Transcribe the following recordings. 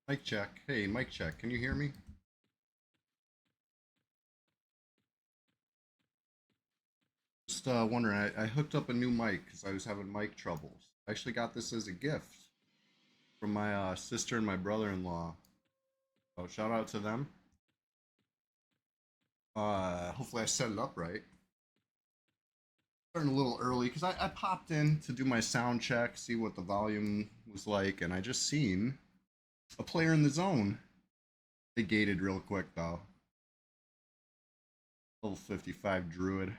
Mic check. Hey, mic check. Can you hear me? Just wondering. I hooked up a new mic because I was having mic troubles. I actually got this as a gift from my sister and my brother-in-law. So shout out to them. Hopefully I set it up right. Starting a little early because I popped in to do my sound check, see what the volume was like, and I just seen a player in the zone. They gated real quick though. Level 55 druid.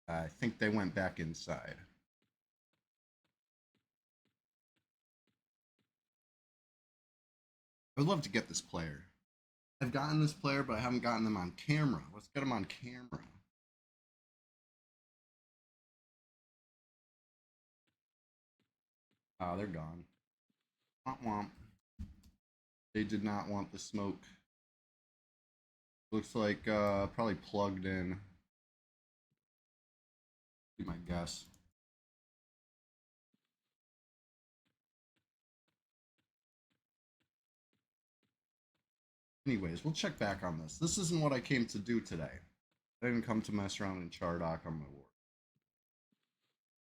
I think they went back inside. I would love to get this player. I've gotten this player, but I haven't gotten them on camera. Let's get them on camera. Oh, they're gone. Womp womp. They did not want the smoke. Looks like probably plugged in. Be my guess. Anyways, we'll check back on this. This isn't what I came to do today. I didn't come to mess around in Chardock on my ward.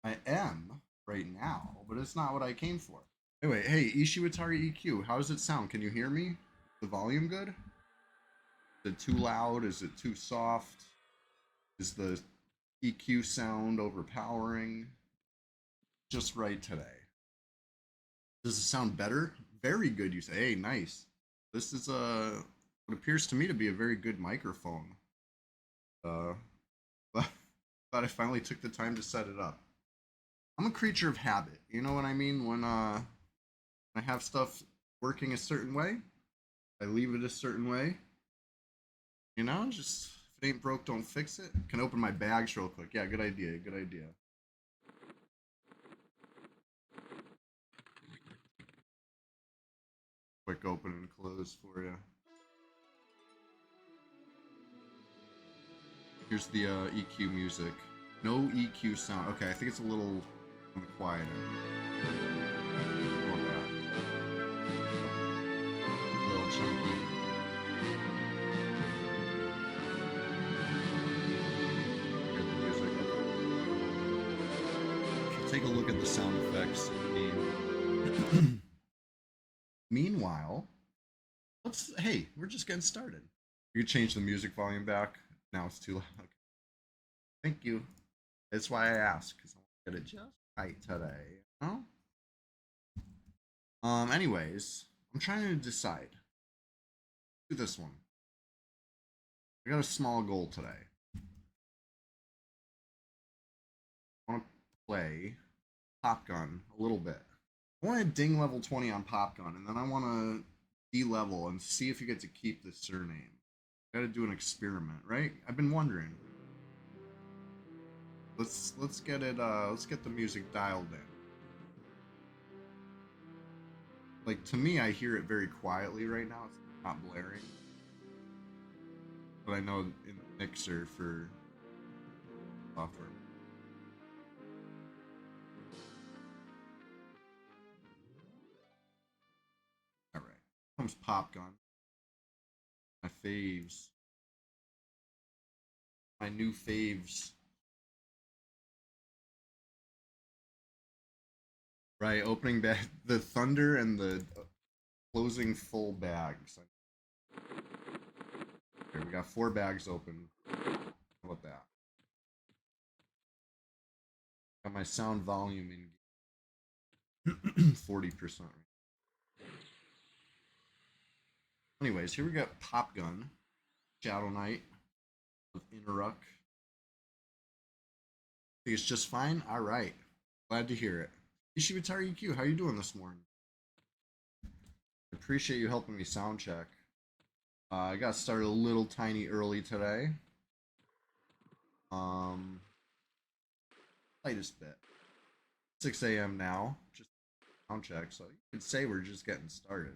I am right now, but it's not what I came for. Anyway, hey, Ishiwatari EQ, how does it sound? Can you hear me? Is the volume good? Is it too loud? Is it too soft? Is the EQ sound overpowering? Just right today. Does it sound better? Very good, you say. Hey, nice. This is what appears to me to be a very good microphone. But I finally took the time to set it up. I'm a creature of habit. You know what I mean? When I have stuff working a certain way, I leave it a certain way. You know, just if it ain't broke, don't fix it. Can open my bags real quick. Yeah, good idea. Good idea. Quick open and close for you. Here's the EQ music. No EQ sound. Okay, I think it's a little quieter. A little chunky. Take a look at the sound effects. Meanwhile, hey, we're just getting started. You can change the music volume back. Now it's too loud. Okay. Thank you. That's why I asked, because I want to get it just right today. You know? Anyways, I'm trying to decide. Do this one. I got a small goal today. I want to play Pop Gun a little bit. I want to ding level 20 on Pop Gun, and then I want to D-level and see if you get to keep the surname. I gotta do an experiment, right? I've been wondering. Let's get it let's get the music dialed in. Like, to me, I hear it very quietly right now. It's not blaring. But I know in the mixer for software. Alright. Comes Pop Gun. My faves. My new faves. Right, opening bag. The thunder and the closing full bags. Okay, we got 4 bags open. How about that? Got my sound volume in 40%. Anyways, here we got Pop Gun, Shadow Knight of Interruck. Think it's just fine? Alright. Glad to hear it. Ishiwatari EQ, how you doing this morning? Appreciate you helping me sound check. I got started a little tiny early today. Slightest bit. 6 a.m. now. Just sound check, so you could say we're just getting started.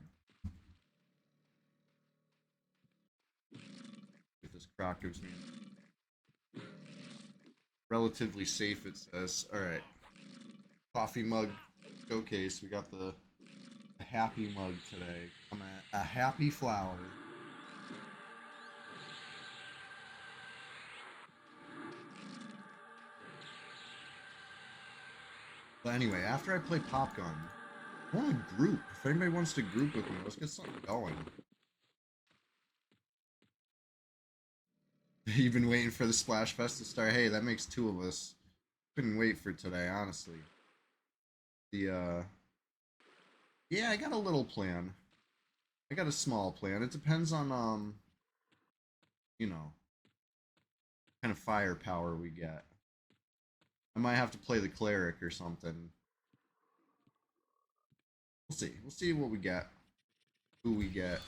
If this croc gives me Relatively safe, it says. Alright. Coffee mug showcase. We got the happy mug today. I'm a happy flower. But anyway, after I play Pop Gun, I want to group. If anybody wants to group with me, let's get something going. You've been waiting for the Splash Fest to start. Hey, that makes two of us. Couldn't wait for today, honestly. Yeah, I got a little plan. I got a small plan. It depends on you know, kind of firepower we get. I might have to play the cleric or something. We'll see. We'll see what we get, who we get,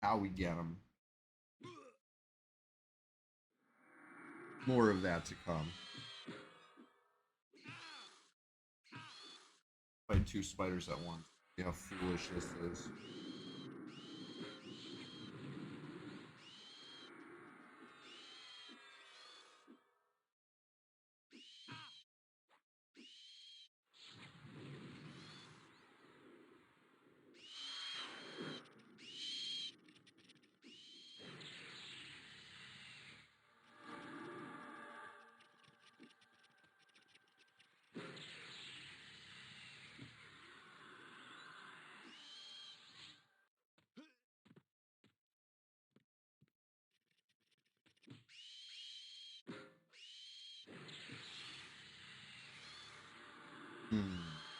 how we get them. More of that to come. Fight two spiders at once. See how foolish this is.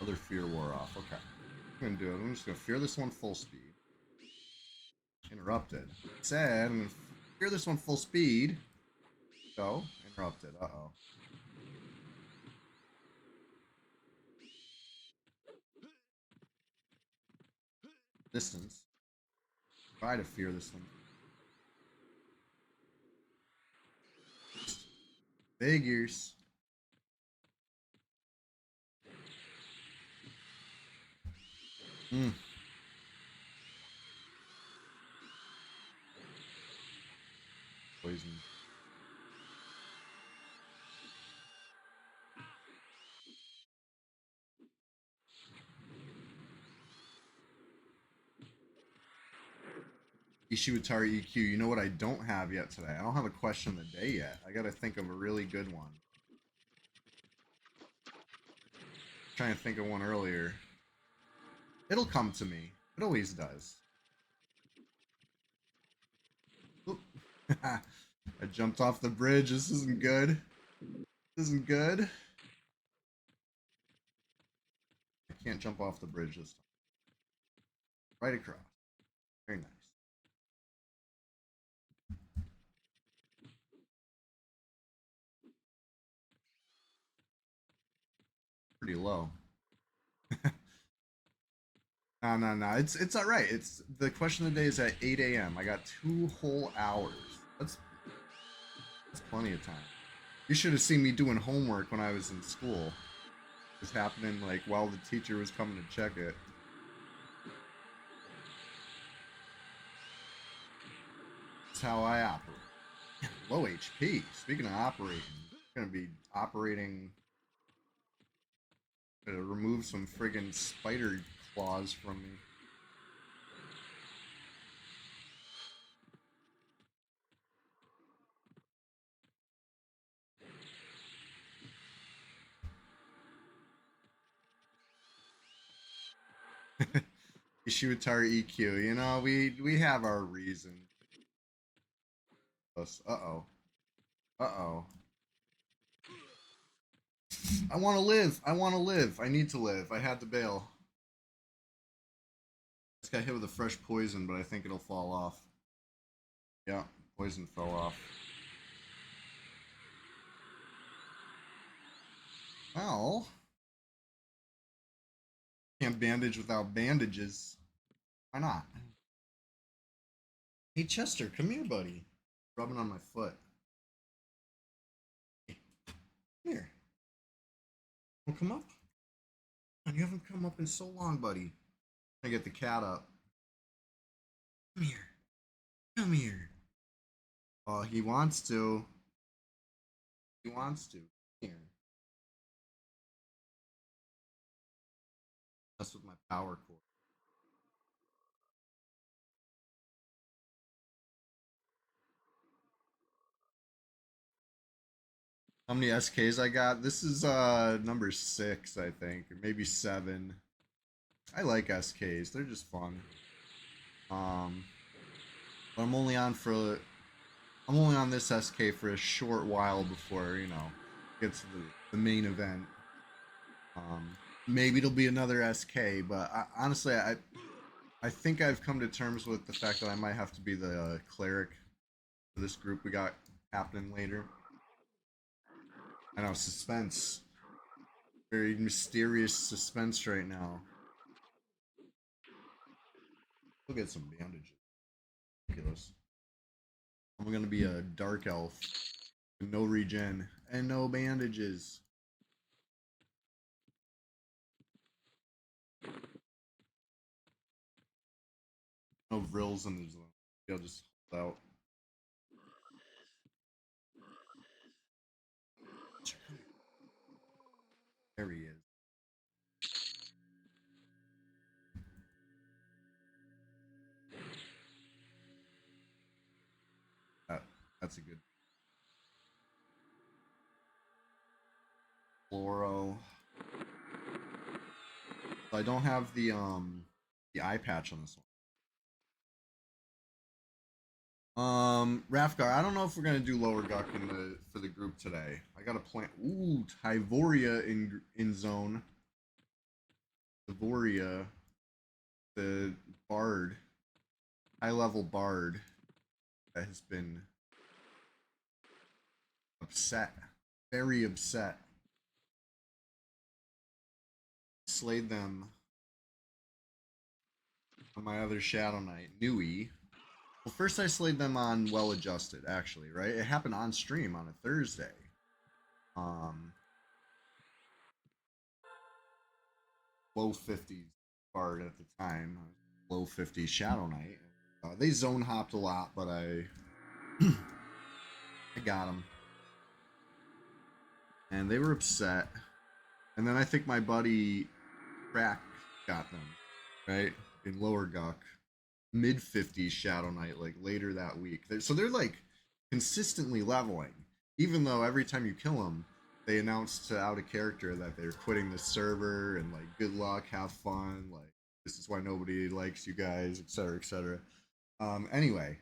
Other fear wore off. Okay. I'm gonna do it. I'm just gonna fear this one full speed. Interrupted. Said I'm gonna fear this one full speed. Go. Interrupted. Uh-oh. Distance. Try to fear this one. Figures. Poison. Ishiwatari EQ. You know what I don't have yet today? I don't have a question of the day yet. I gotta think of a really good one. Trying to think of one earlier. It'll come to me. It always does. I jumped off the bridge. This isn't good. This isn't good. I can't jump off the bridge this time. Right across. Very nice. Pretty low. No. It's all right. It's the question of the day is at 8 a.m. I got 2 whole hours. That's plenty of time. You should have seen me doing homework when I was in school. It was happening like while the teacher was coming to check it. That's how I operate. Low HP. Speaking of operating, I'm gonna be operating to remove some friggin' spider claws from me. Ishiwatari EQ. You know, we have our reason. Uh-oh. Uh-oh. I want to live. I want to live. I need to live. I had to bail. This got hit with a fresh poison, but I think it'll fall off. Yeah, poison fell off. Well, can't bandage without bandages. Why not? Hey, Chester, come here, buddy. Rubbing on my foot. Hey, come here. Wanna come up? You haven't come up in so long, buddy. I get the cat up. Come here. Come here. Oh, he wants to. He wants to. Here. That's with my power cord. How many SKs I got? This is number 6, I think, or maybe 7. I like SKs. They're just fun. But I'm only on this SK for a short while before, you know, gets to the main event. Maybe it'll be another SK, but honestly, I think I've come to terms with the fact that I might have to be the cleric for this group we got happening later. I know, suspense. Very mysterious suspense right now. We'll get some bandages. Ridiculous. I'm gonna be a dark elf. No regen and no bandages. No vrills in the zone. I'll just hold out. There he is. That's a good fluoro. So I don't have the eye patch on this one. Rafgar, I don't know if we're gonna do lower Guck for the group today. I got a plan. Ooh, Tyvoria in zone. Tyvoria, the bard, high level bard that has been upset, very upset. Slayed them on my other Shadow Knight, Nui. Well, first I slayed them on Well Adjusted, actually, right? It happened on stream on a Thursday. Low 50s bard at the time, low 50s Shadow Knight. They zone hopped a lot, but I got them. And they were upset. And then I think my buddy Crack got them, right? In lower Guck. Mid 50s Shadow Knight, like later that week. So they're like consistently leveling. Even though every time you kill them, they announce to out of character that they're quitting the server and like good luck, have fun, like this is why nobody likes you guys, etc., etc. Anyway,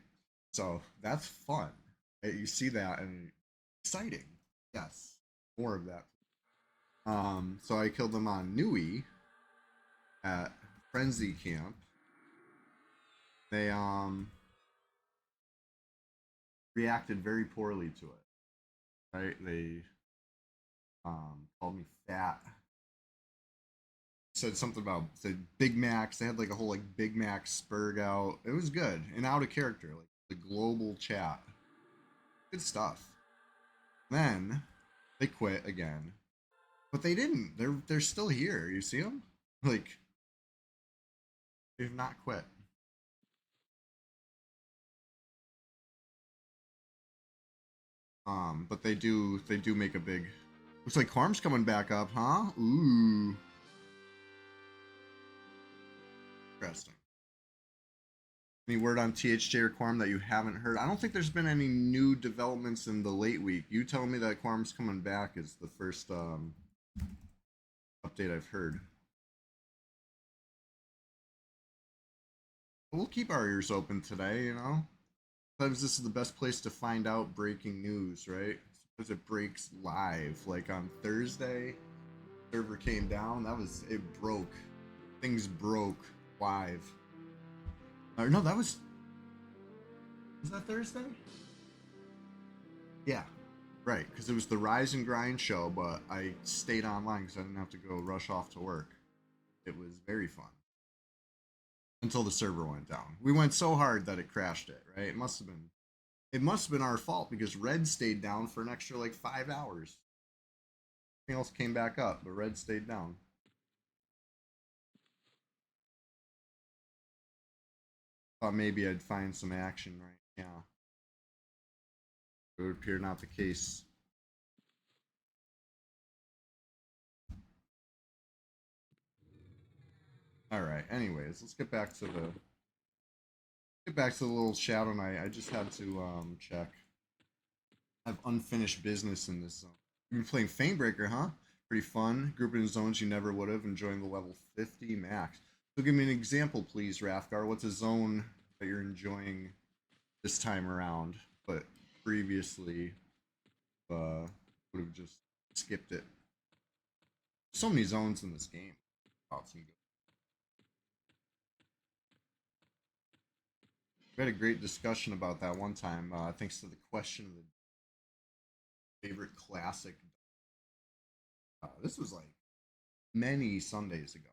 so that's fun. You see that and exciting. Yes, more of that. So I killed them on Nui at Frenzy Camp. They reacted very poorly to it. Right? They called me fat. Said something about Big Macs. They had like a whole like Big Mac spurg out. It was good and out of character, like the global chat. Good stuff. Then they quit again, but they didn't. They're still here. You see them? Like they've not quit. But they do make a big. Looks like Quarm's coming back up, huh? Ooh. Interesting. Any word on THJ or Quarm that you haven't heard? I don't think there's been any new developments in the late week. You telling me that Quarm's coming back is the first update I've heard. We'll keep our ears open today, you know? Sometimes this is the best place to find out breaking news, right? Because it breaks live. Like on Thursday, server came down. It broke. Things broke live. Or no, was that Thursday? Yeah, right. Because it was the Rise and Grind show, but I stayed online because I didn't have to go rush off to work. It was very fun until the server went down. We went so hard that it crashed it. Right? It must have been our fault because Red stayed down for an extra like 5 hours. Everything else came back up, but Red stayed down. Thought maybe I'd find some action right now. It would appear not the case. All right. Anyways, let's get back to the little Shadow Knight. I just had to check. I have unfinished business in this zone. You've been playing Fanebreaker, huh? Pretty fun. Grouping in zones you never would have. Enjoying the level 50 max. So give me an example, please, Rafgar. What's a zone that you're enjoying this time around, but previously would have just skipped it? So many zones in this game. We had a great discussion about that one time, thanks to the question of the favorite classic. This was like many Sundays ago.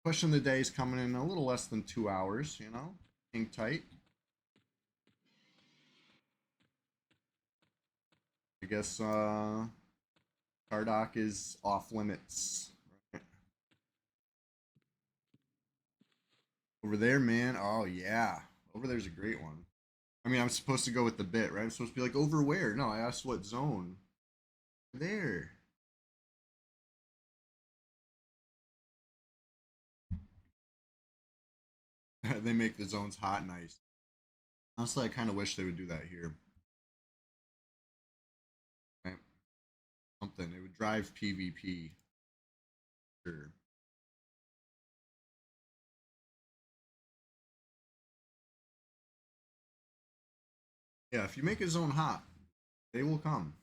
Question of the day is coming in a little less than 2 hours, you know? Hang tight. I guess Kardak is off limits. Right? Over there, man. Oh, yeah. Over there's a great one. I mean, I'm supposed to go with the bit, right? I'm supposed to be like, over where? No, I asked what zone. There. They make the zones hot and nice. Honestly, I kind of wish they would do that here. Right? Something. It would drive PvP. Sure. Yeah, if you make a zone hot, they will come.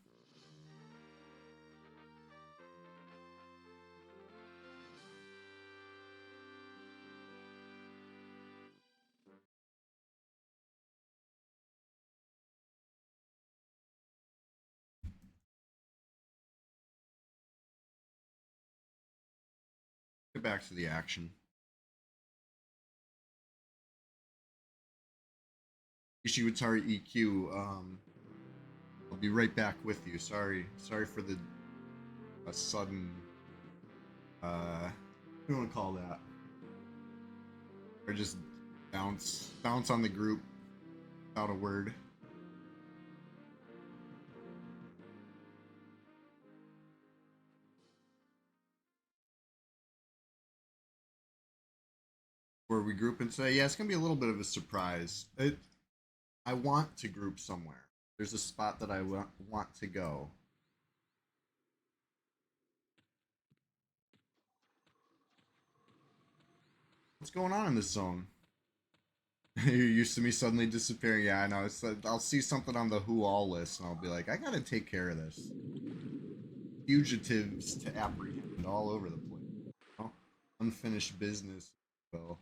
Get back to the action. Ishiwatari EQ. I'll be right back with you. Sorry for the a sudden. What do you want to call that? Or just bounce on the group without a word. Where we group and say, yeah, it's gonna be a little bit of a surprise. I want to group somewhere. There's a spot that I want to go. What's going on in this zone? You're used to me suddenly disappearing. Yeah, I know. It's like, I'll see something on the who all list, and I'll be like, I gotta take care of this. Fugitives to apprehend all over the place. You know? Unfinished business. Well,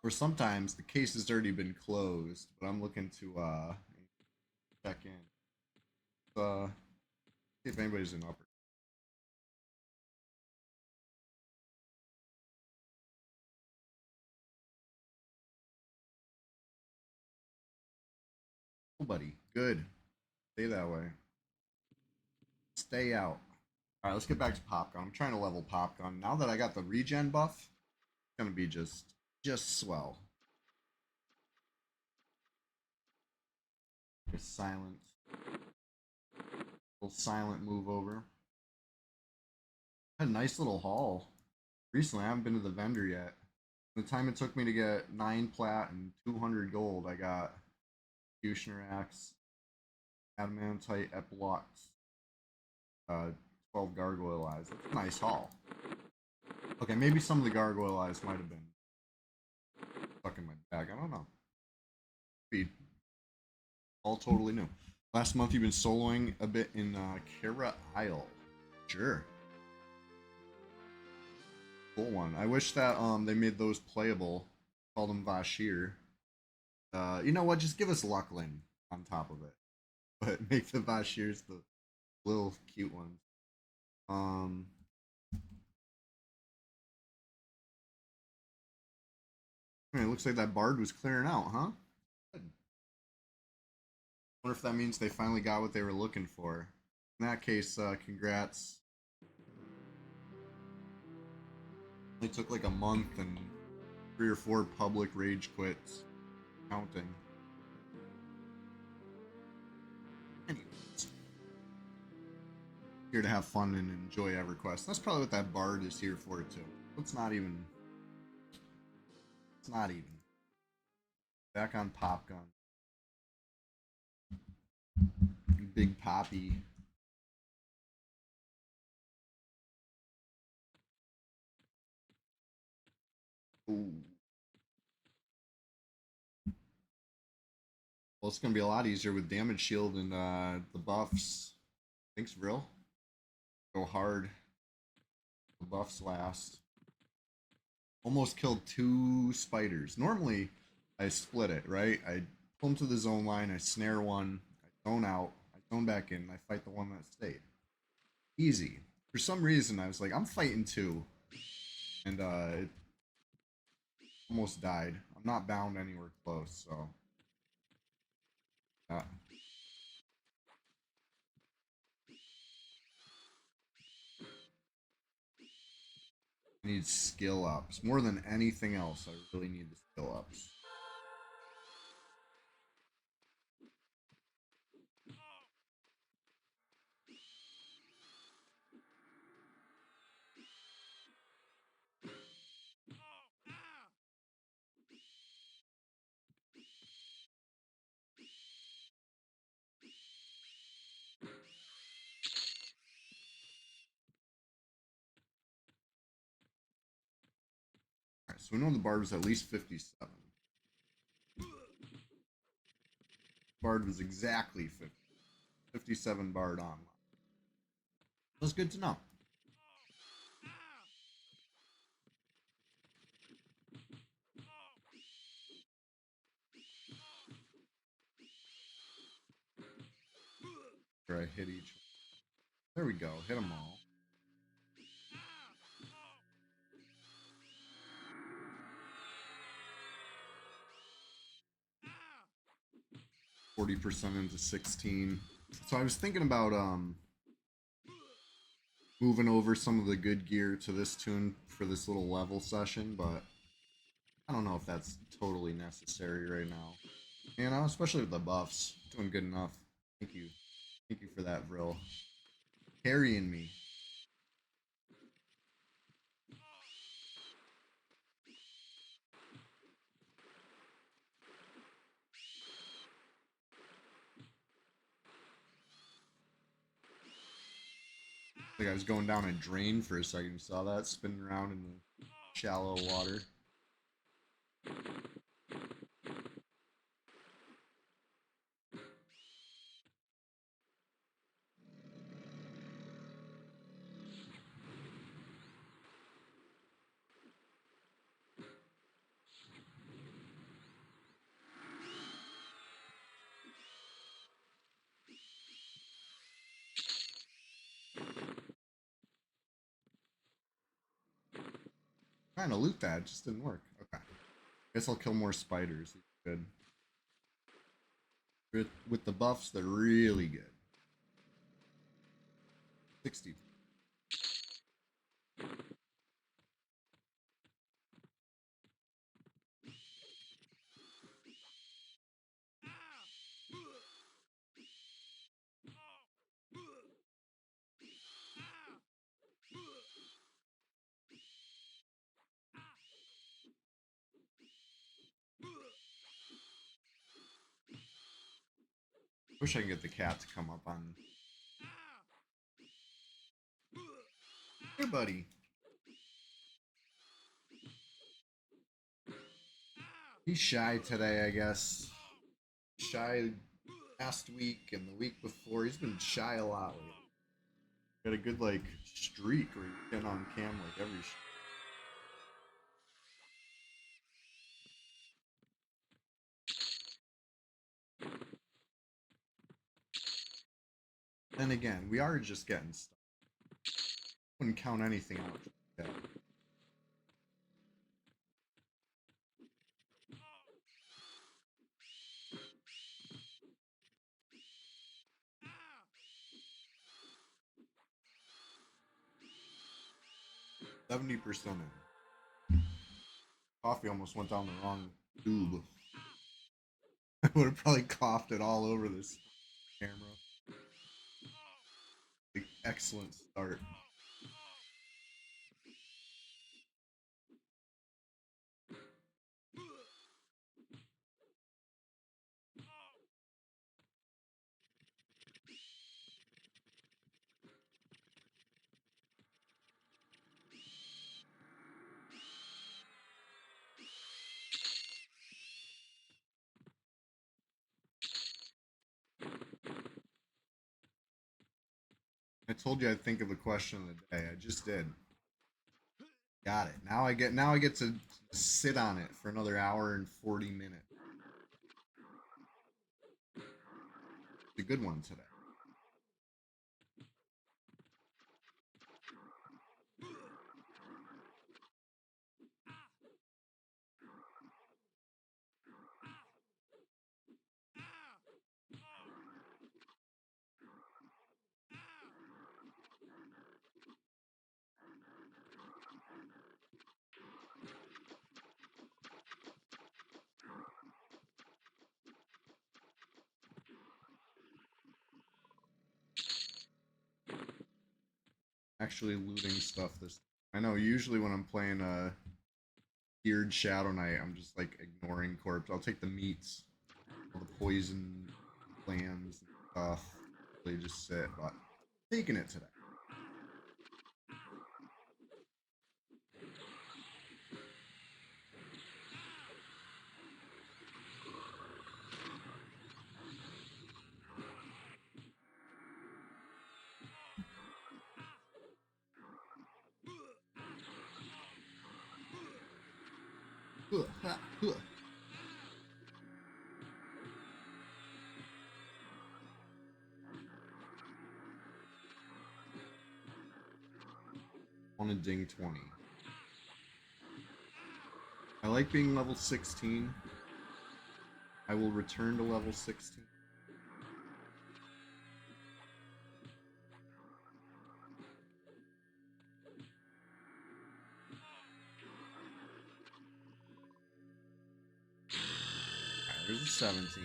or sometimes the case has already been closed, but I'm looking to check in. See if anybody's in upper. Nobody. Good. Stay that way. Stay out. All right, let's get back to Popgun. I'm trying to level Popgun. Now that I got the regen buff, it's gonna be just swell. Just silent. Little silent move over. Had a nice little haul. Recently, I haven't been to the vendor yet. The time it took me to get 9 plat and 200 gold, I got Executioner Axe, Adamantite Epilox, 12 Gargoyle Eyes. That's a nice haul. Okay, maybe some of the Gargoyle Eyes might have been stuck in my bag. I don't know. Speed. All totally new. Last month you've been soloing a bit in Kara Isle. Sure. Cool one. I wish that they made those playable. Called them Vashir. You know what? Just give us Lucklin on top of it. But make the Vashirs the little cute ones. It looks like that bard was clearing out, huh? Good. Wonder if that means they finally got what they were looking for. In that case, congrats. It took like a month and 3 or 4 public rage quits. Counting. Anyways. Here to have fun and enjoy EverQuest. That's probably what that bard is here for too. It's not even. It's not even. Back on Pop Gun. Big Poppy. Ooh. Well, it's gonna be a lot easier with damage shield and the buffs. Thanks, Vril. Go hard. The buffs last. Almost killed 2 spiders. Normally, I split it, right? I pull them to the zone line, I snare one, I zone out, I zone back in, and I fight the one that stayed. Easy. For some reason, I was like, I'm fighting 2. And it almost died. I'm not bound anywhere close, so. Uh, I need skill ups. More than anything else, I really need the skill ups. Alright, so we know the bard was at least 57. Bard was exactly 50. 57 bard online. That's good to know. Where I hit each. There we go. Hit them all. %40 into 16. So I was thinking about moving over some of the good gear to this tune for this little level session, but I don't know if that's totally necessary right now. You know, especially with the buffs. Doing good enough. Thank you. Thank you for that, Vril. Carrying me. Like I was going down a drain for a second. You saw that? Spinning around in the shallow water. Trying to loot that, just didn't work. Okay. Guess I'll kill more spiders. Good. With the buffs, they're really good. 60. Wish I could get the cat to come up on. Here, buddy. He's shy today, I guess. Shy last week and the week before. He's been shy a lot lately. Got a good like streak where he's getting on cam like every. Then again, we are just getting stuff. Wouldn't count anything out. Yeah. %70 in. Coffee almost went down the wrong tube. I would have probably coughed it all over this camera. Excellent start. I told you I'd think of a question of the day. I just did. Got it. Now I get to sit on it for another hour and 40 minutes. It's a good one today. Actually looting stuff this. I know usually when I'm playing Geared Shadow Knight, I'm just like ignoring corpse. I'll take the meats, all the poison glands and stuff. They just sit, but taking it today. On a ding 20. I like being level 16. I will return to level 16. Alright, there's a 17.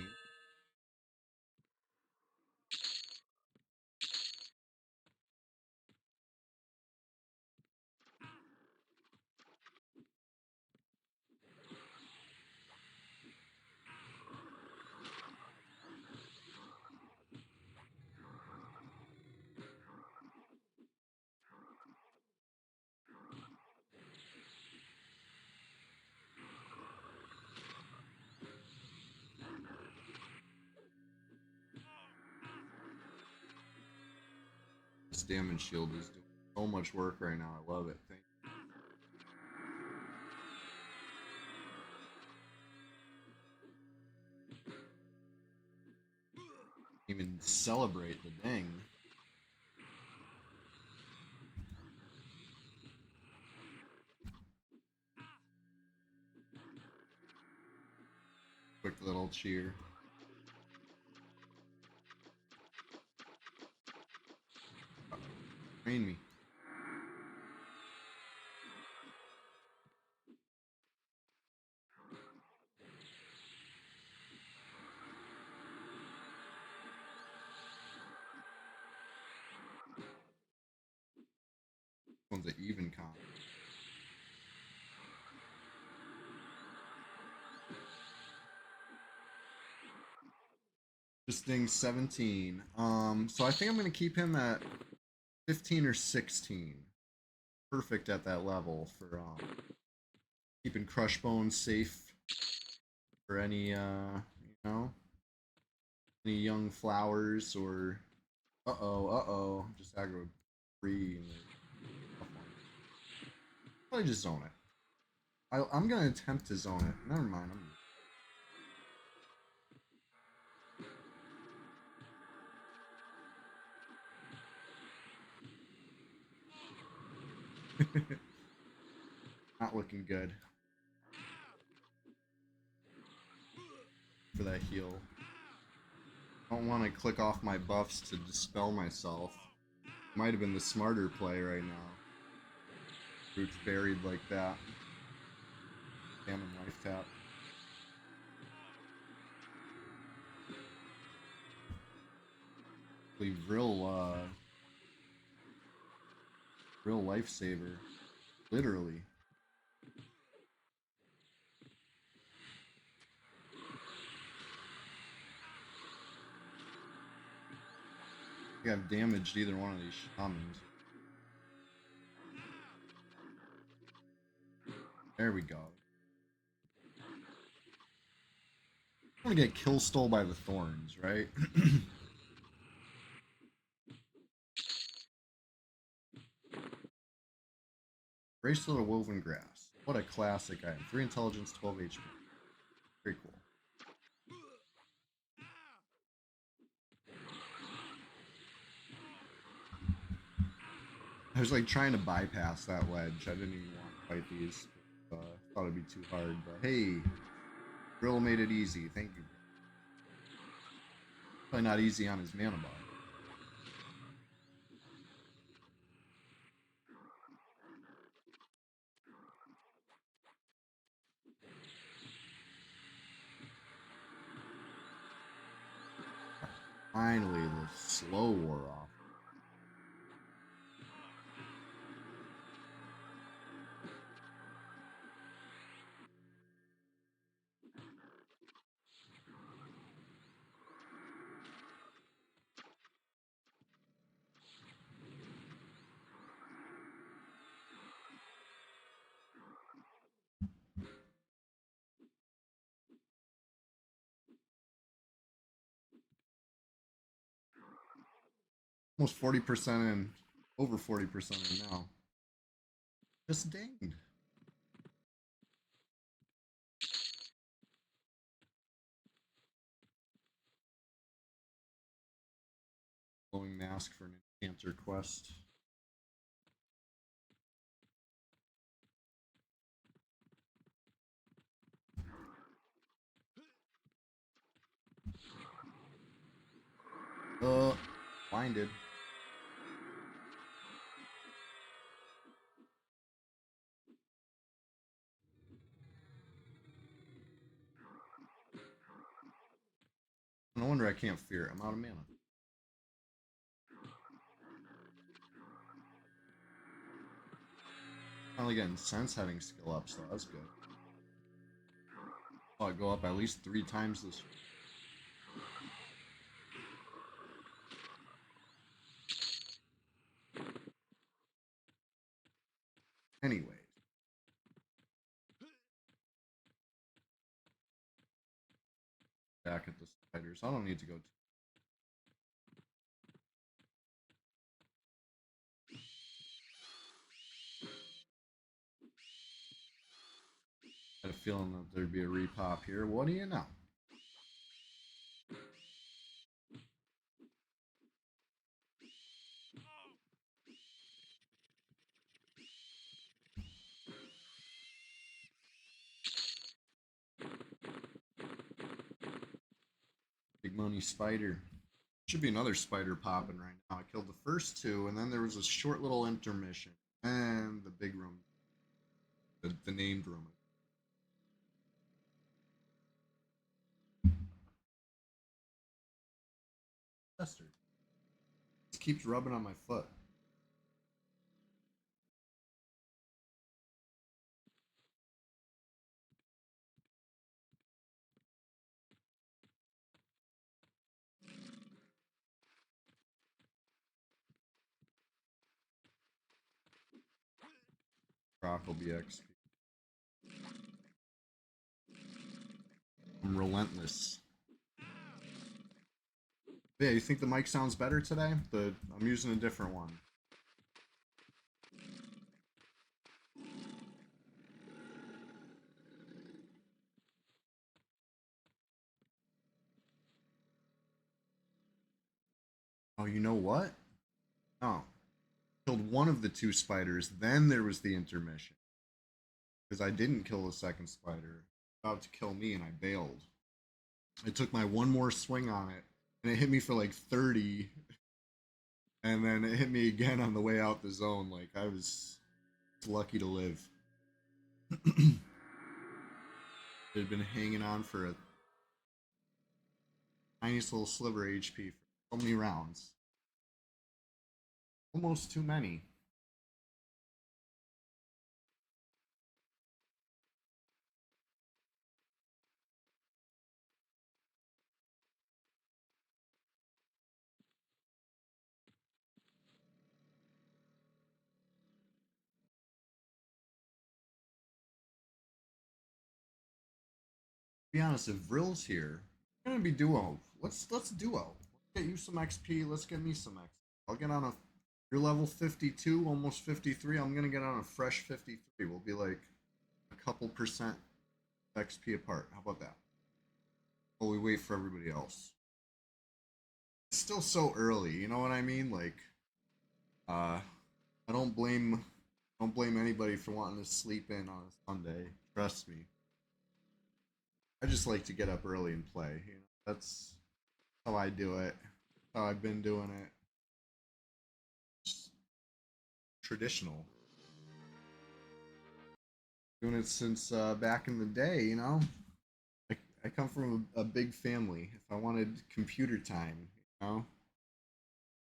This damage shield is doing so much work right now. I love it. Thank you. Even celebrate the ding. Quick little cheer. Train me. This one's an even comp. Just ding 17. So I think I'm gonna keep him at 15 or 16. Perfect at that level for keeping Crush Bones safe for any any young flowers or just aggro 3 and probably just zone it. I'm gonna attempt to zone it. Never mind. Not looking good for that heal. I don't want to click off my buffs to dispel myself. Might have been the smarter play right now. Roots buried like that. Damn him, life tap. Real Real lifesaver. Literally. I think I've damaged either one of these shamans. There we go. I'm gonna get kill stole by the thorns, right? Bracelet of Woven Grass. What a classic item. 3 intelligence, 12 HP. Very cool. I was like trying to bypass that ledge. I didn't even want to fight these. But, thought it'd be too hard. But hey, Drill made it easy. Thank you. Probably not easy on his mana bar. Finally, the slow wore off. Almost 40% in, over 40% in now. Just dinged. Glowing mask for an enchanter quest. Blinded. No wonder I can't fear it. I'm out of mana. Finally getting sense heading skill up, so that's good. I'll go up at least 3 times this week. Anyways. Back at the spiders. I don't need to go I had a feeling that there'd be a repop here. What do you know? Big money spider. Should be another spider popping right now. I killed the first 2, and then there was a short little intermission. And the big room. The named room. Bastard. It keeps rubbing on my foot. Proc will be XP. I'm relentless. Yeah, you think the mic sounds better today? I'm using a different one. Oh, you know what? Oh. Killed one of the 2 spiders, then there was the intermission. Because I didn't kill the second spider. About to kill me, and I bailed. I took my one more swing on it, and it hit me for like 30. And then it hit me again on the way out the zone. Like, I was lucky to live. It had been hanging on for a tiniest little sliver of HP for so many rounds. Almost too many. be honest, if Vrill's here, we're gonna be duo. Let's duo. Let's get you some XP. Let's get me some XP. I'll get on a. You're level 52, almost 53. I'm gonna get on a fresh 53. We'll be like a couple percent XP apart. How about that? While we wait for everybody else. It's still so early. You know what I mean? Like, I don't blame anybody for wanting to sleep in on a Sunday. Trust me. I just like to get up early and play. You know, that's how I do it. How I've been doing it. Just traditional. Doing it since back in the day. You know, I come from a big family. If I wanted computer time, you know,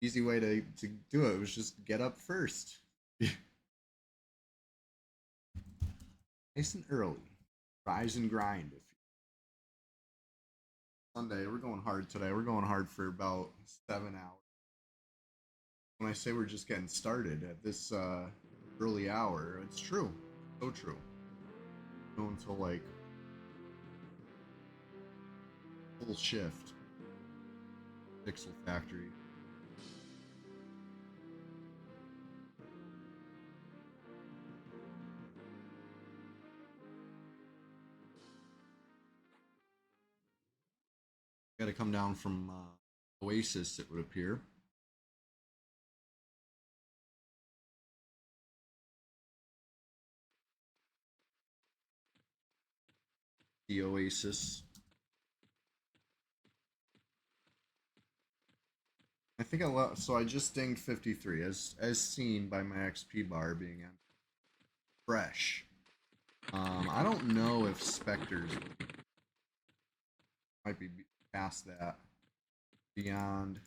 easy way to do it was just get up first. Nice and early. Rise and grind. If Sunday, we're going hard today. We're going hard for about 7 hours. When I say we're just getting started at this early hour, it's true. So true. Going until like full shift. Pixel Factory. Got to come down from Oasis, it would appear. The Oasis. I think so I just dinged 53 as seen by my XP bar being fresh. I don't know if Spectres might be past that. Beyond.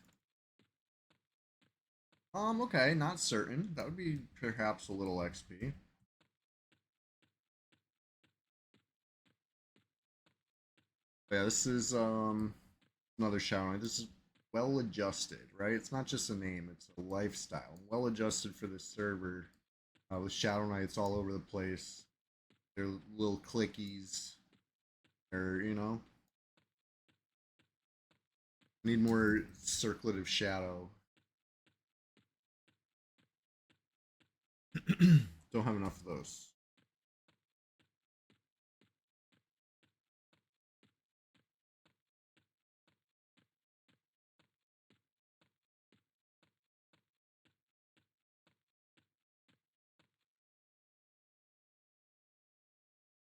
Okay, not certain. That would be perhaps a little XP. Yeah, this is another Shadow Knight. This is well adjusted, right? It's not just a name, it's a lifestyle. Well adjusted for this server. With Shadow Knights all over the place. They're little clickies. They're, you know. Need more Circlet of Shadow. Don't have enough of those.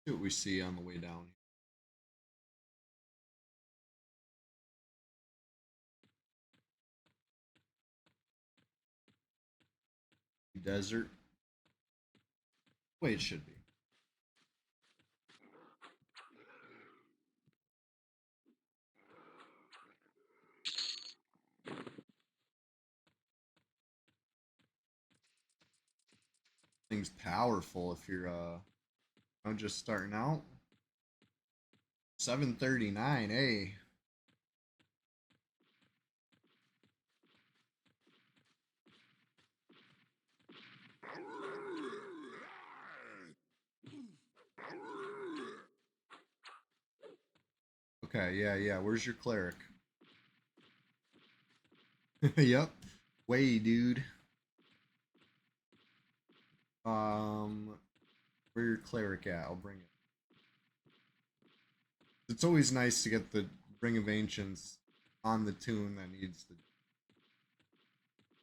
See what we see on the way down. Desert. Way it should be. Thing's powerful if you're just starting out. 739, hey. Okay, yeah. Where's your cleric? Yep. Way, dude. Where your cleric at? I'll bring it. It's always nice to get the Ring of Ancients on the tune that needs to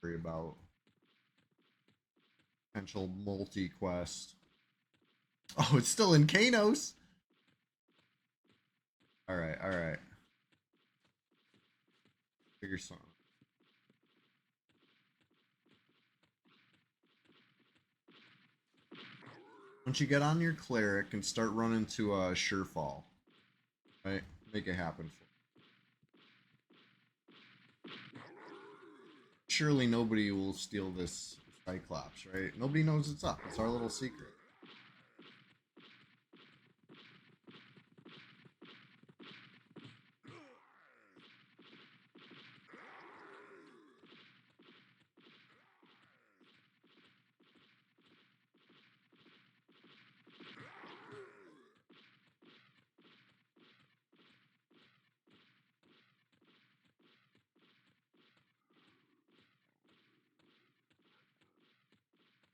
worry about potential multi-quest. Oh, it's still in Kanos. Alright. Figure something. Once you get on your cleric and start running to Surefall, right? Make it happen. Surely nobody will steal this Cyclops, right? Nobody knows it's up. It's our little secret.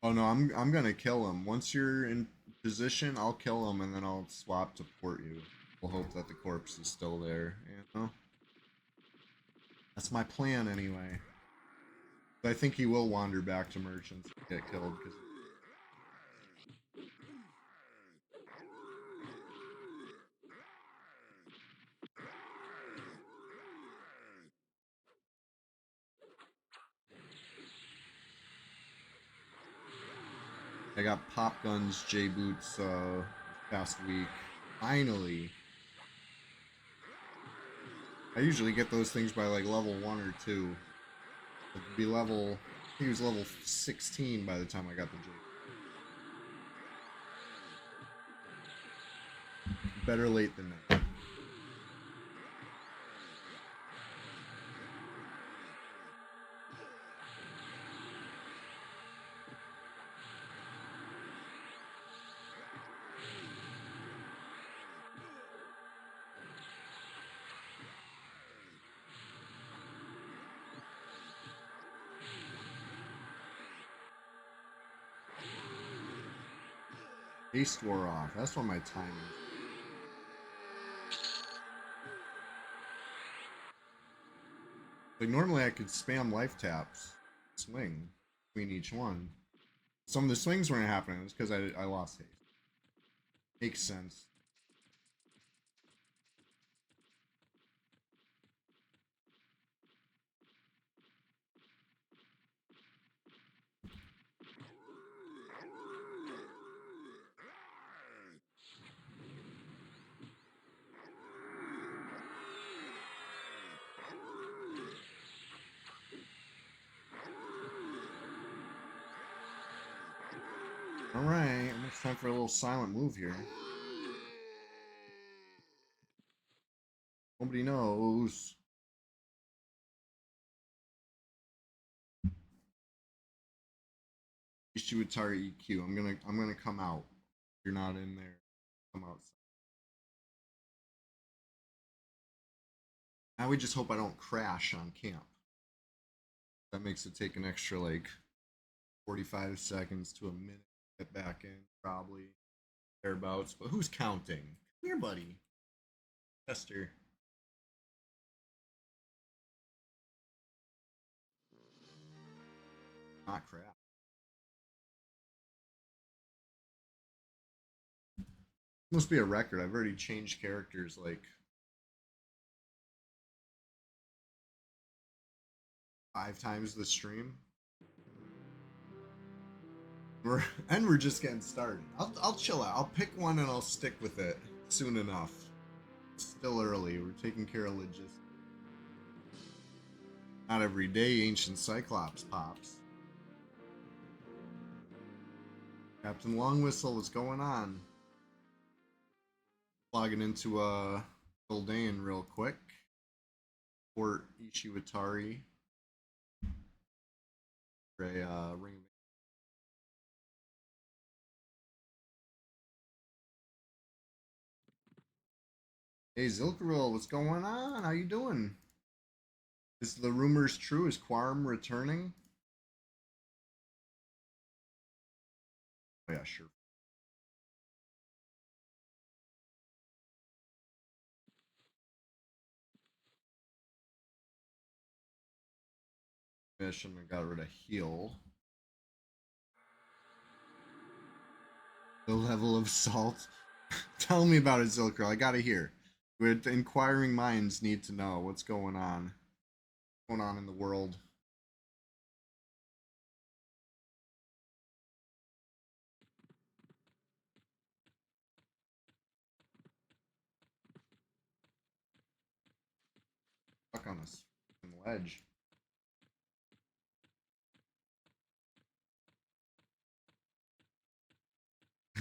Oh no, I'm gonna kill him. Once you're in position, I'll kill him and then I'll swap to port you. We'll hope that the corpse is still there, you know? That's my plan anyway. But I think he will wander back to merchants and get killed because I got pop guns, J boots this past week. Finally. I usually get those things by like level 1 or 2. It'd be level, I think it was level 16 by the time I got the J. Better late than never. Haste wore off. That's what my time is. Like normally I could spam life taps, swing between each one. Some of the swings weren't happening. It's because I lost haste. Makes sense. Alright, almost time for a little silent move here. Nobody knows. Ishiwatari EQ. I'm gonna come out. If you're not in there. Come outside. Now we just hope I don't crash on camp. That makes it take an extra like 45 seconds to a minute to get back in, probably thereabouts. But who's counting? Come here, buddy. Chester. Ah, crap. Must be a record. I've already changed characters like 5 times the stream. We're just getting started. I'll chill out. I'll pick one and I'll stick with it soon enough. It's still early. We're taking care of logistics. Not every day ancient Cyclops pops. Captain Longwhistle, what's going on? Logging into Gul'dan real quick. Port Ishiwatari. Ring. Hey Zilkaril, what's going on? How you doing? Is the rumors true? Is Quarm returning? Oh yeah, sure. Mission and got rid of heal. The level of salt. Tell me about it, Zilker. I gotta hear. Inquiring minds need to know what's going on. What's going on in the world. Stuck on this ledge.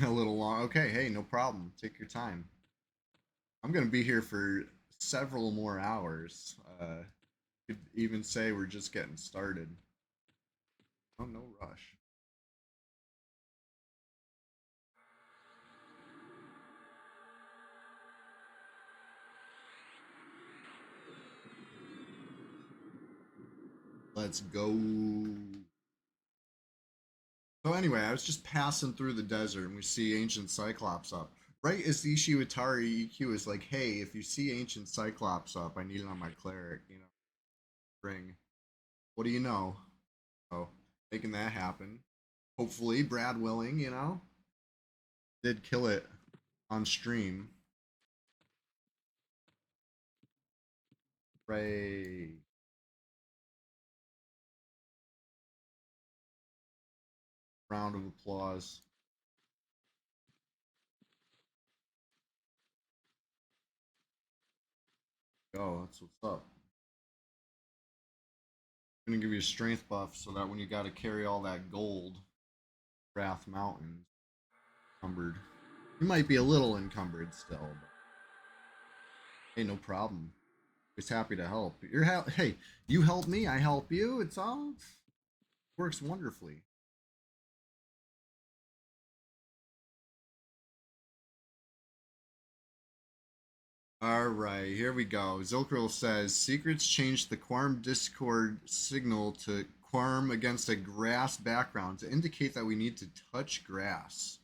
A little long. Okay, hey, no problem. Take your time. I'm gonna be here for several more hours. Could even say we're just getting started. Oh, no rush. Let's go. So anyway, I was just passing through the desert and we see ancient Cyclops up. Right as the Ishiwatari EQ is like, hey, if you see ancient Cyclops up, I need it on my cleric, you know, ring. What do you know? So making that happen. Hopefully, Brad willing, you know, did kill it on stream. Right. Round of applause. Go, that's what's up. I'm gonna give you a strength buff so that when you gotta carry all that gold, Wrath Mountain encumbered. You might be a little encumbered still, but hey, no problem. Just happy to help. Hey, you help me, I help you. It's all works wonderfully. All right, here we go. Zilkril says secrets changed the Quorum Discord signal to Quorum against a grass background to indicate that we need to touch grass.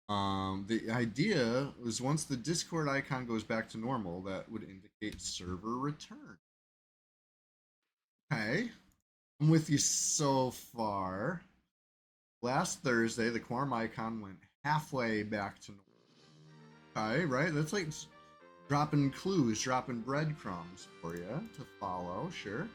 The idea was once the Discord icon goes back to normal, that would indicate server return. Okay, I'm with you so far. Last Thursday, the Quorum icon went halfway back to normal. Okay, right? That's like dropping clues, dropping breadcrumbs for you to follow, sure.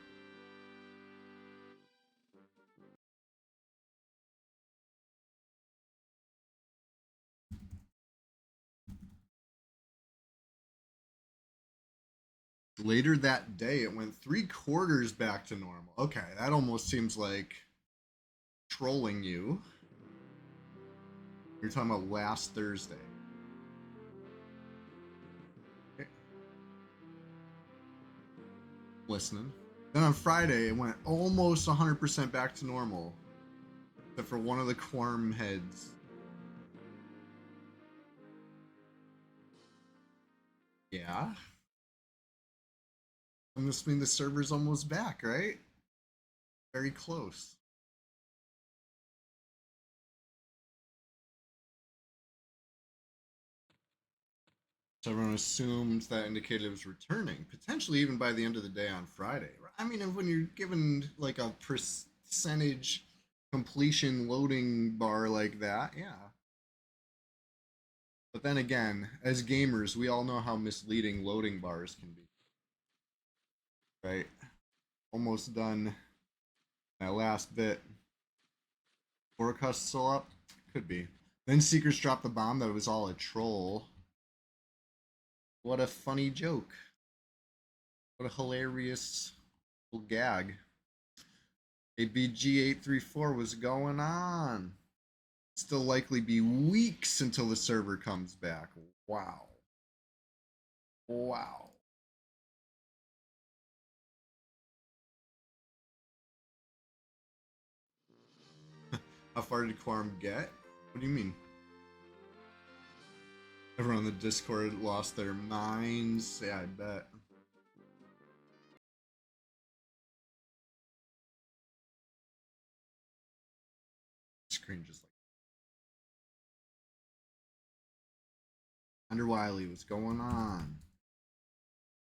Later that day, it went 3/4 back to normal. Okay, that almost seems like trolling you. You're talking about last Thursday. Okay. Listening. Then on Friday, it went almost 100% back to normal. Except for one of the quorum heads. Yeah. That must mean the server's almost back, right? Very close. So everyone assumed that indicated it was returning, potentially even by the end of the day on Friday. I mean, when you're given like a percentage completion loading bar like that, yeah. But then again, as gamers, we all know how misleading loading bars can be. Right? Almost done. That last bit. Forecast still up? Could be. Then Seekers dropped the bomb that it was all a troll. What a funny joke. What a hilarious little gag. ABG834 was going on. Still likely be weeks until the server comes back. Wow. Wow. How far did Quorum get? What do you mean? Everyone on the Discord lost their minds. Yeah, I bet. Screen just like Under Wiley, what's going on?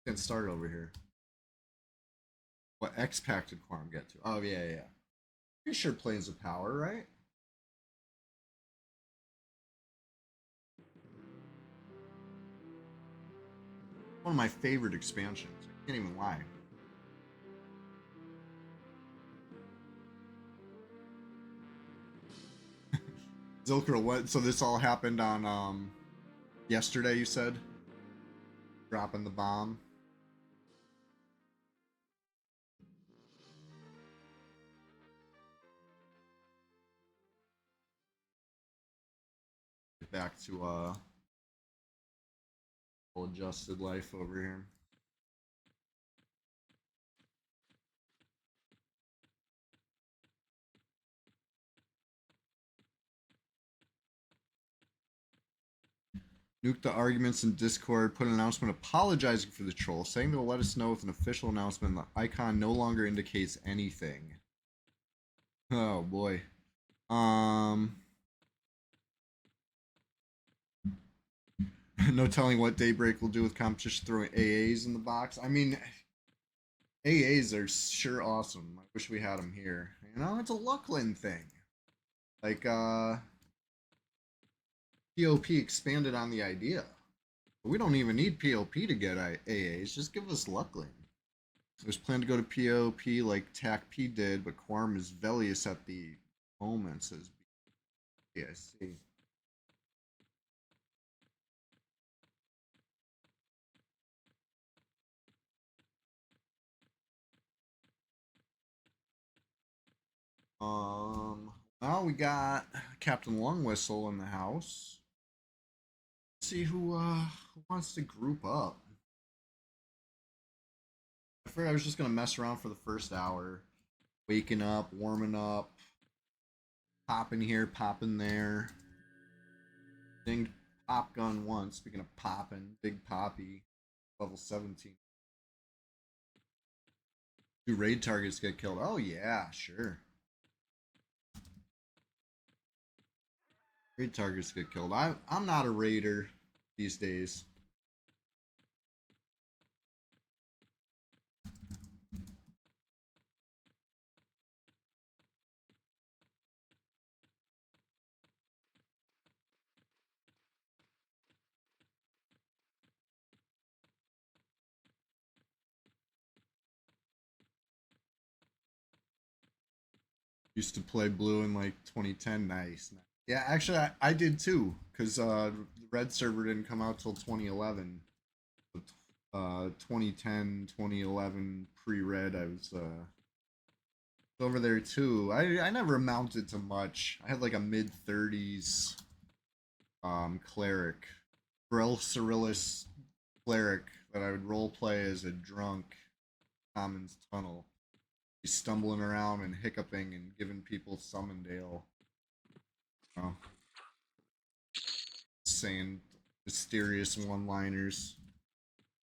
Getting started over here. What X pack did Quorum get to? Oh yeah, yeah. Pretty sure Planes of Power, right? One of my favorite expansions. I can't even lie. Zilker, what? So this all happened on yesterday, you said? Dropping the bomb. Get back to full adjusted life over here. Nuke the arguments in Discord, put an announcement apologizing for the troll, saying they'll let us know with an official announcement. The icon no longer indicates anything. Oh boy. Um, no telling what Daybreak will do with competition throwing AAs in the box. I mean, AAs are sure awesome. I wish we had them here. You know, it's a Luckland thing. Like, POP expanded on the idea. We don't even need POP to get AAs. Just give us Luckland. There's plan to go to POP like TAC-P did, but Quorum is Velius at the moment, says B. I see. Now we got Captain Longwhistle in the house. Let's see who wants to group up. I figured I was just gonna mess around for the first hour, waking up, warming up, popping here, popping there. Dinged pop gun once. Speaking of popping, Big Poppy, level 17. Do raid targets get killed? Oh yeah, sure. Raid targets get killed. I'm not a raider these days. Used to play blue in like 2010. Nice. Yeah, actually, I did too, because the red server didn't come out till 2011. 2010, 2011 pre-red, I was over there too. I never amounted to much. I had like a mid 30s cleric, Brel Cyrillus cleric that I would roleplay as a drunk Commons Tunnel. He's stumbling around and hiccuping and giving people Summondale. Oh, saying mysterious one-liners.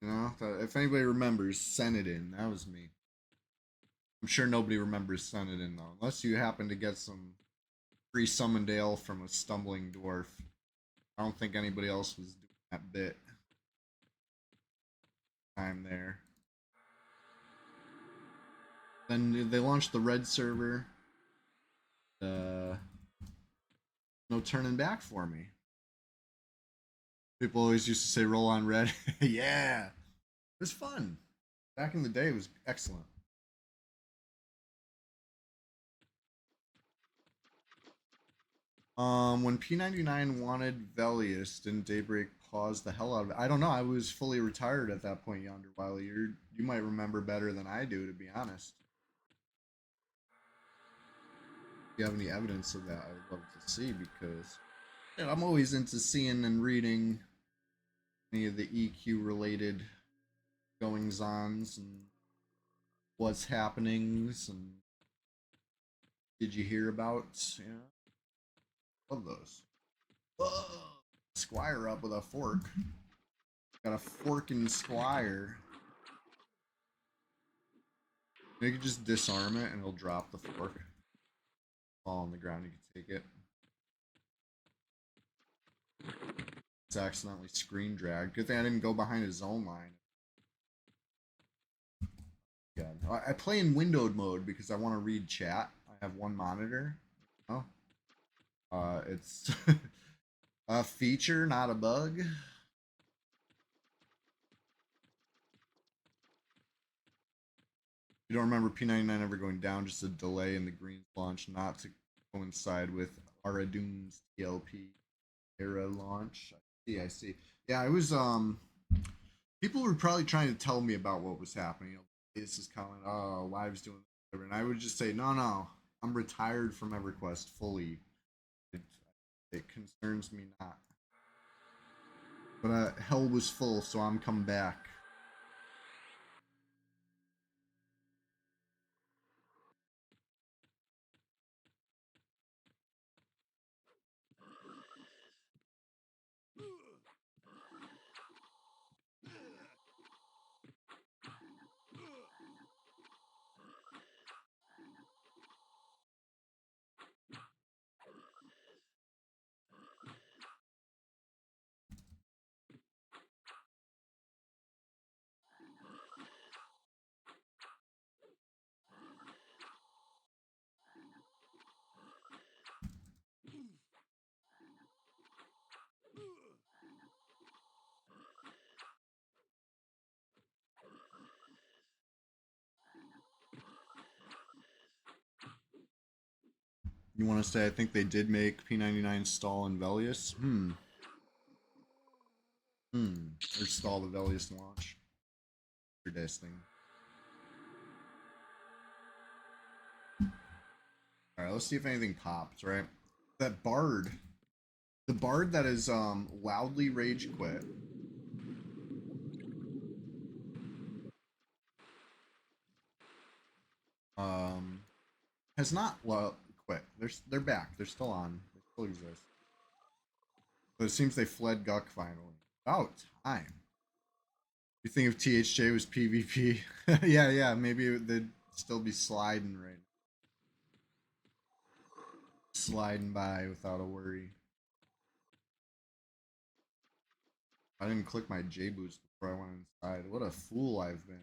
You know, if anybody remembers Senadin, that was me. I'm sure nobody remembers Senadin though, unless you happen to get some free Summondale from a stumbling dwarf. I don't think anybody else was doing that bit. Time there. Then they launched the red server. No turning back for me. People always used to say roll on red. Yeah. It was fun. Back in the day, it was excellent. When P99 wanted Velius, didn't Daybreak pause the hell out of it? I don't know. I was fully retired at that point, Yonder Wiley. You might remember better than I do, to be honest. If you have any evidence of that, I would love to see, because I'm always into seeing and reading any of the EQ related goings ons and what's happenings and did you hear about? Yeah, love those. Whoa. Squire up with a fork. Got a fork and Squire. You can just disarm it and it'll drop the fork. Fall on the ground, you can take it. It's accidentally screen dragged. Good thing I didn't go behind his own line. Yeah, I play in windowed mode because I want to read chat. I have one monitor. Oh, it's a feature, not a bug. You don't remember P99 ever going down, just a delay in the green launch, not to coincide with Aradoon's TLP era launch. I see. Yeah, I was people were probably trying to tell me about what was happening. You know, this is coming, oh, Live's doing whatever. And I would just say, no, I'm retired from EverQuest fully. It concerns me not. But hell was full, so I'm come back. You want to say I think they did make P99 stall and Velius? Or stall the Velius launch. Interesting. Alright, let's see if anything pops, right? That Bard. The Bard that is loudly rage quit. Has not quit. They're back. They're still on. They still exist. But it seems they fled Guck finally. About time. You think if THJ was PvP? Yeah, yeah. Maybe they'd still be sliding right. Sliding by without a worry. I didn't click my J boost before I went inside. What a fool I've been.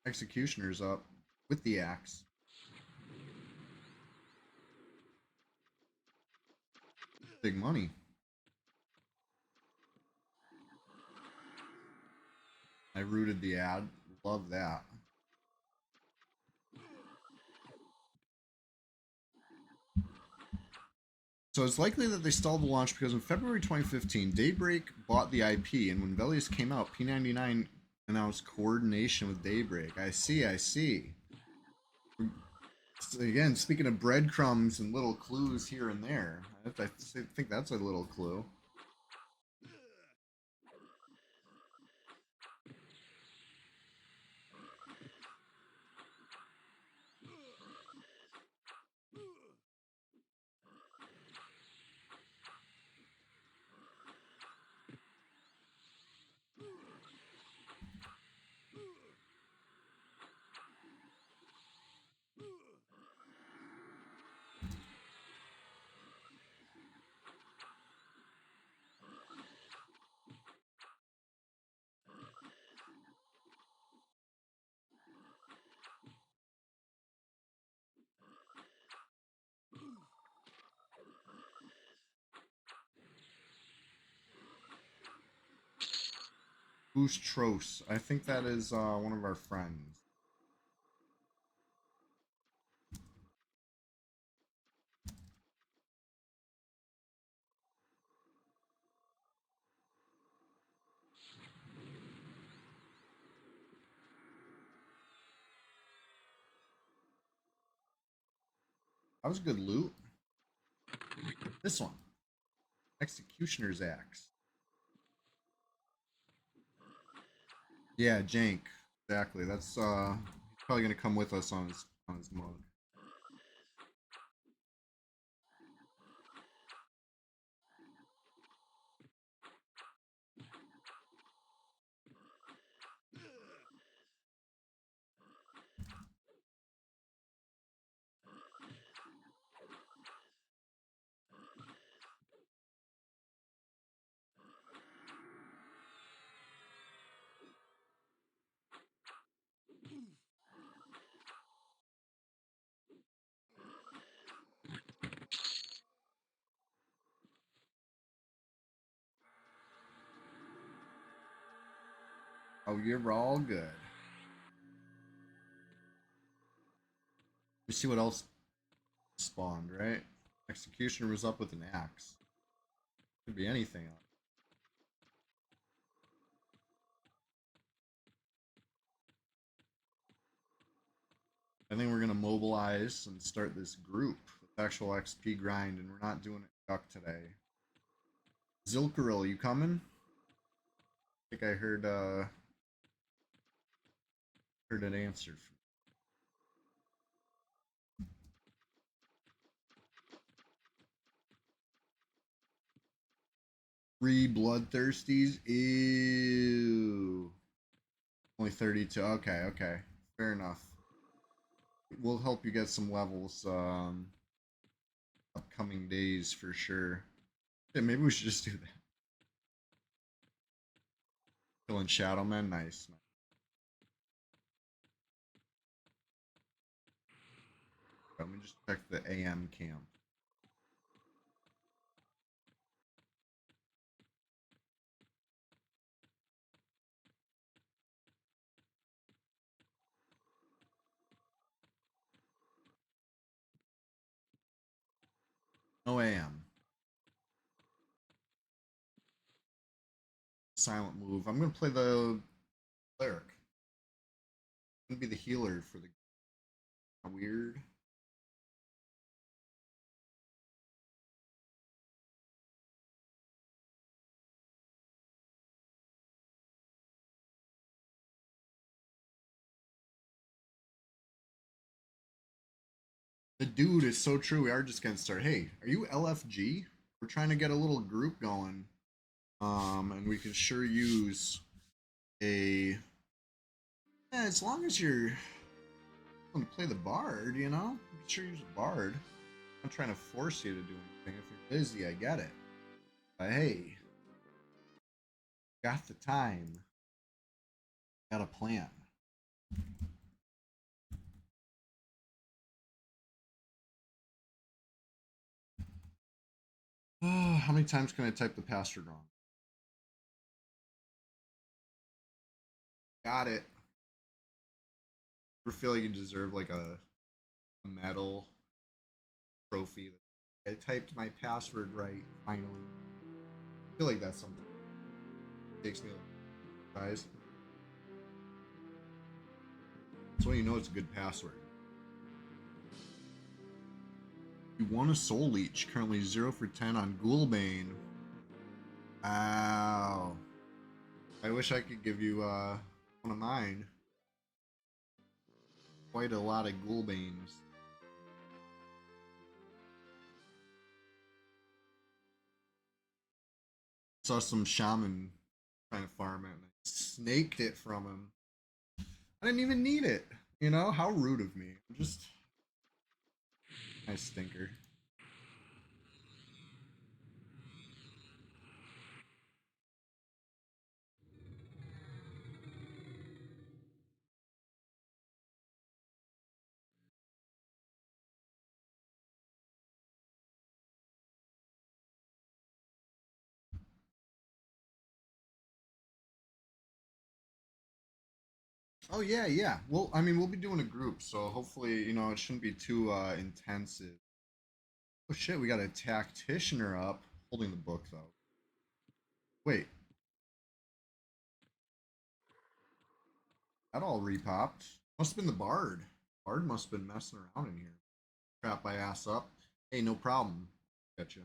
Executioner's up with the axe. Big money. I rooted the ad. Love that. So it's likely that they stalled the launch because in February 2015, Daybreak bought the IP, and when Velius came out, P99 announced coordination with Daybreak. I see, I see. Again, speaking of breadcrumbs and little clues here and there, I think that's a little clue. Boostros. I think that is one of our friends. That was good loot. This one. Executioner's Axe. Yeah, Jank. Exactly. That's he's probably gonna come with us on his mug. Oh, you're all good. We see what else spawned, right? Executioner was up with an axe. Could be anything. I think we're gonna mobilize and start this group with actual XP grind, and we're not doing it duck today. Zilkaril, you coming? I think I heard an answer. Three bloodthirsties. Ew. Only 32. Okay, okay. Fair enough. We'll help you get some levels. upcoming days for sure. Yeah, maybe we should just do that. Killing Shadow Men, nice. Let me just check the AM camp. No AM. Silent move. I'm gonna play the cleric. I'm gonna be the healer for the weird. The dude is so true. We are just gonna start. Hey, are you LFG? We're trying to get a little group going. And we can sure use a. Yeah, as long as you're going to play the bard, you know, sure use a bard. I'm not trying to force you to do anything. If you're busy, I get it. But hey, got the time. Got a plan. How many times can I type the password wrong? Got it. I feel like you deserve like a medal trophy. I typed my password right finally. I feel like that's something that takes me like surprise. That's when you know it's a good password. You won a soul leech, currently 0 for 10 on Ghoulbane. Wow. I wish I could give you one of mine. Quite a lot of Ghoulbanes. Saw some shaman trying to farm it and I snaked it from him. I didn't even need it. You know, how rude of me. I'm just nice stinker. Oh yeah, yeah. Well, I mean, we'll be doing a group, so hopefully, you know, it shouldn't be too intensive. Oh shit, we got a tacticianer up, holding the book though. Wait, that all repopped. Must have been the bard. Bard must have been messing around in here. Crap my ass up. Hey, no problem. Gotcha.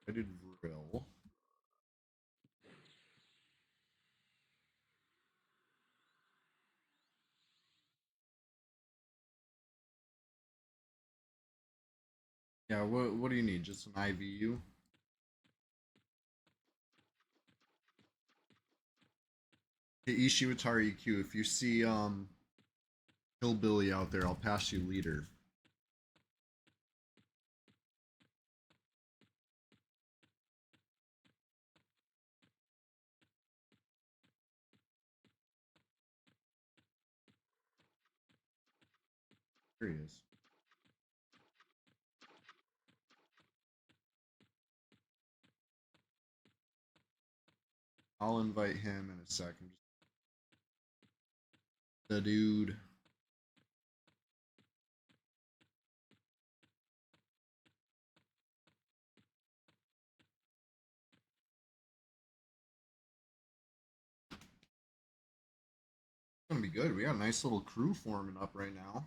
I did drill. Yeah, what do you need? Just an IVU? Hey, Ishiwatari EQ, if you see Hillbilly out there, I'll pass you leader. There he is. I'll invite him in a second. The dude. It's gonna be good. We got a nice little crew forming up right now.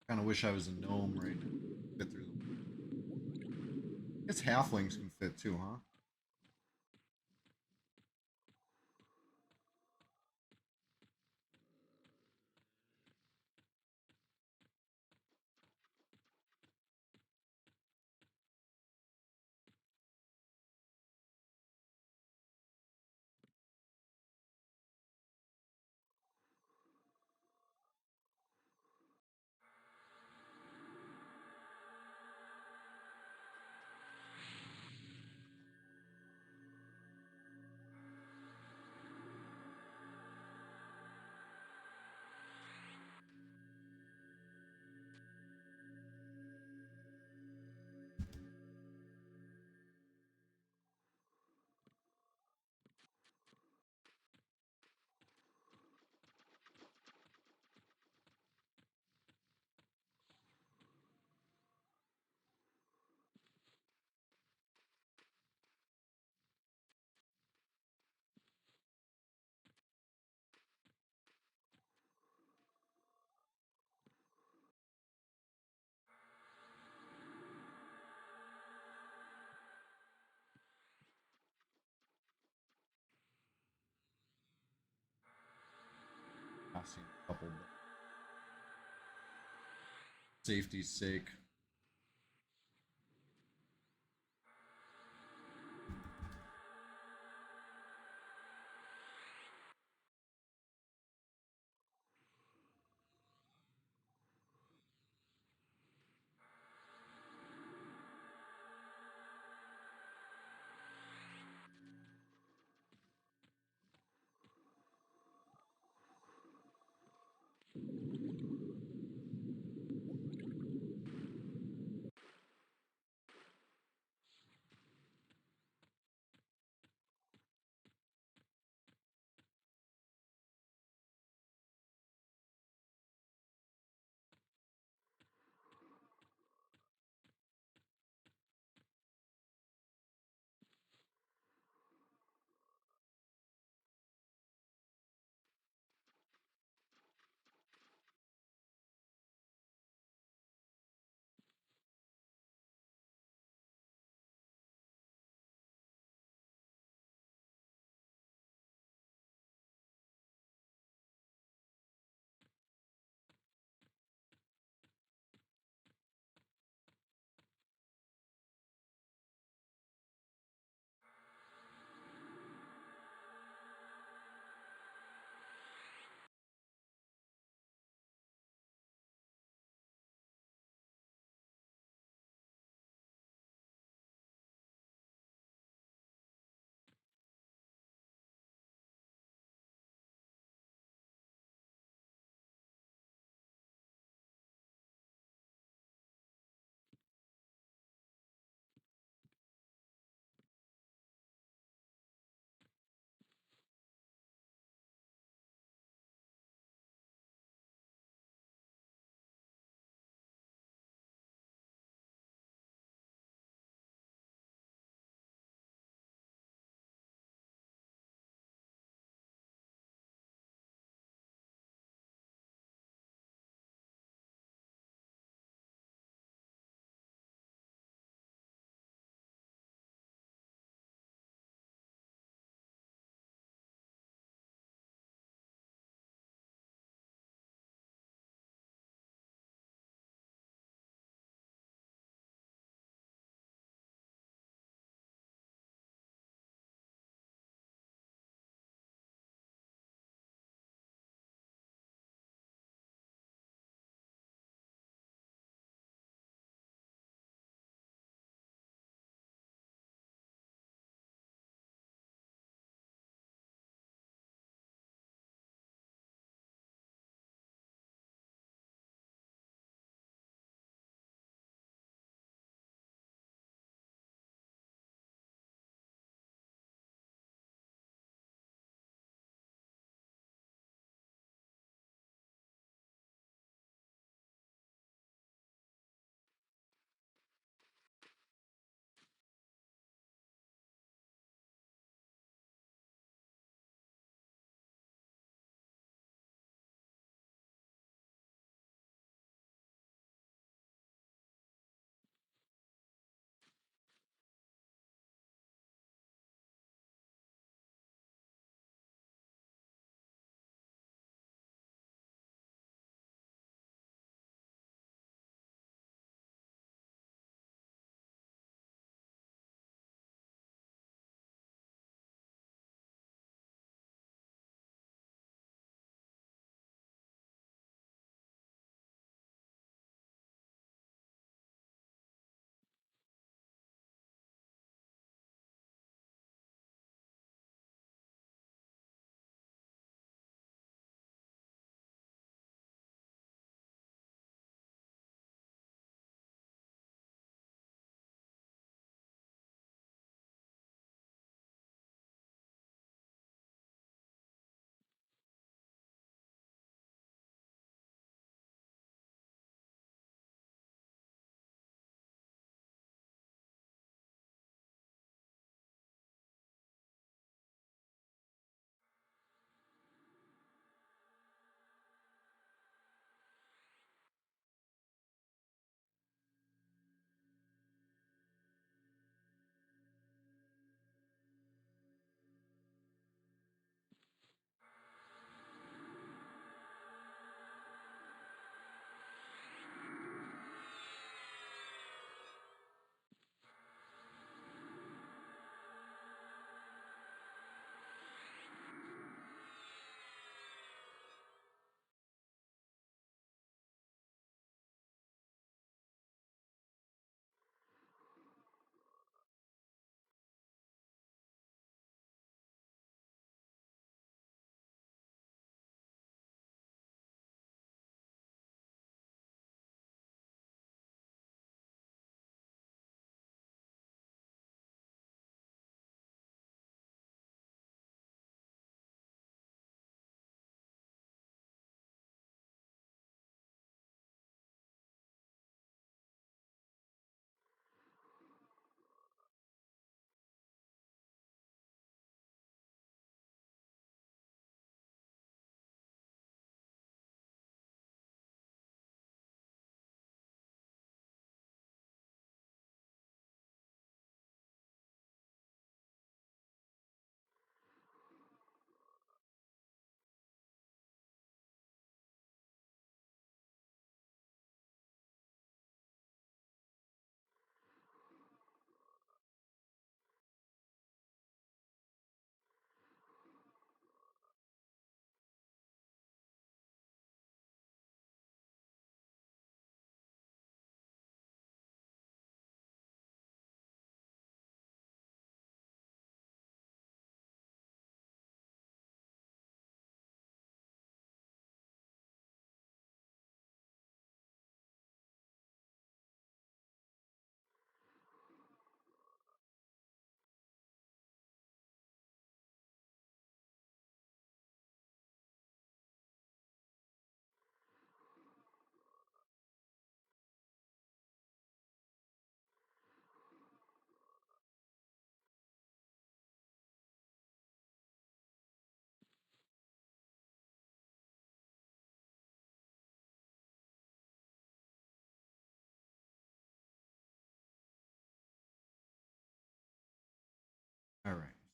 Kind of wish I was a gnome right now. Fit through the. I guess halflings can fit too, huh? I've seen a couple, but safety's sake.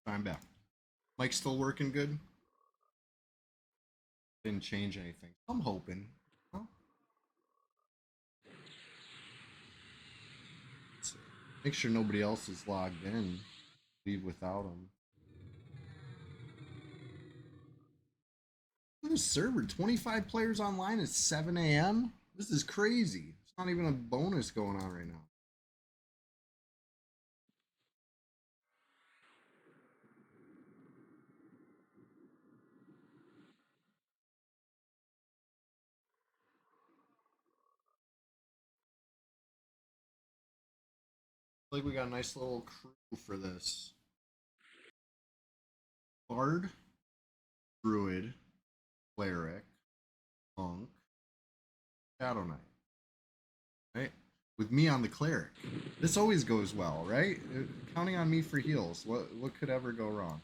I'm back. Mike's still working good? Didn't change anything. I'm hoping. Well, let's see. Make sure nobody else is logged in. Leave without them. Look at this server. 25 players online at 7 a.m. This is crazy. It's not even a bonus going on right now. Like we got a nice little crew for this. Bard, Druid, Cleric, Monk, Shadow Knight. Right? With me on the Cleric. This always goes well, right? Counting on me for heals. What could ever go wrong?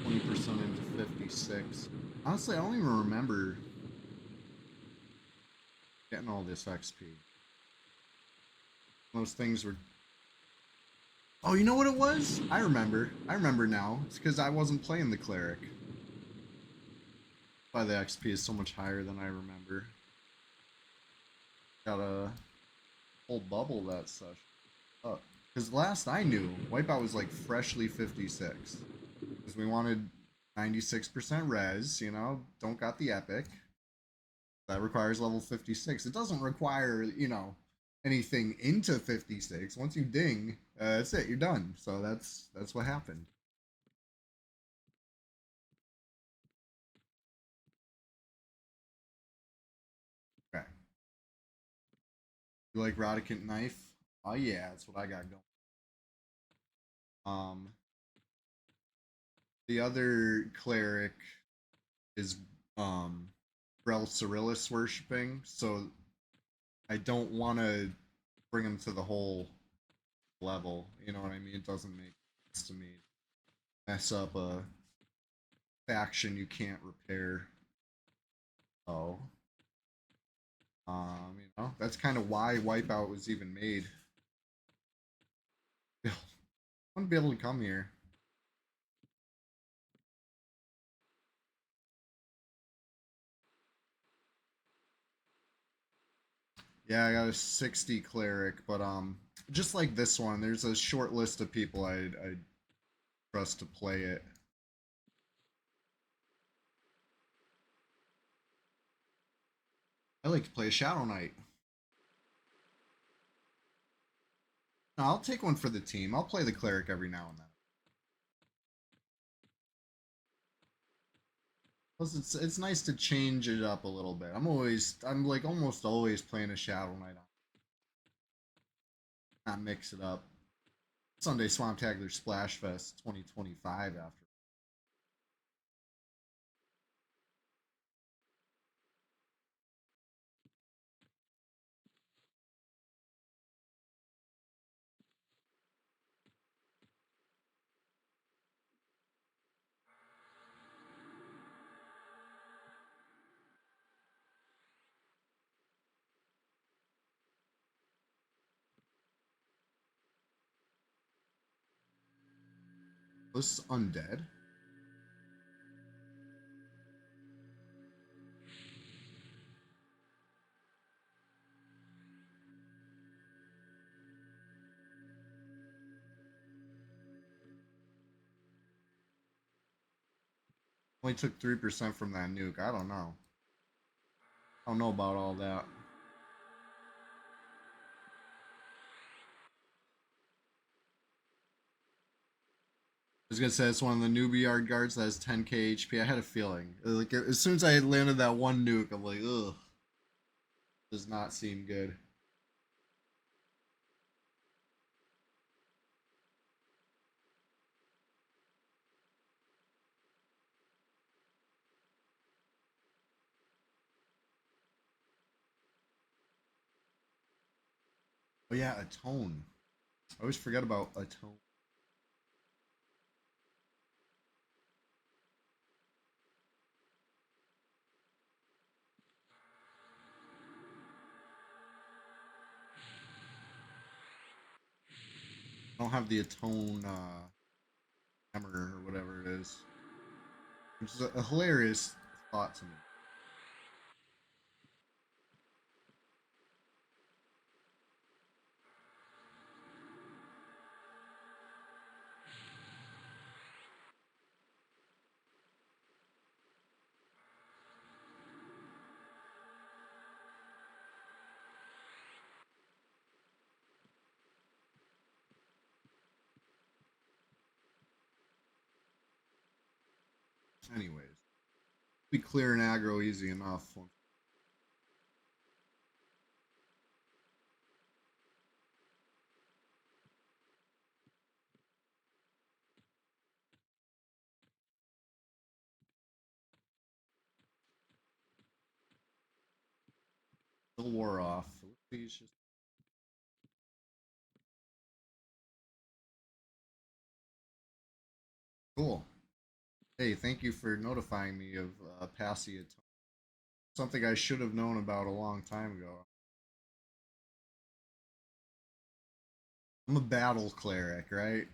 %, into 56. Honestly, I don't even remember getting all this XP. Those things were. Oh, you know what it was? I remember. I remember now. It's because I wasn't playing the cleric. That's why the XP is so much higher than I remember. Got a whole bubble that session. Because last I knew, Wipeout was like freshly 56. Because we wanted 96% res, you know, don't got the epic. That requires level 56. It doesn't require, you know, anything into 56. Once you ding, that's it, you're done. So that's what happened. Okay. You like Rodicant Knife? Oh yeah, that's what I got going. The other cleric is Rel Cyrillus worshipping, so I don't want to bring him to the whole level. You know what I mean? It doesn't make sense to me. Mess up a faction you can't repair. Oh, you know that's kind of why Wipeout was even made. I want to be able to come here. Yeah, I got a 60 cleric, but just like this one, there's a short list of people I trust to play it. I like to play a Shadow Knight. No, I'll take one for the team. I'll play the cleric every now and then. Plus, it's nice to change it up a little bit. I'm like almost always playing a Shadow Knight on. Not mix it up. Sunday Swamptacular Splashfest 2025 after. This is undead. Only took 3% from that nuke. I don't know. I don't know about all that. I was gonna say it's one of the newbie yard guards that has 10k HP. I had a feeling. Like as soon as I had landed that one nuke, I'm like, ugh, does not seem good. Oh yeah, Atone. I always forget about Atone. I don't have the Atone hammer or whatever it is, which is a hilarious thought to me. Anyways, be clear and aggro easy enough. Still wore off. Please just cool. Hey, thank you for notifying me of Passy Atone. Something I should have known about a long time ago. I'm a battle cleric, right?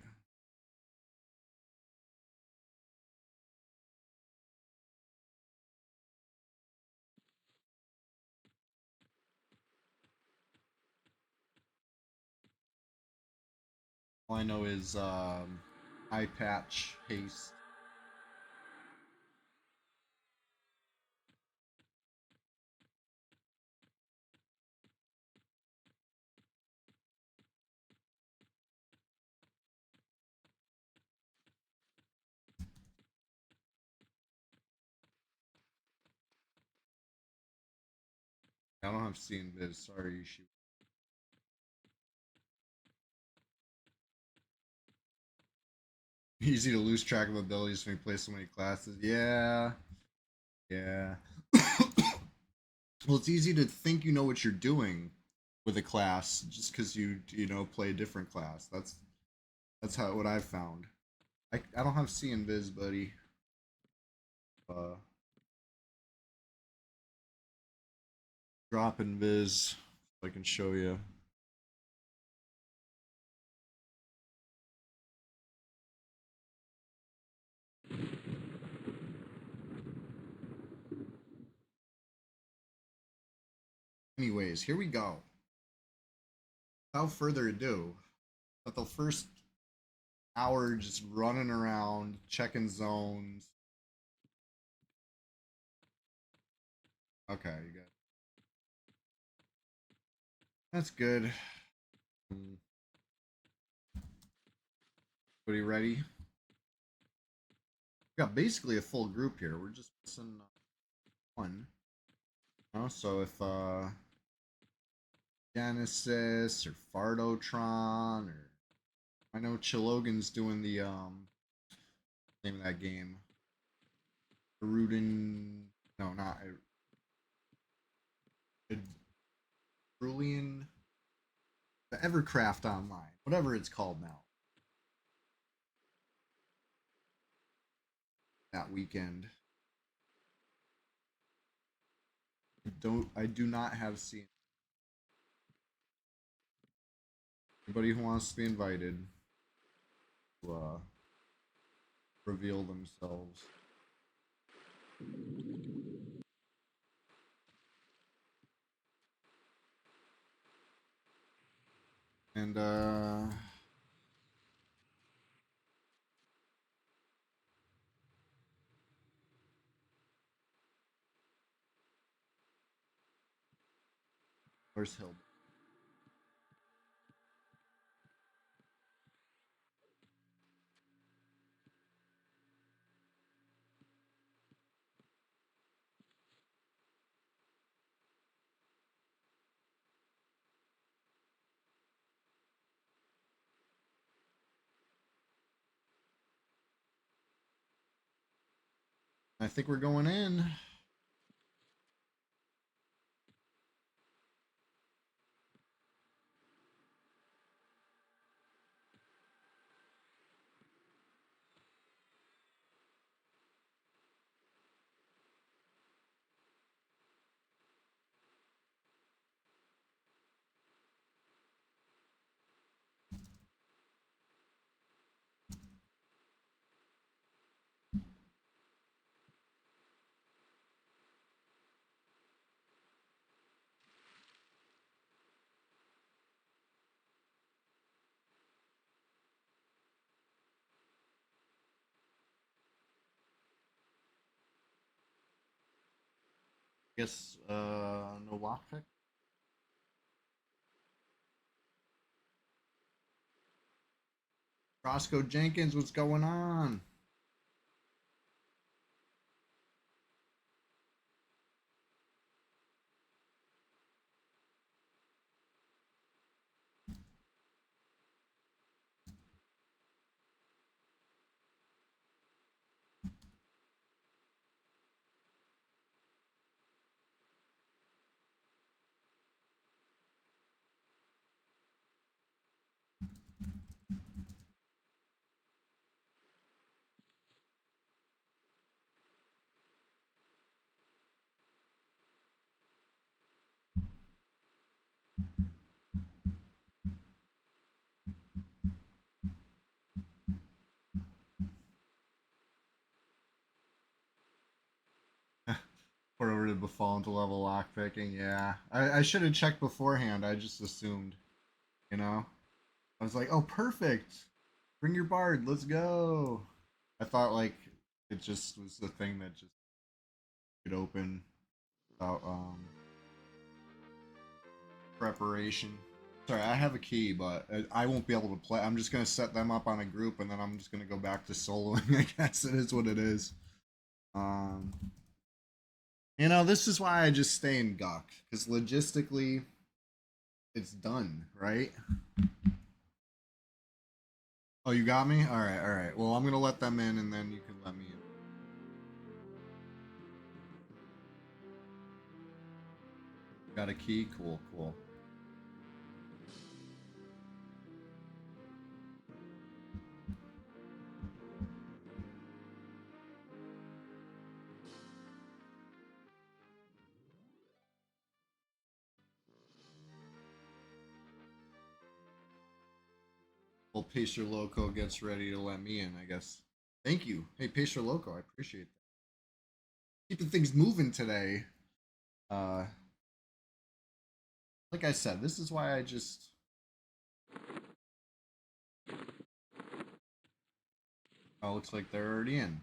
All I know is eye patch, haste. I don't have seen Biz. Sorry, you shoot. Easy to lose track of abilities when you play so many classes. Yeah, yeah. Well, it's easy to think you know what you're doing with a class just because you know play a different class. That's how what I've found. I don't have C and Biz, buddy. Uh, drop in Biz so I can show you. Anyways, here we go. Without further ado, but the first hour just running around, checking zones. Okay, you got that's good. Everybody ready? We got basically a full group here. We're just missing one. So if Genesis or Fardotron or I know Chilogan's doing the name of that game. Rudin, no, not Brilliant, the Evercraft Online, whatever it's called now. That weekend. I do not have seen anybody who wants to be invited to reveal themselves. And Where's Hill? I think we're going in. Guess no lockpick. Roscoe Jenkins, what's going on? Put over to befall into level lockpicking. Yeah, I should have checked beforehand. I just assumed, you know. I was like, oh, perfect. Bring your bard. Let's go. I thought like it just was the thing that just could open without preparation. Sorry, I have a key, but I won't be able to play. I'm just gonna set them up on a group, and then I'm just gonna go back to soloing. I guess it is what it is. Um, you know, this is why I just stay in Guk, because logistically, it's done, right? Oh, you got me? All right, all right. Well, I'm gonna let them in, and then you can let me in. Got a key? Cool, cool. Well, Pacer Loco gets ready to let me in, I guess. Thank you. Hey, Pacer Loco, I appreciate that. Keeping things moving today. Uh, like I said, this is why I just. Oh, looks like they're already in.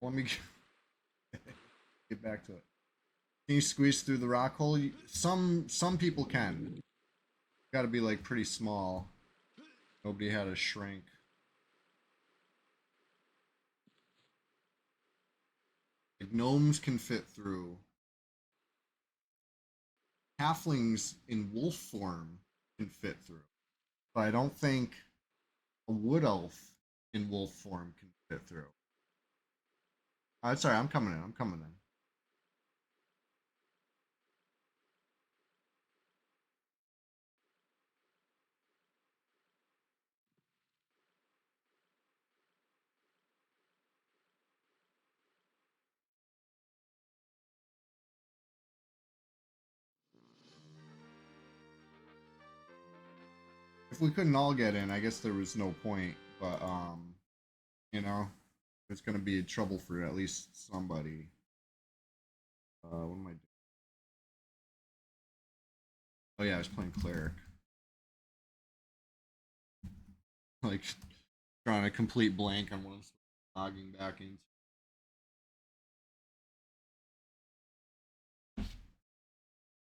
Let me get back to it. Can you squeeze through the rock hole? Some people can. Got to be like pretty small. Nobody had a shrink. Like gnomes can fit through. Halflings in wolf form can fit through. But I don't think a wood elf in wolf form can fit through. Sorry, I'm coming in. I'm coming in. If we couldn't all get in, I guess there was no point. But you know, it's gonna be trouble for at least somebody. What am I doing? Oh yeah, I was playing cleric. Like drawing a complete blank on what I'm logging back into.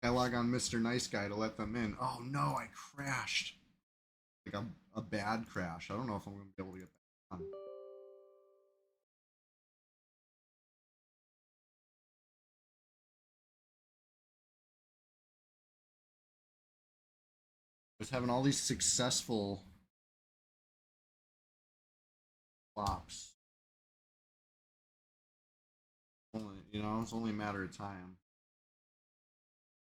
I log on Mr. Nice Guy to let them in. Oh no, I crashed. Like a bad crash. I don't know if I'm gonna be able to get back on. I was having all these successful flops. Only, you know, it's only a matter of time.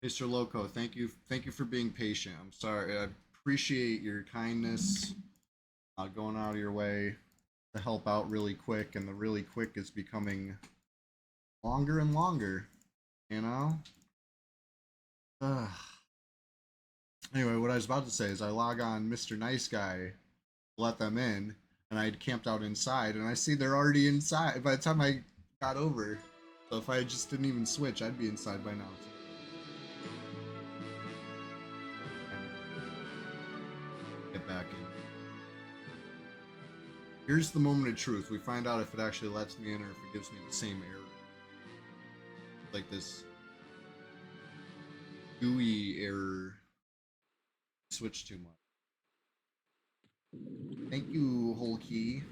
Mr. Loco, thank you for being patient. I'm sorry. I appreciate your kindness, going out of your way to help out really quick, and the really quick is becoming longer and longer. You know. Ugh. Anyway, what I was about to say is I log on Mr. Nice Guy, let them in, and I'd camped out inside, and I see they're already inside by the time I got over. So if I just didn't even switch, I'd be inside by now. Get back in. Here's the moment of truth. We find out if it actually lets me in or if it gives me the same error. Like this GUI error. Switch too much. Thank you, Whole Key.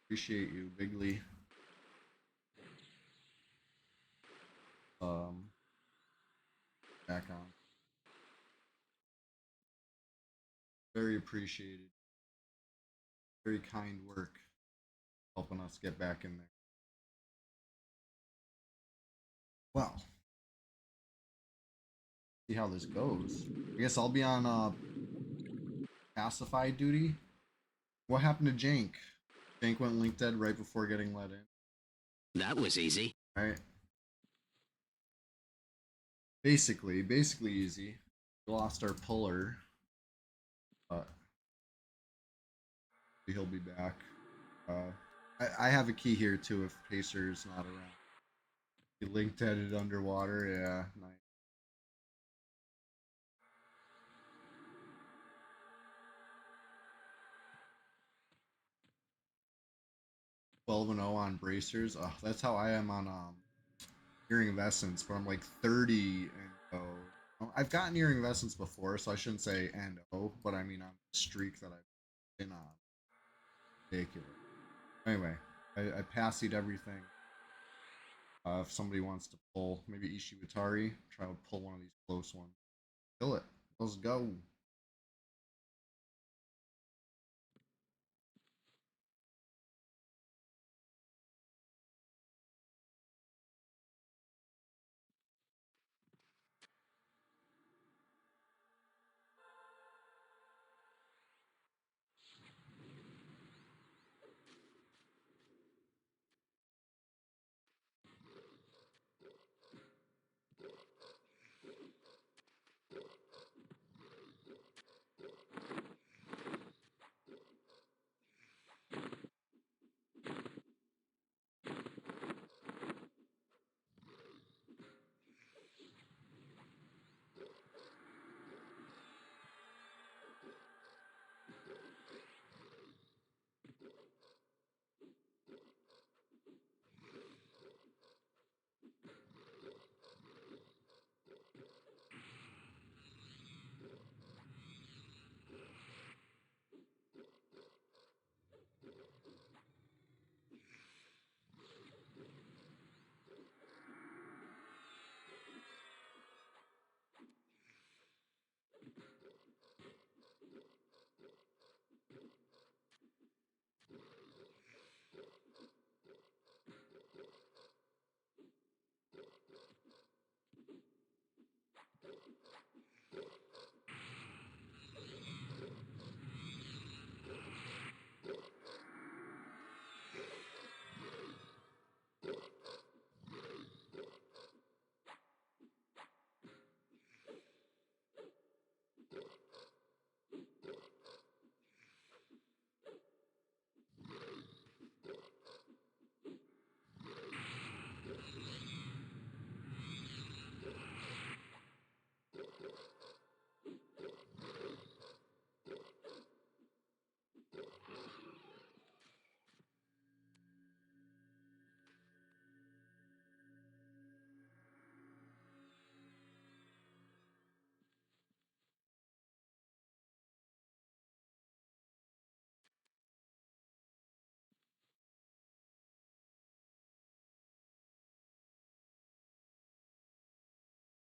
Appreciate you, Bigly. Back on. Very appreciated. Very kind work helping us get back in there. Well, see how this goes. I guess I'll be on pacify duty. What happened to Jank? Jank went link dead right before getting let in. That was easy. Right. Basically easy. We lost our puller, but he'll be back. I have a key here too if Pacer's not around. He linked headed underwater, yeah, nice. Twelve and 0 on bracers. Oh, that's how I am on Earring of Essence, but I'm like 30 and 0. I've gotten Earring of Essence before, so I shouldn't say and 0, but I mean on the streak that I've been on. Ridiculous. Anyway, I passied everything. If somebody wants to pull, maybe Ishiwatari, try to pull one of these close ones. Kill it. Let's go.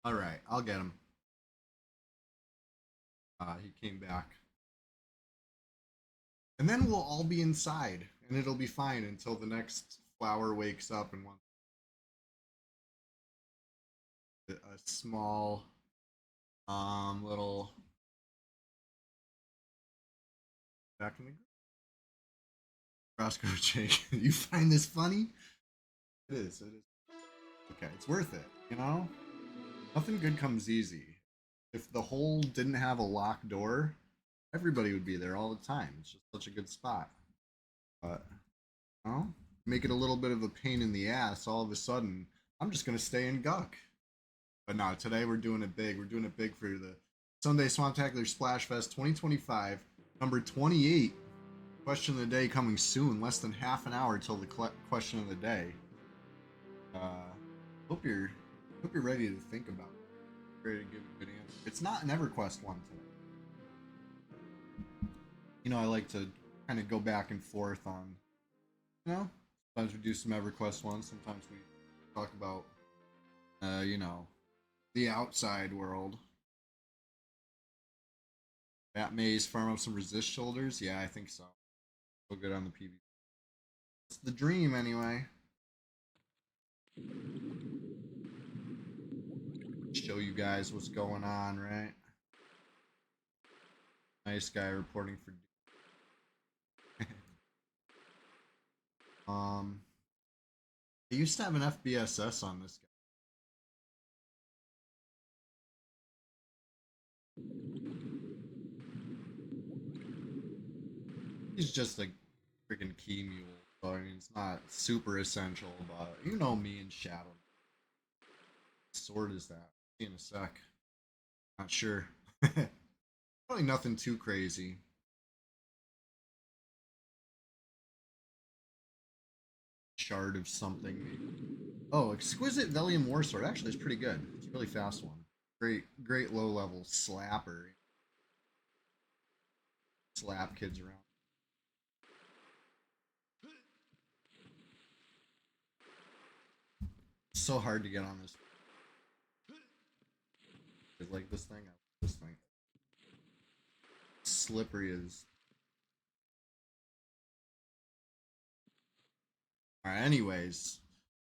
All right, I'll get him. He came back. And then we'll all be inside, and it'll be fine until the next flower wakes up and wants a small, little back in the Roscoe Jake. You find this funny? It is. It is. Okay, it's worth it. You know, nothing good comes easy. If the hole didn't have a locked door, everybody would be there all the time. It's just such a good spot. But, you know, make it a little bit of a pain in the ass. All of a sudden, I'm just gonna stay in Guck. But no, today we're doing it big. We're doing it big for the Sunday Swamptacular Splashfest 2025, number 28. Question of the day coming soon. Less than half an hour till the question of the day. Hope you're ready to think about it. Ready to give a good answer. It's not an EverQuest one today. You know, I like to kind of go back and forth on, you know, sometimes we do some EverQuest ones, sometimes we talk about, you know, the outside world. Bat Maze farm up some resist shoulders? Yeah, I think so. So good on the PvP. It's the dream anyway. Show you guys what's going on, right? Nice guy reporting for I used to have an FBSS on this guy. He's just a freaking key mule, so I mean it's not super essential, but you know me and Shadow. What sword is that? See in a sec. Not sure. Probably nothing too crazy. Shard of something, maybe. Oh, Exquisite Velium Warsword. Actually, it's pretty good. It's a really fast one. Great low level slapper. Slap kids around. It's so hard to get on this. It's like this thing. I like this thing. Slippery as. Alright, anyways.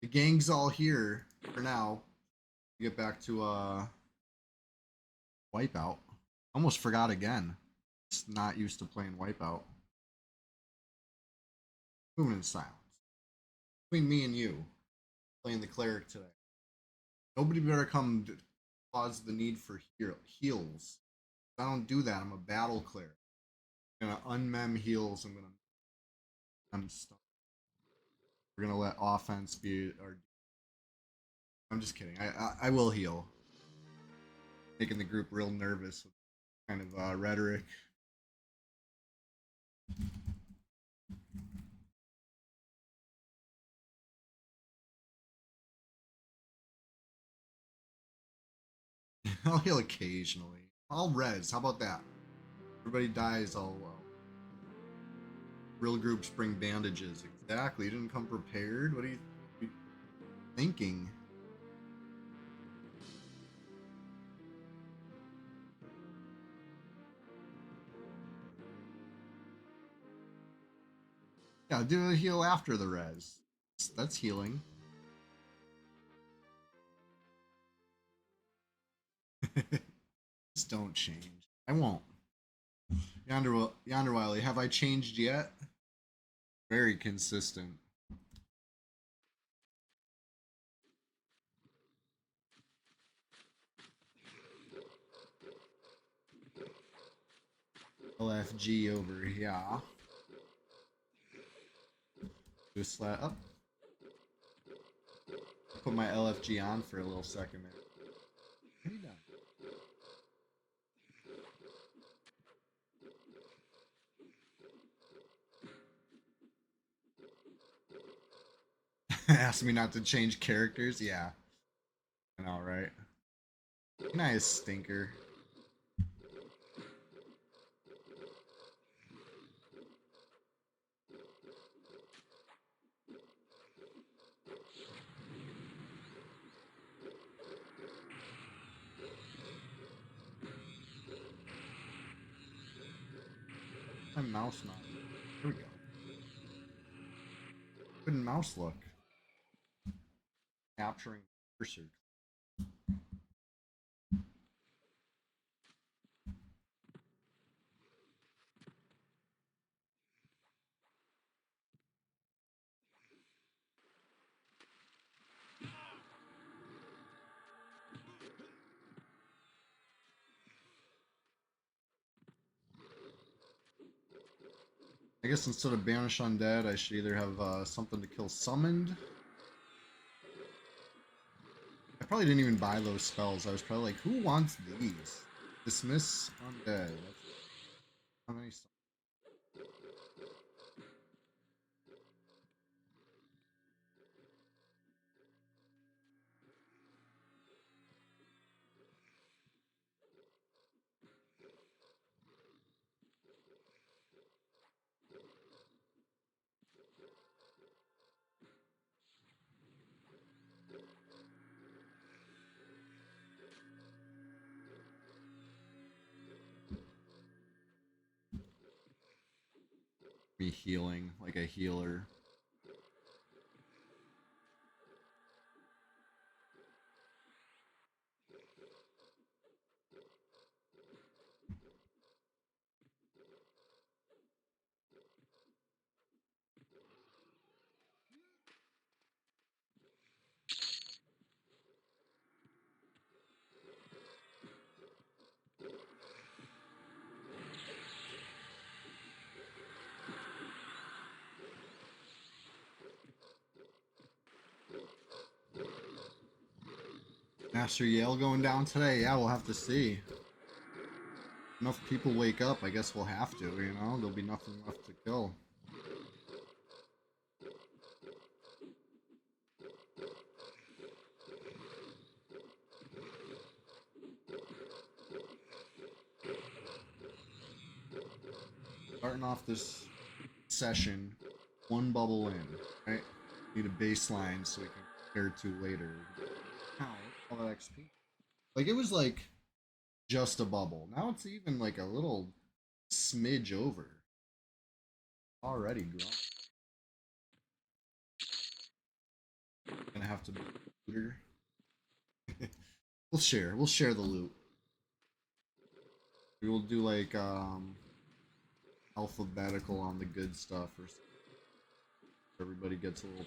The gang's all here for now. Get back to Wipeout. Almost forgot again. Just not used to playing Wipeout. Moving in silence. Between me and you, playing the cleric today. Nobody better come cause the need for heals. I don't do that. I'm a battle cleric. I'm gonna unmem heals. I'm stuck. We're gonna let offense be our. I'm just kidding. I will heal. Making the group real nervous with kind of rhetoric. I'll heal occasionally. I'll res. How about that? Everybody dies. Real groups bring bandages. Exactly. You didn't come prepared. What are you thinking? Yeah, do a heal after the res. That's healing. Just don't change. I won't. Yonder Wiley, have I changed yet? Very consistent. LFG over here. Do a slat up. Put my LFG on for a little second there. What are you done? Ask me not to change characters? Yeah. I know, right? Nice stinker. My mouse not. Here we go. Good mouse look. Capturing cursor. I guess instead of banish undead, I should either have something to kill summoned. I probably didn't even buy those spells. I was probably like, who wants these? Dismiss undead. How many? Me healing like a healer. Master Yale going down today? Yeah, we'll have to see. Enough people wake up, I guess we'll have to, you know? There'll be nothing left to kill. Starting off this session, one bubble in, right? Need a baseline so we can compare to later. Ow, all that XP. Like, it was like just a bubble. Now it's even like a little smidge over. Already grown. Gonna have to be looter. We'll share the loot. We will do like alphabetical on the good stuff or something. Everybody gets a little.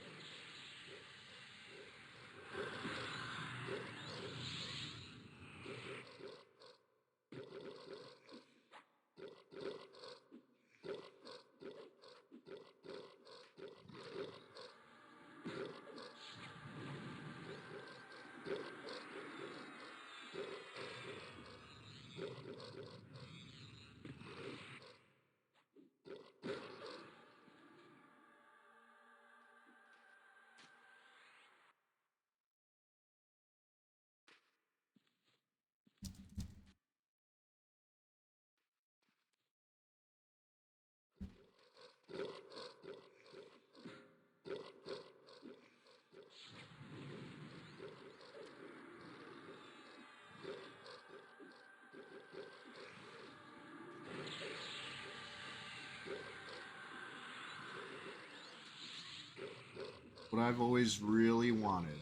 What I've always really wanted.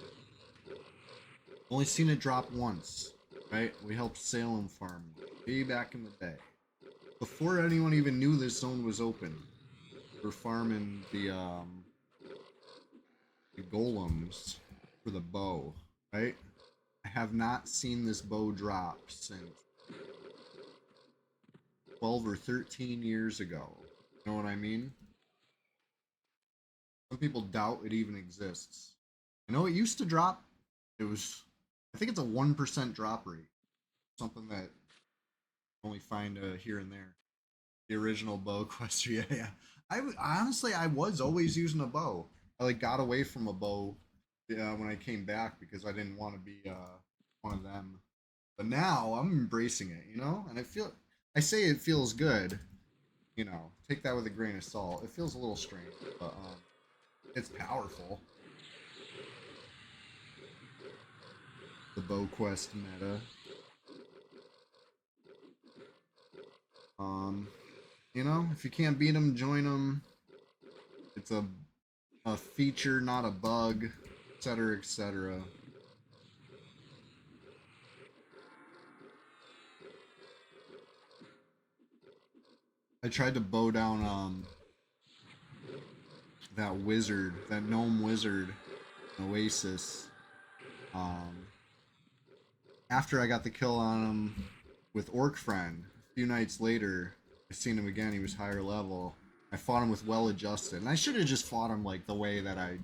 Only seen it drop once, right? We helped Salem farm way back in the day. Before anyone even knew this zone was open. We're farming the golems for the bow, right? I have not seen this bow drop since 12 or 13 years ago. You know what I mean? Some people doubt it even exists. I know it used to drop. It was, I think it's a 1% drop rate. Something that you only find here and there. The original bow quest, yeah. Honestly, I was always using a bow. I like got away from a bow when I came back because I didn't want to be one of them. But now I'm embracing it, you know? And I say it feels good, you know, take that with a grain of salt. It feels a little strange, but it's powerful. The bow quest meta. You know, if you can't beat them, join them. It's a feature, not a bug, etc., etc. I tried to bow down that wizard, that gnome wizard, Oasis. Um, After I got the kill on him with Orc Friend, a few nights later, I seen him again. He was higher level. I fought him with Well Adjusted, and I should have just fought him like the way that I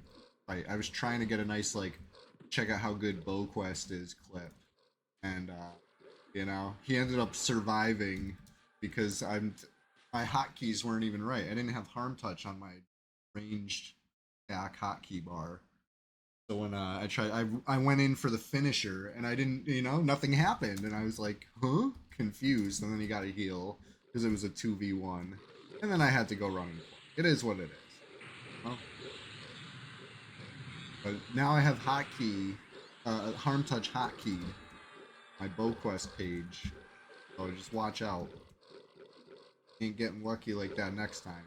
was trying to get a nice like check out how good Bow Quest is clip, and you know he ended up surviving because my hotkeys weren't even right. I didn't have Harm Touch on my ranged back hotkey bar. So when I went in for the finisher and I didn't, you know, nothing happened, and I was like, huh, confused. And then he got a heal because it was a 2v1, and then I had to go running. It is what it is. Well, but now I have hotkey, harm touch hotkey, my bow quest page. So just watch out. Ain't getting lucky like that next time.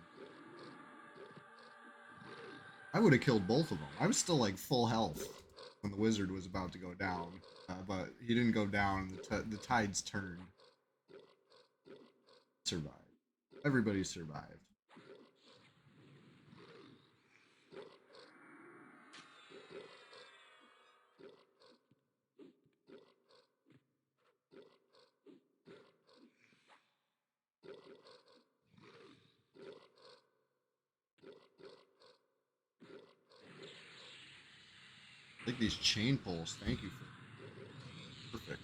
I would have killed both of them. I was still like full health when the wizard was about to go down, but he didn't go down. The tides turned. Survived. Everybody survived. I like these chain pulls. Thank you for perfect.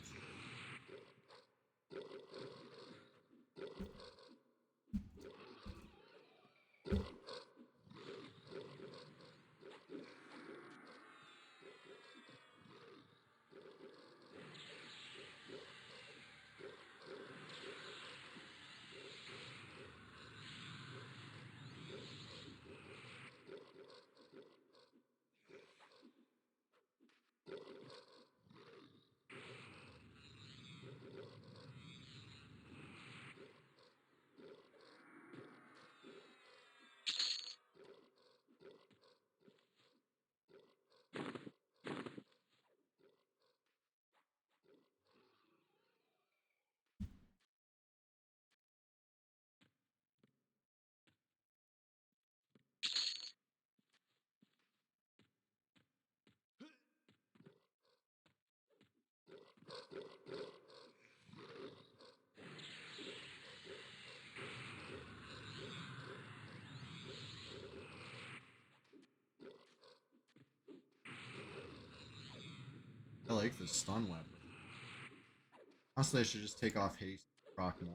I like this stun weapon. Honestly, I should just take off haste, rock more.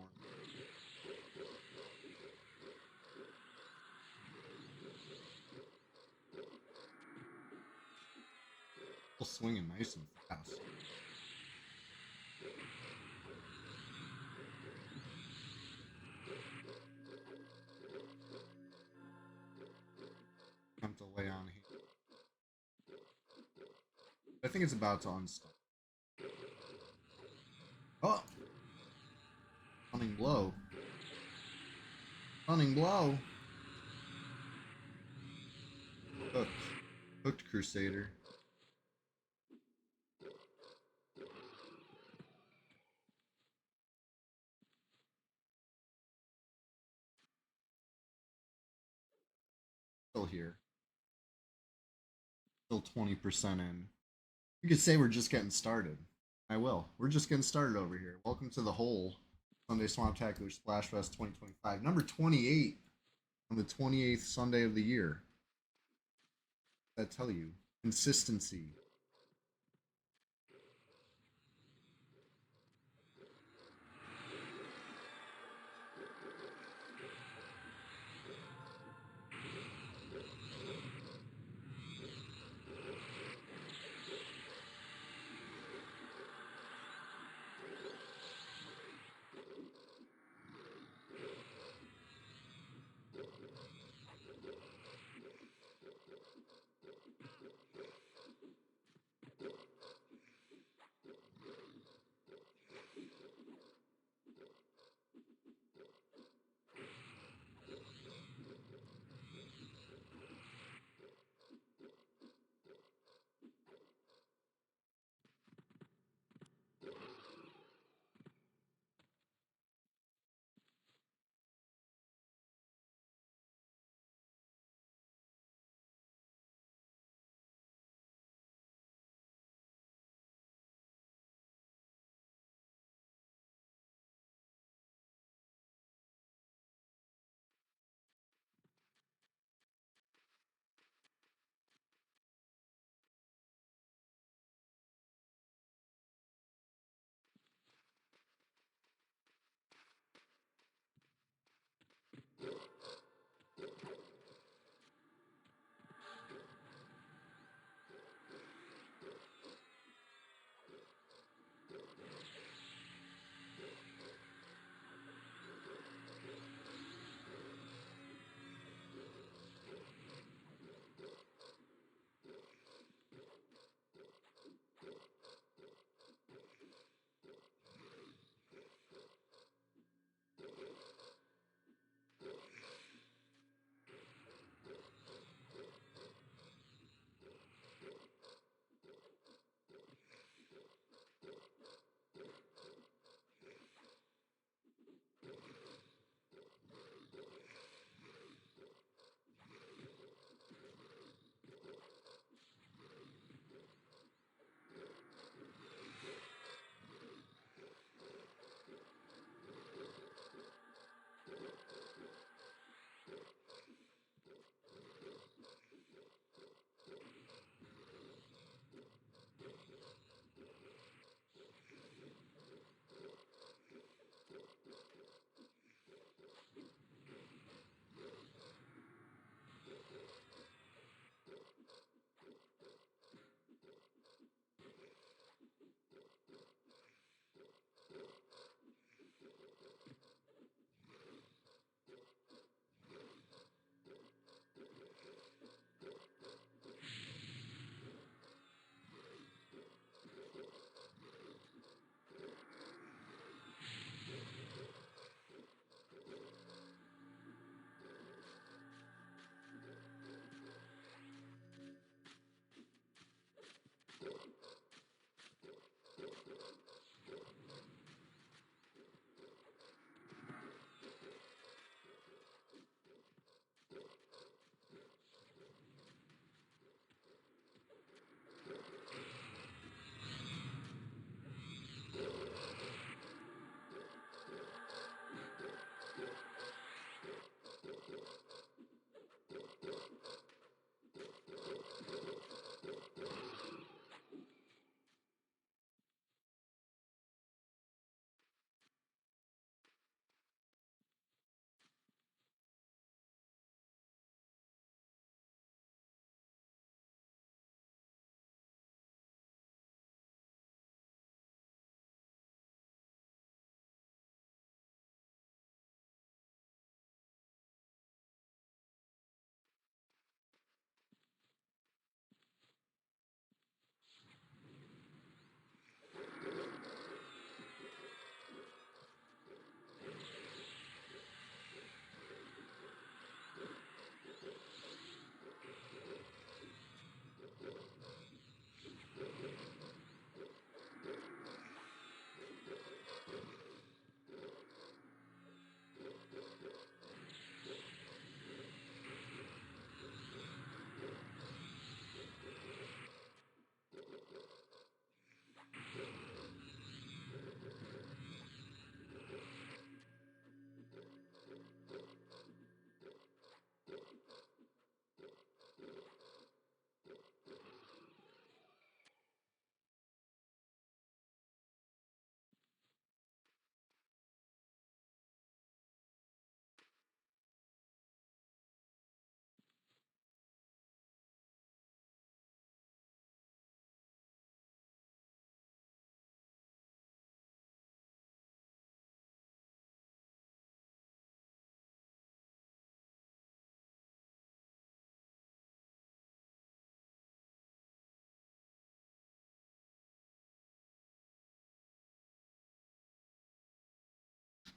Still swinging nice and fast. Attempt to lay on here. I think it's about to unstun. Oh! Stunning blow. Stunning blow. Hooked. Hooked Crusader. Still here. Still 20% in. You could say we're just getting started. I will. We're just getting started over here. Welcome to the whole Sunday Swamptacular Splashfest 2025. Number 28 on the 28th Sunday of the year. That tell you. Consistency.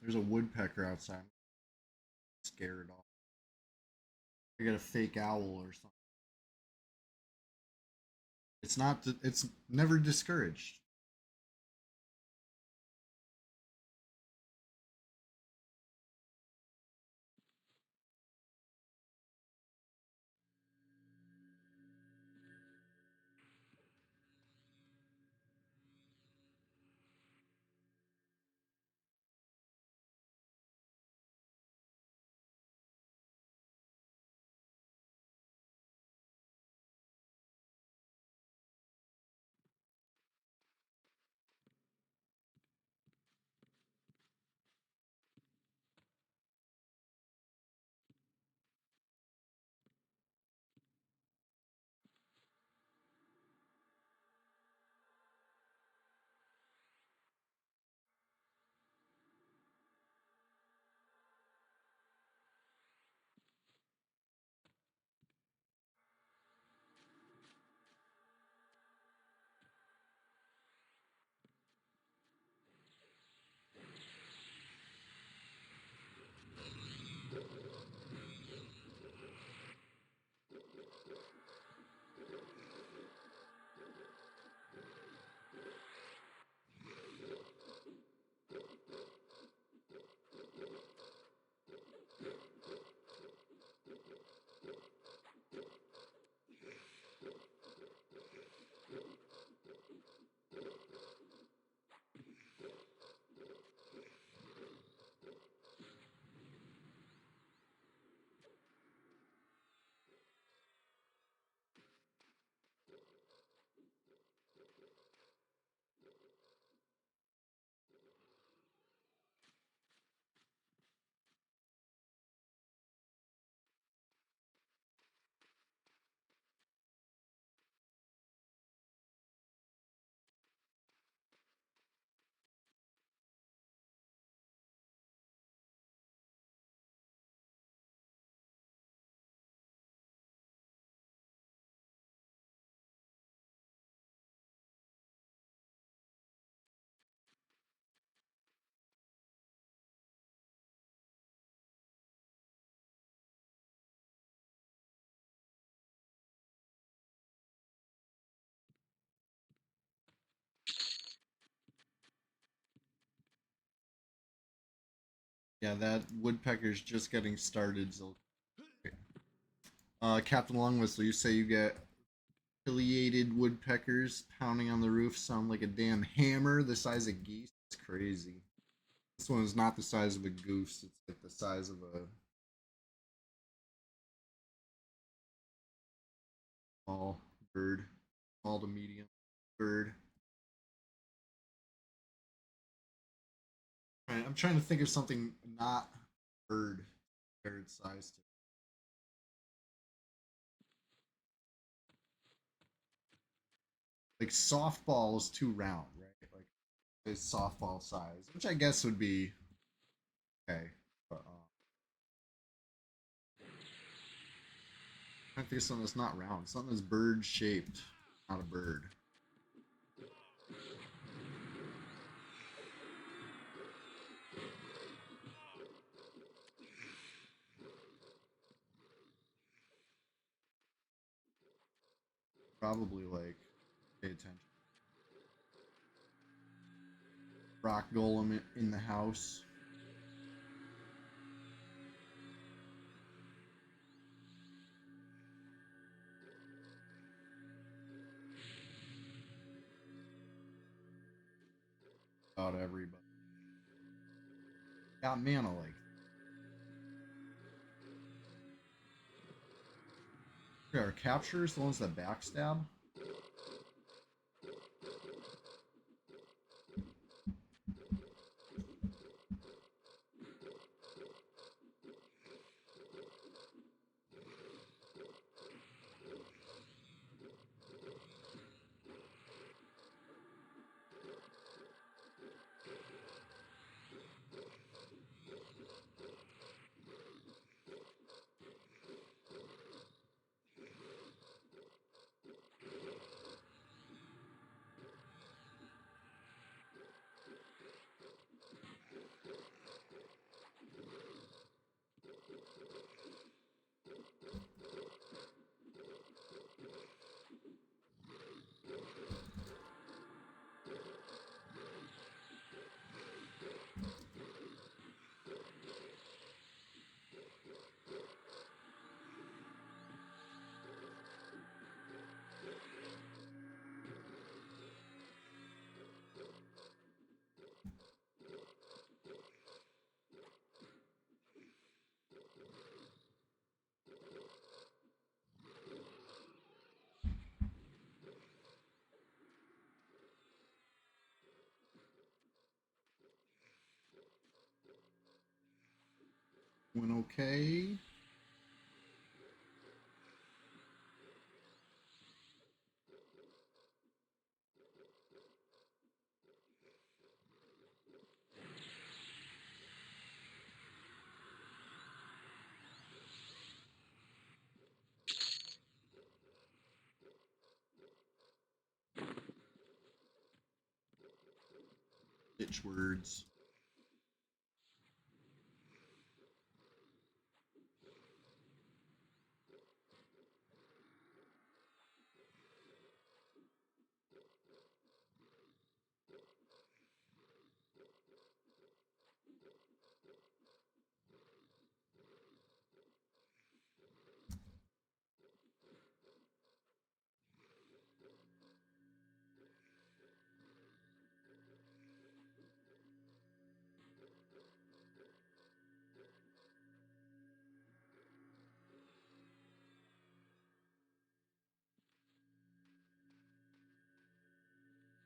There's a woodpecker outside. I'm scared off. I got a fake owl or something. It's not. It's never discouraged. Yeah, that woodpecker's just getting started. So, Captain Longwhistle, you say you get pileated woodpeckers pounding on the roof sound like a damn hammer the size of geese. It's crazy. This one is not the size of a goose. It's like the size of a small bird, small to medium bird. Right, I'm trying to think of something not bird compared size to. Like softball is too round, right? Like it's softball size, which I guess would be okay. But I think of something that's not round, something that's bird shaped, not a bird. Probably like pay attention. Rock golem in the house. About everybody. Got mana like. Our captures, the ones that backstab. Doing okay. Bitch words.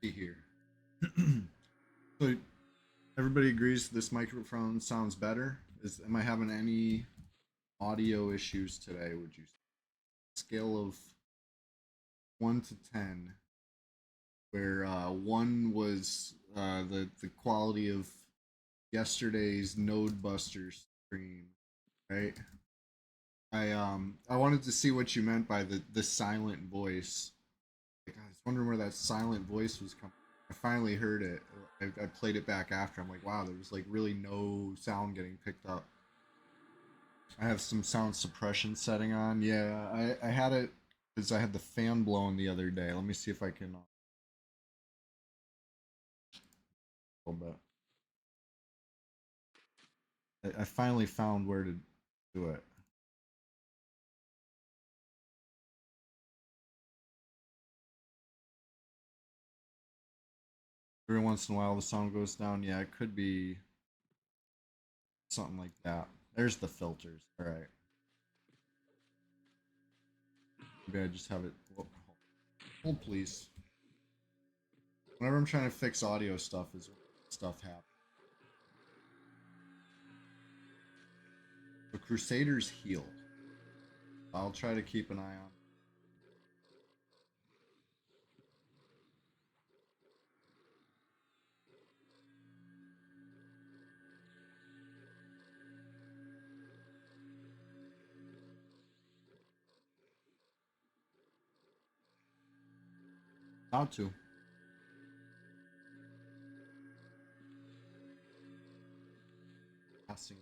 See here. So everybody agrees this microphone sounds better. Am I having any audio issues today? Would you scale of 1 to 10, where 1 was the quality of yesterday's Node Buster stream, right? I wanted to see what you meant by the silent voice. Like, I was wondering where that silent voice was coming. I finally heard it. I played it back after. I'm like, wow, there was like really no sound getting picked up. I have some sound suppression setting on. Yeah, I had it because I had the fan blowing the other day. Let me see if I can. A little bit. I finally found where to do it. Every once in a while the sound goes down. Yeah, it could be something like that. There's the filters. All right. Maybe I just have it. Hold, please. Whenever I'm trying to fix audio stuff, is when stuff happens. The Crusaders healed. I'll try to keep an eye on. How to. Passing.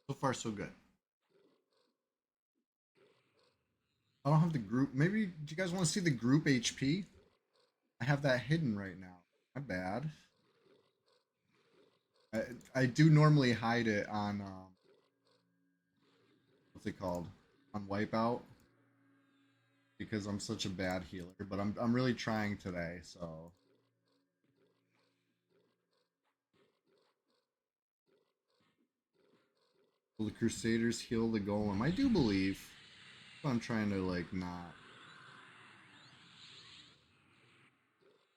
So far, so good. I don't have the group. Maybe do you guys want to see the group HP? I have that hidden right now. My bad. I do normally hide it on what's it called, on Wipeout, because I'm such a bad healer. But I'm really trying today. So will the Crusaders heal the golem? I do believe. But I'm trying to like not.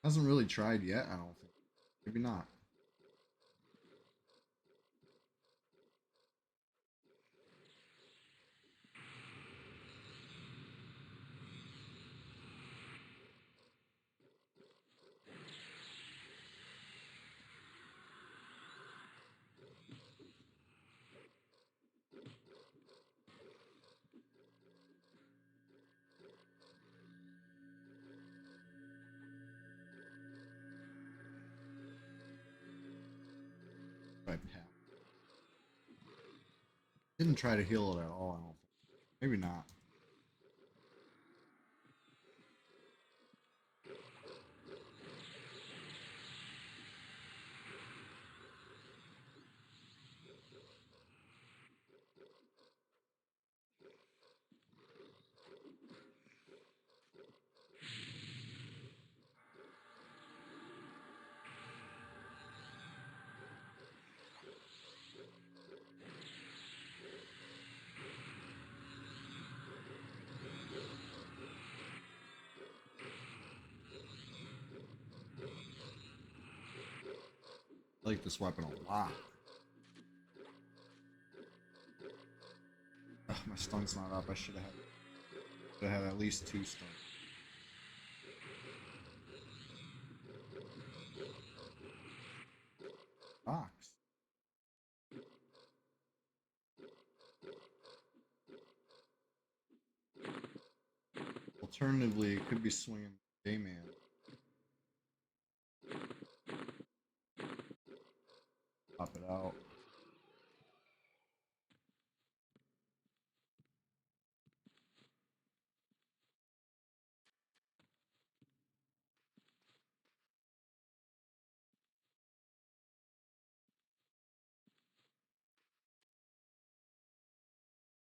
Hasn't really tried yet. I don't think. Maybe not. I didn't try to heal it at all. I don't think. Maybe not. like this weapon a lot. Ugh, my stun's not up. I should have had at least 2 stuns. Box. Alternatively, it could be swinging J-Man. Pop it out.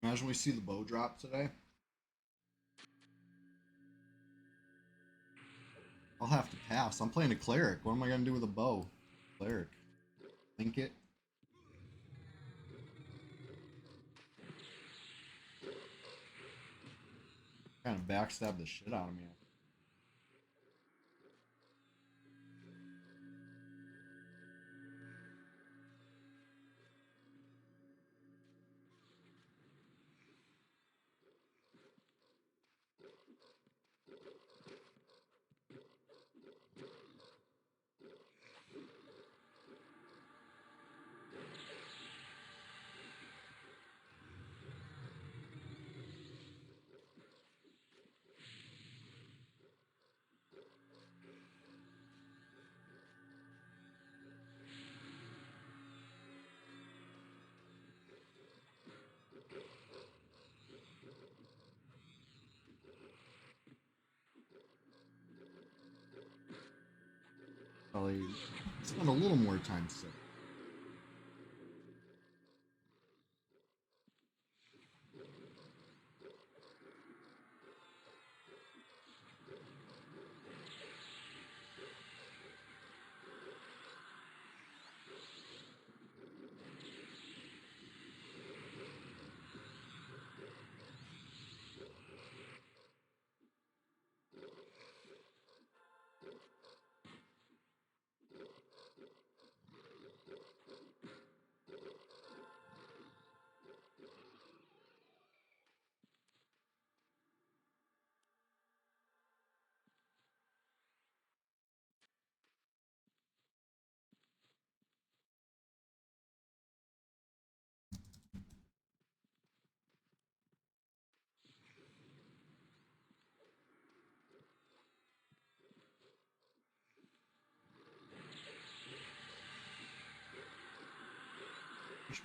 Imagine we see the bow drop today. I'll have to pass. I'm playing a cleric. What am I gonna do with a bow? Cleric. Link it. Kind of backstab the shit out of me. Probably spend a little more time sitting.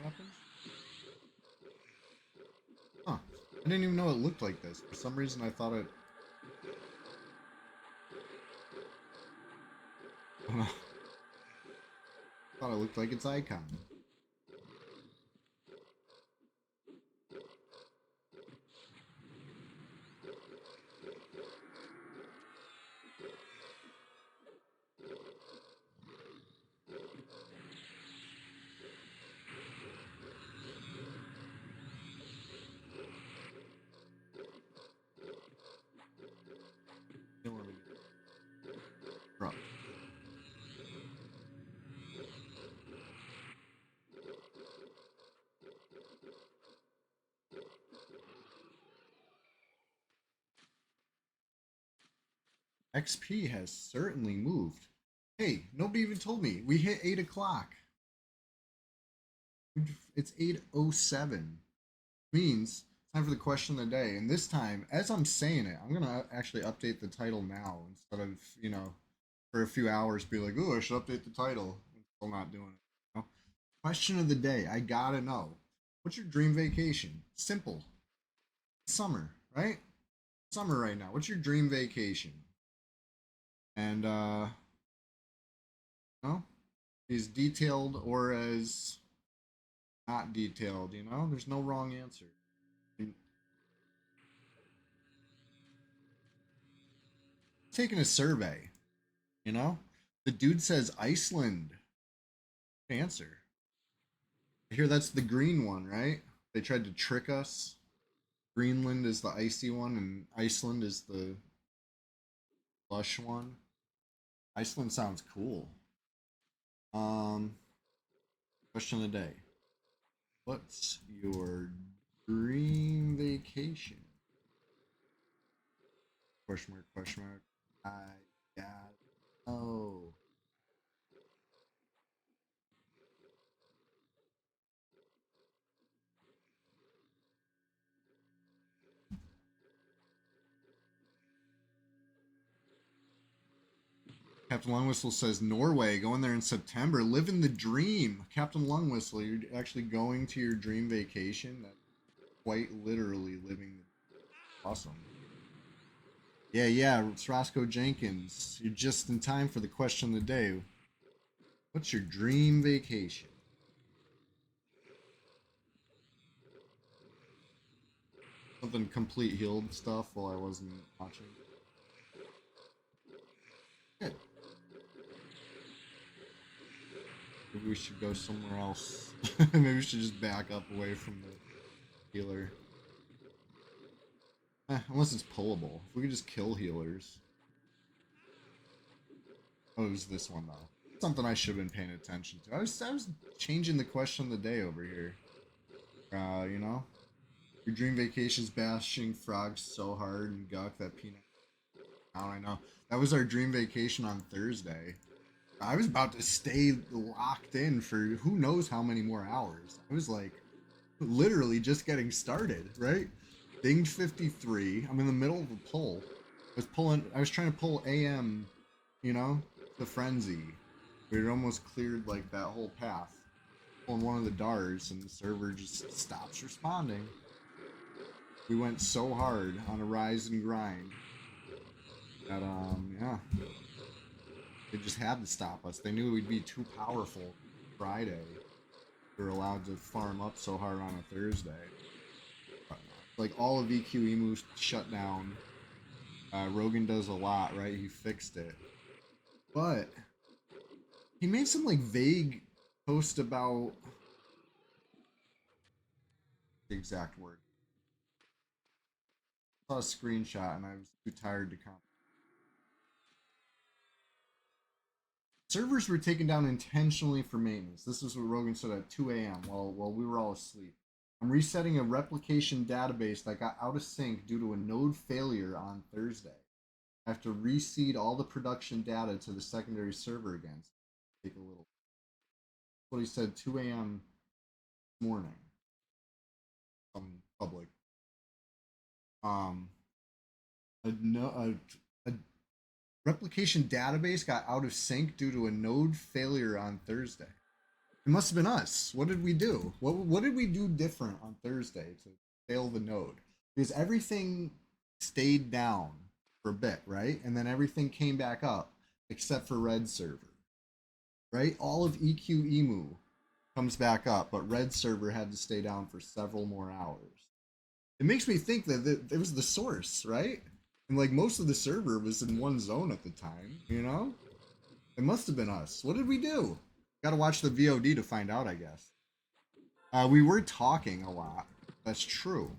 Weapons? Huh. I didn't even know it looked like this. For some reason I thought it... I don't know. I thought it looked like its icon. Bro. XP has certainly moved. Hey, nobody even told me. We hit 8 o'clock. It's 8:07. Means time for the question of the day. And this time, as I'm saying it, I'm going to actually update the title now instead of, you know, for a few hours be like, oh, I should update the title. I'm still not doing it. You know? Question of the day. I got to know. What's your dream vacation? Simple. Summer, right? Summer right now. What's your dream vacation? And, no? As detailed or as not detailed, you know? There's no wrong answer. Taking a survey, you know? The dude says Iceland. Answer. I hear that's the green one, right? They tried to trick us. Greenland is the icy one, and Iceland is the lush one. Iceland sounds cool. Question of the day. What's your dream vacation? Question mark, question mark. I got oh. Captain Longwhistle says Norway, going there in September, living the dream. Captain Longwhistle, you're actually going to your dream vacation. That's quite literally living the awesome. Yeah, it's Roscoe Jenkins. You're just in time for the question of the day. What's your dream vacation? Something complete healed stuff while I wasn't watching. Good. Maybe we should go somewhere else. Maybe we should just back up away from the healer. Unless it's pullable. If we could just kill healers. Oh, it was this one though. Something I should have been paying attention to. I was changing the question of the day over here. You know? Your dream vacation's bashing frogs so hard and guck that peanut. I know. That was our dream vacation on Thursday. I was about to stay locked in for who knows how many more hours. I was like literally just getting started, right? Dinged 53. I'm in the middle of a pull. I was trying to pull AM, you know, the frenzy. We had almost cleared like that whole path. Pulling one of the DARs and the server just stops responding. We went so hard on a rise and grind that yeah. They just had to stop us. They knew we'd be too powerful Friday. We were allowed to farm up so hard on a Thursday. Like all of EQ Emu shut down. Rogan does a lot, right? He fixed it. But he made some like vague post about the exact word. I saw a screenshot and I was too tired to comment. Servers were taken down intentionally for maintenance. This is what Rogan said at 2 a.m. while we were all asleep. I'm resetting a replication database that got out of sync due to a node failure on Thursday. I have to reseed all the production data to the secondary server again. So take a little. That's what he said 2 a.m. this morning. Some public. A replication database got out of sync due to a node failure on Thursday. It must have been us. What did we do? What did we do different on Thursday to fail the node? Because everything stayed down for a bit, right? And then everything came back up except for Red server, right? All of EQ Emu comes back up, but Red server had to stay down for several more hours. It makes me think that it was the source, right? And like most of the server was in one zone at the time, you know? It must have been us. What did we do? Gotta watch the VOD to find out, I guess. We were talking a lot. That's true.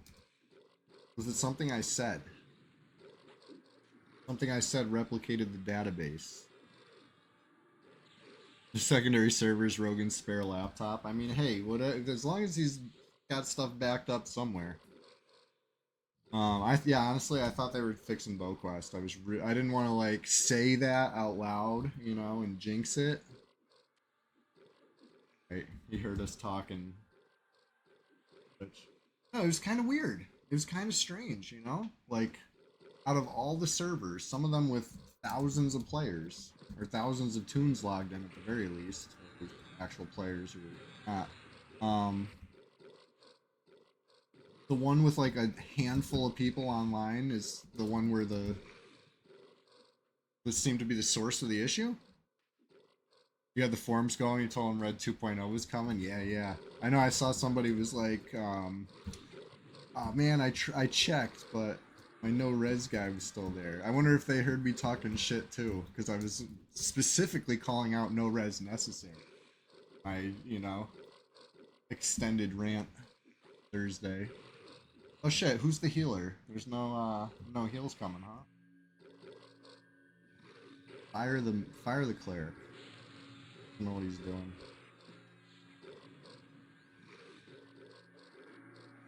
Was it something I said? Something I said replicated the database. The secondary server's Rogan's spare laptop. I mean, hey, as long as he's got stuff backed up somewhere. Yeah, honestly, I thought they were fixing BowQuest. I didn't want to like say that out loud, you know, and jinx it. Right, he heard us talking. No, it was kind of weird. It was kind of strange, you know? Like, out of all the servers, some of them with thousands of players, or thousands of tunes logged in at the very least, actual players who were not. The one with like a handful of people online is the one where this seemed to be the source of the issue. You had the forums going, you told them Red 2.0 was coming. Yeah. I know I saw somebody was like, oh man, I checked, but my no res guy was still there. I wonder if they heard me talking shit too, because I was specifically calling out no res necessary. My, you know, extended rant Thursday. Oh shit, who's the healer? There's no heals coming, huh? Fire the cleric. I don't know what he's doing.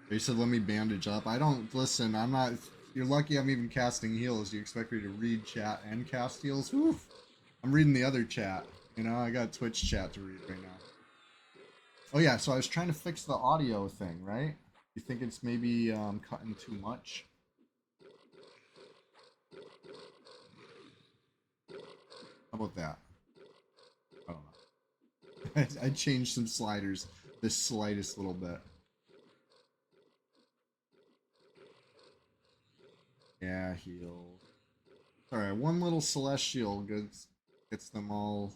You said let me bandage up. I don't listen. I'm not. You're lucky I'm even casting heals. You expect me to read chat and cast heals? Woof. I'm reading the other chat. You know, I got Twitch chat to read right now. Oh yeah, so I was trying to fix the audio thing, right? You think it's maybe cutting too much? How about that? I don't know. I changed some sliders the slightest little bit. Yeah, heal. Alright, one little celestial gets them all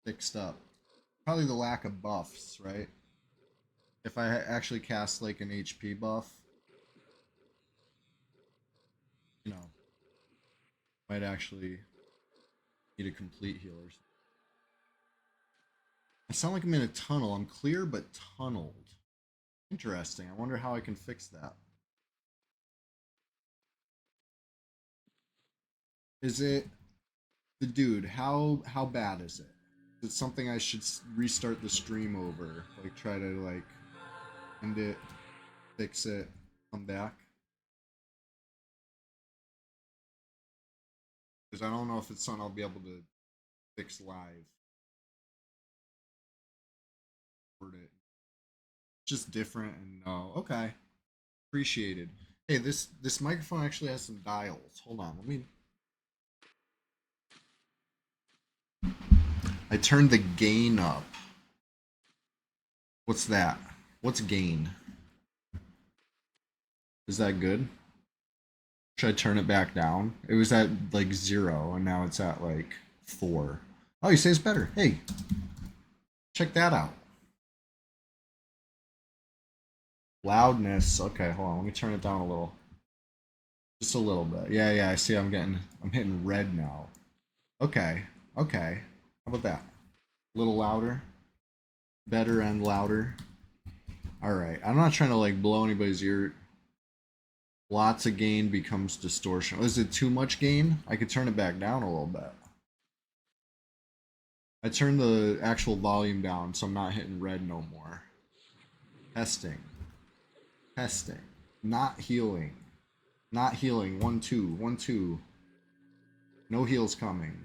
fixed up. Probably the lack of buffs, right? If I actually cast like an HP buff, you know, might actually need a complete heal or something. I sound like I'm in a tunnel. I'm clear but tunneled. Interesting. I wonder how I can fix that. Is it the dude? How bad is it? Is it something I should restart the stream over? Like try to like end it, fix it, come back? Because I don't know if it's something I'll be able to fix live. Word it. Just different and no. Okay. Appreciated. Hey, this microphone actually has some dials. Hold on, let me. I turned the gain up. What's that? What's gain? Is that good? Should I turn it back down? It was at like 0 and now it's at like 4. Oh, you say it's better. Hey, check that out. Loudness. Okay, hold on. Let me turn it down a little. Just a little bit. Yeah, I see I'm hitting red now. Okay. Okay. How about that? A little louder. Better and louder. Alright. I'm not trying to like blow anybody's ear. Lots of gain becomes distortion. Is it too much gain? I could turn it back down a little bit. I turned the actual volume down so I'm not hitting red no more. Testing. Testing. Not healing. Not healing. 1, 2. 1, 2. No heals coming.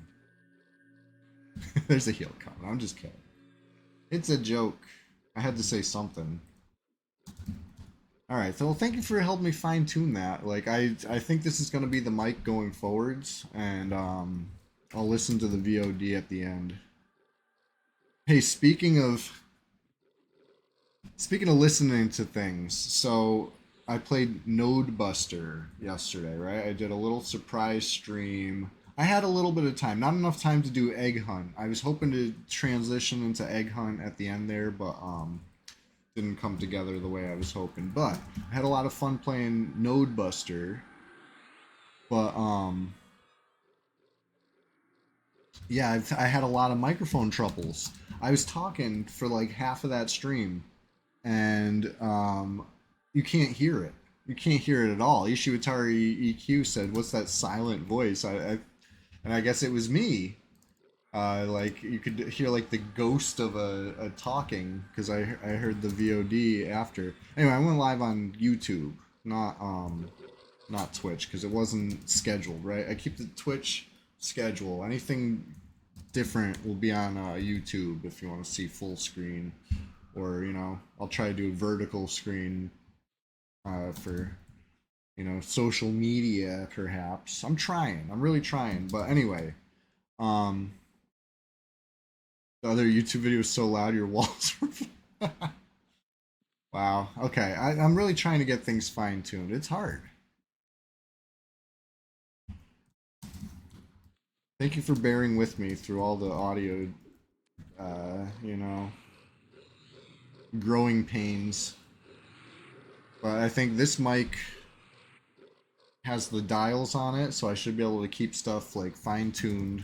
There's a heal coming. I'm just kidding. It's a joke. I had to say something. Alright, so thank you for helping me fine tune that. Like I think this is gonna be the mic going forwards, and I'll listen to the VOD at the end. Hey, speaking of listening to things, so I played Node Buster yesterday, right? I did a little surprise stream. I had a little bit of time, not enough time to do Egg Hunt. I was hoping to transition into Egg Hunt at the end there, but didn't come together the way I was hoping. But I had a lot of fun playing Node Buster. But yeah, I had a lot of microphone troubles. I was talking for like half of that stream, and you can't hear it. You can't hear it at all. Ishiwatari EQ said, "What's that silent voice?" And I guess it was me. Like you could hear like the ghost of a talking because I heard the VOD after. Anyway, I went live on YouTube, not Twitch because it wasn't scheduled. Right, I keep the Twitch schedule. Anything different will be on YouTube if you want to see full screen, or I'll try to do a vertical screen for social media perhaps. I'm trying. I'm really trying. But anyway, um. The other YouTube video is so loud your walls were. Wow. Okay. I'm really trying to get things fine tuned. It's hard. Thank you for bearing with me through all the audio, uh, you know, growing pains. But I think this mic has the dials on it, so I should be able to keep stuff like fine tuned,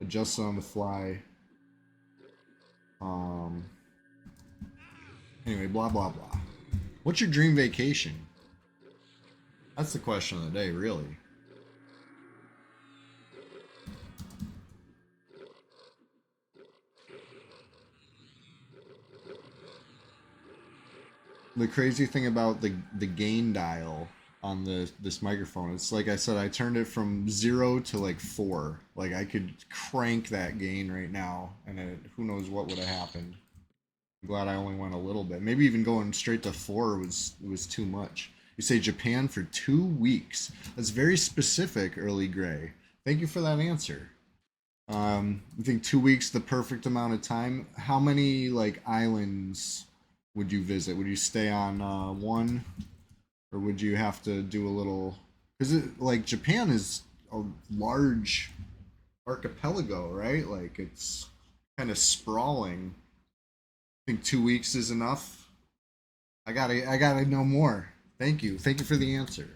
adjust it on the fly. Anyway, blah blah blah. What's your dream vacation? That's the question of the day, really. the crazy thing about the gain dial on this microphone, it's like I said, I turned it from 0 to like 4. Like I could crank that gain right now, and who knows what would have happened. I'm glad I only went a little bit. Maybe even going straight to 4 was too much. You say Japan for 2 weeks. That's very specific, Early Gray. Thank you for that answer. I think 2 weeks the perfect amount of time. How many like islands would you visit? Would you stay on one, or would you have to do a little? Because like Japan is a large archipelago, right? Like it's kind of sprawling. I think 2 weeks is enough. I gotta know more. Thank you for the answer.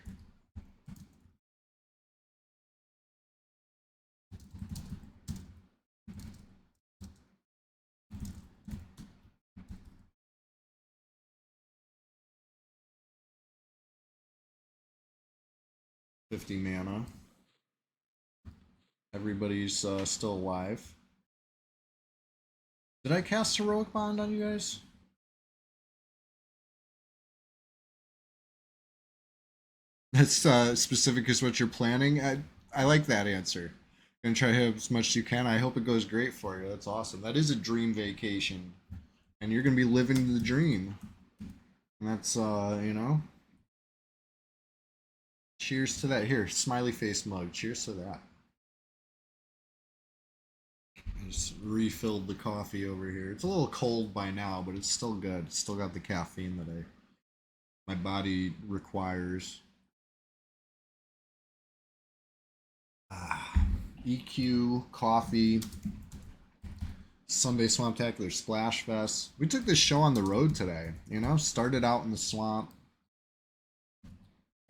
50 mana. Everybody's still alive. Did I cast Heroic Bond on you guys? That's specific as what you're planning. I like that answer. Gonna try to hit as much as you can. I hope it goes great for you. That's awesome. That is a dream vacation, and you're gonna be living the dream. And that's you know. Cheers to that. Here, smiley face mug. Cheers to that. I just refilled the coffee over here. It's a little cold by now, but it's still good. It's still got the caffeine that my body requires. EQ, coffee, Sunday Swamptacular Splashfest. We took this show on the road today, you know, started out in the swamp,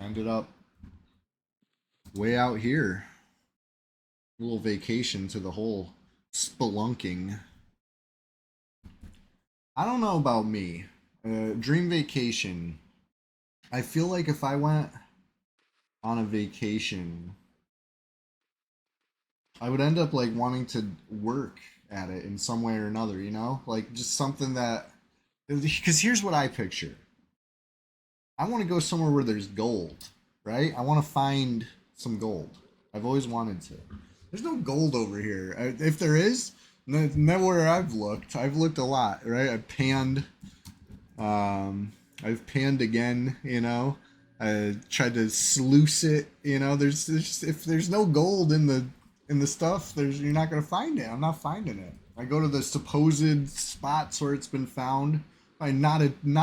ended up way out here. A little vacation to the whole spelunking. I don't know about me. Dream vacation. I feel like if I went on a vacation, I would end up like wanting to work at it in some way or another, you know? Like just something that because here's what I picture. I want to go somewhere where there's gold, right? I want to find some gold. I've always wanted to. There's no gold over here. If there is, nowhere I've looked a lot, right? I've panned again, you know. I tried to sluice it, you know. There's if there's no gold in the stuff, you're not gonna find it. I'm not finding it. I go to the supposed spots where it's been found, find not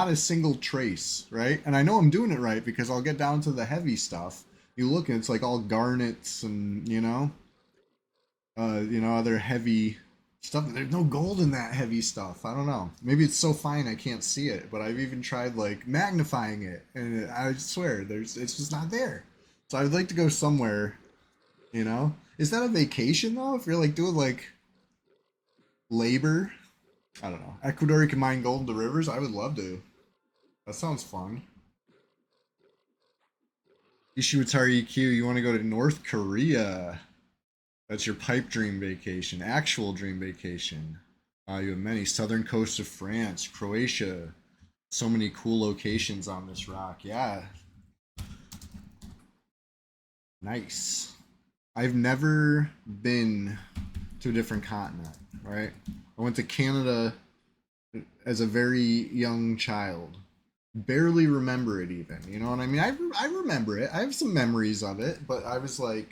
a single trace, right? And I know I'm doing it right because I'll get down to the heavy stuff. You look and it's like all garnets and other heavy stuff. There's no gold in that heavy stuff. I don't know. Maybe it's so fine I can't see it. But I've even tried like magnifying it, and I swear it's just not there. So I would like to go somewhere. You know, is that a vacation though? If you're like doing like labor, I don't know. Ecuador, you can mine gold in the rivers. I would love to. That sounds fun. Ishiwatari EQ, you want to go to North Korea? That's your pipe dream vacation, actual dream vacation. You have many. Southern coast of France, Croatia. So many cool locations on this rock. Yeah. Nice. I've never been to a different continent, right? I went to Canada as a very young child. Barely remember it even. You know what I mean? I remember it. I have some memories of it, but I was like,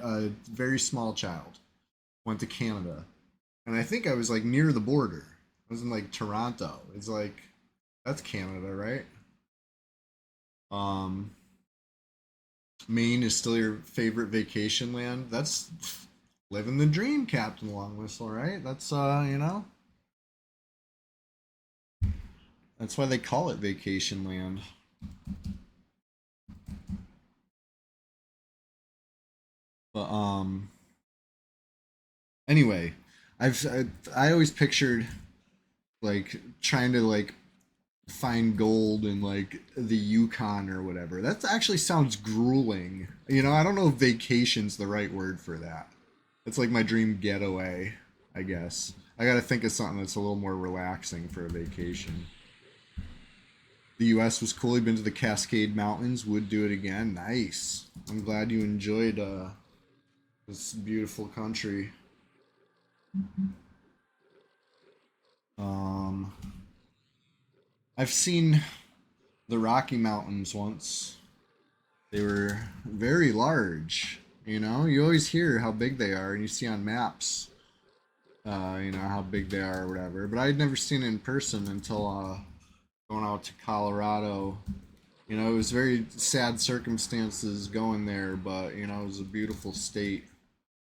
a very small child. Went to Canada. And I think I was like near the border. I was in like Toronto. It's like that's Canada, right? Um Maine is still your favorite vacation land. That's living the dream, Captain Long Whistle, right? That's that's why they call it vacation land. But anyway, I always pictured like trying to like find gold in like the Yukon or whatever. That actually sounds grueling. You know, I don't know if vacation's the right word for that. It's like my dream getaway, I guess. I got to think of something that's a little more relaxing for a vacation. The U.S. was cool. You've been to the Cascade Mountains. Would do it again. Nice. I'm glad you enjoyed this beautiful country. Um, I've seen the Rocky Mountains once. They were very large. You know, you always hear how big they are, and you see on maps, you know, how big they are or whatever. But I'd never seen it in person until going out to Colorado. You know, it was very sad circumstances going there, but you know, it was a beautiful state,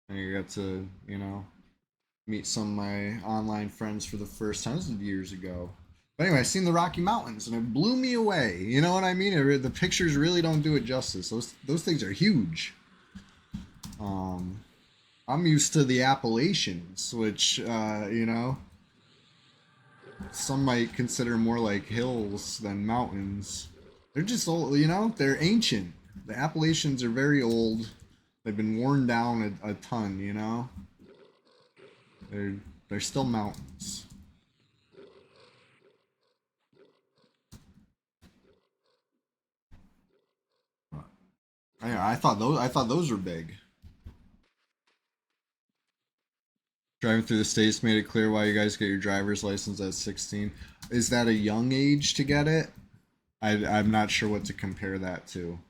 and I got to, you know, meet some of my online friends for the first time. This was years ago. But anyway, I seen the Rocky Mountains, and it blew me away. You know what I mean? The pictures really don't do it justice. Those things are huge. Um, I'm used to the Appalachians, which you know, some might consider more like hills than mountains. They're just old, you know. They're ancient. The Appalachians are very old. They've been worn down a ton, you know. They're they're still mountains. I thought those were big. Driving through the states made it clear why you guys get your driver's license at 16. Is that a young age to get it? I'm not sure what to compare that to.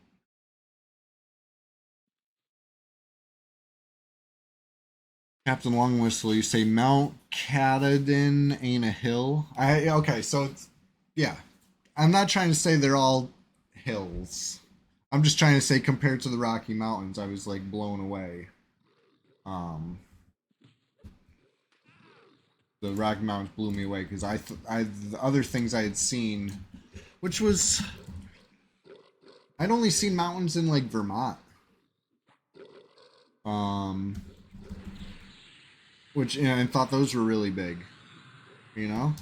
Captain Long Whistle, you say Mount Katahdin ain't a hill. Okay, so yeah. I'm not trying to say they're all hills. I'm just trying to say compared to the Rocky Mountains, I was like blown away. Um, the Rocky Mountains blew me away because the other things I had seen, which was I'd only seen mountains in like Vermont. Um, which and thought those were really big. You know,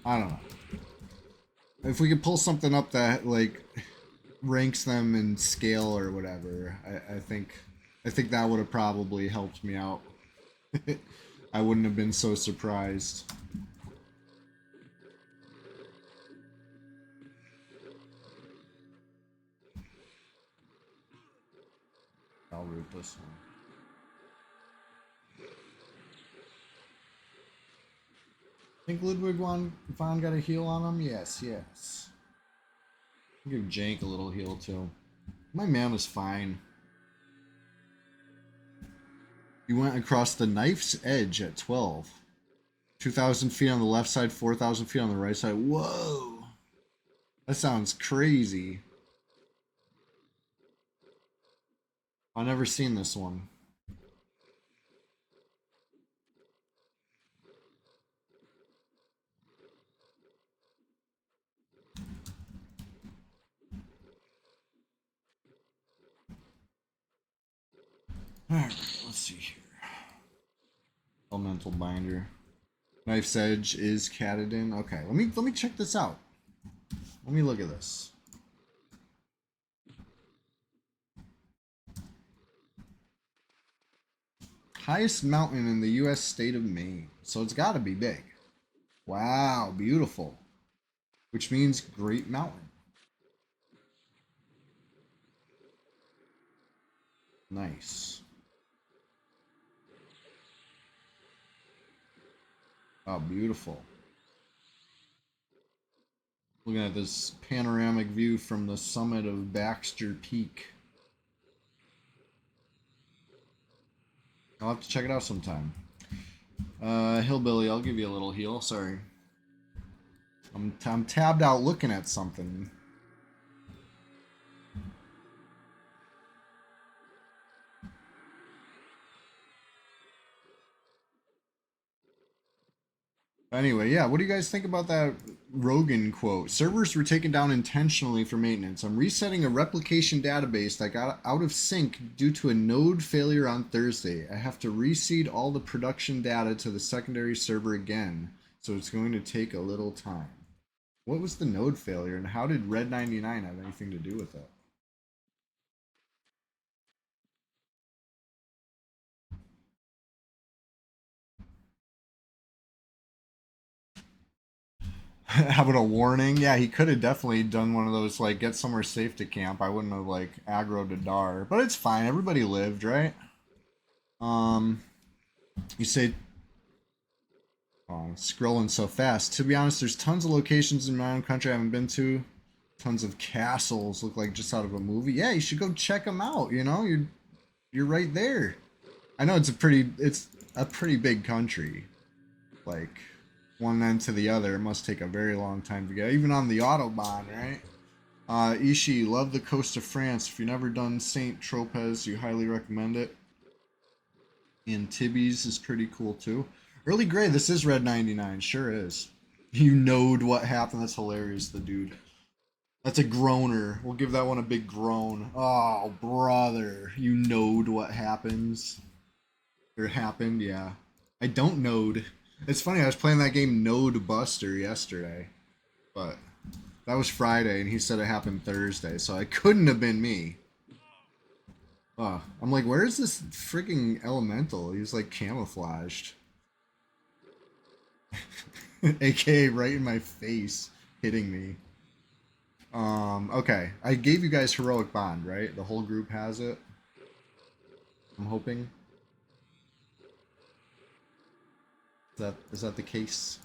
I don't know. If we could pull something up that like ranks them in scale or whatever, I think that would have probably helped me out. I wouldn't have been so surprised. I'll root this one. Think Ludwig von got a heal on him? Yes, yes. I'll give Jank a little heal too. My man was fine. You went across the knife's edge at 12. 2,000 feet on the left side, 4,000 feet on the right side. Whoa! That sounds crazy. I've never seen this one. Alright, let's see here. Elemental binder. Knife's edge is Katahdin. Okay, let me check this out. Let me look at this. Highest mountain in the U.S. state of Maine. So it's got to be big. Wow, beautiful. Which means Great Mountain. Nice. Oh, beautiful. Looking at this panoramic view from the summit of Baxter Peak. I'll have to check it out sometime. Hillbilly, I'll give you a little heal. Sorry. I'm tabbed out looking at something. Anyway, yeah, what do you guys think about that Rogan quote? Servers were taken down intentionally for maintenance. I'm resetting a replication database that got out of sync due to a node failure on Thursday. I have to reseed all the production data to the secondary server again, so it's going to take a little time. What was the node failure, and how did Red 99 have anything to do with it? How about a warning? Yeah, he could have definitely done one of those, like, get somewhere safe to camp. I wouldn't have, like, aggroed to Dar. But it's fine. Everybody lived, right? Um, you say, oh, scrolling so fast. To be honest, there's tons of locations in my own country I haven't been to. Tons of castles look like just out of a movie. Yeah, you should go check them out. You know, you're right there. I know it's a pretty big country. Like one end to the other, it must take a very long time to get. Even on the autobahn, right? Ishi, love the coast of France. If you've never done Saint Tropez, you highly recommend it. And Tibby's is pretty cool too. Early Grey, this is Red 99, sure is. You knowed what happened. That's hilarious, the dude. That's a groaner. We'll give that one a big groan. Oh, brother. You knowed what happens. Or happened, yeah. I don't node. It's funny, I was playing that game Node Buster yesterday. But that was Friday, and he said it happened Thursday, so it couldn't have been me. I'm like, where is this freaking elemental? He's like camouflaged. AKA right in my face, hitting me. Okay. I gave you guys Heroic Bond, right? The whole group has it. I'm hoping. Is that the case?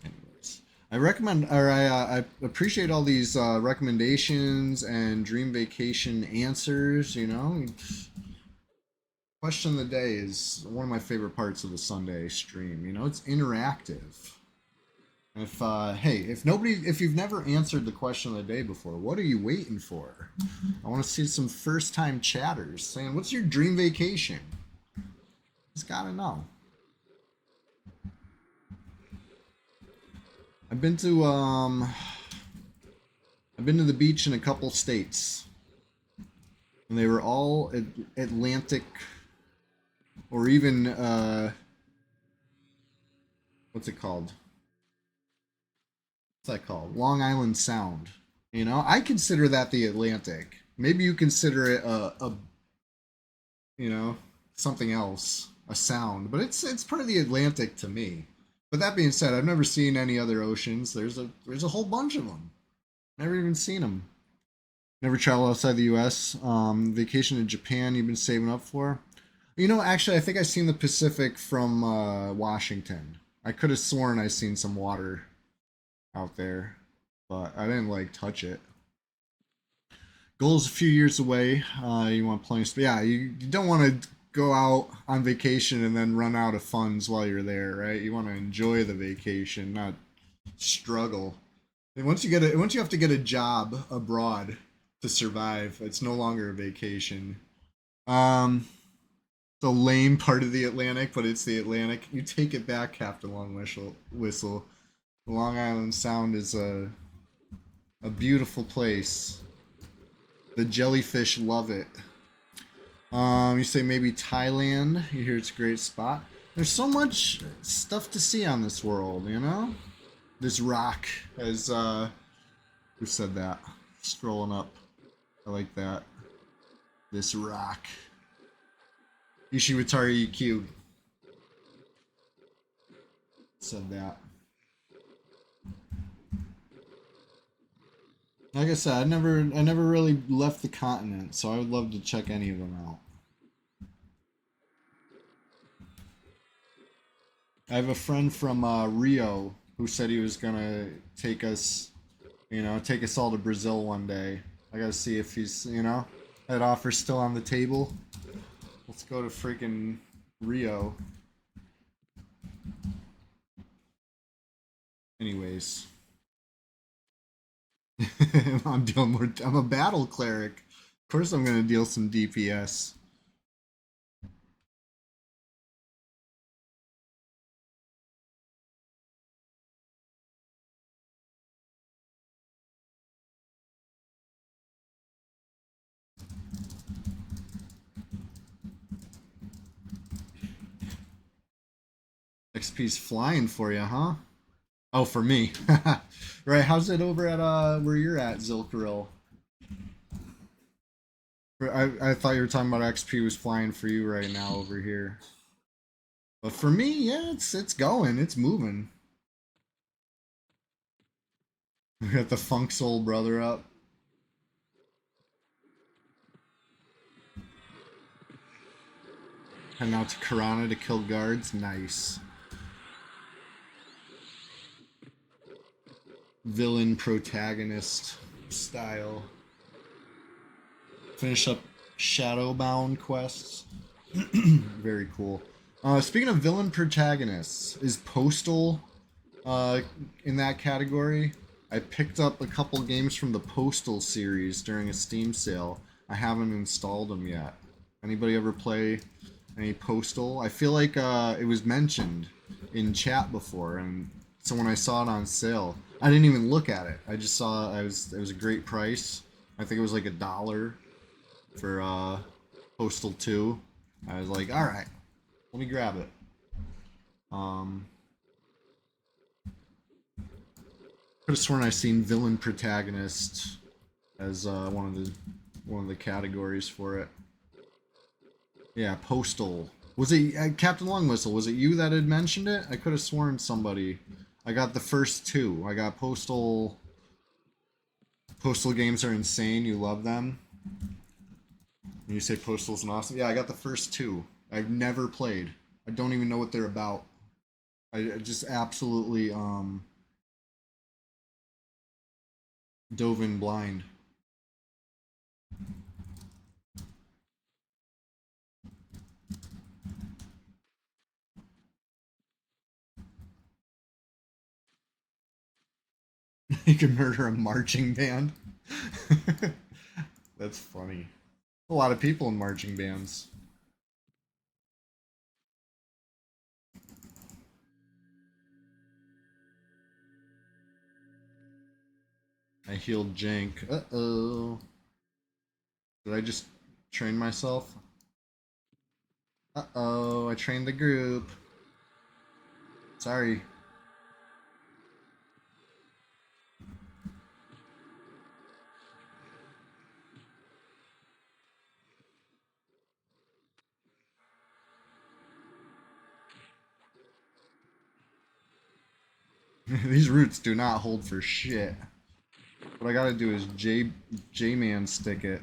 Anyways, I recommend, or I appreciate all these recommendations and dream vacation answers. You know, question of the day is one of my favorite parts of the Sunday stream. You know, it's interactive. If if you've never answered the question of the day before, what are you waiting for? I want to see some first-time chatters saying, "What's your dream vacation?" Just gotta know. I've been to the beach in a couple states, and they were all Atlantic, or even what's it called? What's that called? Long Island Sound. You know, I consider that the Atlantic. Maybe you consider it a you know, something else, a sound, but it's part of the Atlantic to me. But that being said, I've never seen any other oceans. There's a whole bunch of them. Never even seen them. Never traveled outside the U.S. Vacation in Japan you've been saving up for? You know, actually, I think I seen the Pacific from Washington. I could have sworn I seen some water out there, but I didn't like touch it. Goal's a few years away. You want plenty of, yeah. You don't want to go out on vacation and then run out of funds while you're there, right? You want to enjoy the vacation, not struggle. And once you have to get a job abroad to survive, it's no longer a vacation. Um, the lame part of the Atlantic, but it's the Atlantic. You take it back, Captain Long Whistle. Long Island Sound is a beautiful place. The jellyfish love it. You say maybe Thailand. You hear it's a great spot. There's so much stuff to see on this world, you know? This rock as who said that? Scrolling up. I like that. This rock. Ishiwatari EQ said that. Like I said, I never really left the continent, so I would love to check any of them out. I have a friend from Rio who said he was gonna take us, take us all to Brazil one day. I gotta see if he's, that offer's still on the table. Let's go to freaking Rio. Anyways. I'm a battle cleric. Of course I'm gonna deal some DPS. XP's flying for you, huh? Oh, for me. Right, how's it over at where you're at, Zilkaril? I thought you were talking about XP was flying for you right now over here. But for me, yeah, it's going, it's moving. We got the Funk Soul Brother up. Heading out to Karana to kill guards. Nice. Villain protagonist style. Finish up Shadowbound quests. Very cool. Speaking of villain protagonists, is Postal in that category? I picked up a couple games from the Postal series during a Steam sale. I haven't installed them yet. Anybody ever play any Postal? I feel like it was mentioned in chat before, and so when I saw it on sale, I didn't even look at it. I just saw it was a great price. I think it was like $1 for Postal 2. I was like, all right, let me grab it. Could have sworn I seen villain protagonist as one of the categories for it. Yeah, Postal. Was it Captain Long Whistle? Was it you that had mentioned it? I could have sworn somebody. I got the first two. I got Postal. Postal games are insane. You love them. And you say Postal's an awesome. Yeah, I got the first two. I've never played. I don't even know what they're about. I just absolutely dove in blind. You can murder a marching band. That's funny. A lot of people in marching bands. I healed Jank. Uh-oh. Did I just train myself? Uh-oh, I trained the group. Sorry. These roots do not hold for shit. What I gotta do is J-Man stick it.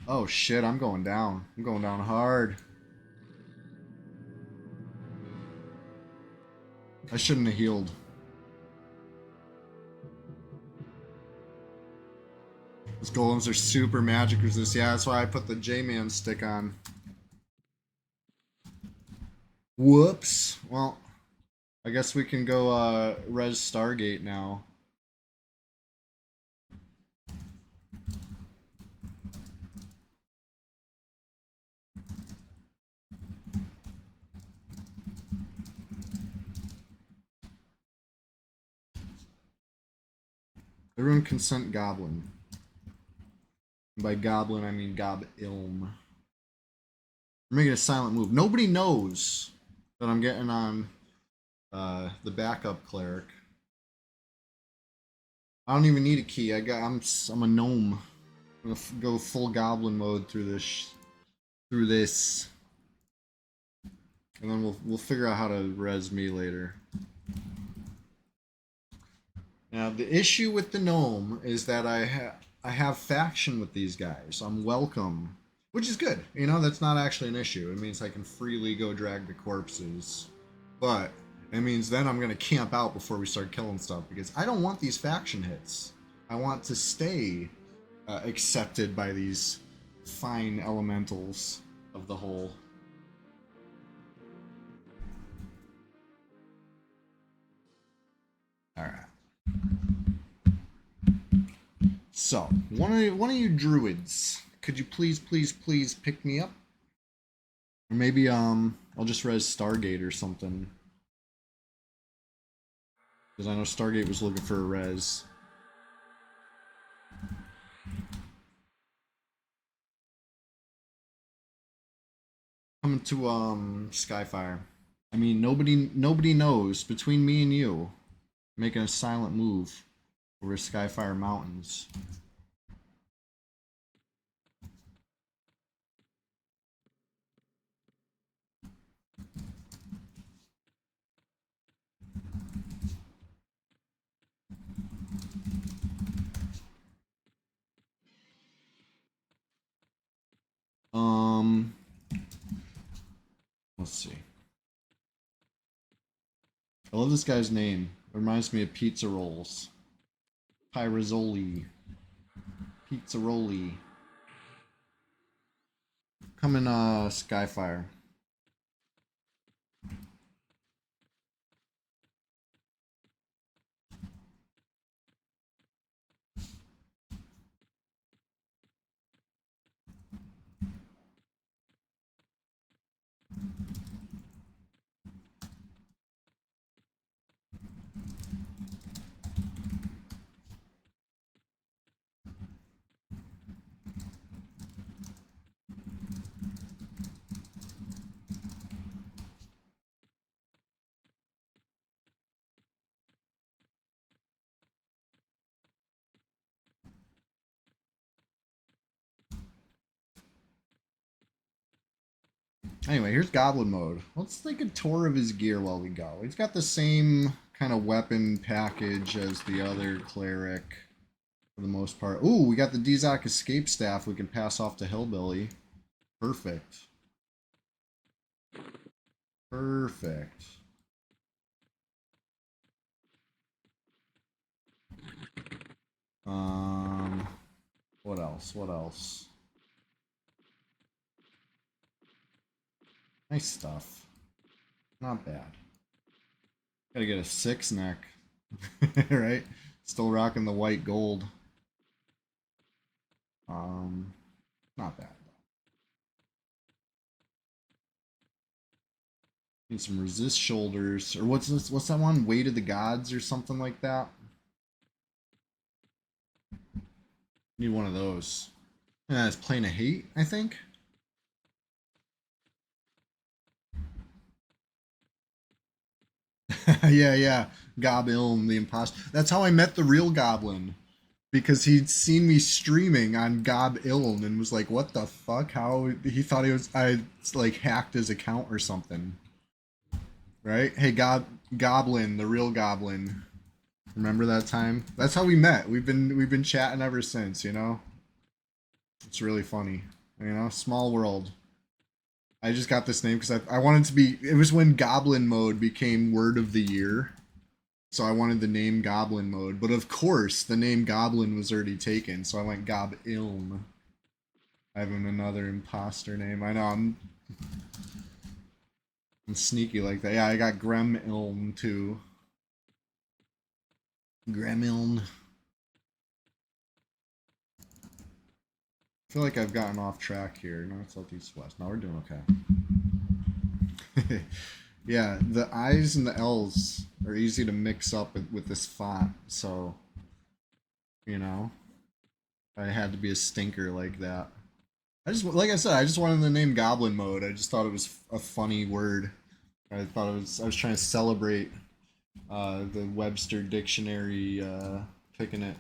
Oh shit, I'm going down. I'm going down hard. I shouldn't have healed. Those golems are super magic resist. Yeah, that's why I put the J-Man stick on. Whoops. Well, I guess we can go res Stargate now. Everyone consent Goblin. And by Goblin, I mean Gob-Ilm. We're making a silent move. Nobody knows that I'm getting on the backup cleric. I don't even need a key. I'm a gnome. I'm gonna go full goblin mode through this, and then we'll figure out how to res me later. Now the issue with the gnome is that I have faction with these guys. I'm welcome, which is good. You know, that's not actually an issue. It means I can freely go drag the corpses, but it means then I'm gonna camp out before we start killing stuff because I don't want these faction hits. I want to stay accepted by these fine elementals of the whole. All right. So one of you druids, could you please pick me up? Or maybe I'll just res Stargate or something. Because I know Stargate was looking for a res. Coming to Skyfire. I mean nobody knows between me and you making a silent move over Skyfire Mountains. Let's see. I love this guy's name. It reminds me of pizza rolls. Pyrazzoli. Pizzaroli. Come in Skyfire. Anyway, here's Goblin mode. Let's take a tour of his gear while we go. He's got the same kind of weapon package as the other cleric for the most part. Ooh, we got the Dzok escape staff we can pass off to Hillbilly. Perfect. Perfect. What else? What else? Nice stuff. Not bad. Gotta get a 6 neck. Right? Still rocking the white gold. Not bad though. Need some resist shoulders. Or what's this? What's that one? Weight of the Gods or something like that? Need one of those. Yeah, it's Plane of Hate, I think. Yeah, yeah. Gob Ilm, the imposter. That's how I met the real Goblin. Because he'd seen me streaming on Gob Ilm and was like, what the fuck? How he thought I like hacked his account or something. Right? Hey Goblin, the real Goblin. Remember that time? That's how we met. We've been chatting ever since, you know? It's really funny. You know, small world. I just got this name because I wanted to be. It was when Goblin mode became word of the year, so I wanted the name Goblin mode. But of course, the name Goblin was already taken, so I went Gob Ilm. Having another imposter name. I know I'm sneaky like that. Yeah, I got Grem Ilm too. Grem Ilm. I feel like I've gotten off track here. North, southeast, west. No, we're doing okay. Yeah, the I's and the L's are easy to mix up with this font, so you know, I had to be a stinker like that. I just, like I said, I just wanted the name Goblin Mode. I just thought it was a funny word. I was trying to celebrate the Webster Dictionary picking it.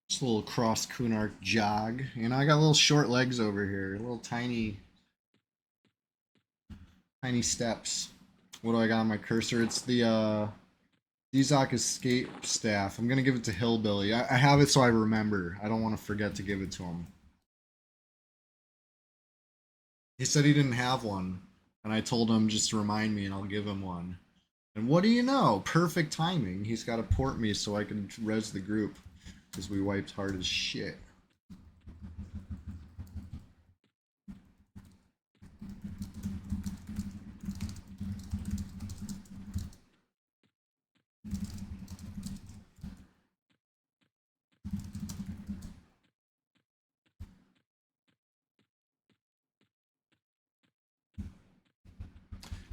Just a little cross Kunark jog. You know, I got little short legs over here, little tiny steps. What do I got on my cursor? It's the Dzok escape staff. I'm gonna give it to Hillbilly. I have it so I remember. I don't want to forget to give it to him. He said he didn't have one, and I told him just to remind me, and I'll give him one. And what do you know? Perfect timing. He's got to port me so I can res the group because we wiped hard as shit.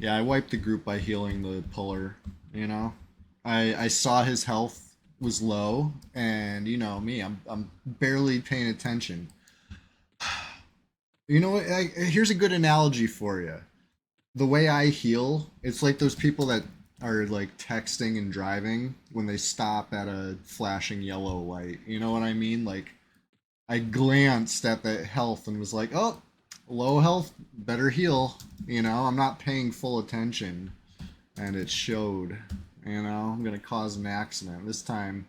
Yeah, I wiped the group by healing the puller, you know? I saw his health was low, and you know me, I'm barely paying attention. You know what? Here's a good analogy for you. The way I heal, it's like those people that are like texting and driving when they stop at a flashing yellow light. You know what I mean? Like I glanced at the health and was like, "Oh, low health, better heal." You know, I'm not paying full attention, and it showed. You know, I'm gonna cause an accident this time.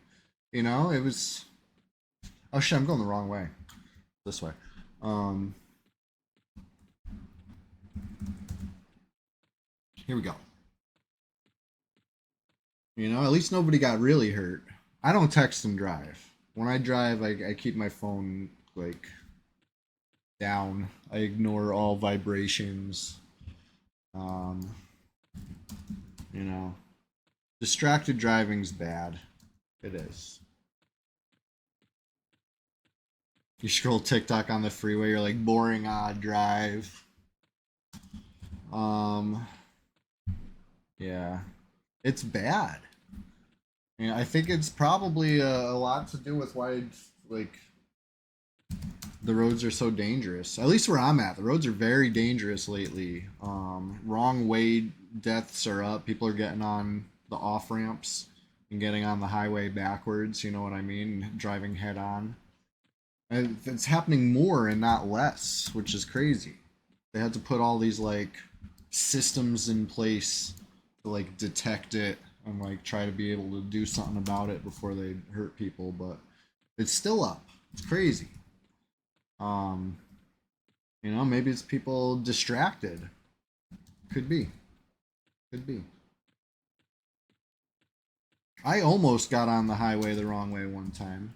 You know, it was. Oh shit! I'm going the wrong way. This way. Um, Here we go. You know, at least nobody got really hurt. I don't text and drive. When I drive, I keep my phone like down. I ignore all vibrations. Um, you know, distracted driving's bad. It is. You scroll TikTok on the freeway, you're like boring odd drive. Um, yeah, it's bad. I think it's probably a lot to do with why it's like the roads are so dangerous. At least where I'm at, the roads are very dangerous lately. Wrong way deaths are up. People are getting on the off ramps and getting on the highway backwards. You know what I mean? Driving head on. And it's happening more and not less, which is crazy. They had to put all these like systems in place to like detect it and like try to be able to do something about it before they hurt people, but it's still up. It's crazy. Um, maybe it's people distracted. Could be. Could be. I almost got on the highway the wrong way one time.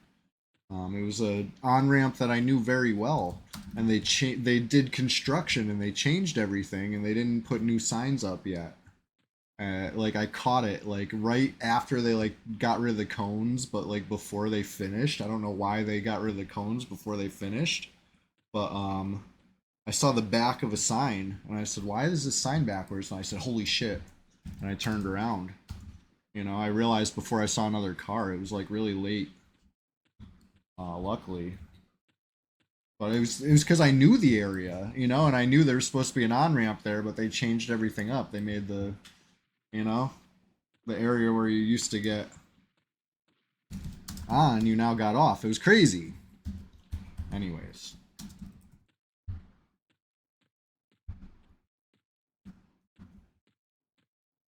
It was a on ramp that I knew very well, and they did construction and they changed everything, and they didn't put new signs up yet. Like I caught it like right after they like got rid of the cones, but like before they finished. I don't know why they got rid of the cones before they finished, but I saw the back of a sign and I said, "Why is this sign backwards?" And I said, "Holy shit!" And I turned around. I realized before I saw another car. It was like really late. Luckily, but it was because I knew the area, and I knew there was supposed to be an on ramp there, but they changed everything up. They made you know, the area where you used to get on, you now got off. It was crazy. Anyways,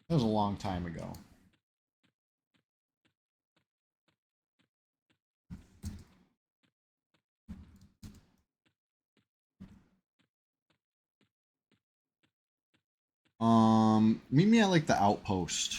that was a long time ago. Meet me at like the outpost.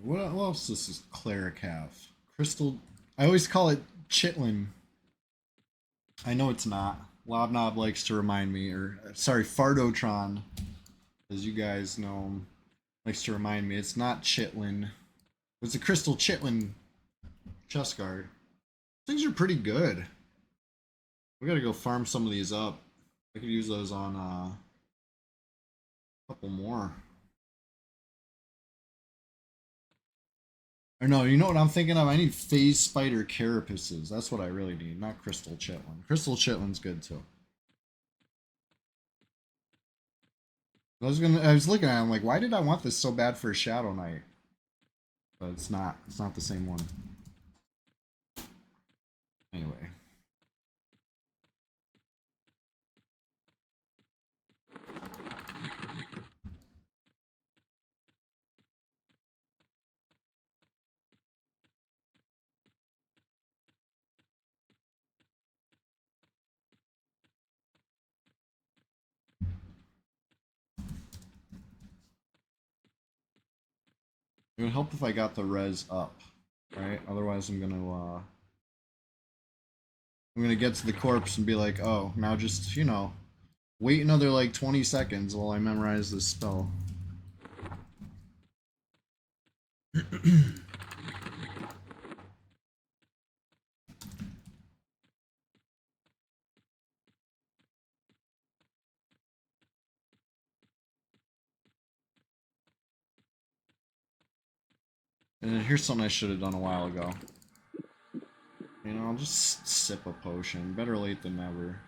What else does this cleric have? Crystal. I always call it chitlin. I know it's not. Lobnob likes to remind me, or sorry, Fardotron, as you guys know him, likes to remind me. It's not chitlin. It's a crystal chitlin chest guard. Things are pretty good. We gotta go farm some of these up. I could use those on a couple more. Or no, you know what I'm thinking of? I need phase spider carapaces. That's what I really need, not crystal chitlin. Crystal chitlin's good too. I was looking at it, I'm like, why did I want this so bad for a Shadow Knight? But it's not. It's not the same one. Anyway. It would help if I got the res up, right? Otherwise, I'm gonna get to the corpse and be like, oh, now just wait another like 20 seconds while I memorize this spell. And here's something I should have done a while ago. I'll just sip a potion. Better late than never.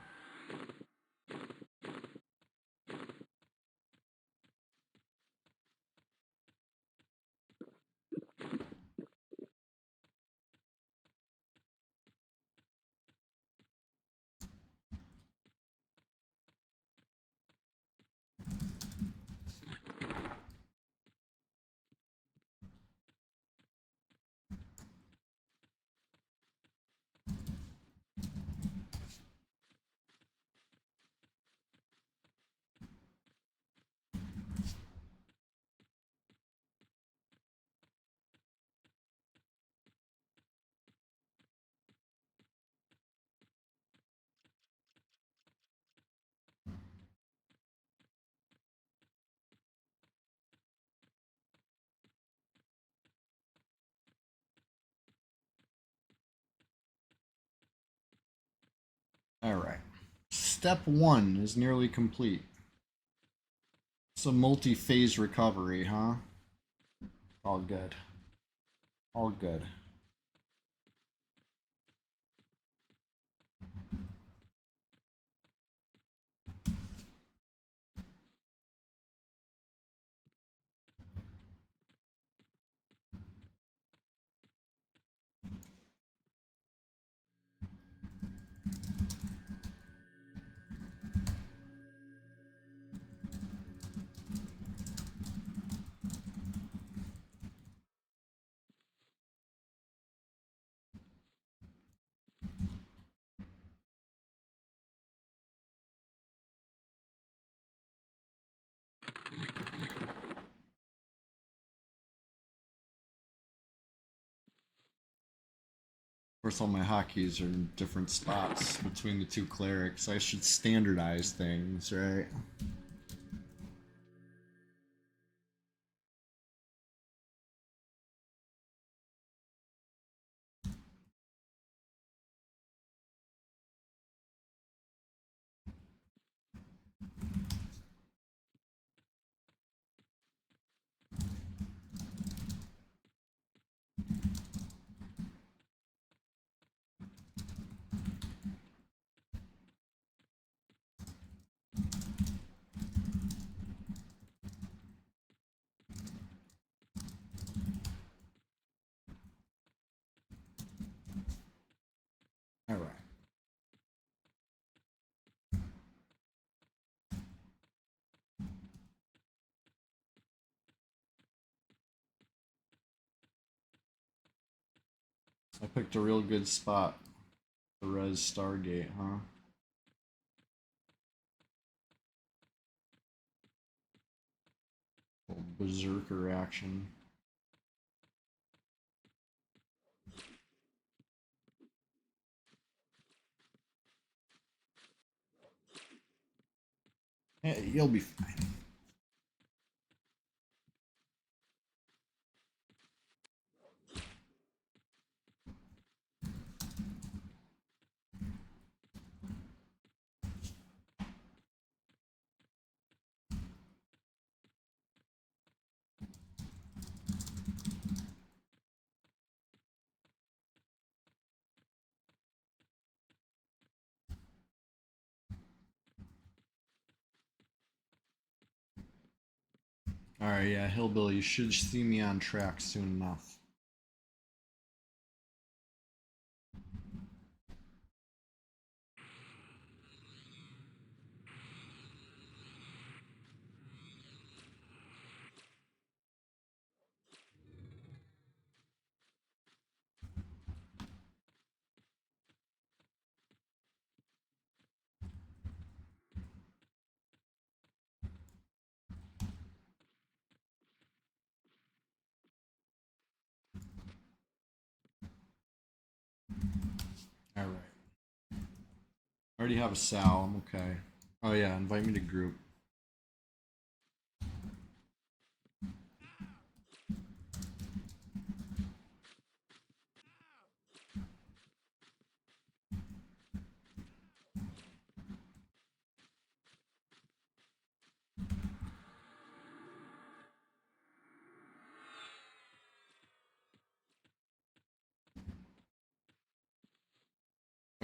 Alright. Step 1 is nearly complete. It's a multi-phase recovery, huh? All good. All good. Of course, all my hotkeys are in different spots between the two clerics. I should standardize things, right? Alright. I picked a real good spot. The res Stargate, huh? Little berserker action. Hey, you'll be fine. Alright, yeah, Hillbilly, you should see me on track soon enough. All right. I already have a Sal. I'm okay. Oh yeah, invite me to group.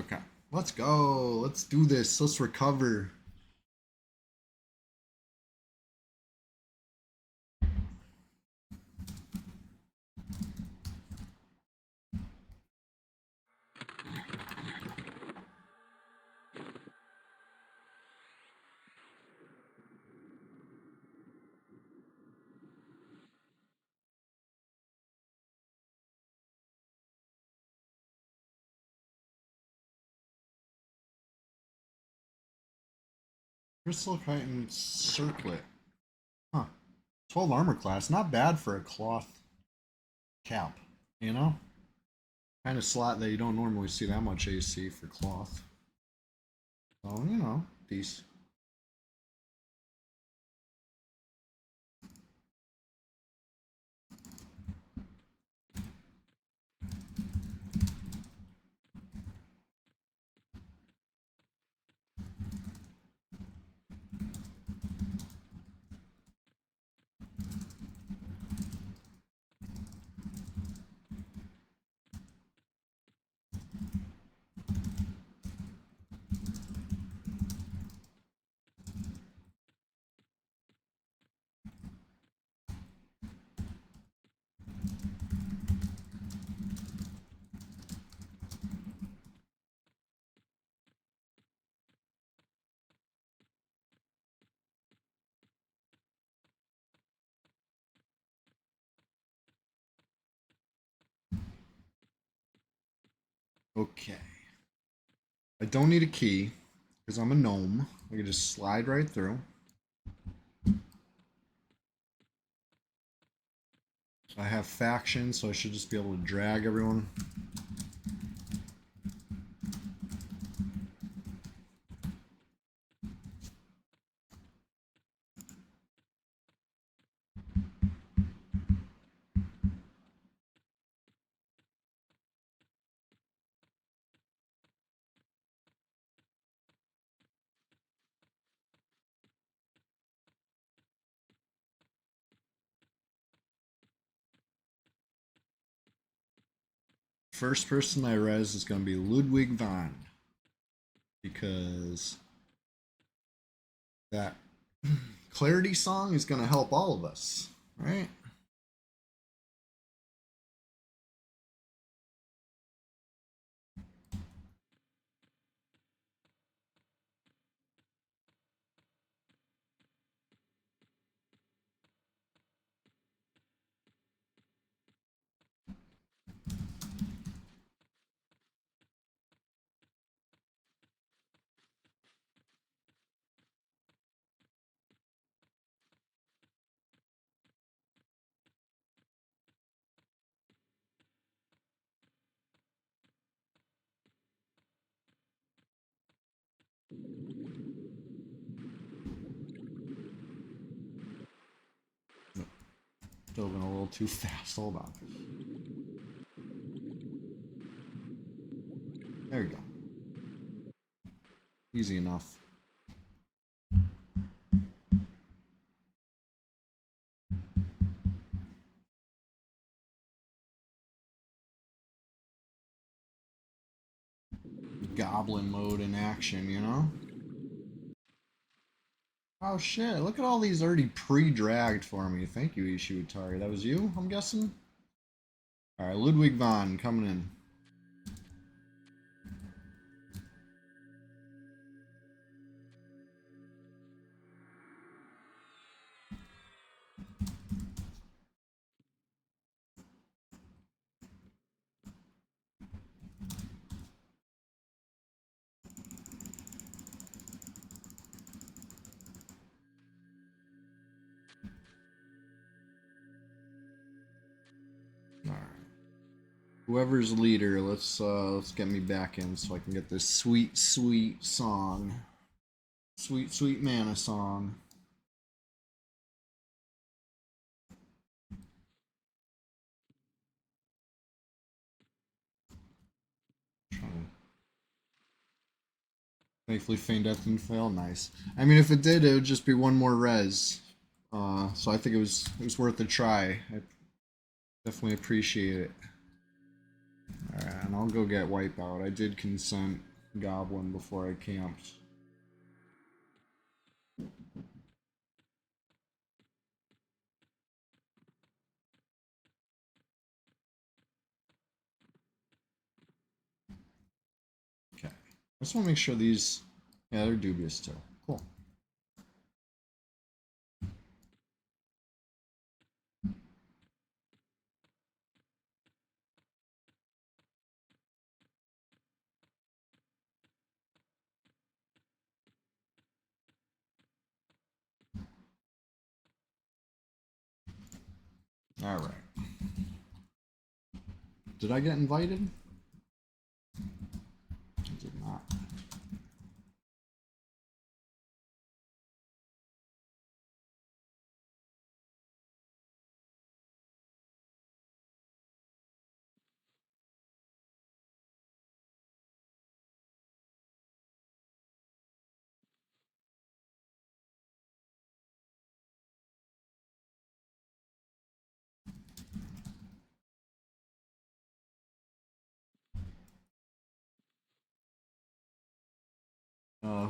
Okay. Let's go. Let's do this. Let's recover. Crystal Chitin Circlet. Huh. 12 armor class. Not bad for a cloth cap. You know? Kind of slot that you don't normally see that much AC for cloth. So, you know, decent. Okay. I don't need a key because I'm a gnome. I can just slide right through. I have factions, so I should just be able to drag everyone. First person I res is going to be Ludwig van, because that clarity song is going to help all of us, right? Still been a little too fast. Hold on. There you go. Easy enough. Goblin mode in action, you know? Oh shit, look at all these already pre-dragged for me. Thank you, Ishiwatari. That was you, I'm guessing? Alright, Ludwig van coming in. Alright. Whoever's leader, let's get me back in so I can get this sweet, sweet song. Sweet, sweet mana song. Thankfully, Feign Death didn't fail. Nice. I mean, if it did, it would just be one more res. So I think it was worth a try. I definitely appreciate it. Alright, and I'll go get Wipeout. I did consent Goblin before I camped. Okay. I just want to make sure these... Yeah, they're dubious too. Cool. Alright. Did I get invited? I did not.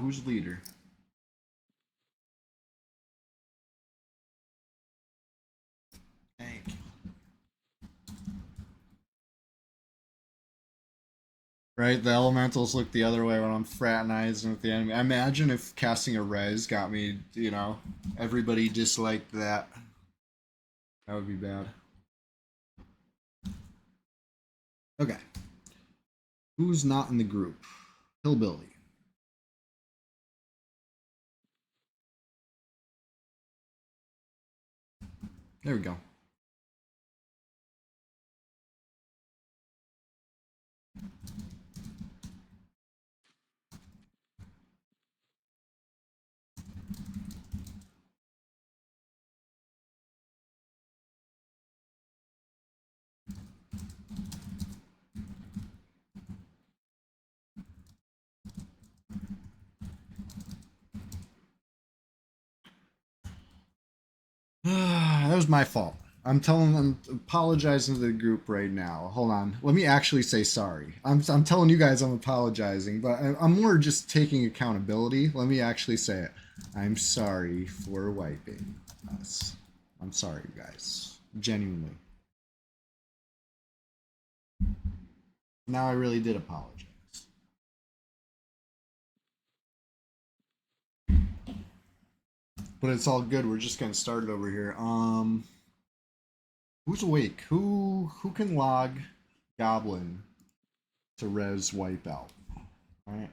Who's leader? Thank you. Right, the elementals look the other way when I'm fraternizing with the enemy. Imagine if casting a res got me, everybody disliked that. That would be bad. Okay. Who's not in the group? Hillbilly. There we go. That was my fault. I'm apologizing to the group right now. Hold on. Let me actually say sorry. I'm telling you guys I'm apologizing, but I'm more just taking accountability. Let me actually say it. I'm sorry for wiping us. I'm sorry, guys. Genuinely. Now I really did apologize. But it's all good. We're just getting started over here. Who's awake? Who can log Goblin to res Wipeout? All right.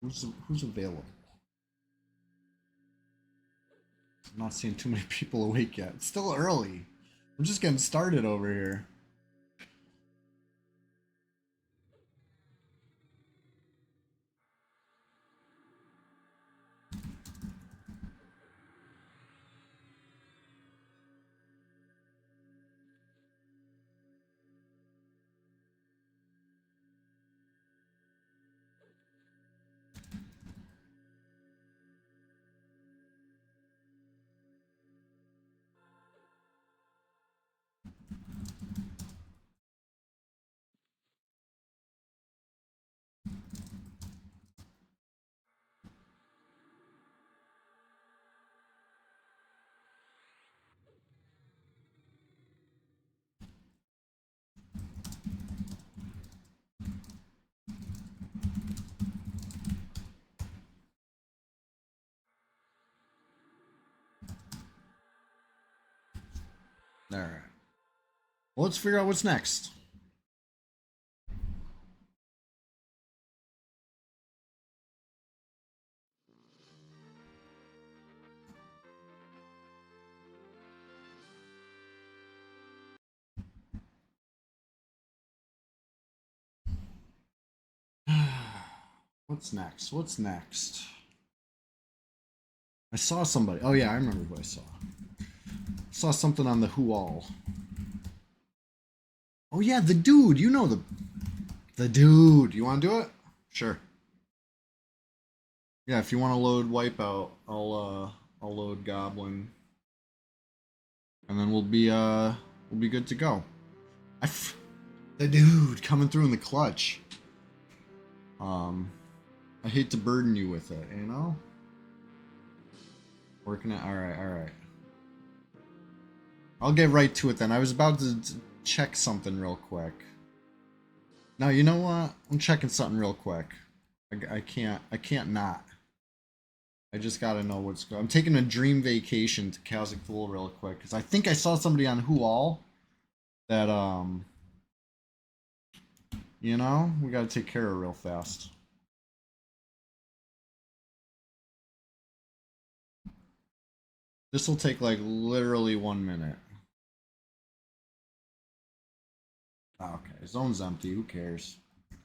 Who's available? I'm not seeing too many people awake yet. It's still early. I'm just getting started over here. All right. Well, let's figure out what's next. What's next? What's next? I saw somebody. Oh yeah, I remember who I saw. Saw something on the Whoall. Oh yeah, the dude. You know the dude. You want to do it? Sure. Yeah, if you want to load Wipeout, I'll load Goblin, and then we'll be good to go. The dude coming through in the clutch. I hate to burden you with it, you know? Working it. All right, all right. I'll get right to it then. I was about to check something real quick. No, you know what? I'm checking something real quick. I can't not. I just gotta know what's going. I'm taking a dream vacation to Kazakh real quick because I think I saw somebody on Whoall that you know, we gotta take care of real fast. This will take like literally 1 minute. Okay, zone's empty. Who cares? I'm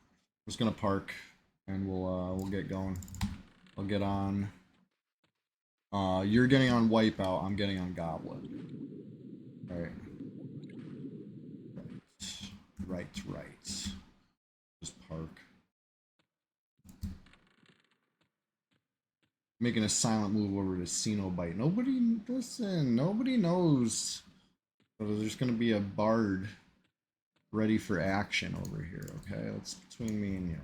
just gonna park, and we'll get going. I'll get on. You're getting on Wipeout. I'm getting on Goblin. All right. Right. Just park. Making a silent move over to Cenobite. Nobody knows whether there's gonna be a bard ready for action over here, okay? That's between me and you.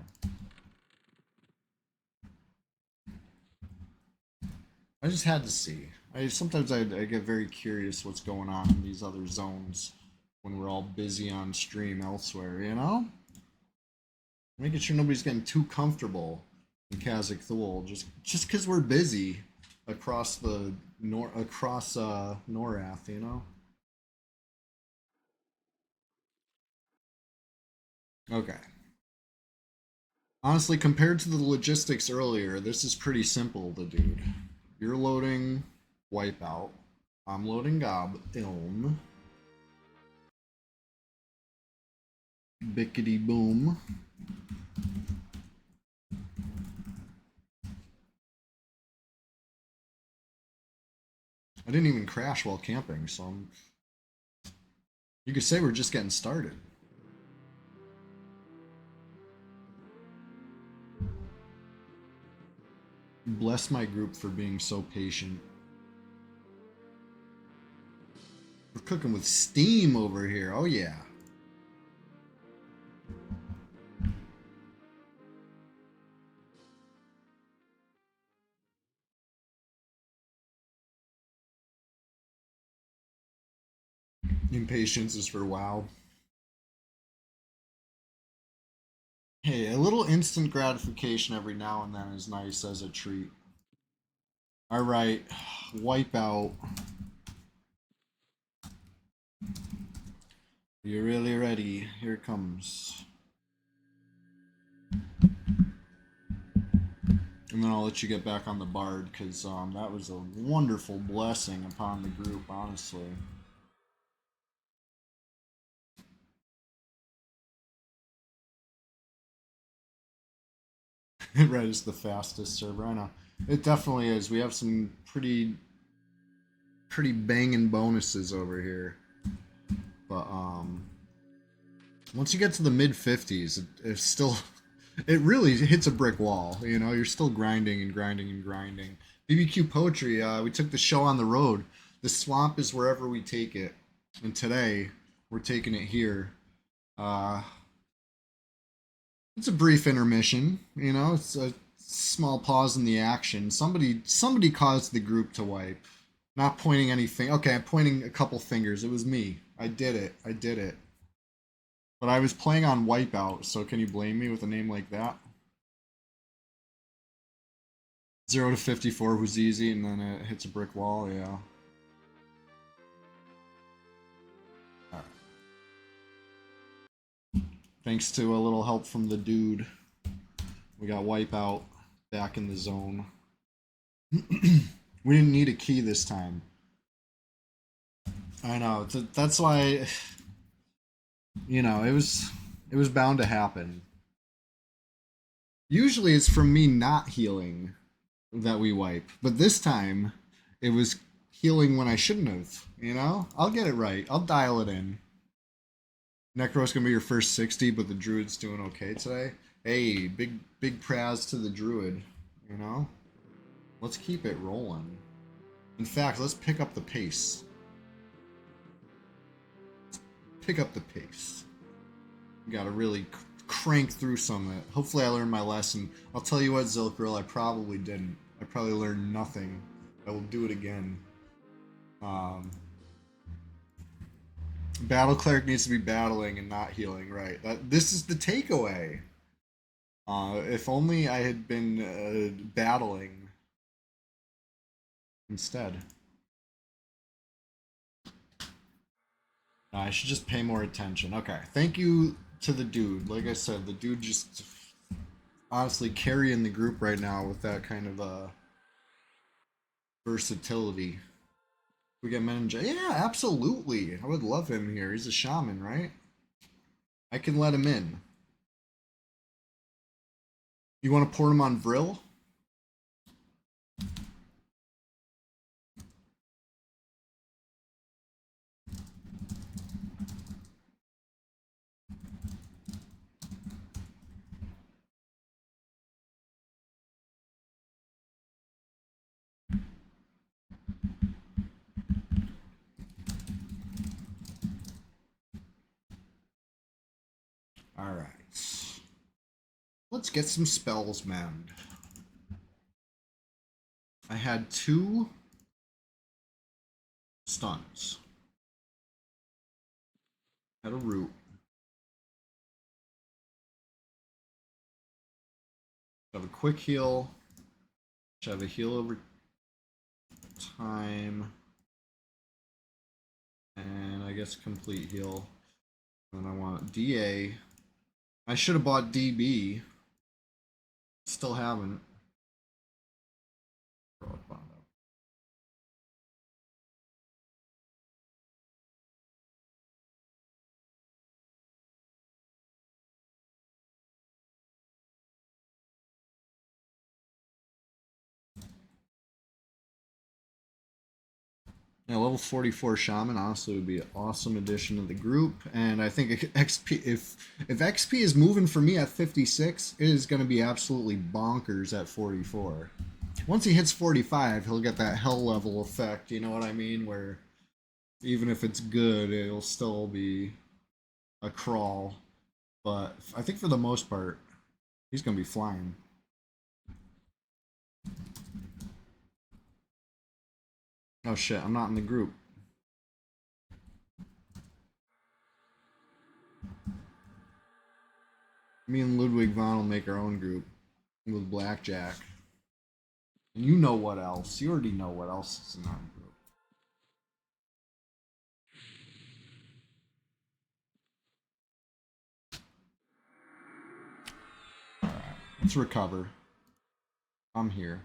I just had to see. Sometimes I get very curious what's going on in these other zones when we're all busy on stream elsewhere, you know? Making sure nobody's getting too comfortable in Kazakh Thul just because we're busy across the Norath, you know? Okay. Honestly, compared to the logistics earlier, this is pretty simple, the dude. You're loading Wipeout. I'm loading Goblin. Bickety boom. I didn't even crash while camping, so you could say we're just getting started. Bless my group for being so patient. We're cooking with steam over here. Oh yeah. Impatience is for WoW. Hey, a little instant gratification every now and then is nice as a treat. All right, Wipeout. You really ready? Here it comes. And then I'll let you get back on the bard because that was a wonderful blessing upon the group, honestly. Red is the fastest server. I know it definitely is. We have some pretty banging bonuses over here, but once you get to the mid 50s, it's still it really hits a brick wall. You know, you're still grinding and grinding and grinding. BBQ Poetry. We took the show on the road. The swamp is wherever we take it, and today we're taking it here. It's a brief intermission, you know. It's a small pause in the action. Somebody caused the group to wipe. Not pointing anything. Okay, I'm pointing a couple fingers. It was me. I did it. But I was playing on Wipeout, so can you blame me with a name like that? 0 to 54 was easy, and then it hits a brick wall. Yeah. All right. Thanks to a little help from the dude, we got Wipeout back in the zone. We didn't need a key this time. I know. That's why, you know, it was bound to happen. Usually it's from me not healing that we wipe, but this time it was healing when I shouldn't have. You know, I'll get it right. I'll dial it in. Necro's gonna be your first 60, but the druid's doing okay today. Hey, big praz to the druid. You know, let's keep it rolling. In fact, let's pick up the pace. Pick up the pace. We gotta really crank through some of it. Hopefully I learned my lesson. I'll tell you what, Zilkril, I probably didn't. I probably learned nothing. I will do it again. Battle cleric needs to be battling and not healing, right? This is the takeaway. If only I had been battling instead. I should just pay more attention. Okay, thank you to the dude. Like I said, the dude just honestly carrying the group right now with that kind of versatility. We get Meninja. Yeah, absolutely. I would love him here. He's a shaman, right? I can let him in. You want to port him on Vril? Alright. Let's get some spells manned. I had 2 stuns. Had a root. Have a quick heal. Should have a heal over time. And I guess complete heal. And I want DA. I should have bought DB. Still haven't. Yeah, level 44 shaman honestly would be an awesome addition to the group, and I think XP if XP is moving for me at 56, it is going to be absolutely bonkers at 44. Once he hits 45, he'll get that hell level effect. You know what I mean? Where even if it's good, it'll still be a crawl. But I think for the most part, he's going to be flying. Oh shit! I'm not in the group. Me and Ludwig Von will make our own group with Blackjack. And you know what else. You already know what else is in our group. Alright, let's recover. I'm here.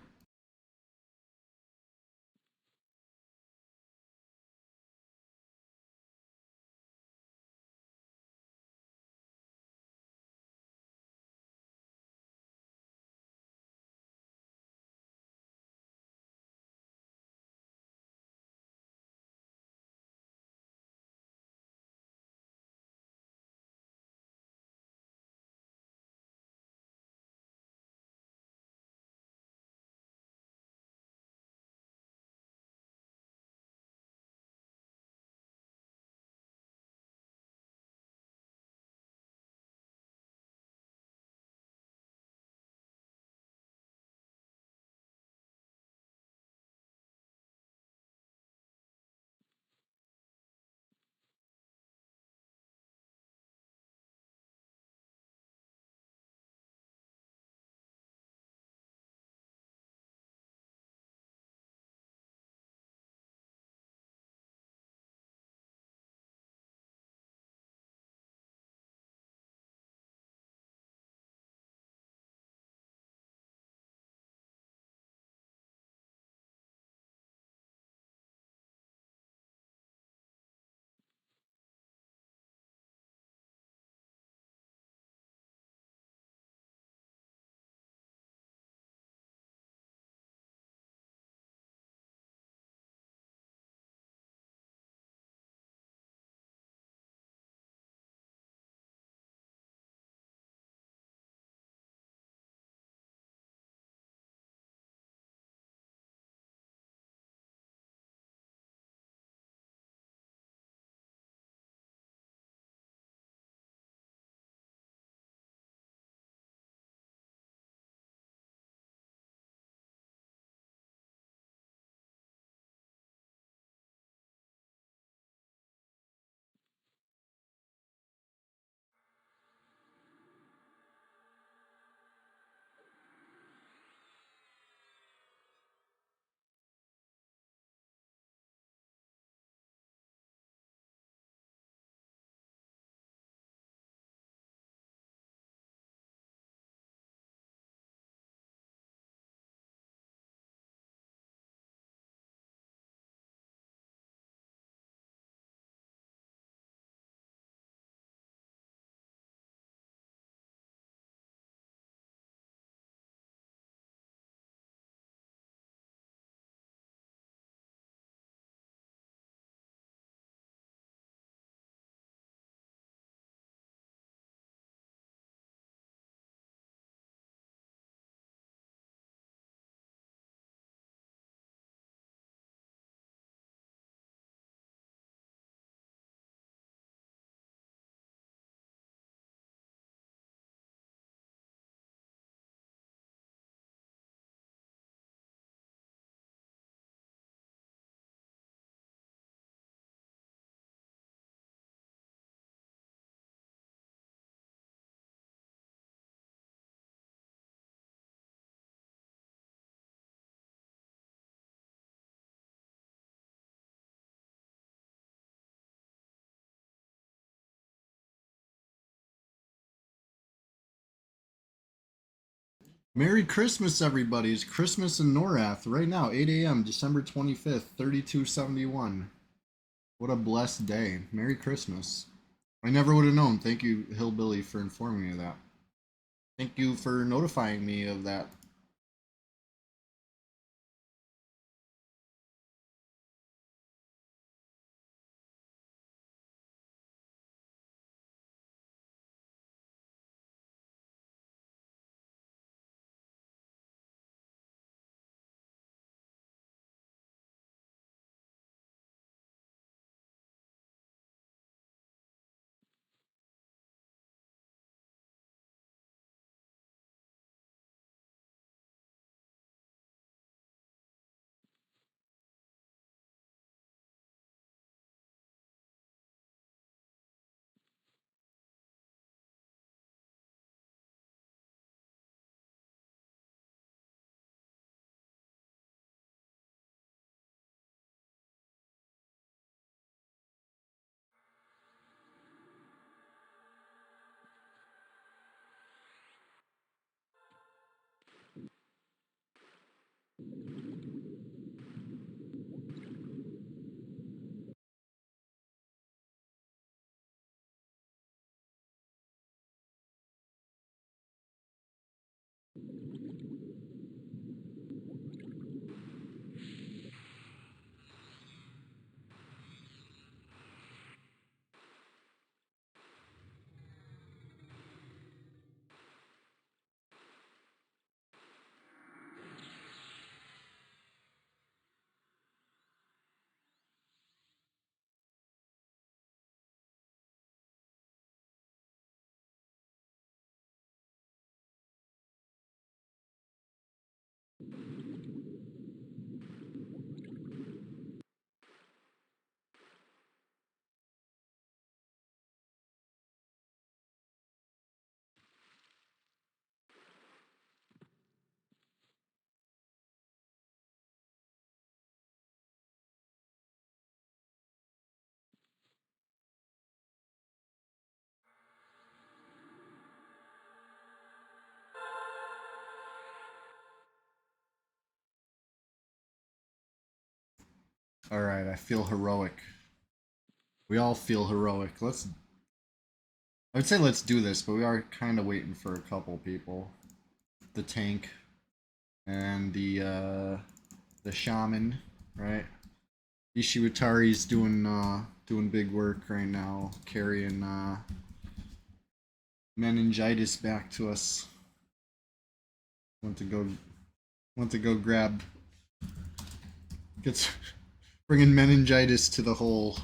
Merry Christmas, everybody. It's Christmas in Norath right now, 8 a.m., December 25th, 3271. What a blessed day. Merry Christmas. I never would have known. Thank you, Hillbilly, for informing me of that. Thank you for notifying me of that. All right, I feel heroic. We all feel heroic. I would say let's do this, but we are kind of waiting for a couple people. The tank and the shaman, right? Ishiwatari's doing big work right now, carrying meningitis back to us. Want to go grab gets bringing meningitis to the hole.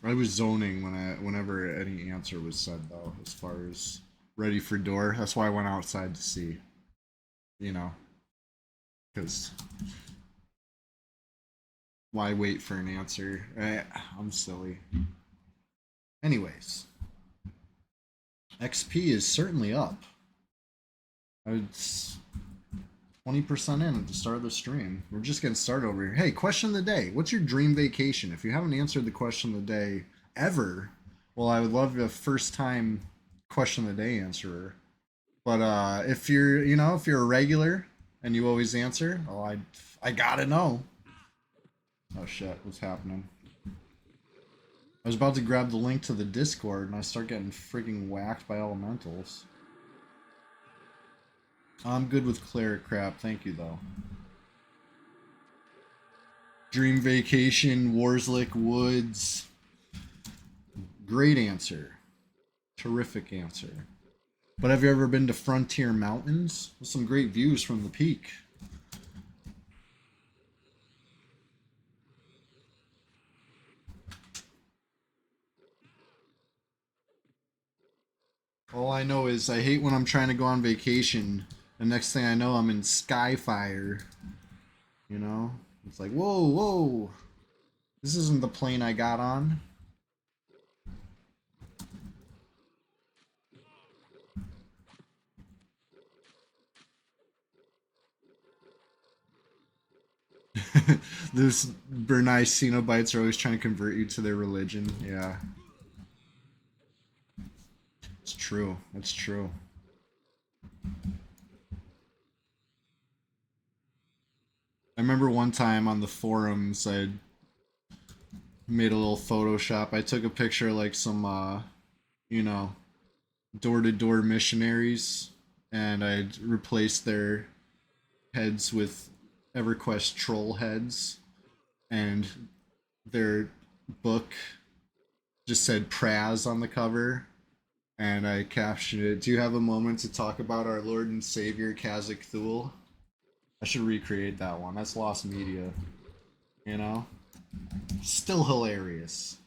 I was zoning whenever any answer was said though, as far as ready for door. That's why I went outside to see. You know, because why wait for an answer? I'm silly. Anyways, XP is certainly up. It's 20% in at the start of the stream. We're just getting started over here. Hey, question of the day. What's your dream vacation? If you haven't answered the question of the day ever, well, I would love a first time question of the day answerer. But if you're a regular and you always answer, oh, I gotta know. Oh shit, what's happening? I was about to grab the link to the Discord and I start getting freaking whacked by elementals. I'm good with cleric crap, thank you though. Dream vacation, Warslick Woods. Great answer. Terrific answer. But have you ever been to Frontier Mountains? With some great views from the peak. All I know is I hate when I'm trying to go on vacation. The next thing I know, I'm in Skyfire. You know? It's like, whoa, whoa. This isn't the plane I got on. Those Bernai Cenobites are always trying to convert you to their religion. Yeah, it's true. It's true. I remember one time on the forums, I made a little Photoshop. I took a picture of like some, you know, door to door missionaries, and I'd replaced their heads with EverQuest troll heads, and their book just said Praz on the cover, and I captioned it. Do you have a moment to talk about our Lord and Savior Kazakh Thule? I should recreate that one. That's lost media, you know? Still hilarious.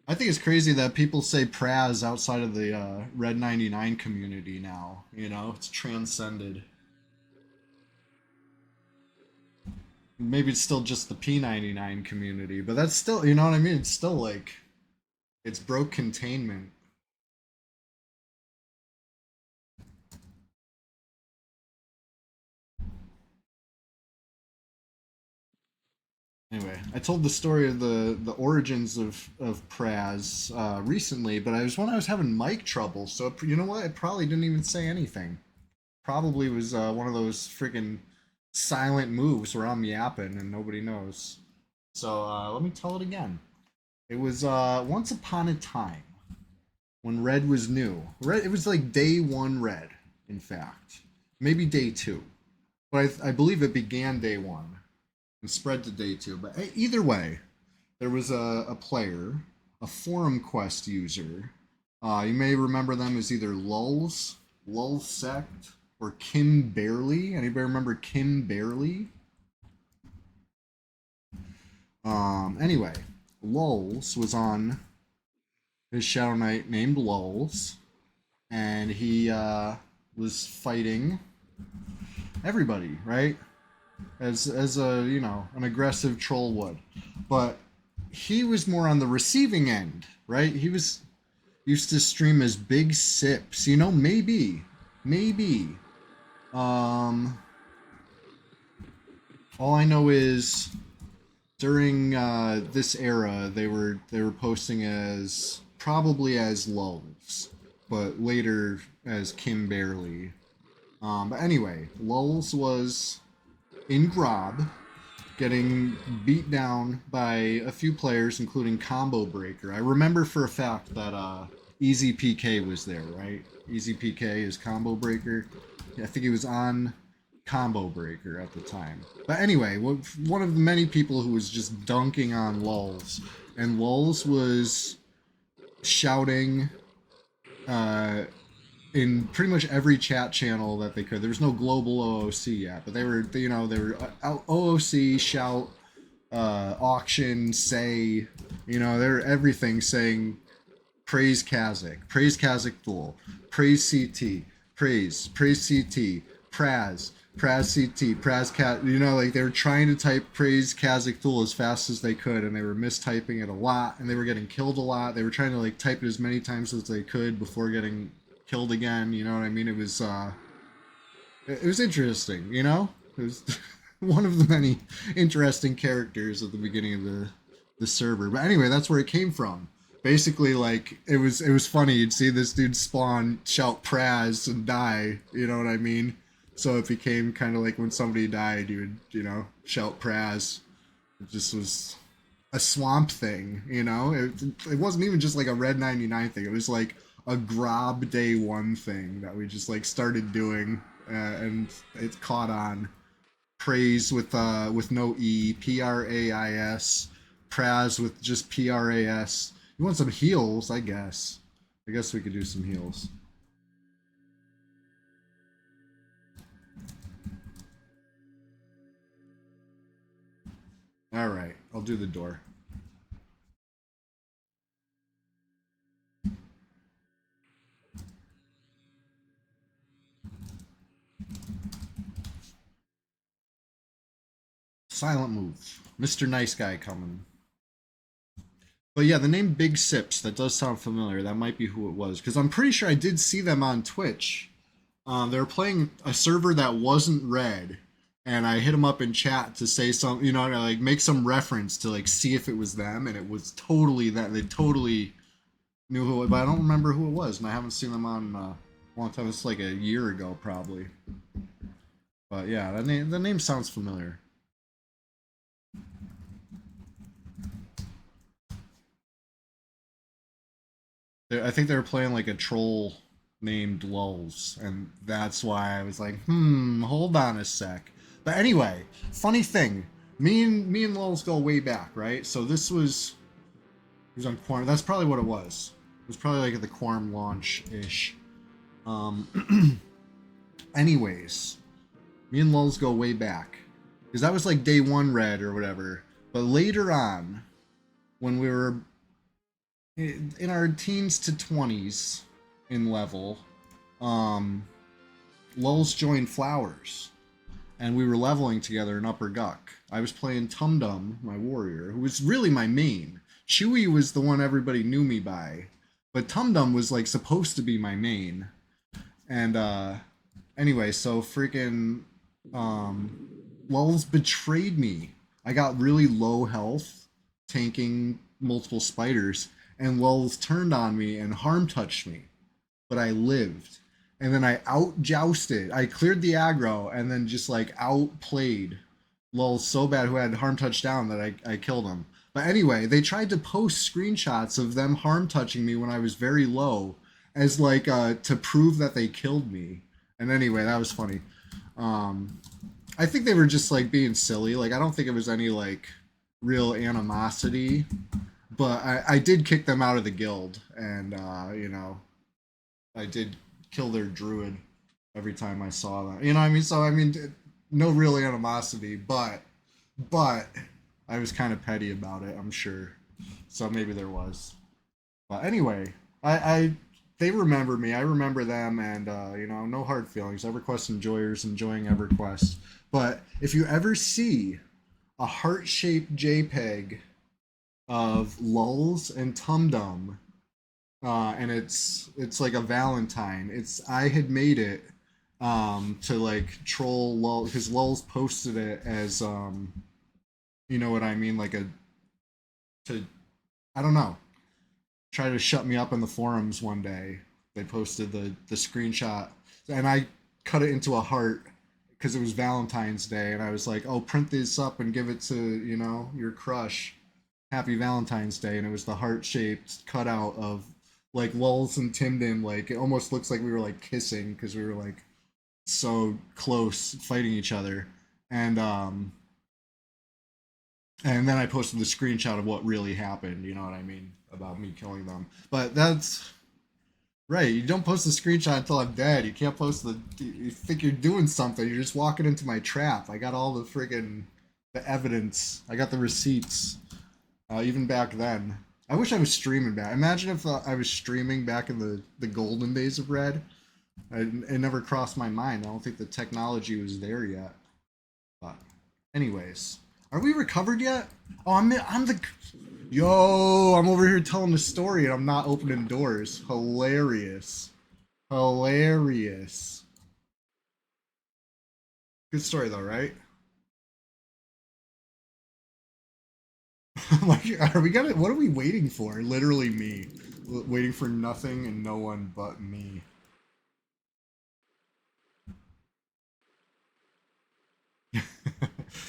I think it's crazy that people say Praz outside of the Red 99 community now. You know, it's transcended. Maybe it's still just the P99 community, but that's still, you know what I mean? It's still like, it's broke containment. Anyway, I told the story of the origins of Praz recently, but I was when I was having mic trouble. So you know what? I probably didn't even say anything. Probably was one of those freaking silent moves where I'm yapping and nobody knows. So let me tell it again. It was once upon a time when Red was new. Red, it was like day one Red, in fact, maybe day two, but I believe it began day one and spread to day two. But either way, there was a player, a forum quest user. You may remember them as either Lulz, Lull Sect, or Kim Barely. Anybody remember Kim Barely? Anyway, Lulz was on his Shadow Knight named Lulz, and he was fighting everybody, right? As a an aggressive troll would, but he was more on the receiving end, right? He was used to stream as Big Sips, maybe. Um, all I know is during this era, they were posting as probably as Lulz, but later as Kim Barely. But anyway, Lulz was in Grob, getting beat down by a few players, including Combo Breaker. I remember for a fact that Easy PK was there, right? Easy PK is Combo Breaker. I think he was on Combo Breaker at the time. But anyway, one of the many people who was just dunking on Lulz, and Lulz was shouting in pretty much every chat channel that they could. There was no global OOC yet, but they were OOC, shout, auction, say, they're everything saying praise Kazakh Thule, praise CT, praise CT, Praz CT, Praz Cat. Like they were trying to type praise Kazakh Thule as fast as they could, and they were mistyping it a lot, and they were getting killed a lot. They were trying to like type it as many times as they could before getting killed again. You know what I mean? It was interesting. It was one of the many interesting characters at the beginning of the server. But anyway, that's where it came from. Basically, like it was funny. You'd see this dude spawn, shout Praz, and die. You know what I mean? So it became kind of like when somebody died, you would shout Praz. It just was a swamp thing. It wasn't even just like a Red 99 thing. It was like a Grob day one thing that we just like started doing, and it caught on. Praise with no E, Prais, Praz with just Pras. You want some heals, I guess. I guess we could do some heals. All right, I'll do the door. Silent move. Mr. Nice Guy coming. But yeah, the name Big Sips, that does sound familiar. That might be who it was. Because I'm pretty sure I did see them on Twitch. They were playing a server that wasn't red. and I hit them up in chat to say some, you know, to like make some reference to like see if it was them, and it was totally that. They totally knew who it was, but I don't remember who it was, and I haven't seen them on a long time. It's like a year ago probably. But yeah, the name sounds familiar. I think they were playing like a troll named Lulz, and that's why I was like, hold on a sec. But anyway, funny thing, me and Lulz go way back, right? So this was he was on Quorum. That's probably what it was. It was probably like at the Quorum launch ish. Um, anyways, me and Lulz go way back because that was like day one red or whatever. But later on, when we were in our teens to 20s in level, um, Lulz joined Flowers, and we were leveling together in Upper Guck. I was playing Tumdum, my warrior, who was really my main. Chewy was the one everybody knew me by, but Tumdum was like supposed to be my main. And anyway, so freaking Lulz betrayed me. I got really low health, tanking multiple spiders, and Lulz turned on me and harm touched me. But I lived. And then I out jousted. I cleared the aggro and then just like outplayed Lulz so bad, who had harm touch down, that I killed him. But anyway, they tried to post screenshots of them harm touching me when I was very low as like to prove that they killed me. And anyway, that was funny. Um, I think they were just like being silly. Like I don't think it was any like real animosity, but I did kick them out of the guild, and you know, I did kill their druid every time I saw that. You know what I mean? So I mean, no real animosity, but I was kind of petty about it, I'm sure. So maybe there was. But anyway, I they remember me. I remember them, and you know, no hard feelings. EverQuest enjoyers enjoying EverQuest. But if you ever see a heart-shaped JPEG of Lulz and Tumdum, and it's like a Valentine. It's I had made it to like troll Lul, because Lulz posted it as you know what I mean, like a to I don't know, try to shut me up in the forums one day. They posted the screenshot, and I cut it into a heart because it was Valentine's Day, and I was like, oh, print this up and give it to, you know, your crush. Happy Valentine's Day, and it was the heart shaped cutout of like Lulz and Timden. Like it almost looks like we were like kissing because we were like so close fighting each other. And and then I posted the screenshot of what really happened, you know what I mean, about me killing them. But that's right, you don't post the screenshot until I'm dead. You can't post the, you think you're doing something, you're just walking into my trap. I got all the friggin' the evidence. I got the receipts. Even back then. I wish I was streaming back. Imagine if I was streaming back in the golden days of Red. It never crossed my mind. I don't think the technology was there yet. But, anyways, are we recovered yet? Oh, I'm the. Yo, I'm over here telling the story and I'm not opening doors. Hilarious, hilarious. Good story though, right? Like, are we gonna? What are we waiting for? Literally me, waiting for nothing and no one but me.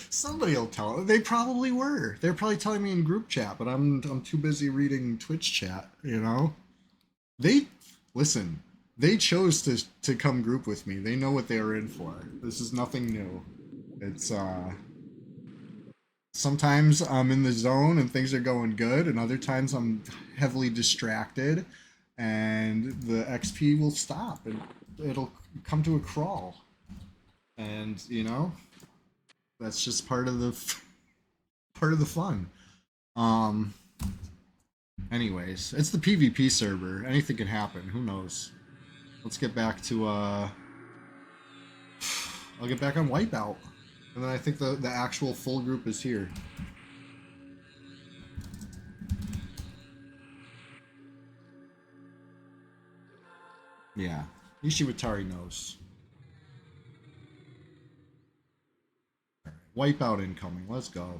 Somebody will tell. They probably were. They're probably telling me in group chat, but I'm too busy reading Twitch chat. You know, they listen. They chose to come group with me. They know what they were in for. This is nothing new. It's sometimes I'm in the zone and things are going good, and other times I'm heavily distracted, and the XP will stop and it'll come to a crawl. And you know, that's just part of the part of the fun. Um. Anyways, it's the PvP server. Anything can happen. Who knows? Let's get back to I'll get back on Wipeout, and then I think the actual full group is here. Yeah, Ishiwatari knows. Wipeout incoming. Let's go.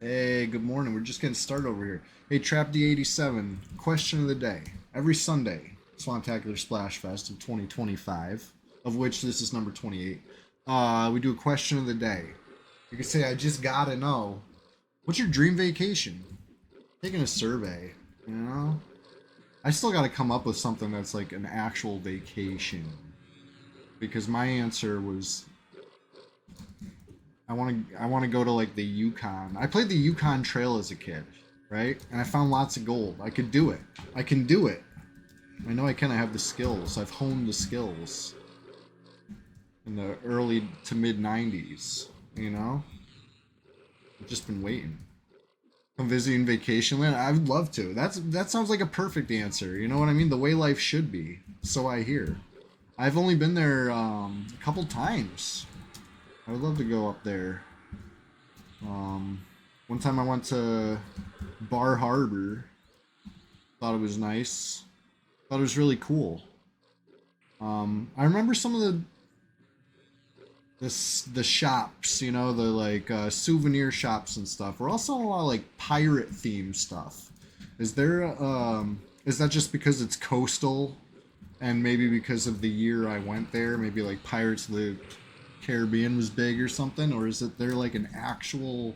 Hey, good morning. We're just getting started over here. Hey, Trap D87, question of the day. Every Sunday, SWAMPTACULAR SPLASHFEST of 2025, of which this is number 28, we do a question of the day. You can say, I just gotta know, what's your dream vacation? Taking a survey, you know? I still gotta come up with something that's like an actual vacation. Because my answer was I want to go to like the Yukon. I played the Yukon Trail as a kid, right? And I found lots of gold. I could do it. I can do it. I know I kind of have the skills. I've honed the skills in the early to mid 90s, you know? I've just been waiting. I'm visiting vacation land. I would love to. That sounds like a perfect answer. You know what I mean? The way life should be. So I hear. I've only been there a couple times. I would love to go up there. One time I went to Bar Harbor. Thought it was nice. Thought it was really cool. I remember some of the shops, you know, the like souvenir shops and stuff. We're also a lot of like pirate themed stuff. Is that just because it's coastal, and maybe because of the year I went there? Maybe like Pirates of the Caribbean was big or something, or is it there like an actual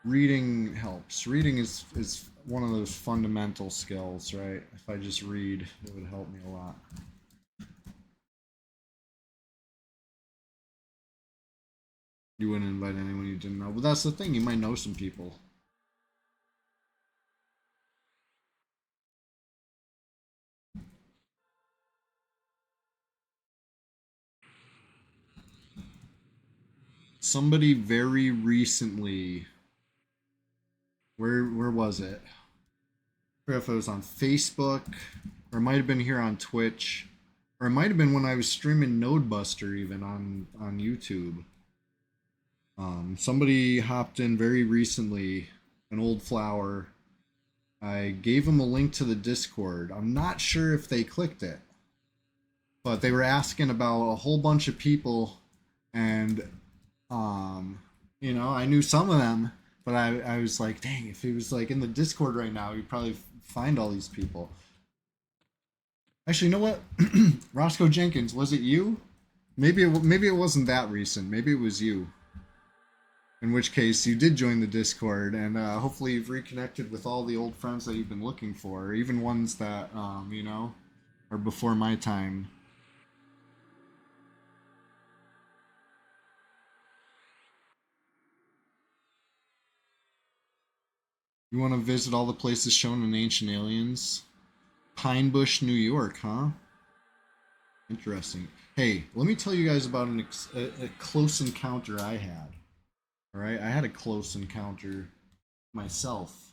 Reading helps. Reading is one of those fundamental skills, right? If I just read, it would help me a lot. You wouldn't invite anyone you didn't know. But that's the thing, you might know some people. Somebody very recently, where was it? I forget if it was on Facebook, or it might have been here on Twitch, or it might have been when I was streaming Nodebuster even on YouTube. Somebody hopped in very recently, an old flower. I gave them a link to the Discord. I'm not sure if they clicked it, but they were asking about a whole bunch of people, and um, I knew some of them, but I was like, dang, if he was like in the Discord right now, he'd probably find all these people. Actually, you know what? Roscoe Jenkins, was it you? Maybe it wasn't that recent. Maybe it was you. In which case, you did join the Discord, and hopefully you've reconnected with all the old friends that you've been looking for, even ones that are before my time. You want to visit all the places shown in Ancient Aliens? Pine Bush, New York, huh? Interesting. Hey, let me tell you guys about a close encounter I had. All right, I had a close encounter myself.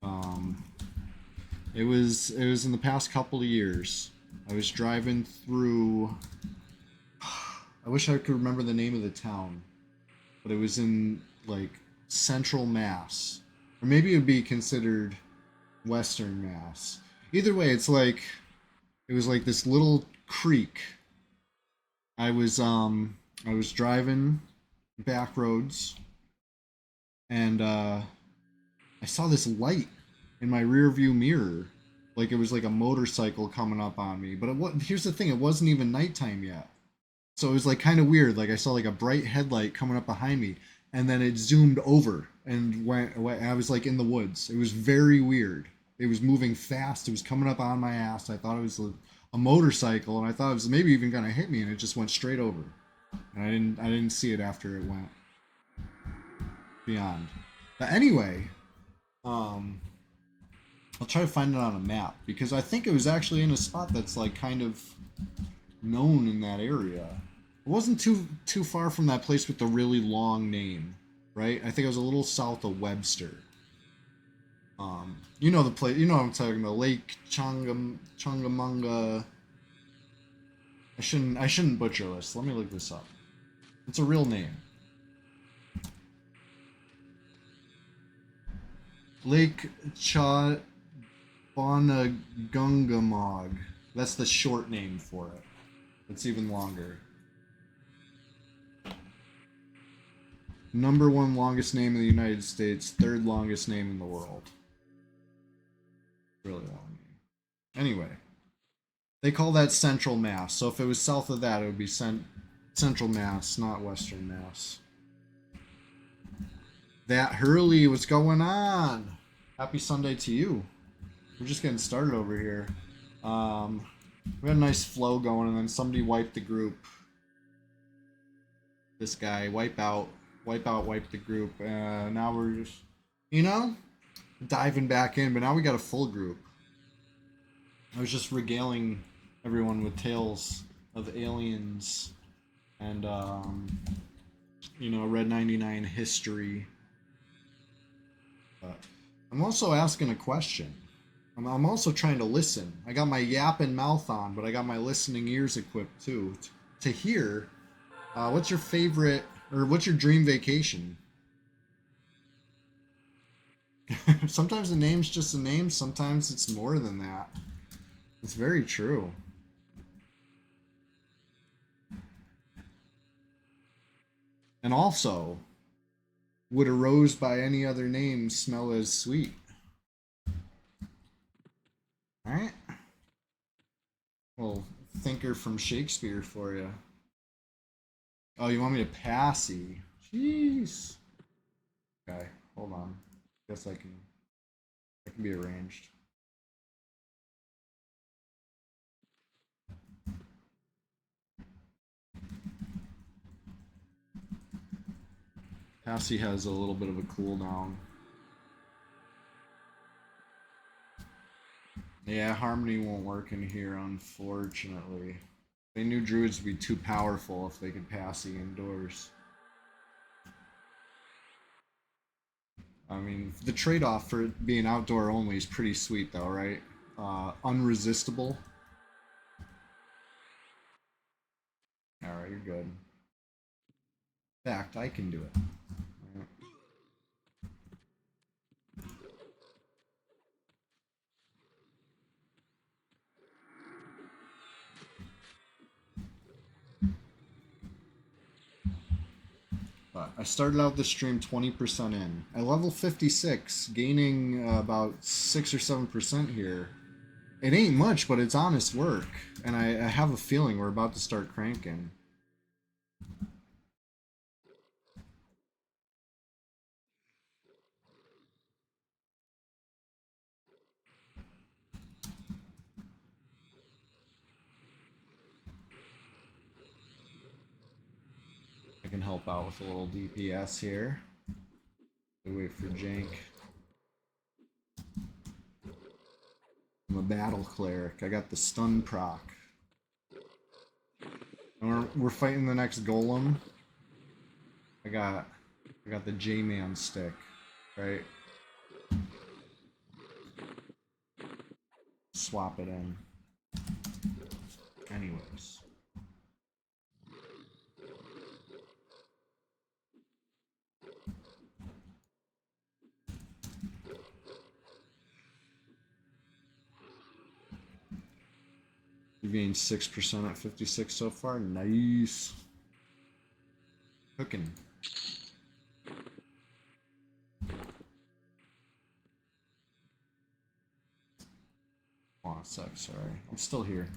Um, it was in the past couple of years. I was driving through. I wish I could remember the name of the town, but it was in like central Mass, or maybe it would be considered Western Mass. Either way, it was like this little creek. I was driving back roads, and I saw this light in my rear view mirror, like it was like a motorcycle coming up on me. But here's the thing: it wasn't even nighttime yet, so it was like kind of weird. Like I saw like a bright headlight coming up behind me, and then it zoomed over and went away. I was like in the woods. It was very weird. It was moving fast. It was coming up on my ass. I thought it was a motorcycle, and I thought it was maybe even gonna hit me, and it just went straight over. And I didn't see it after it went beyond. But anyway, um, I'll try to find it on a map because I think it was actually in a spot that's like kind of known in that area. It wasn't too far from that place with the really long name, right? I think it was a little south of Webster. You know the place. You know what I'm talking about. Lake Chungamunga. I shouldn't butcher this. Let me look this up. It's a real name. Lake Chabanagungumog. That's the short name for it. It's even longer. Number one longest name in the United States, third longest name in the world. Really long name. Anyway, they call that Central Mass. So if it was south of that, it would be Central Mass, not Western Mass. That Hurley, what's going on? Happy Sunday to you. We're just getting started over here. We had a nice flow going, and then somebody wiped the group. This guy, Wipeout wiped the group. Now we're just, diving back in, but now we got a full group. I was just regaling everyone with tales of aliens and, Red 99 history. But I'm also asking a question. I'm also trying to listen. I got my yapping mouth on, but I got my listening ears equipped too to hear. What's your favorite, or what's your dream vacation? Sometimes the name's just a name. Sometimes it's more than that. It's very true. And also, would a rose by any other name smell as sweet? Alright. Well, thinker from Shakespeare for you. Oh, you want me to passy? Jeez. Okay, hold on. Guess I can. It can be arranged. Passy has a little bit of a cooldown. Yeah, Harmony won't work in here, unfortunately. They knew Druids would be too powerful if they could Passy indoors. I mean, the trade-off for it being outdoor only is pretty sweet, though, right? Unresistible. Alright, you're good. In fact, I can do it. Right. But I started out the stream 20% in. At level 56, gaining about 6 or 7% here. It ain't much, but it's honest work. And I have a feeling we're about to start cranking. I can help out with a little DPS here. We wait for Jank. I'm a battle cleric. I got the stun proc. And we're fighting the next golem. I got the J-Man stick, right? Swap it in. Anyways. You gained 6% at 56 so far. Nice. Cooking. Oh, it sucks. Sorry. I'm still here.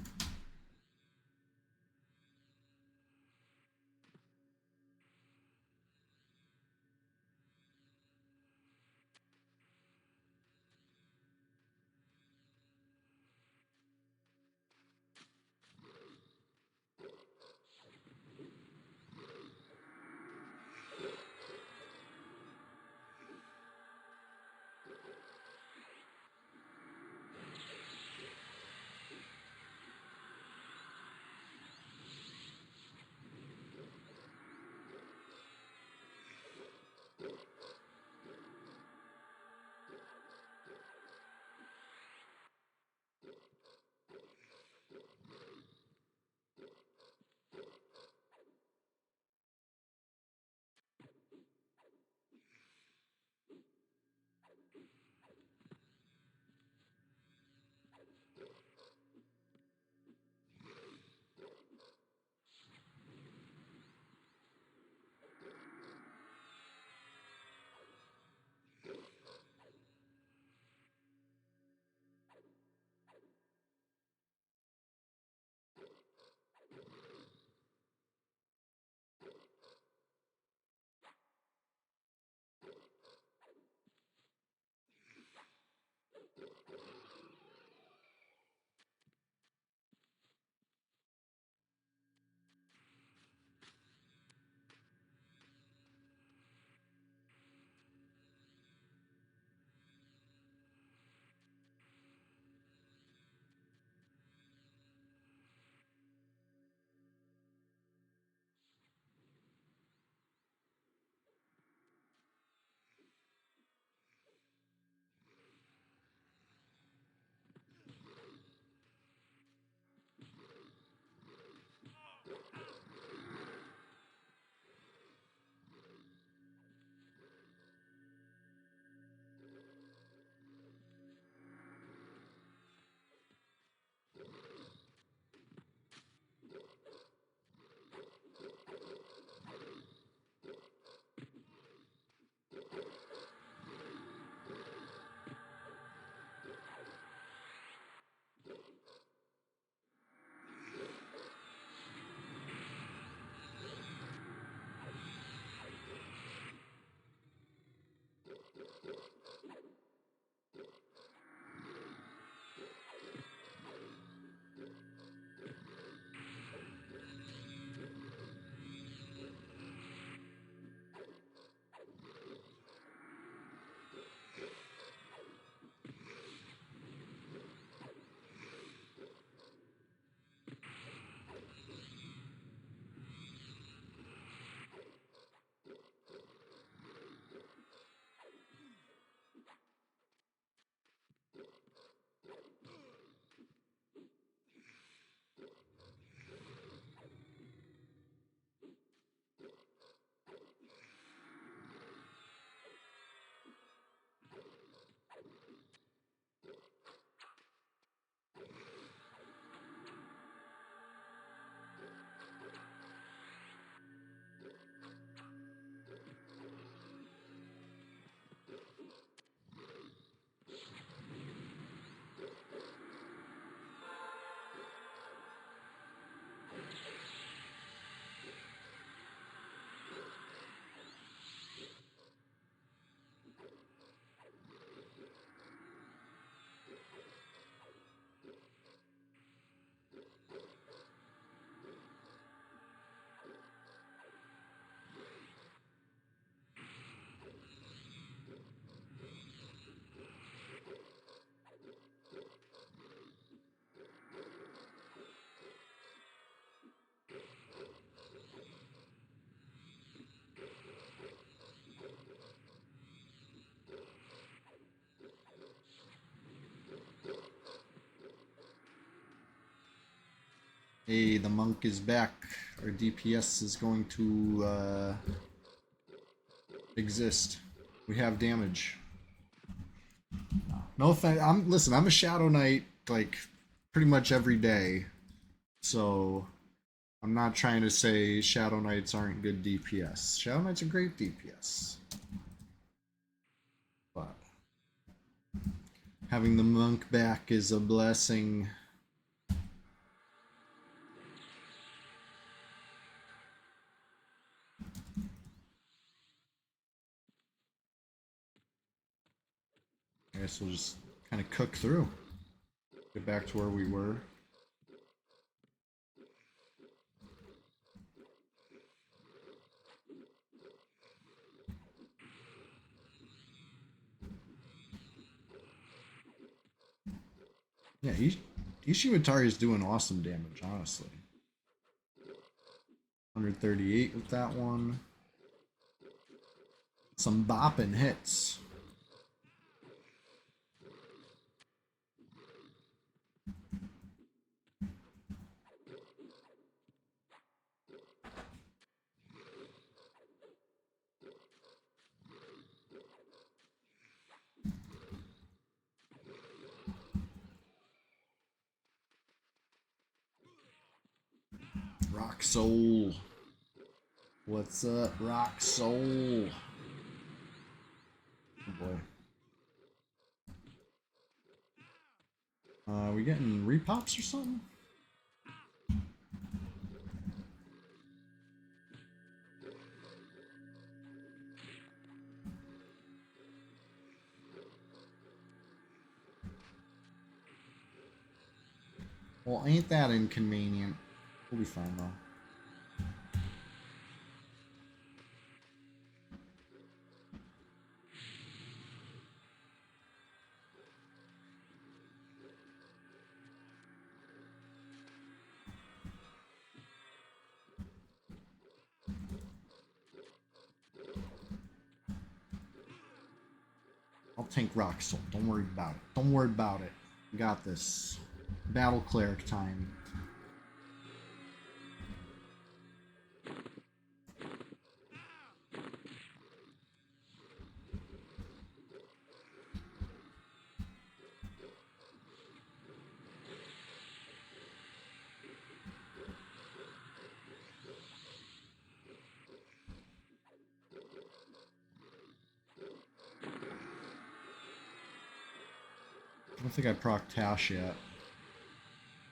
Hey, the monk is back. Our DPS is going to exist. We have damage. No offense. Listen. I'm a Shadow Knight like pretty much every day, so I'm not trying to say Shadow Knights aren't good DPS. Shadow Knights are great DPS, but having the monk back is a blessing. I guess we'll just kind of cook through. Get back to where we were. Yeah, Ishiwatari is doing awesome damage, honestly. 138 with that one. Some bopping hits. Rock Soul. What's up, Rock Soul? Oh boy. We getting repops or something? Well, ain't that inconvenient? We'll be fine though. I'll tank Rock Soul. Don't worry about it. Don't worry about it. We got this. Battle Cleric time. I don't think I proc Tash yet.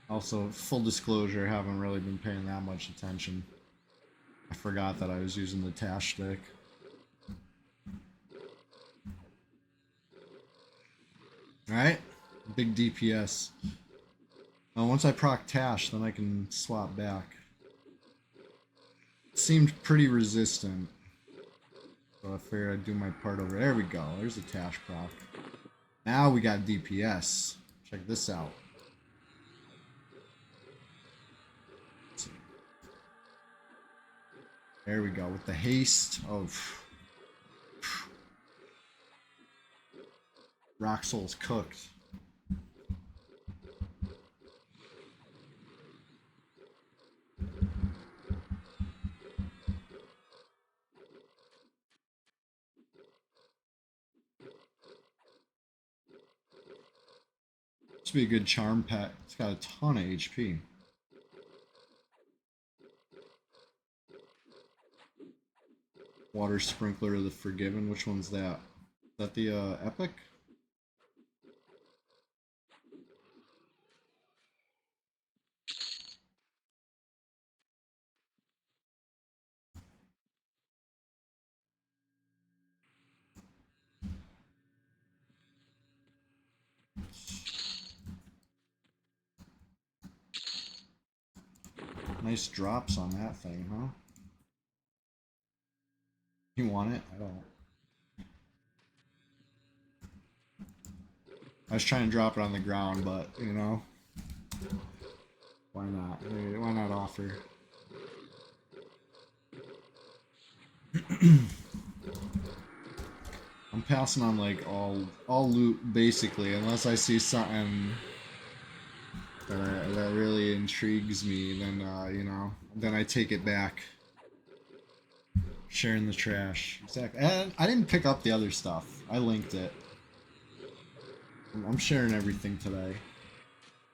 Also, full disclosure, haven't really been paying that much attention. I forgot that I was using the Tash stick. Alright, big DPS. Once I proc Tash, then I can swap back. It seemed pretty resistant. So I figured I'd do my part over. There we go, there's a Tash proc. Now we got DPS. Check this out. There we go, with the haste. Oh. Rock Soul's cooked. This would be a good charm pet. It's got a ton of HP. Water Sprinkler of the Forgiven. Which one's that? Is that the epic? Nice drops on that thing, huh? You want it? I don't. I was trying to drop it on the ground, but, you know, why not? Why not offer? I'm passing on like all loot basically, unless I see something that really intrigues me, then you know, then I take it back. Sharing the trash. Exactly. And I didn't pick up the other stuff. I linked it. I'm sharing everything today.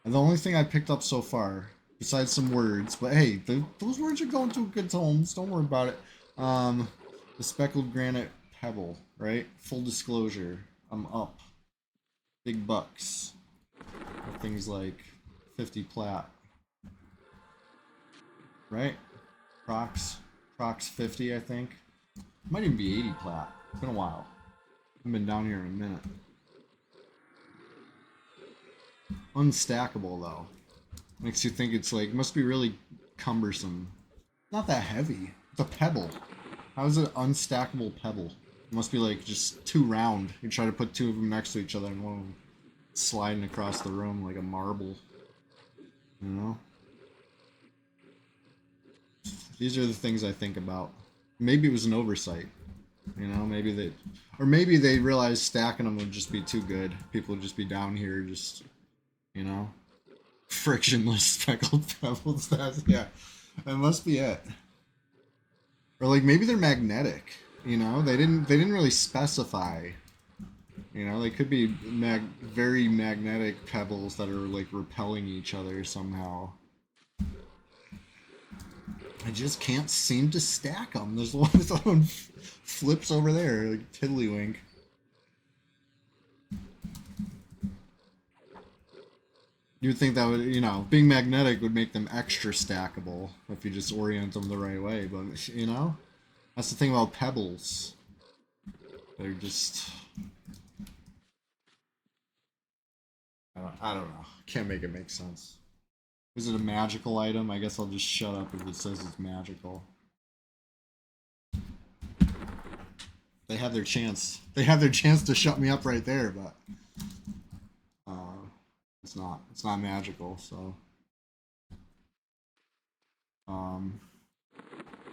And the only thing I picked up so far, besides some words, but hey, those words are going to good homes. Don't worry about it. The speckled granite pebble, right? Full disclosure, I'm up. Big bucks. Things like 50 plat. Right? Prox 50, I think. Might even be 80 plat. It's been a while. I've been down here in a minute. Unstackable though. Makes you think it's like, must be really cumbersome. Not that heavy. It's a pebble. How is it an unstackable pebble? It must be like just too round. You try to put two of them next to each other and one of them sliding across the room like a marble. You know? These are the things I think about. Maybe it was an oversight. You know, maybe they, or maybe they realized stacking them would just be too good. People would just be down here, just, you know, frictionless speckled pebbles. Yeah, that must be it. Or like maybe they're magnetic. You know, they didn't really specify. You know, they could be very magnetic pebbles that are like repelling each other somehow. I just can't seem to stack them. There's one flips over there, like tiddlywink. You'd think that would, you know, being magnetic would make them extra stackable if you just orient them the right way. But, you know, that's the thing about pebbles. They're just... I don't know. Can't make it make sense. Is it a magical item? I guess I'll just shut up if it says it's magical. They have their chance. They have their chance to shut me up right there, but it's not. It's not magical. So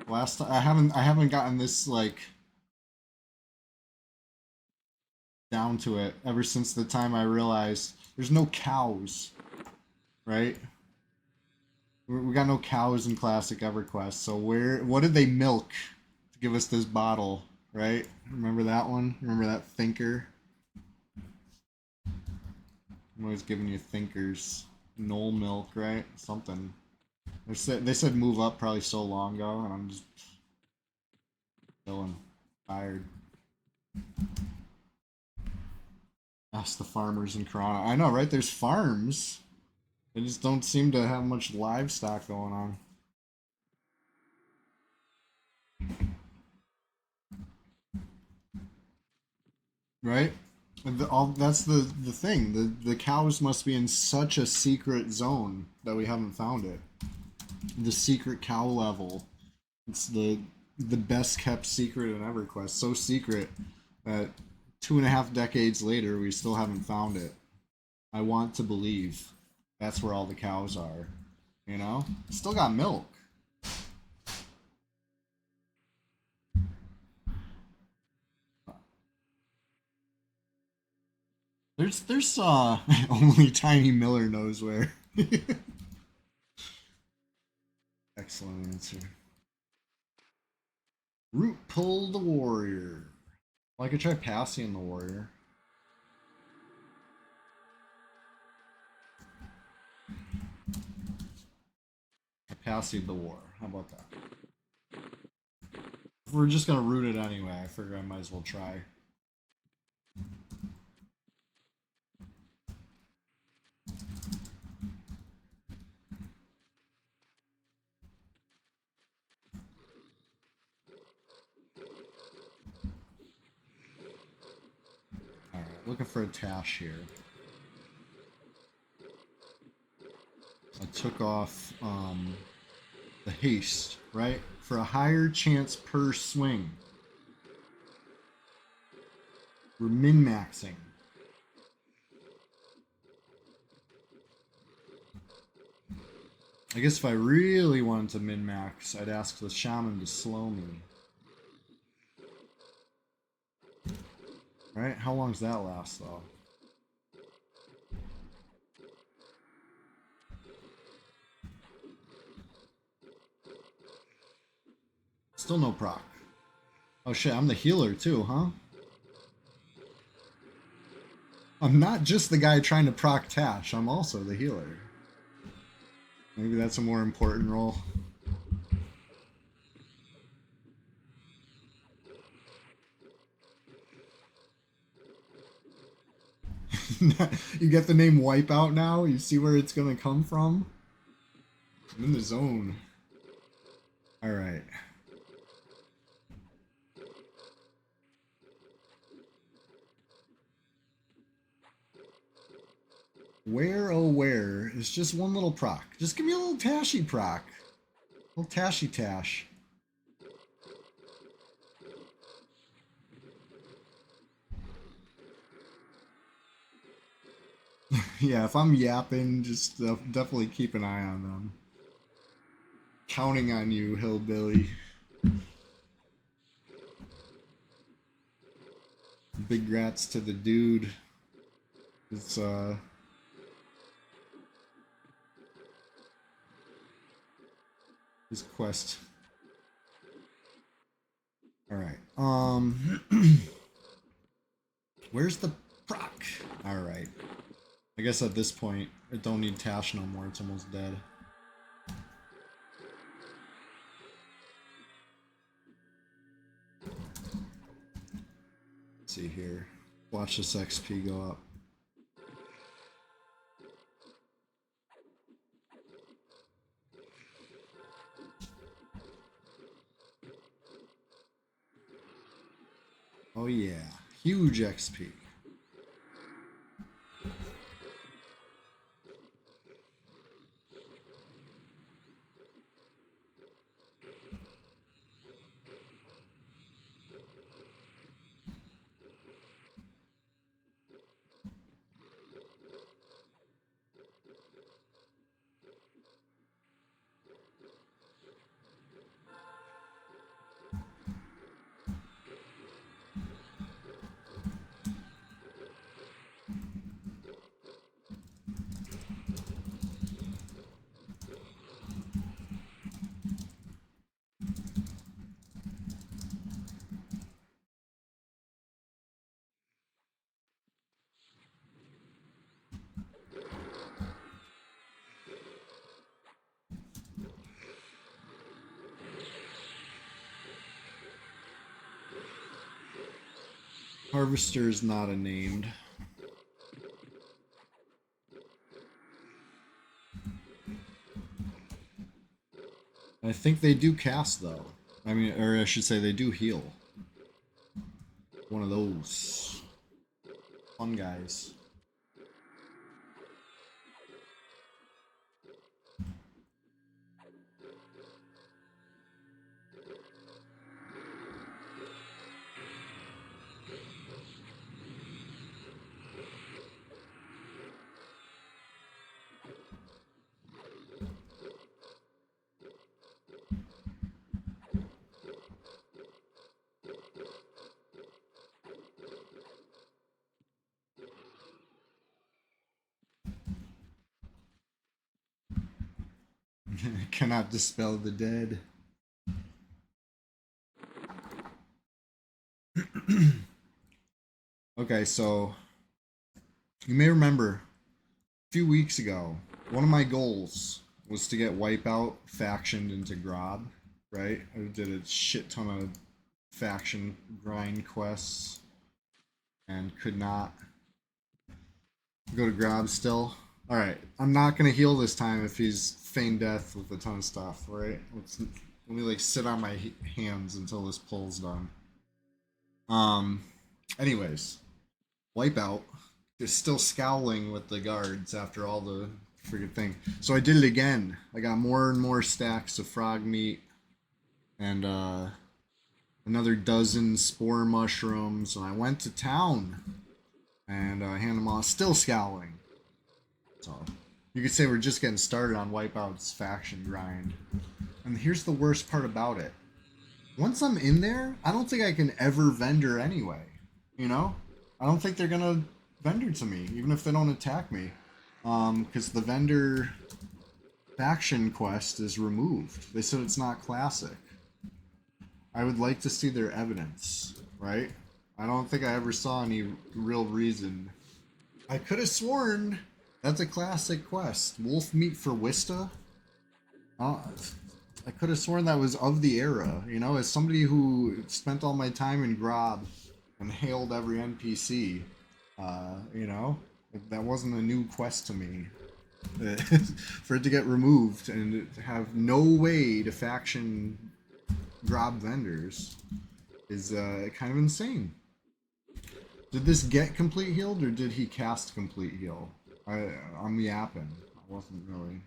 last time I haven't gotten this like down to it ever since the time I realized there's no cows, right? We got no cows in Classic EverQuest. So what did they milk to give us this bottle, right? Remember that one? Remember that thinker? I'm always giving you thinkers. Knoll milk, right? Something. They said move up probably so long ago, and I'm just feeling tired. Ask the farmers in Corona. I know, right? There's farms. They just don't seem to have much livestock going on. Right? That's the thing. The cows must be in such a secret zone that we haven't found it. The secret cow level. It's the best kept secret in EverQuest. So secret that 2.5 decades later we still haven't found it. I want to believe that's where all the cows are. You know? Still got milk. There's only Tiny Miller knows where. Excellent answer. Root pull the warrior. Well, I could try passing the warrior. I passied the war. How about that? If we're just gonna root it anyway, I figure I might as well try. Alright, looking for a Tash here. I took off the haste, right? For a higher chance per swing. We're min-maxing. I guess if I really wanted to min-max, I'd ask the shaman to slow me. Right? How long does that last, though? Still no proc. Oh shit, I'm the healer too, huh? I'm not just the guy trying to proc Tash, I'm also the healer. Maybe that's a more important role. You get the name Wipeout now? You see where it's gonna come from? I'm in the zone. Alright. Where, oh where, is just one little proc. Just give me a little Tashy proc. A little Tashy Tash. Yeah, if I'm yapping, just definitely keep an eye on them. Counting on you, hillbilly. Big grats to the dude. It's his quest. Alright. Where's the proc? Alright. I guess at this point, it don't need Tash no more, it's almost dead. Let's see here. Watch this XP go up. Oh yeah, huge XP. Harvester is not a named. I think they do cast though. I mean, or I should say they do heal. One of those fun guys. Cannot dispel the dead. Okay, so you may remember a few weeks ago, one of my goals was to get Wipeout factioned into Grob, right? I did a shit ton of faction grind quests and could not go to Grob still. Alright, I'm not gonna heal this time if he's feigned death with a ton of stuff, right? Let me like sit on my hands until this pull's done. Anyways, Wipeout is still scowling with the guards after all the freaking thing. So I did it again. I got more and more stacks of frog meat and another dozen spore mushrooms, and I went to town and handed them off, still scowling. So you could say we're just getting started on Wipeout's faction grind. And here's the worst part about it. Once I'm in there, I don't think I can ever vendor anyway. You know? I don't think they're gonna vendor to me, even if they don't attack me. Because the vendor faction quest is removed. They said it's not classic. I would like to see their evidence, right? I don't think I ever saw any real reason. I could have sworn that's a classic quest. Wolf meat for Wista? Uh, I could have sworn that was of the era. You know, as somebody who spent all my time in Grob and hailed every NPC, you know, that wasn't a new quest to me. For it to get removed and have no way to faction Grob vendors is kind of insane. Did this get complete healed or did he cast complete heal? I'm yapping. I wasn't really.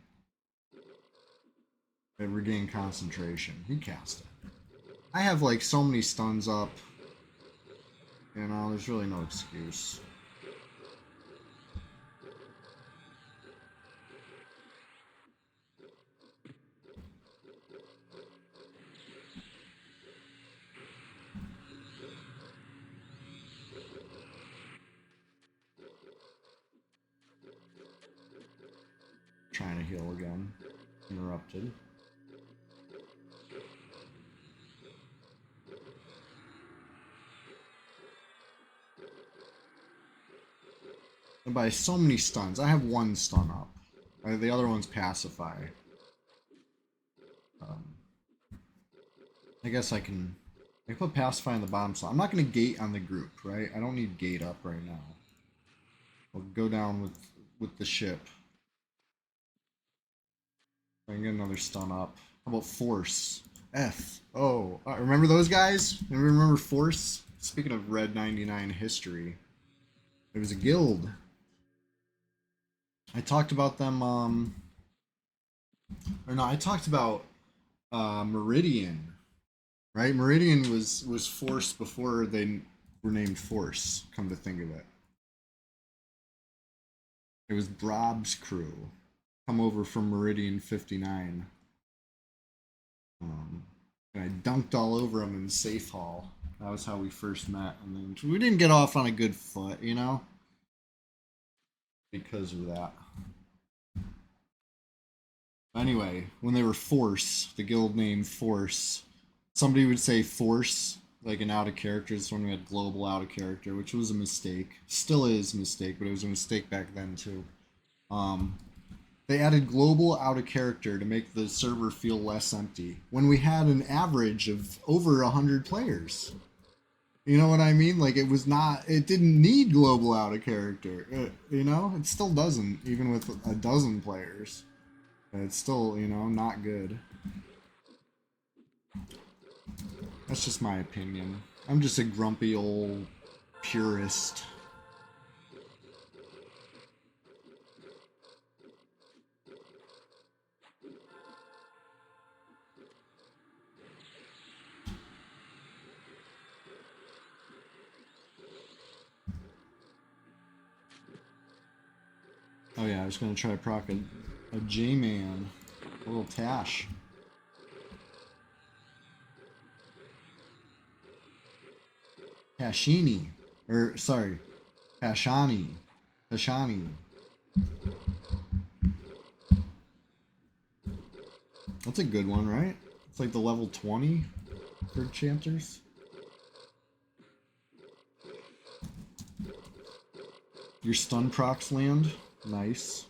It regained concentration. He cast it. I have like so many stuns up. You know, there's really no excuse. Trying to heal again. Interrupted. And by so many stuns. I have one stun up. The other one's pacify. I guess I can put pacify on the bottom slot. I'm not going to gate on the group, right? I don't need gate up right now. I'll go down with the ship. I can get another stun up. How about force? F. Oh, remember those guys? Remember force? Speaking of Red 99 history, it was a guild. I talked about them, or no, I talked about Meridian, right? Meridian was Force before they were named Force, come to think of it. It was Brob's crew, come over from Meridian 59. And I dunked all over him in Safe Hall. That was how we first met. And then we didn't get off on a good foot, you know? Because of that. Anyway, when they were Force, the guild name Force, somebody would say Force, like an out of character. This one we had global out of character, which was a mistake. Still is a mistake, but it was a mistake back then too. They added global out of character to make the server feel less empty when we had an average of over 100 players. You know what I mean? Like it didn't need global out of character. You know, it still doesn't, even with a dozen players. It's still, you know, not good. That's just my opinion. I'm just a grumpy old purist. Oh yeah, I was gonna try to proc a J-Man, a little Tash. Tashini, or sorry, Tashani. That's a good one, right? It's like the level 20 for enchanters. Your stun procs land. Nice.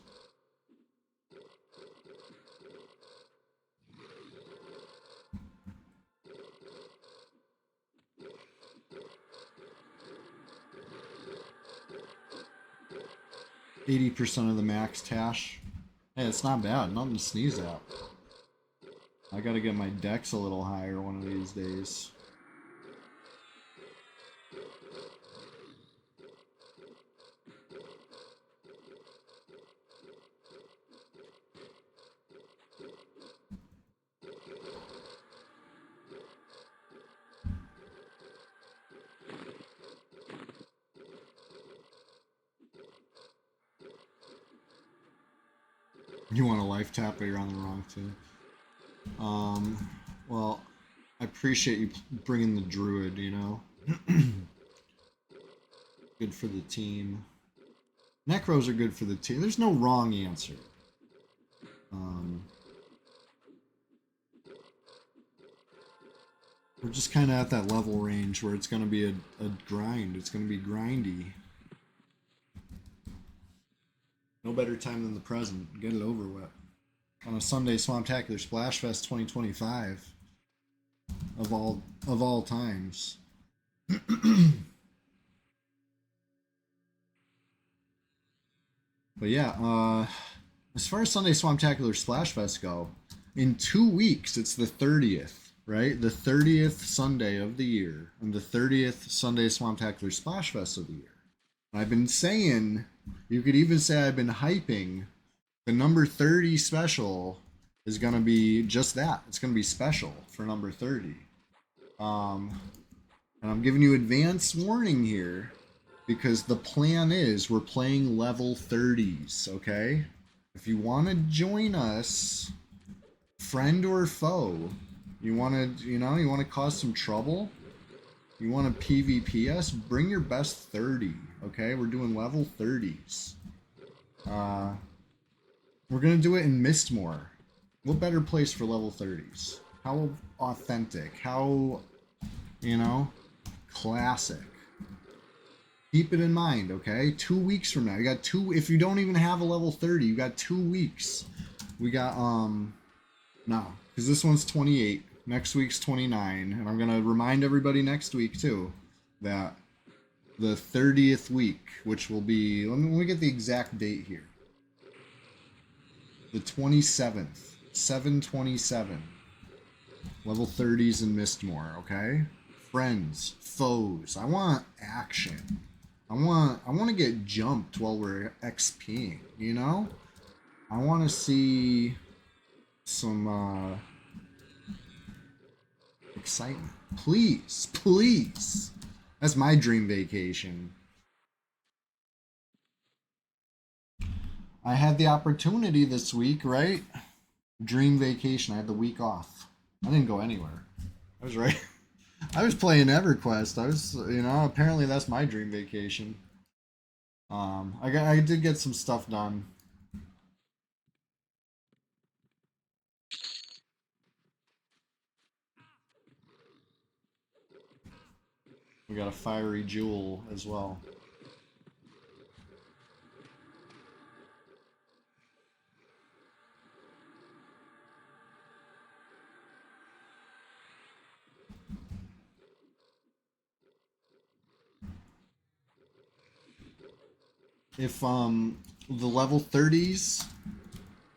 %of the max Tash. Hey, it's not bad. Nothing to sneeze at. I gotta get my dex a little higher one of these days. You want a life tap, but you're on the wrong team. Well, I appreciate you bringing the druid, you know? Good for the team. Necros are good for the team. There's no wrong answer. We're just kind of at that level range where it's going to be a grind. It's going to be grindy. No better time than the present. Get it over with. On a Sunday Swamptacular Splashfest 2025 of all times. But yeah, as far as Sunday Swamptacular Splashfest go, in 2 weeks it's the 30th, right? The 30th Sunday of the year, and the 30th Sunday Swamptacular Splashfest of the year. And I've been saying, you could even say I've been hyping the number 30 special is going to be just that. It's going to be special for number 30. And I'm giving you advance warning here because the plan is we're playing level 30s, okay? If you want to join us, friend or foe, you want to cause some trouble, you want to PvP us, bring your best 30, okay? We're doing level 30s. We're going to do it in Mistmore. What better place for level 30s? How authentic, how, classic. Keep it in mind, okay? 2 weeks from now, you got if you don't even have a level 30, you got 2 weeks. We got, no, because this one's 28, next week's 29, and I'm going to remind everybody next week, too, that the 30th week, which will be, let me get the exact date here. The 27th, 7/27, level 30s in Mistmore, okay? Friends, foes, I want action. I want to get jumped while we're XPing, I want to see some excitement. Please, please. That's my dream vacation. I had the opportunity this week, right? Dream vacation. I had the week off. I didn't go anywhere. I was right. I was playing EverQuest. I was, apparently that's my dream vacation. I did get some stuff done. We got a fiery jewel as well. If the level 30s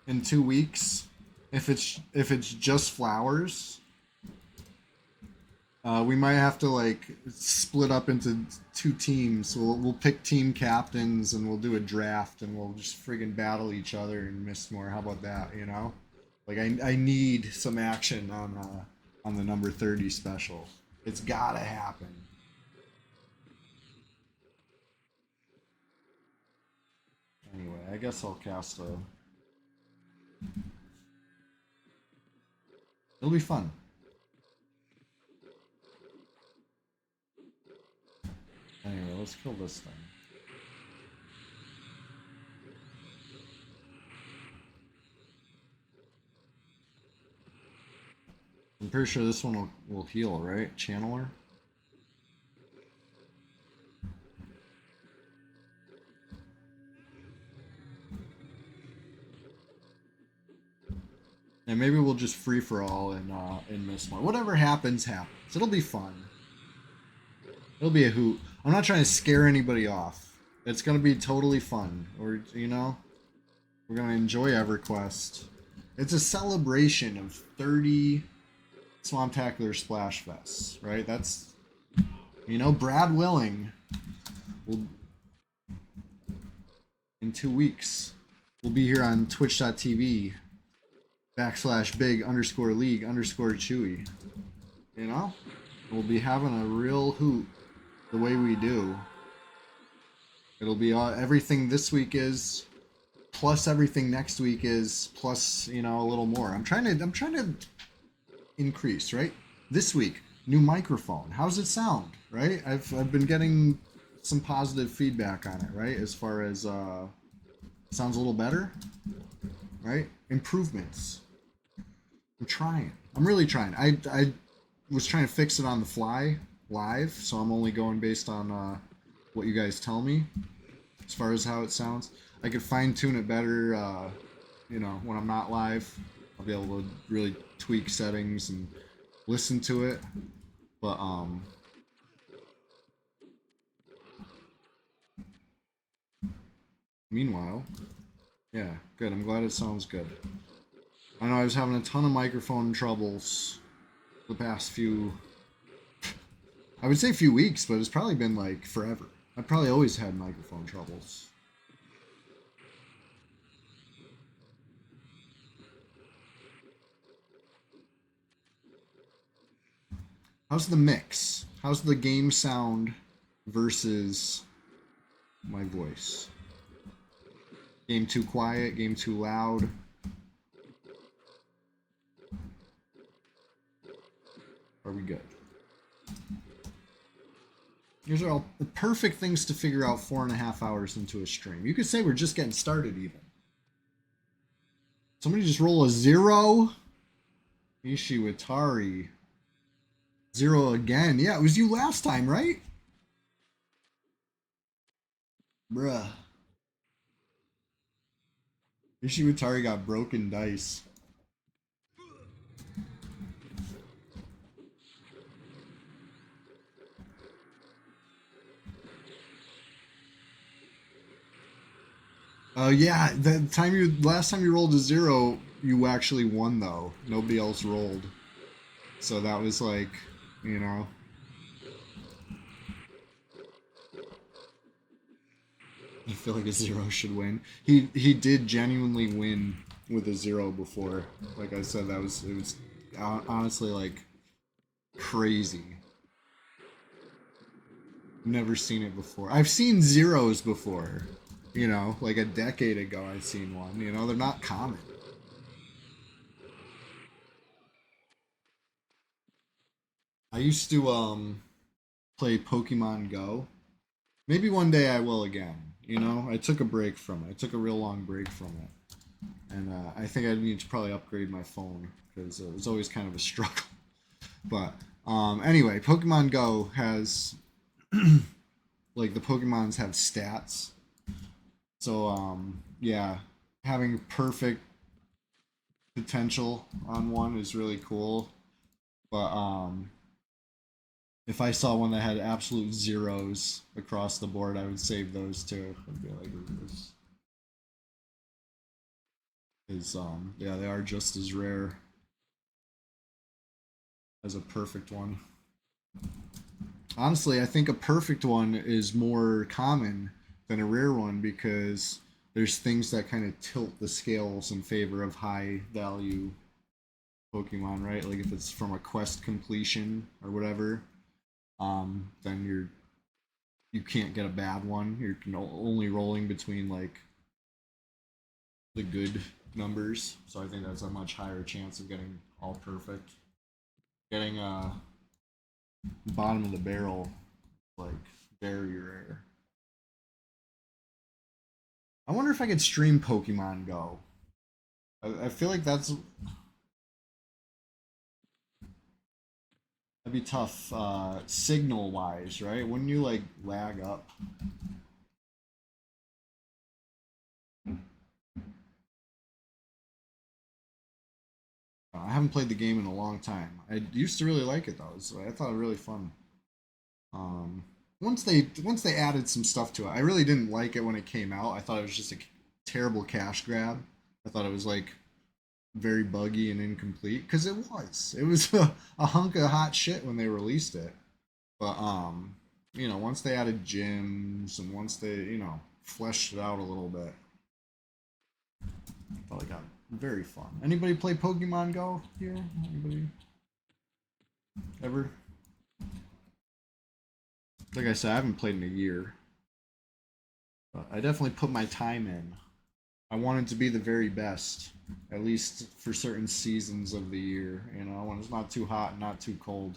in 2 weeks, if it's just flowers, we might have to split up into 2 teams. We'll pick team captains and we'll do a draft and we'll just friggin' battle each other and miss more. How about that? I need some action on the number 30 special. It's gotta happen. Anyway, I guess I'll cast a. It'll be fun. Anyway, let's kill this thing. I'm pretty sure this one will heal, right? Channeler? And maybe we'll just free for all in Mistmore. Whatever happens, happens. It'll be fun. It'll be a hoot. I'm not trying to scare anybody off. It's gonna be totally fun. Or we're gonna enjoy EverQuest. It's a celebration of 30 Swamptacular Splashfests, right? That's Brad willing. In 2 weeks, we'll be here on twitch.tv /big_league_chewy. We'll be having a real hoot the way we do. It'll be everything this week is, plus everything next week is, plus a little more. I'm trying to increase, right? This week, new microphone. How's it sound, right? I've been getting some positive feedback on it, right? As far as sounds a little better, right? Improvements. I'm trying. I'm really trying. was trying to fix it on the fly live, so I'm only going based on what you guys tell me as far as how it sounds. I could fine tune it better, when I'm not live. I'll be able to really tweak settings and listen to it. But meanwhile, yeah, good. I'm glad it sounds good. I know I was having a ton of microphone troubles the past few, I would say few weeks, but it's probably been like forever. I've probably always had microphone troubles. How's the mix? How's the game sound versus my voice? Game too quiet? Game too loud? Are we good? These are all the perfect things to figure out 4.5 hours into a stream. You could say we're just getting started even. Somebody just roll a 0? Ishiwatari. 0 again. Yeah, it was you last time, right? Bruh. Ishiwatari got broken dice. Oh yeah, last time you rolled a 0, you actually won though. Nobody else rolled. So that was like, you know. I feel like a 0 should win. He did genuinely win with a 0 before. Like I said, it was honestly like crazy. Never seen it before. I've seen 0s before. Like a decade ago I've seen one. They're not common. I used to play Pokemon Go. Maybe one day I will again. I took a break from it. I took a real long break from it. And I think I need to probably upgrade my phone because it was always kind of a struggle. But anyway, Pokemon Go has like the Pokemons have stats. So yeah, having perfect potential on one is really cool. But if I saw one that had absolute 0s across the board, I would save those too. I'd be like, this is yeah, they are just as rare as a perfect one. Honestly, I think a perfect one is more common than a rare one because there's things that kind of tilt the scales in favor of high value Pokemon, right? Like if it's from a quest completion or whatever, then you can't get a bad one. You're only rolling between like the good numbers, so I think that's a much higher chance of getting all perfect. Getting bottom of the barrel, like very rare. I wonder if I could stream Pokemon Go. I feel like that'd be tough signal wise, right? Wouldn't you like lag up? I haven't played the game in a long time. I used to really like it though, so I thought it was really fun. Um, once they added some stuff to it, I really didn't like it when it came out. I thought it was just a terrible cash grab. I thought it was like very buggy and incomplete because it was. It was a hunk of hot shit when they released it. But once they added gyms and once they fleshed it out a little bit, I thought it got very fun. Anybody play Pokemon Go here? Anybody ever? Like I said, I haven't played in a year, but I definitely put my time in. I wanted to be the very best, at least for certain seasons of the year. When it's not too hot and not too cold.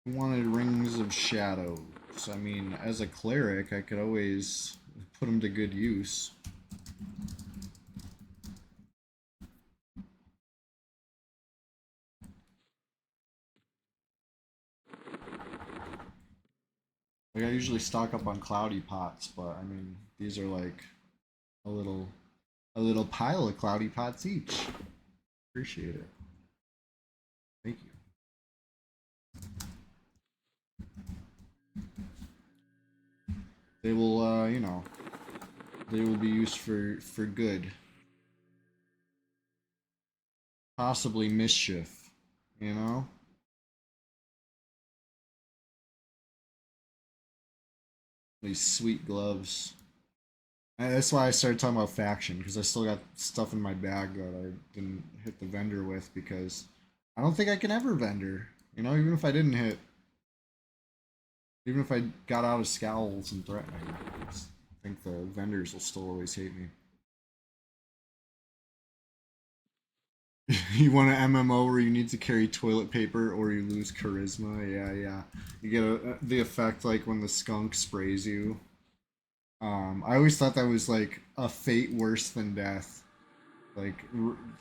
I wanted Rings of Shadows. So, I mean, as a cleric, I could always put them to good use. Like, I usually stock up on cloudy pots, but I mean, these are like a little pile of cloudy pots each. Appreciate it. Thank you. They will, you know, they will be used for good, possibly mischief. You know, these sweet gloves. That's why I started talking about faction because I still got stuff in my bag that I didn't hit the vendor with because I don't think I can ever vendor. You know, even if I didn't hit, even if I got out of scowls and threatening, I think the vendors will still always hate me. You want an MMO where you need to carry toilet paper or you lose charisma? Yeah, yeah. You get the effect like when the skunk sprays you. I always thought that was like a fate worse than death. Like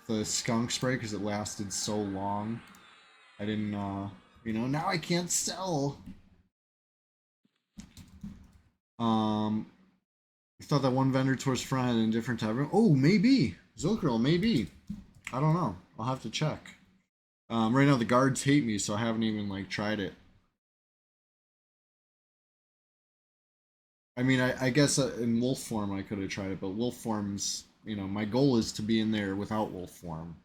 the skunk spray because it lasted so long. I didn't, you know, now I can't sell. Um, I thought that one vendor towards front had a different type of. Oh, maybe Zilkril, maybe. I don't know. I'll have to check. Right now the guards hate me, so I haven't even like tried it. I mean, I guess in wolf form I could have tried it, but wolf form's, you know, my goal is to be in there without wolf form.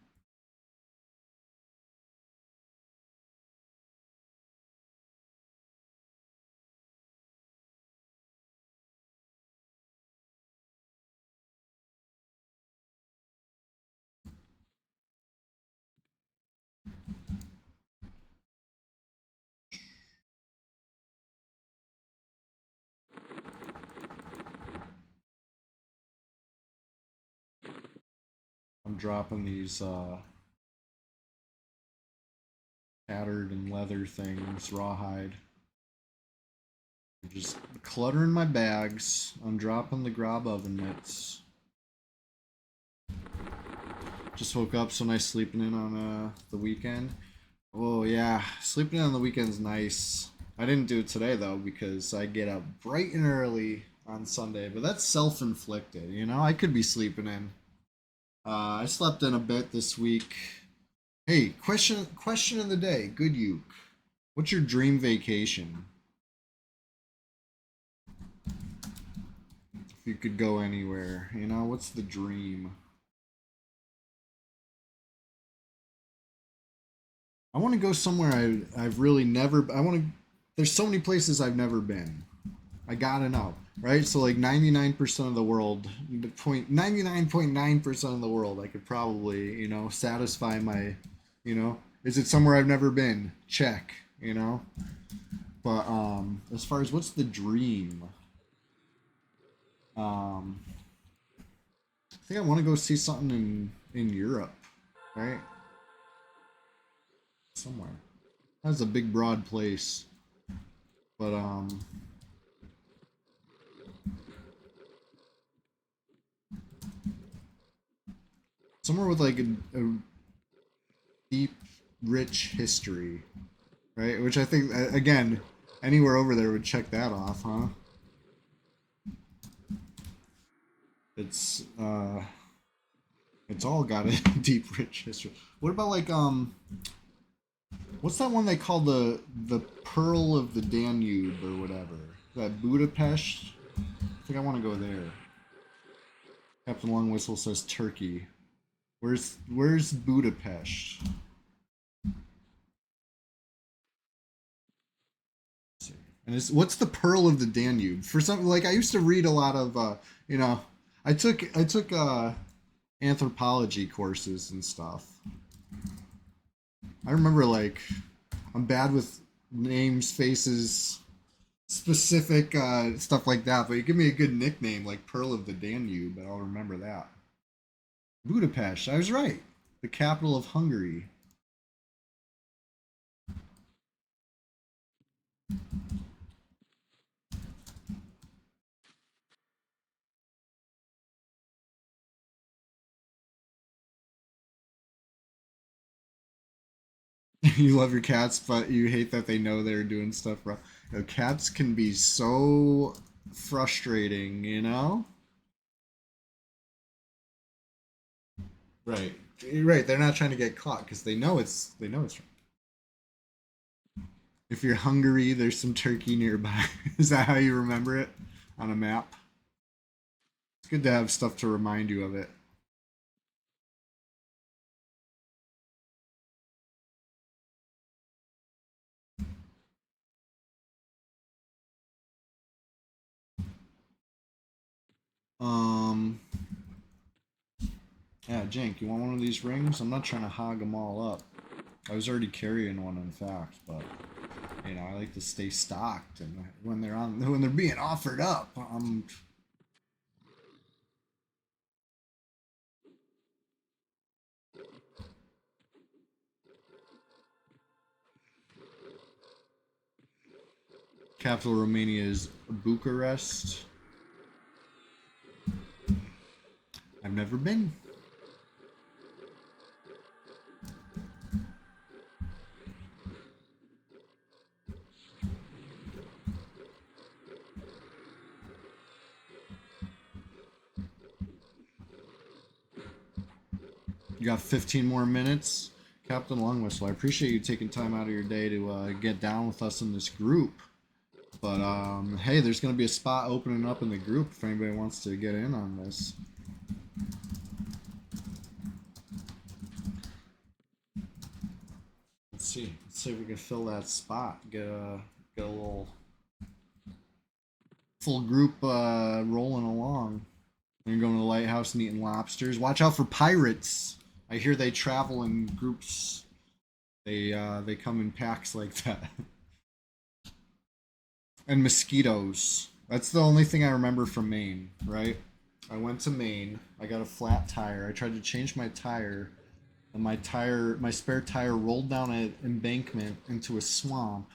I'm dropping these tattered and leather things, rawhide. I'm just cluttering my bags. I'm dropping the grob oven mitts. Just woke up, so nice sleeping in on the weekend. Oh yeah, sleeping in on the weekend's nice. I didn't do it today though because I get up bright and early on Sunday, but that's self-inflicted. You know, I could be sleeping in. I slept in a bit this week. Hey, question of the day, good Uke. What's your dream vacation? If you could go anywhere, you know, what's the dream? I want to go somewhere I've really never. I want to. There's so many places I've never been. I gotta know, right? So like 99% of the world, 99.9% of the world, I could probably, you know, satisfy my, you know, is it somewhere I've never been? Check, you know. But as far as what's the dream, um, I think I want to go see something in Europe, right? Somewhere. That's a big broad place, but somewhere with like a deep, rich history, right? Which I think again, anywhere over there would check that off, huh? It's it's all got a deep, rich history. What about like what's that one they call the Pearl of the Danube or whatever? That Budapest? I think I want to go there. Captain Long Whistle says Turkey. Where's Budapest? And what's the Pearl of the Danube? For some, like I used to read a lot of, you know, I took anthropology courses and stuff. I remember like I'm bad with names, faces, specific stuff like that. But you give me a good nickname like Pearl of the Danube, and I'll remember that. Budapest. I was right. The capital of Hungary. You love your cats, but you hate that they know they're doing stuff wrong. You know, cats can be so frustrating, you know? Right. Right. They're not trying to get caught because they know it's wrong. If you're hungry, there's some turkey nearby. Is that how you remember it on a map? It's good to have stuff to remind you of it. Um, yeah, Jink, you want one of these rings? I'm not trying to hog them all up. I was already carrying one, in fact, but you know, I like to stay stocked, and when they're being offered up, capital Romania is Bucharest. I've never been. You got 15 more minutes, Captain Longwhistle. I appreciate you taking time out of your day to get down with us in this group. But hey, there's going to be a spot opening up in the group if anybody wants to get in on this. Let's see. Let's see if we can fill that spot. Get a little full group rolling along. They're going to the lighthouse and eating lobsters. Watch out for pirates. I hear they travel in groups. They come in packs like that. And mosquitoes. That's the only thing I remember from Maine, right? I went to Maine. I got a flat tire. I tried to change my tire, and my spare tire rolled down an embankment into a swamp.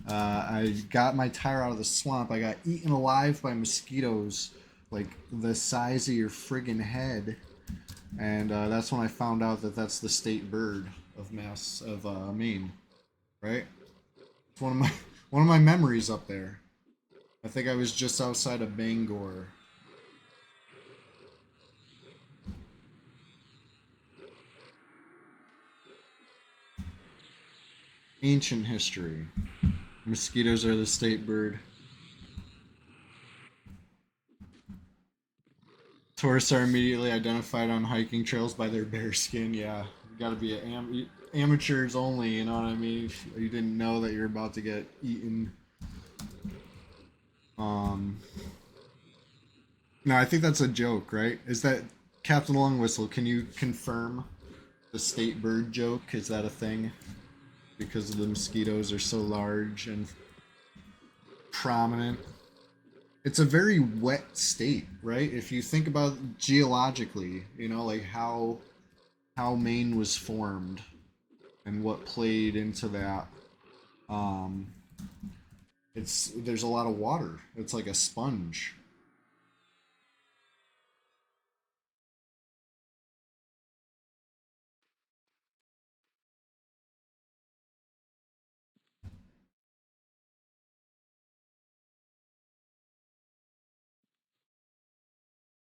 I got my tire out of the swamp. I got eaten alive by mosquitoes, like the size of your friggin' head, and that's when I found out that that's the state bird of Maine, right? It's one of my memories up there. I think I was just outside of Bangor. Ancient history. Mosquitoes are the state bird. Tourists are immediately identified on hiking trails by their bare skin. Yeah, you gotta be amateurs only. You know what I mean? You didn't know that you're about to get eaten. Um, no, I think that's a joke, right? Is that Captain Longwhistle? Can you confirm the state bird joke? Is that a thing? Because the mosquitoes are so large and prominent. It's a very wet state, right? If you think about geologically, you know, like how Maine was formed and what played into that. Um, there's a lot of water. It's like a sponge.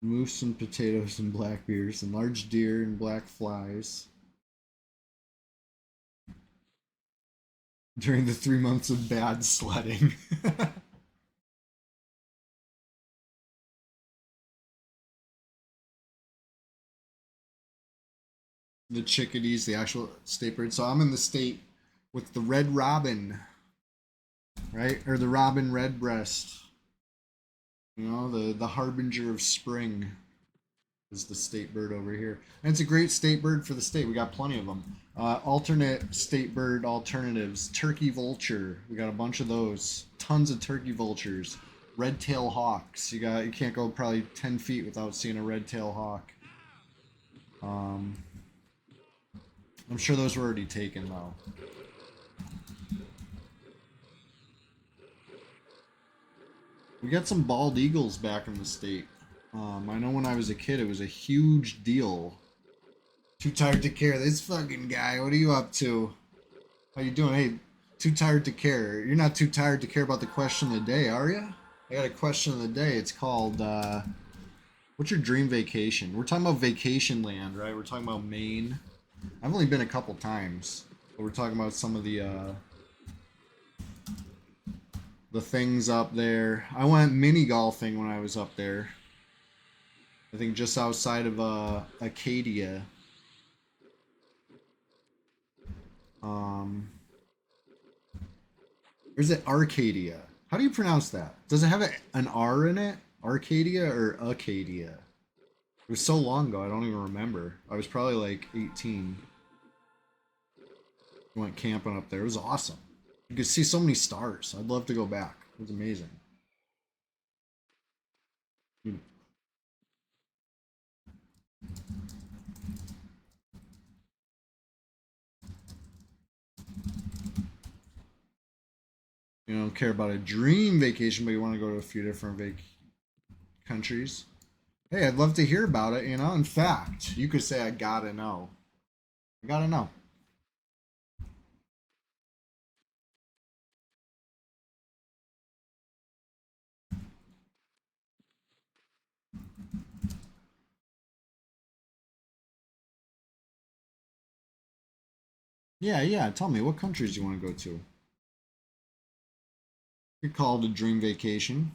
Moose and potatoes and black bears and large deer and black flies during the 3 months of bad sledding. The chickadees, the actual state bird. So I'm in the state with the red robin, right? Or the robin redbreast. You know, the harbinger of spring is the state bird over here. And it's a great state bird for the state. We got plenty of them. Alternate state bird alternatives. Turkey vulture. We got a bunch of those. Tons of turkey vultures. Red tail hawks. You can't go probably 10 feet without seeing a red tail hawk. Um, I'm sure those were already taken though. We got some bald eagles back in the state. I know when I was a kid, it was a huge deal. Too tired to care. This fucking guy. What are you up to? How you doing? Hey, too tired to care. You're not too tired to care about the question of the day, are you? I got a question of the day. It's called, what's your dream vacation? We're talking about vacation land, right? We're talking about Maine. I've only been a couple times, but we're talking about some of the things up there. I went mini golfing when I was up there. I think just outside of Acadia. Um, or is it Arcadia? How do you pronounce that? Does it have an R in it? Arcadia or Acadia? It was so long ago, I don't even remember. I was probably like 18. We went camping up there. It was awesome. You could see so many stars. I'd love to go back. It was amazing. You don't care about a dream vacation, but you want to go to a few different countries. Hey, I'd love to hear about it. In fact, you could say I gotta know. I gotta know. Yeah, yeah. Tell me, what countries do you want to go to? You could call it a dream vacation.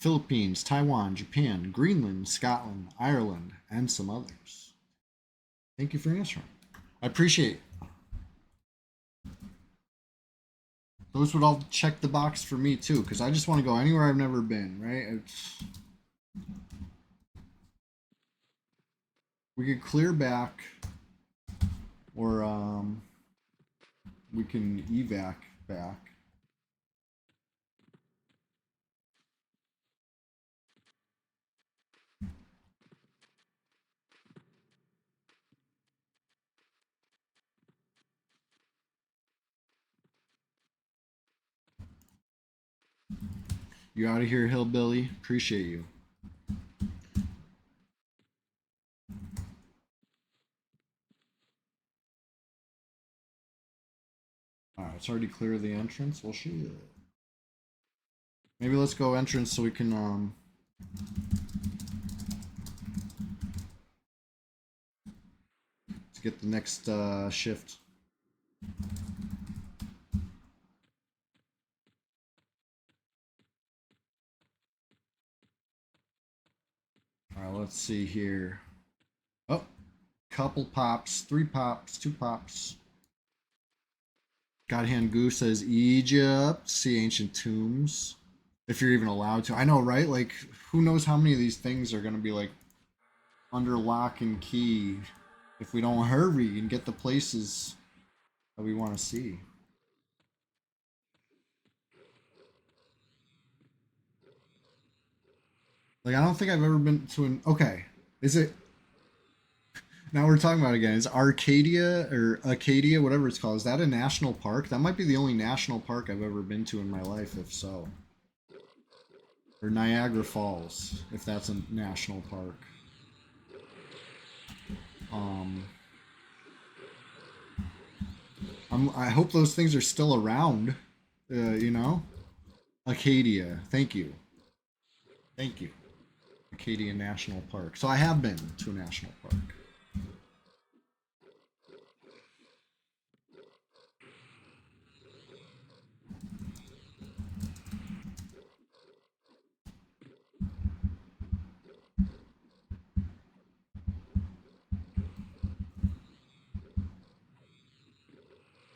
Philippines, Taiwan, Japan, Greenland, Scotland, Ireland, and some others. Thank you for answering. I appreciate it. Those would all check the box for me too, because I just want to go anywhere I've never been, right? We could clear back, or we can evac back. You out of here, hillbilly. Appreciate you. Alright, it's already clear the entrance. Well, shit. Maybe let's go entrance so we can let's get the next shift. Alright, let's see here. Oh, couple pops, 3 pops, 2 pops. Godhand Goose says Egypt, see ancient tombs. If you're even allowed to. I know, right? Like, who knows how many of these things are going to be like under lock and key if we don't hurry and get the places that we want to see. Like, I don't think I've ever been to an. Okay. Is it. Now we're talking about it again. Is Arcadia or Acadia, whatever it's called, is that a national park? That might be the only national park I've ever been to in my life, if so. Or Niagara Falls, if that's a national park. Um, I hope those things are still around. You know, Acadia. Thank you, thank you. Acadia National Park. So I have been to a national park.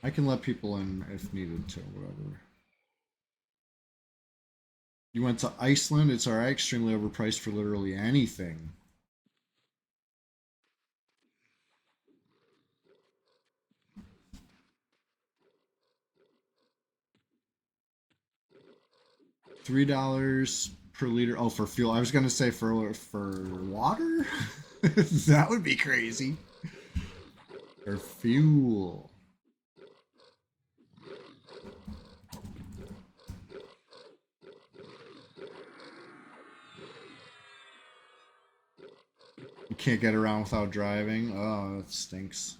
I can let people in if needed to, whatever. You went to Iceland. It's alright. Extremely overpriced for literally anything. $3 per liter. Oh, for fuel. I was gonna say for water. That would be crazy. For fuel. You can't get around without driving. Oh, that stinks.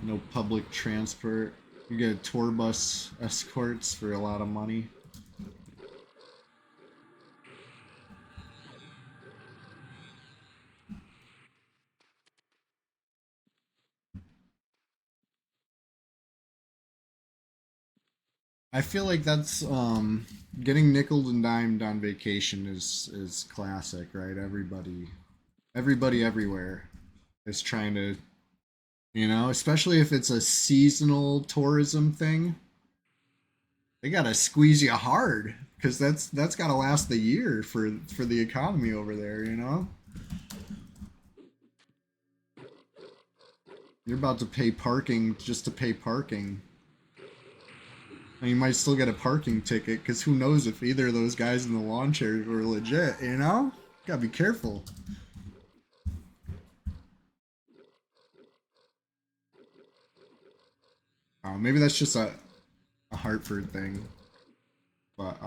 No public transport. You get tour bus escorts for a lot of money. I feel like that's getting nickel and dimed on vacation is classic, right? Everybody everywhere is trying to, especially if it's a seasonal tourism thing. They gotta squeeze you hard because that's gotta last the year for the economy over there. You're about to pay parking just to pay parking. And you might still get a parking ticket because who knows if either of those guys in the lawn chairs were legit. Gotta be careful. Maybe that's just a Hartford thing. But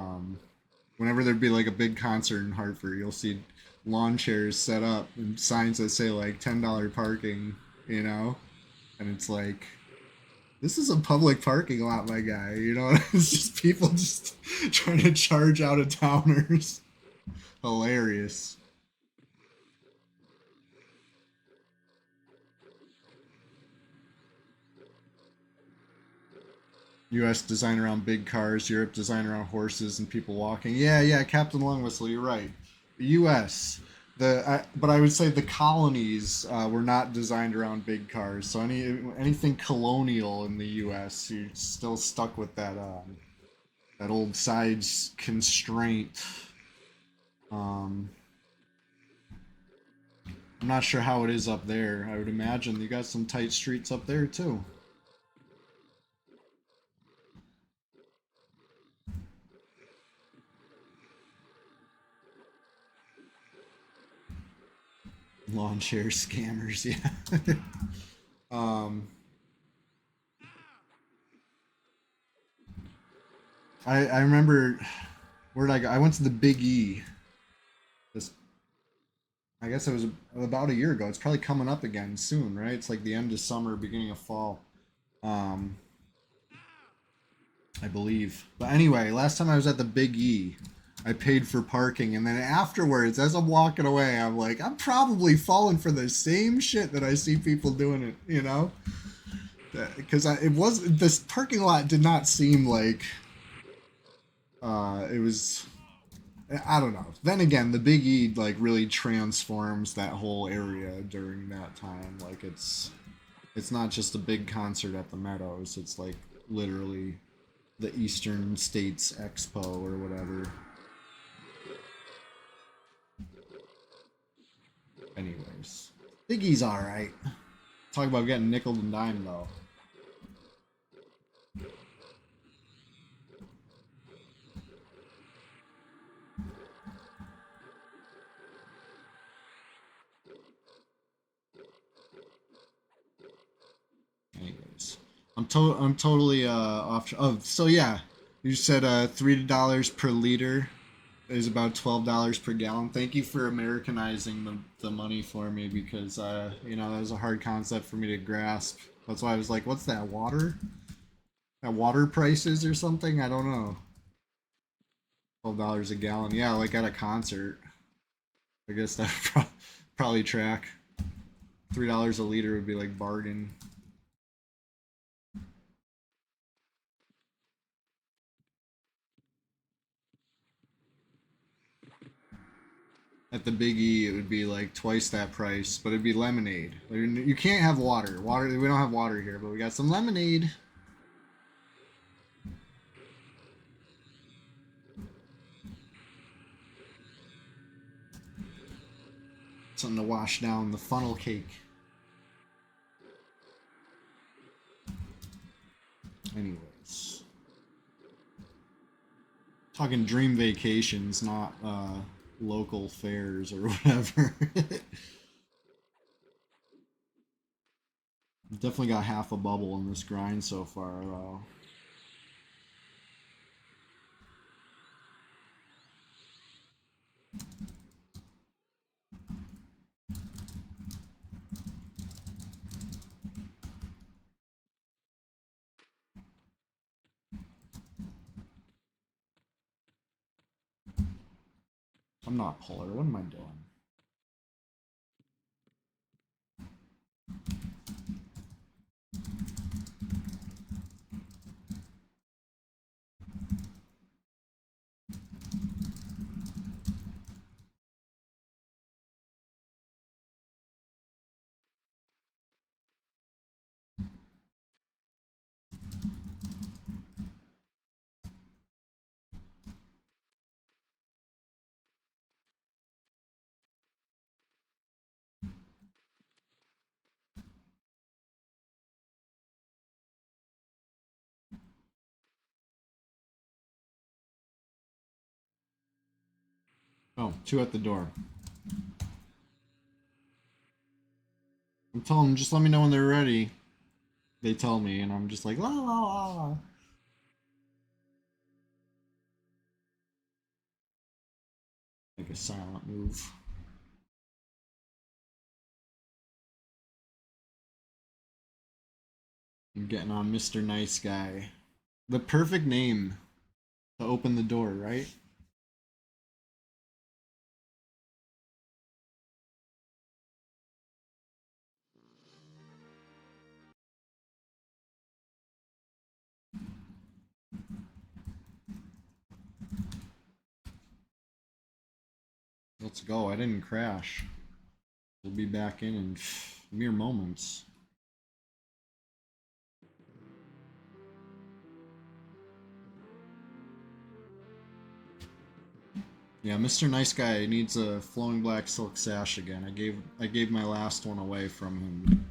whenever there'd be like a big concert in Hartford, you'll see lawn chairs set up and signs that say like $10 parking, and it's like, this is a public parking lot, my guy. It's just people just trying to charge out of towners. Hilarious. U.S. design around big cars, Europe design around horses and people walking. Yeah, Captain Longwhistle, you're right. The U.S. But I would say the colonies were not designed around big cars. So anything colonial in the U.S., you're still stuck with that old size constraint. I'm not sure how it is up there. I would imagine you got some tight streets up there too. Lawn chair scammers, yeah. um, I remember, where did I go? I went to the Big E. This, I guess it was about a year ago. It's probably coming up again soon, right? It's like the end of summer, beginning of fall. Um, I believe. But anyway, last time I was at the Big E, I paid for parking, and then afterwards, as I'm walking away, I'm like, I'm probably falling for the same shit that I see people doing it. Because this parking lot did not seem like it was. I don't know. Then again, the Big E like really transforms that whole area during that time. Like it's not just a big concert at the Meadows. It's like literally the Eastern States Expo or whatever. Anyways, Big E's alright. Talk about getting nickel and dime though. Anyways, I'm totally off. Oh, so yeah, you said $3 per liter is about $12 per gallon. Thank you for Americanizing the money for me because that was a hard concept for me to grasp. That's why I was like, what's that, water? That water prices or something? I don't know. $12 a gallon. Yeah, like at a concert. I guess that would probably track. $3 a liter would be like bargain. At the Big E, it would be like twice that price, but it'd be lemonade. You can't have water. We don't have water here, but we got some lemonade. Something to wash down the funnel cake. Anyways. Talking dream vacations, not local fairs or whatever. Definitely got half a bubble in this grind so far, though. I'm not polar. What am I doing? Oh, two at the door. I'm telling them, just let me know when they're ready. They tell me, and I'm just like, la la la. Like a silent move. I'm getting on Mr. Nice Guy. The perfect name to open the door, right? Let's go. I didn't crash. We'll be back in mere moments. Yeah, Mr. Nice Guy needs a flowing black silk sash again. I gave my last one away from him.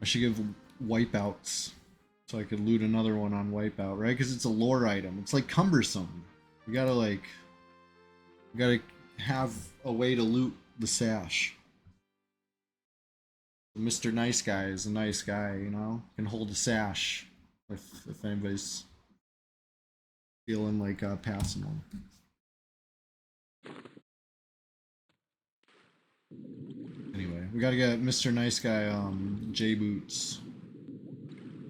I should give wipeouts so I could loot another one on Wipeout, right? Because it's a lore item. It's like cumbersome. You gotta have a way to loot the sash. Mr. Nice Guy is a nice guy, you know? Can hold a sash if anybody's feeling like passing one. Anyway, we gotta get Mr. Nice Guy J boots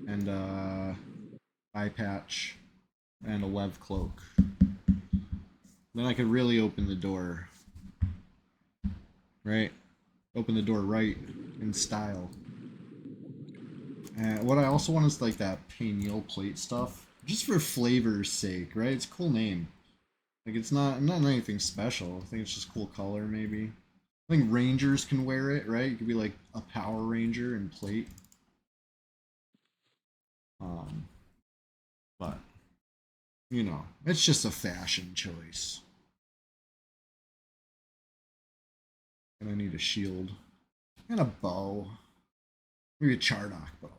and eye patch and a Lev cloak. Then I could really open the door. Right? Open the door right in style. And what I also want is like that pineal plate stuff, just for flavor's sake, right? It's a cool name. Like it's not anything special. I think it's just cool color, maybe. I think rangers can wear it, right? You could be like a Power Ranger in plate. But you know, it's just a fashion choice. And I need a shield and a bow. Maybe a Chardock bow.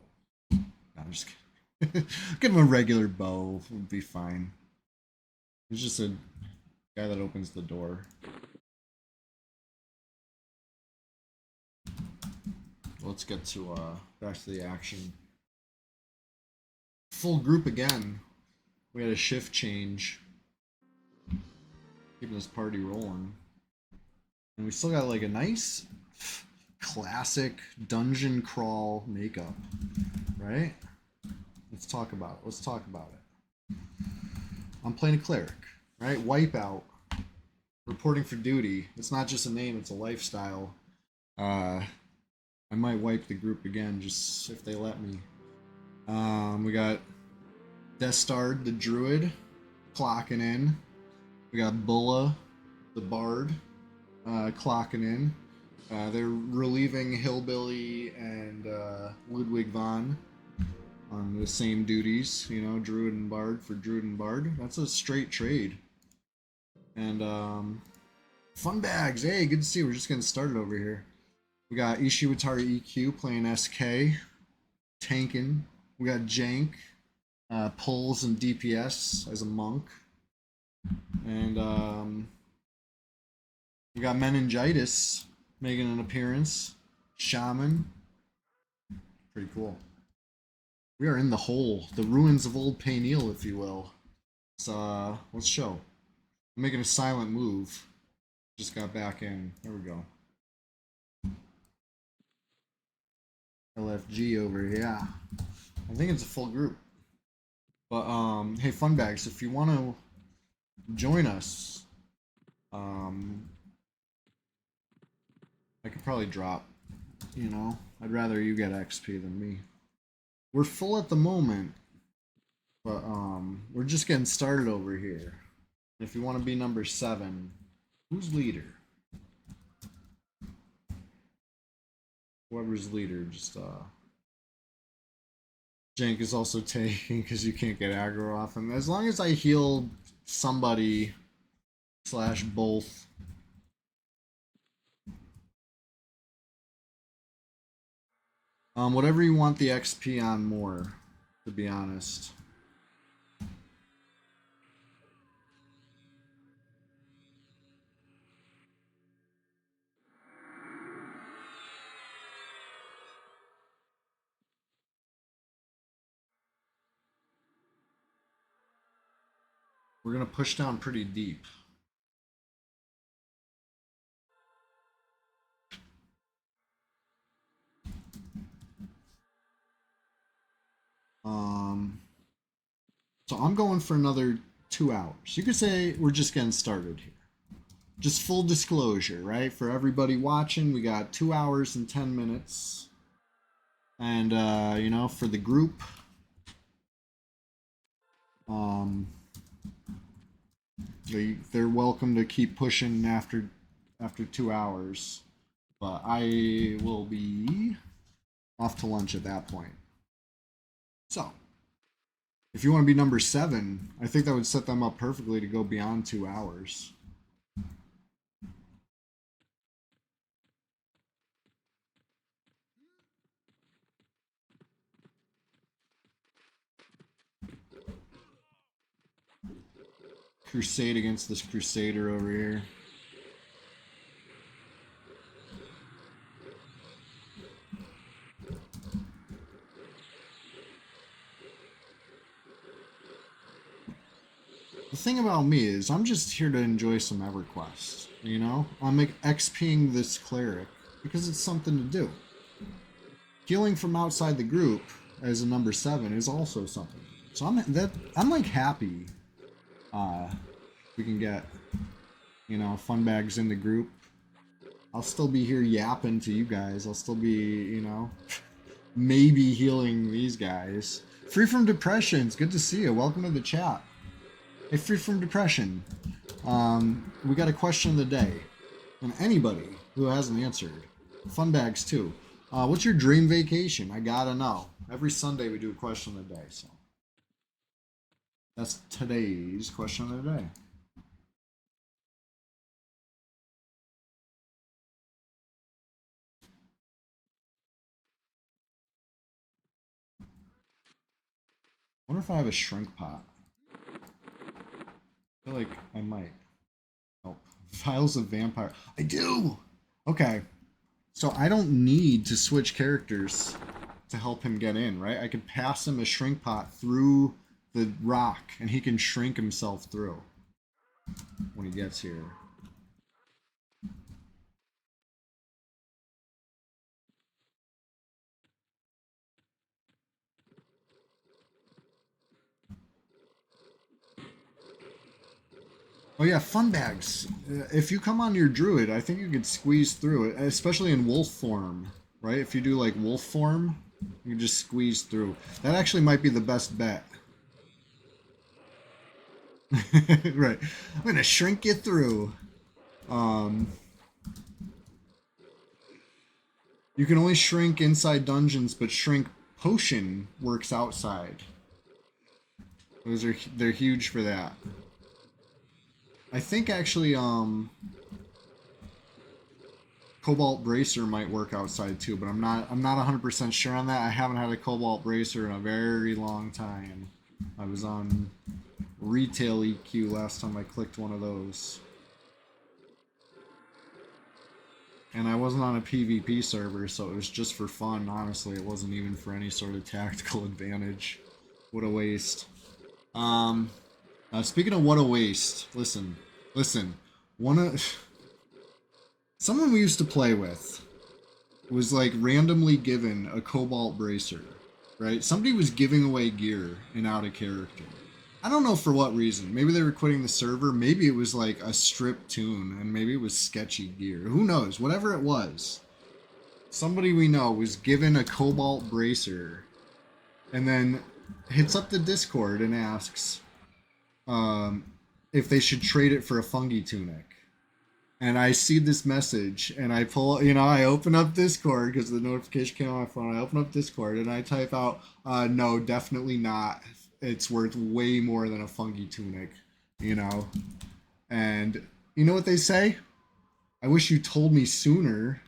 No, I'm just kidding. Give him a regular bow. Would be fine. He's just a guy that opens the door. Let's get to back to the action. Full group again. We had a shift change. Keeping this party rolling. And we still got like a nice classic dungeon crawl makeup, right? Let's talk about it. Let's talk about it. I'm playing a cleric, right? Wipeout. Reporting for duty. It's not just a name, it's a lifestyle. I might wipe the group again, just if they let me. We got Destard, the druid, clocking in. We got Bulla, the bard, clocking in. They're relieving Hillbilly and Ludwig von. on the same duties, you know, Druid and Bard for Druid and Bard. That's a straight trade. And fun bags. Hey, good to see you. We're just getting started over here. We got Ishiwatari EQ playing SK, tanking. We got Jank, pulls and DPS as a monk. And we got Meningitis making an appearance. Shaman. Pretty cool. We are in the hole, the ruins of old Payneal, if you will. So let's show. I'm making a silent move. Just got back in. There we go. LFG over here. Yeah. I think it's a full group. But hey, Funbags, if you want to join us, I could probably drop. You know, I'd rather you get XP than me. We're full at the moment, but we're just getting started over here. If you want to be number 7, who's leader? Whoever's leader, just Jank is also taking because you can't get aggro off him. As long as I heal somebody / both. Whatever you want the XP on more, to be honest. We're gonna push down pretty deep. So I'm going for another 2 hours. You could say we're just getting started here. Just full disclosure, right? For everybody watching, we got 2 hours and 10 minutes. And, you know, for the group, they're welcome to keep pushing after 2 hours. But I will be off to lunch at that point. So, if you want to be number 7, I think that would set them up perfectly to go beyond 2 hours. Crusade against this Crusader over here. The thing about me is I'm just here to enjoy some EverQuest, you know? I'm XPing this cleric because it's something to do. Healing from outside the group as a number 7 is also something. So I'm like happy we can get, you know, fun bags in the group. I'll still be here yapping to you guys. I'll still be, you know, maybe healing these guys. Free from Depression, it's good to see you. Welcome to the chat. Hey, Free from Depression, we got a question of the day. And anybody who hasn't answered, fun bags too. What's your dream vacation? I gotta know. Every Sunday we do a question of the day, so that's today's question of the day. I wonder if I have a shrink pot. I feel like I might. Oh, Files of Vampire. I do! Okay. So I don't need to switch characters to help him get in, right? I could pass him a shrink pot through the rock and he can shrink himself through when he gets here. Oh yeah, fun bags. If you come on your druid, I think you could squeeze through it, especially in wolf form, right? If you do like wolf form, you can just squeeze through. That actually might be the best bet. Right. I'm gonna shrink you through. You can only shrink inside dungeons, but shrink Potion works outside. They're huge for that. I think actually Cobalt Bracer might work outside too, but I'm not 100% sure on that. I haven't had a Cobalt Bracer in a very long time. I was on Retail EQ last time I clicked one of those. And I wasn't on a PvP server, so it was just for fun. Honestly, it wasn't even for any sort of tactical advantage. What a waste. Speaking of what a waste, listen. One of someone we used to play with was like randomly given a Cobalt Bracer, right? Somebody was giving away gear and out of character. I don't know for what reason. Maybe they were quitting the server. Maybe it was like a strip tune, and maybe it was sketchy gear. Who knows? Whatever it was, somebody we know was given a Cobalt Bracer, and then hits up the Discord and asks if they should trade it for a fungi tunic. And I see this message, and I pull, I open up Discord because the notification came on my phone. I open up Discord and I type out, no, definitely not. It's worth way more than a fungi tunic, And you know what they say? I wish you told me sooner.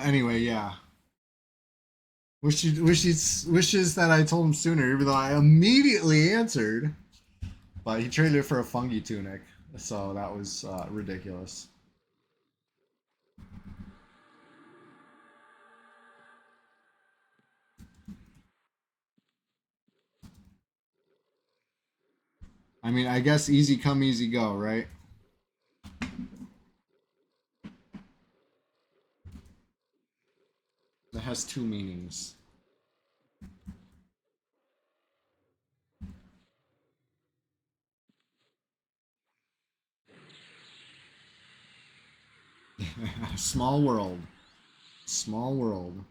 Anyway, yeah. Wishes that I told him sooner, even though I immediately answered. But he traded it for a fungi tunic, so that was ridiculous. I mean, I guess easy come, easy go, right? That has two meanings. Small world. Small world.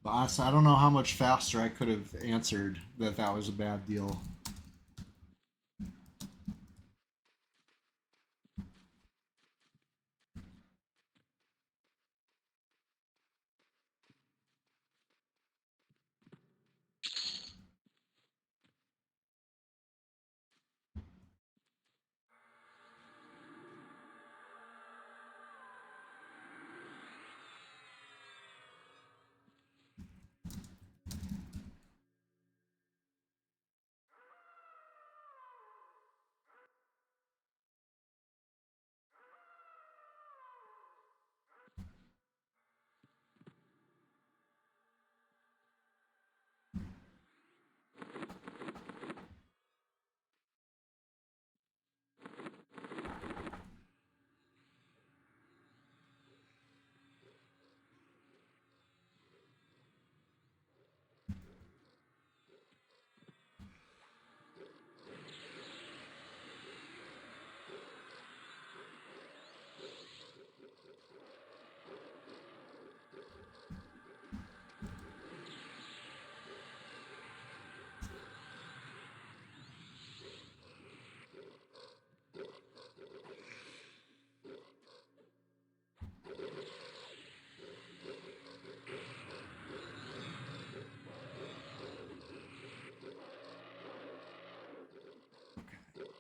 But honestly, I don't know how much faster I could have answered that was a bad deal.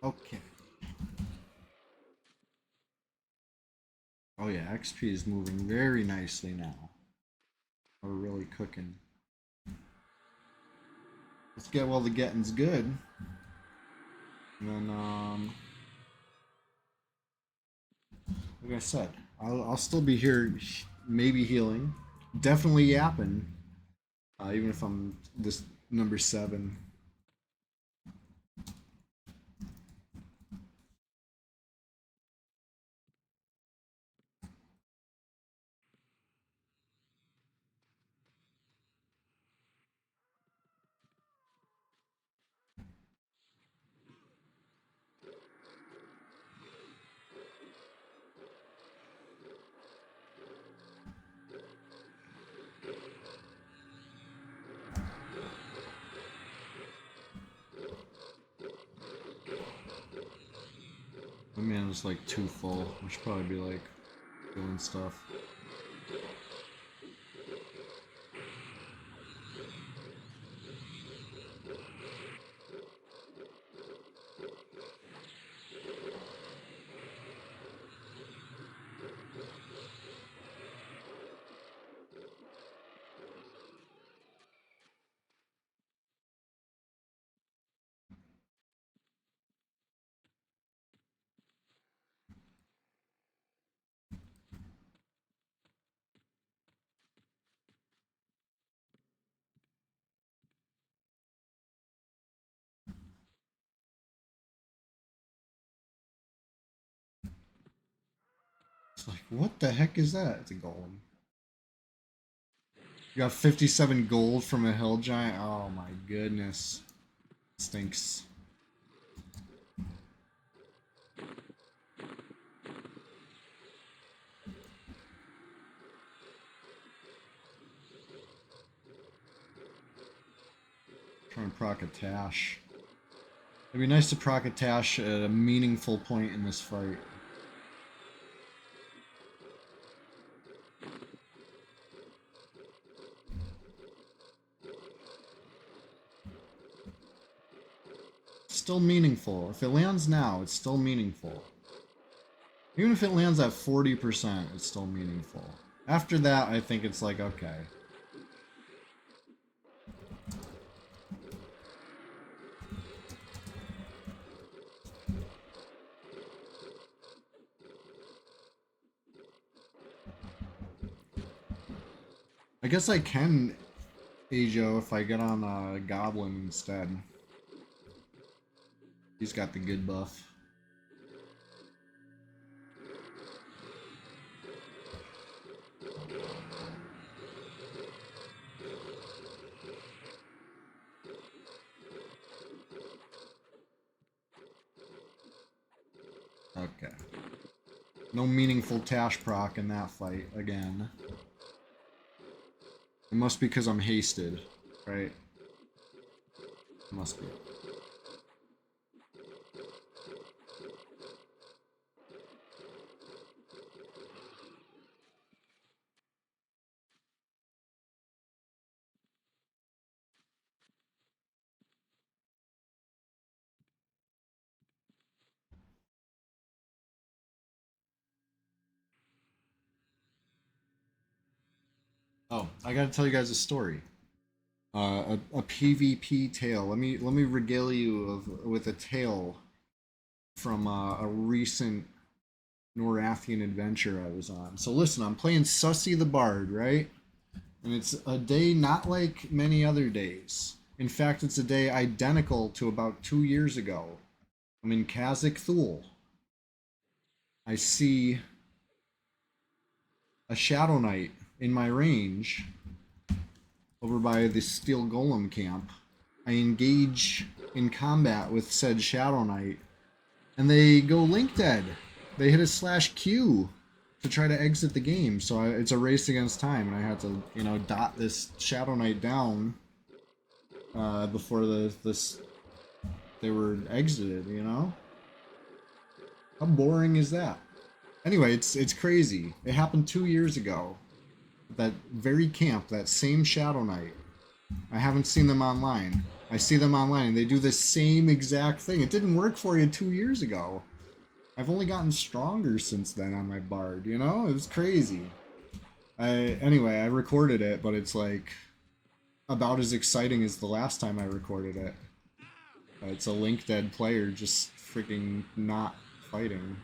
Okay. Oh yeah, XP is moving very nicely now. We're really cooking. Let's get while the getting's good. And then, like I said, I'll still be here, maybe healing, definitely yapping, even if I'm this number 7. My man is like too full. I should probably be like doing stuff. It's like, what the heck is that? It's a golem. You got 57 gold from a hill giant? Oh my goodness. Stinks. Try and proc a Tash. It'd be nice to proc a Tash at a meaningful point in this fight. Still meaningful. If it lands now, it's still meaningful. Even if it lands at 40%, it's still meaningful. After that, I think it's like, okay. I guess I can Ajo if I get on a Goblin instead. He's got the good buff. Okay. No meaningful Tash proc in that fight again. It must be because I'm hasted, right? It must be. Oh, I gotta tell you guys a story. A PvP tale. Let me regale you with a tale from a recent Norathian adventure I was on. So listen, I'm playing Sussy the Bard, right? And it's a day not like many other days. In fact, it's a day identical to about 2 years ago. I'm in Kazakh Thule. I see a Shadow Knight in my range over by the Steel Golem camp. I engage in combat with said Shadow Knight, and they go link dead. They hit a /Q to try to exit the game, so it's a race against time, and I had to, you know, dot this Shadow Knight down before they were exited. You know, how boring is that? Anyway, it's crazy. It happened 2 years ago. That very camp, that same Shadow Knight. I haven't seen them online. I see them online, and they do the same exact thing. It didn't work for you 2 years ago. I've only gotten stronger since then on my Bard, you know? It was crazy. Anyway, I recorded it, but it's like about as exciting as the last time I recorded it. It's a link dead player just freaking not fighting.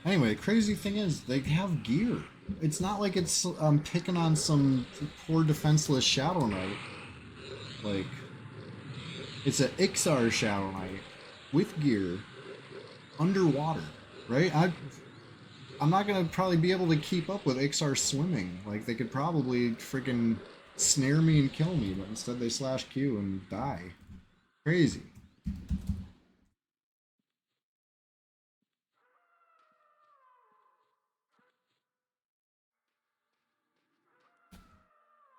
Anyway, crazy thing is, they have gear. It's not like it's picking on some poor defenseless Shadow Knight. Like, It's an XR Shadow Knight with gear underwater, right? I'm not gonna probably be able to keep up with XR swimming. Like they could probably freaking snare me and kill me, but instead they slash Q and die. Crazy.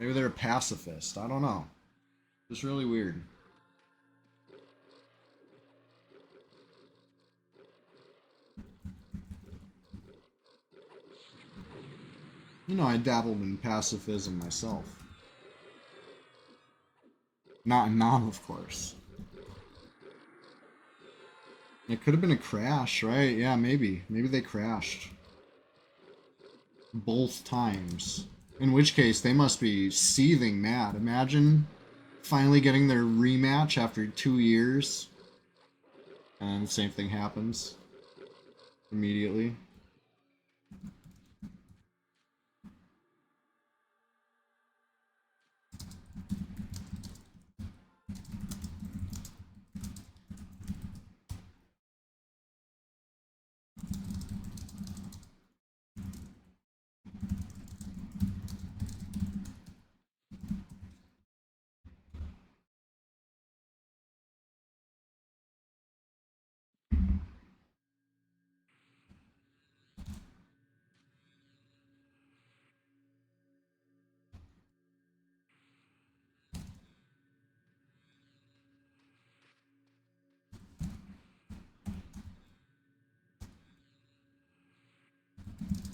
Maybe they're a pacifist. I don't know. It's really weird. You know, I dabbled in pacifism myself. Not in Nam, of course. It could have been a crash, right? Yeah, maybe. Maybe they crashed. Both times. In which case, they must be seething mad. Imagine finally getting their rematch after 2 years. And the same thing happens. Immediately.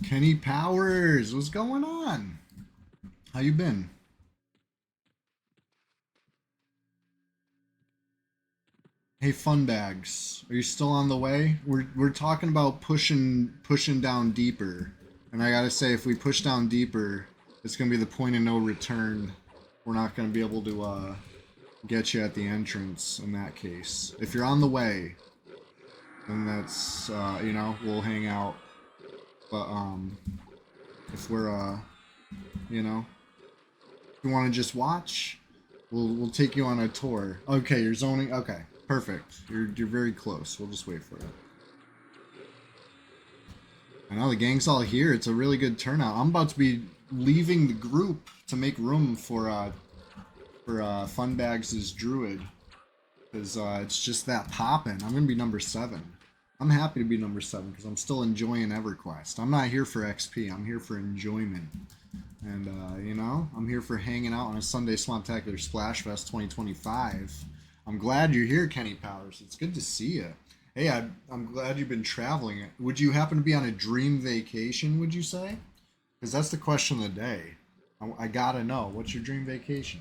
Kenny Powers, what's going on? How you been? Hey, fun bags, are you still on the way? We're talking about pushing down deeper, and I gotta say, if we push down deeper, it's gonna be the point of no return. We're not gonna be able to get you at the entrance in that case. If you're on the way, then that's you know, we'll hang out. But if we're you know, if you want to just watch, we'll take you on a tour. Okay, you're zoning. Okay, perfect. You're very close. We'll just wait for it. I know the gang's all here. It's a really good turnout. I'm about to be leaving the group to make room for Funbags' druid, because it's just that poppin'. I'm gonna be number 7. I'm happy to be number 7 because I'm still enjoying EverQuest. I'm not here for XP. I'm here for enjoyment. And, you know, I'm here for hanging out on a Sunday Swamptacular Splashfest 2025. I'm glad you're here, Kenny Powers. It's good to see you. Hey, I'm glad you've been traveling. Would you happen to be on a dream vacation, would you say? Because that's the question of the day. I gotta know. What's your dream vacation?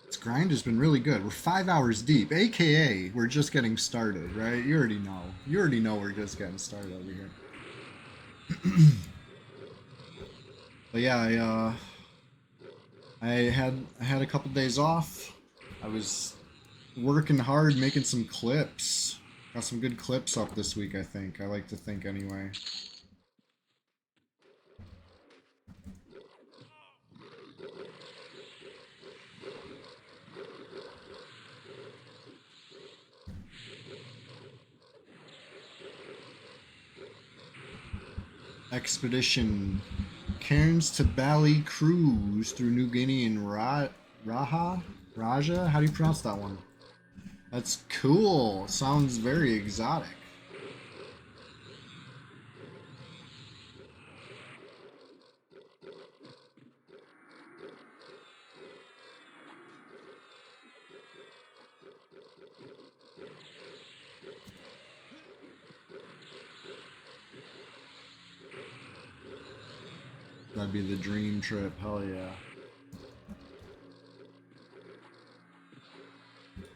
This grind has been really good. We're 5 hours deep, aka we're just getting started, right? You already know. You already know we're just getting started over here. But yeah, I had a couple days off. I was working hard, making some clips. Got some good clips up this week, I think. I like to think anyway. Expedition Cairns to Bali cruise through New Guinea and Raja? How do you pronounce that one? That's cool. Sounds very exotic. That'd be the dream trip. Hell yeah.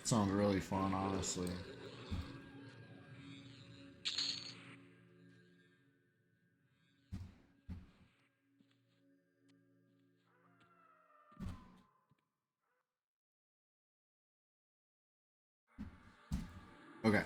Sounds really fun, honestly. Okay.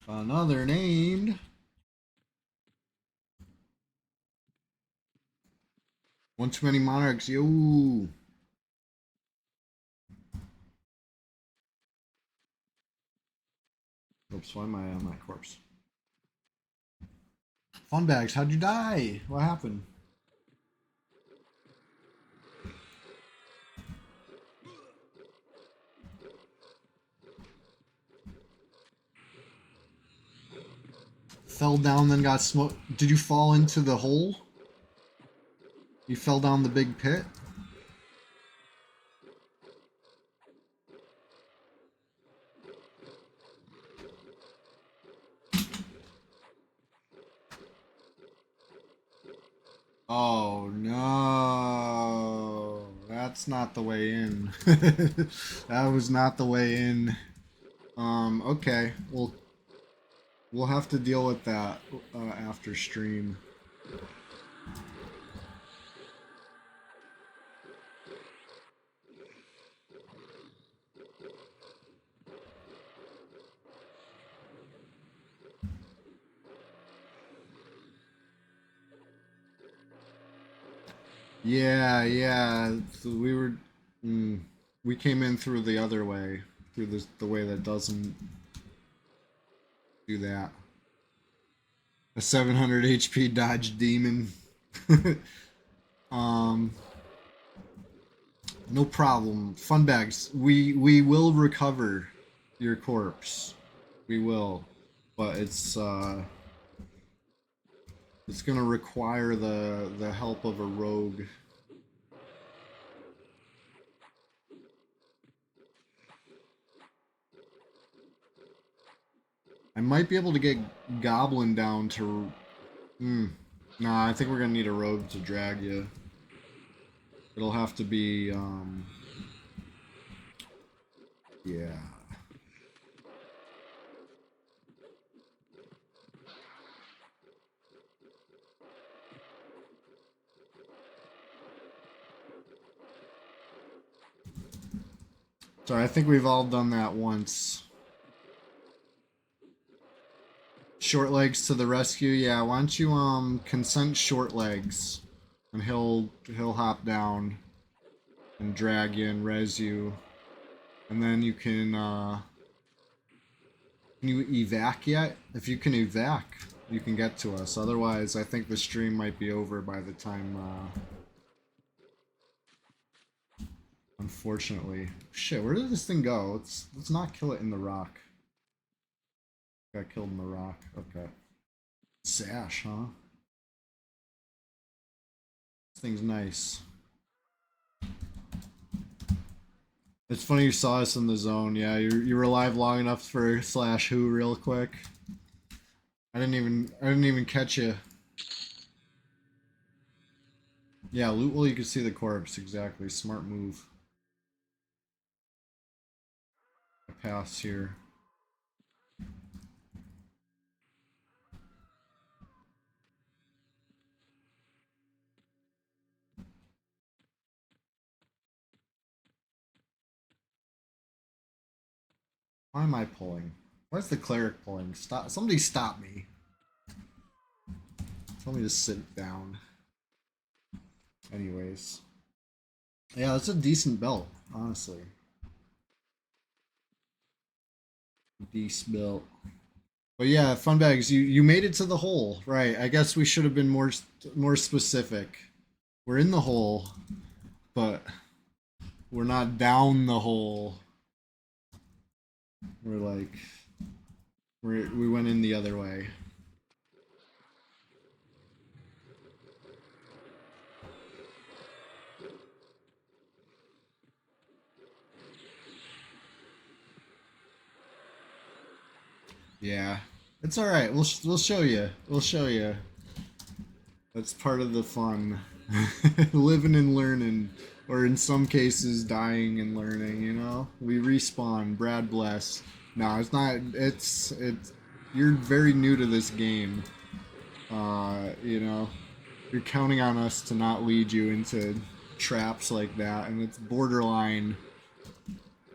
Another named. One too many monarchs. Yo. Oops, why am I on my corpse? Fun bags, how'd you die? What happened? Fell down, then got smoked. Did you fall into the hole? You fell down the big pit? Oh no. That's not the way in. That was not the way in. Okay. We'll have to deal with that after stream. Yeah. So we came in through the other way, through the way that doesn't do that. A 700 HP dodge demon. um, no problem. Fun bags. We will recover your corpse. We will, but it's gonna require the help of a rogue. I might be able to get Goblin down to. Nah, I think we're gonna need a rogue to drag you. It'll have to be. Yeah. Sorry, I think we've all done that once. Short legs to the rescue. Yeah, why don't you consent short legs, and he'll hop down and drag you and res you, and then you can you evac yet? If you can evac, you can get to us. Otherwise, I think the stream might be over by the time. Unfortunately, shit. Where did this thing go? Let's not kill it in the rock. Got killed in the rock. Okay. Sash, huh? This thing's nice. It's funny you saw us in the zone. Yeah, you were alive long enough for slash who real quick. I didn't even catch you. Yeah, loot well you can see the corpse, exactly. Smart move. I pass here. Why am I pulling? Why's the cleric pulling? Stop! Somebody stop me. Tell me to sit down. Anyways. Yeah, that's a decent belt, honestly. Decent belt. But yeah, fun bags. You made it to the hole, right? I guess we should have been more specific. We're in the hole, but we're not down the hole. We're like We went in the other way. Yeah, it's all right. We'll show you. We'll show you. That's part of the fun. Living and learning, or in some cases, dying and learning. You know, we respawn. Brad bless. No, it's not. It's. You're very new to this game. You know, you're counting on us to not lead you into traps like that, and it's borderline.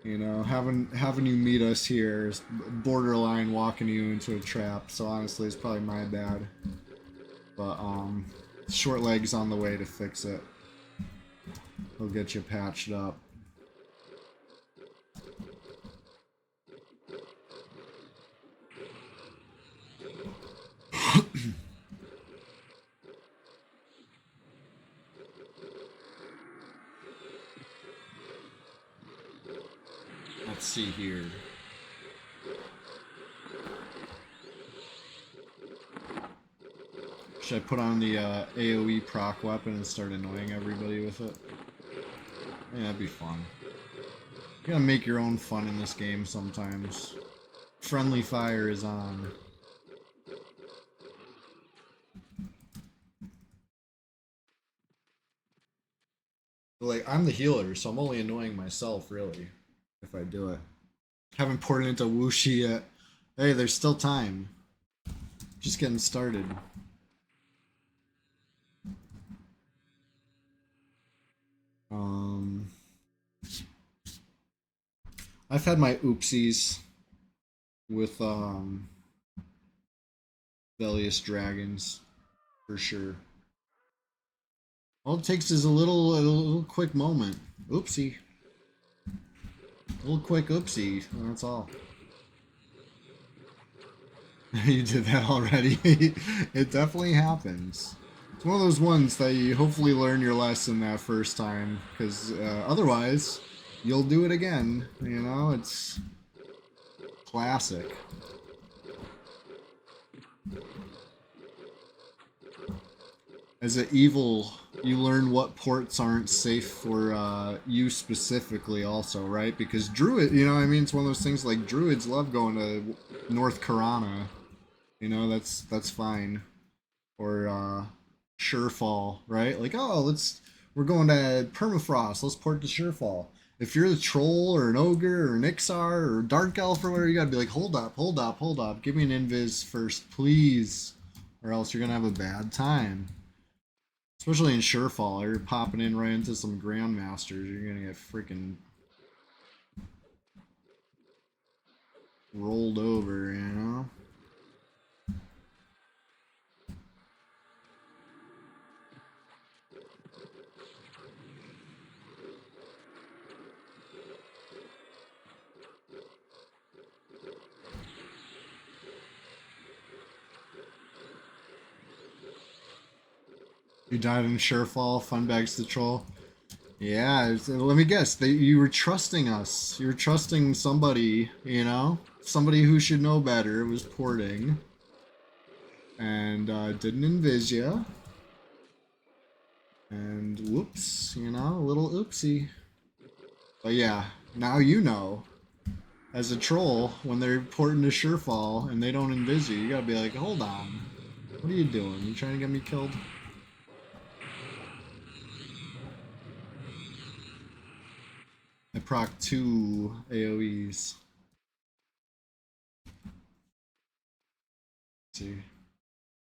You know, having you meet us here is borderline walking you into a trap. So honestly, it's probably my bad. But short legs on the way to fix it. He'll get you patched up. Let's see here. Should I put on the AoE proc weapon and start annoying everybody with it? Yeah, that'd be fun. You gotta make your own fun in this game sometimes. Friendly fire is on. Like, I'm the healer, so I'm only annoying myself, really, if I do it. Haven't poured it into Wuxi yet. Hey, there's still time. Just getting started. I've had my oopsies with Velious Dragons, for sure. All it takes is a little quick moment. Oopsie. A little quick oopsie, and that's all. You did that already. It definitely happens. It's one of those ones that you hopefully learn your lesson that first time, because otherwise, you'll do it again. You know, it's classic. As an evil, you learn what ports aren't safe for you specifically, also, right? Because druid, you know, what I mean, it's one of those things like druids love going to North Karana. You know, that's fine. Or Surefall, right? Like, oh, we're going to Permafrost. Let's port to Surefall. If you're the troll or an ogre or an Ixar or dark elf or whatever, you gotta be like, hold up, hold up, hold up. Give me an invis first, please, or else you're gonna have a bad time. Especially in Surefall, you're popping in right into some Grandmasters. You're gonna get freaking rolled over, you know? You died in Surefall, Funbags the Troll. Yeah, let me guess. You were trusting us. You were trusting somebody, you know? Somebody who should know better was porting. And didn't invis ya. And whoops, you know, a little oopsie. But yeah, now you know. As a troll, when they're porting to Surefall and they don't invis you, you gotta be like, hold on. What are you doing? You trying to get me killed? I proc 2 AoEs. Let's see.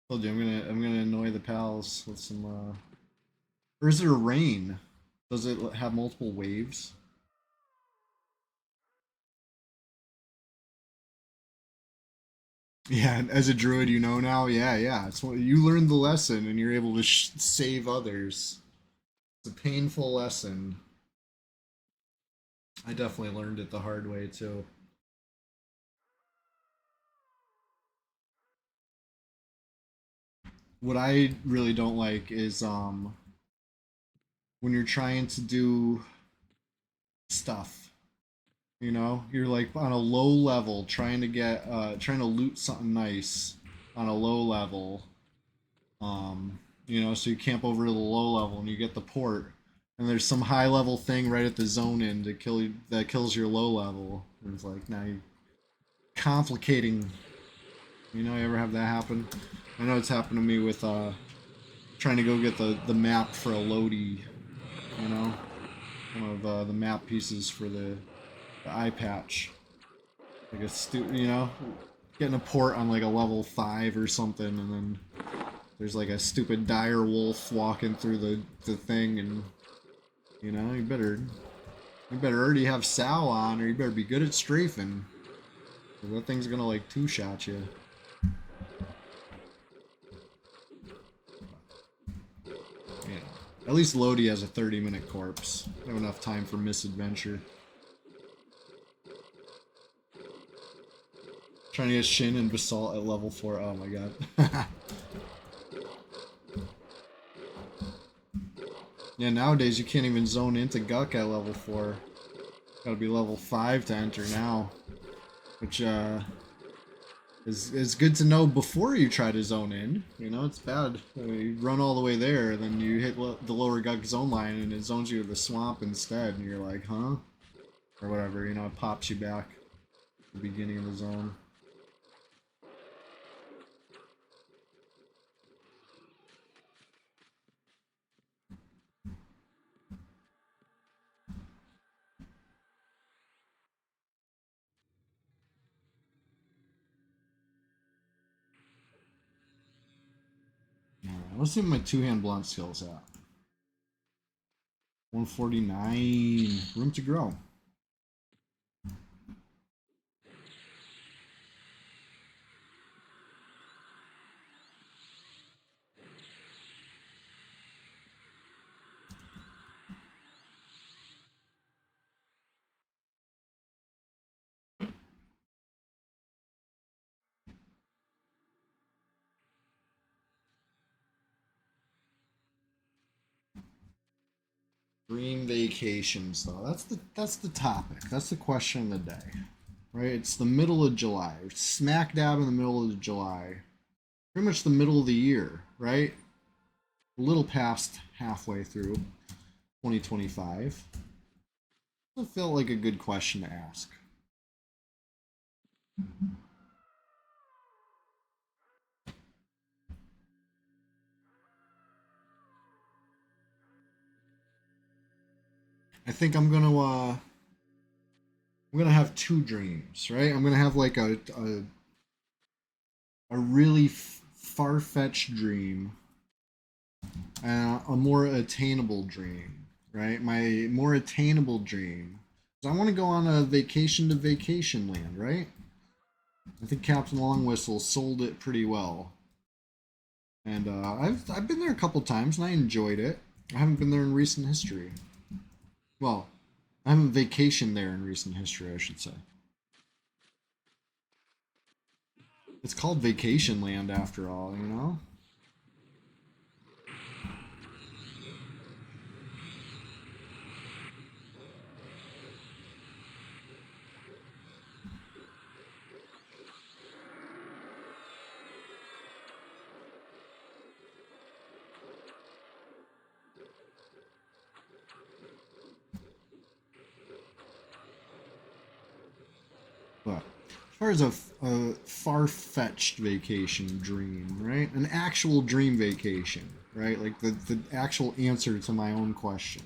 Told you I'm gonna annoy the pals with some or is there rain? Does it have multiple waves? Yeah, as a druid you know now. Yeah, yeah. It's you learned the lesson and you're able to save others. It's a painful lesson. I definitely learned it the hard way too. What I really don't like is when you're trying to do stuff. You know, you're like on a low level trying to get trying to loot something nice on a low level. You know, so you camp over to the low level and you get the port, and there's some high level thing right at the zone end to kill you that kills your low level. And it's like now you complicating. You know, you ever have that happen? I know it's happened to me with trying to go get the map for a Lodi. You know, one of the map pieces for the eye patch. Like you know, getting a port on like a level 5 or something, and then there's like a stupid dire wolf walking through the thing, and you know, you better already have Sal on, or you better be good at strafing. That thing's gonna like two-shot you. Yeah. At least Lodi has a 30-minute corpse. I have enough time for misadventure. Trying to get Shin and Basalt at level 4. Oh my god. Yeah, nowadays you can't even zone into Guk at level 4. Gotta be level 5 to enter now. Which is good to know before you try to zone in. You know, it's bad. You run all the way there, then you hit the lower Guk zone line and it zones you to the swamp instead, and you're like, huh? Or whatever, you know, it pops you back at the beginning of the zone. Alright, let's see what my two-hand blunt skills at. 149. Room to grow. Dream vacations, though. That's the topic. That's the question of the day, right? It's the middle of July. We're smack dab in the middle of July. Pretty much the middle of the year, right? A little past halfway through 2025. It felt like a good question to ask. I think I'm gonna have two dreams, right? I'm gonna have like a really far-fetched dream and a more attainable dream, right? My more attainable dream is I want to go on a vacation to vacation land, right? I think Captain Long Whistle sold it pretty well, and I've been there a couple times and I enjoyed it. I haven't been there in recent history. Well, I haven't vacationed there in recent history, I should say. It's called Vacation Land after all, you know? But as far as a far-fetched vacation dream, right? An actual dream vacation, right? Like the actual answer to my own question.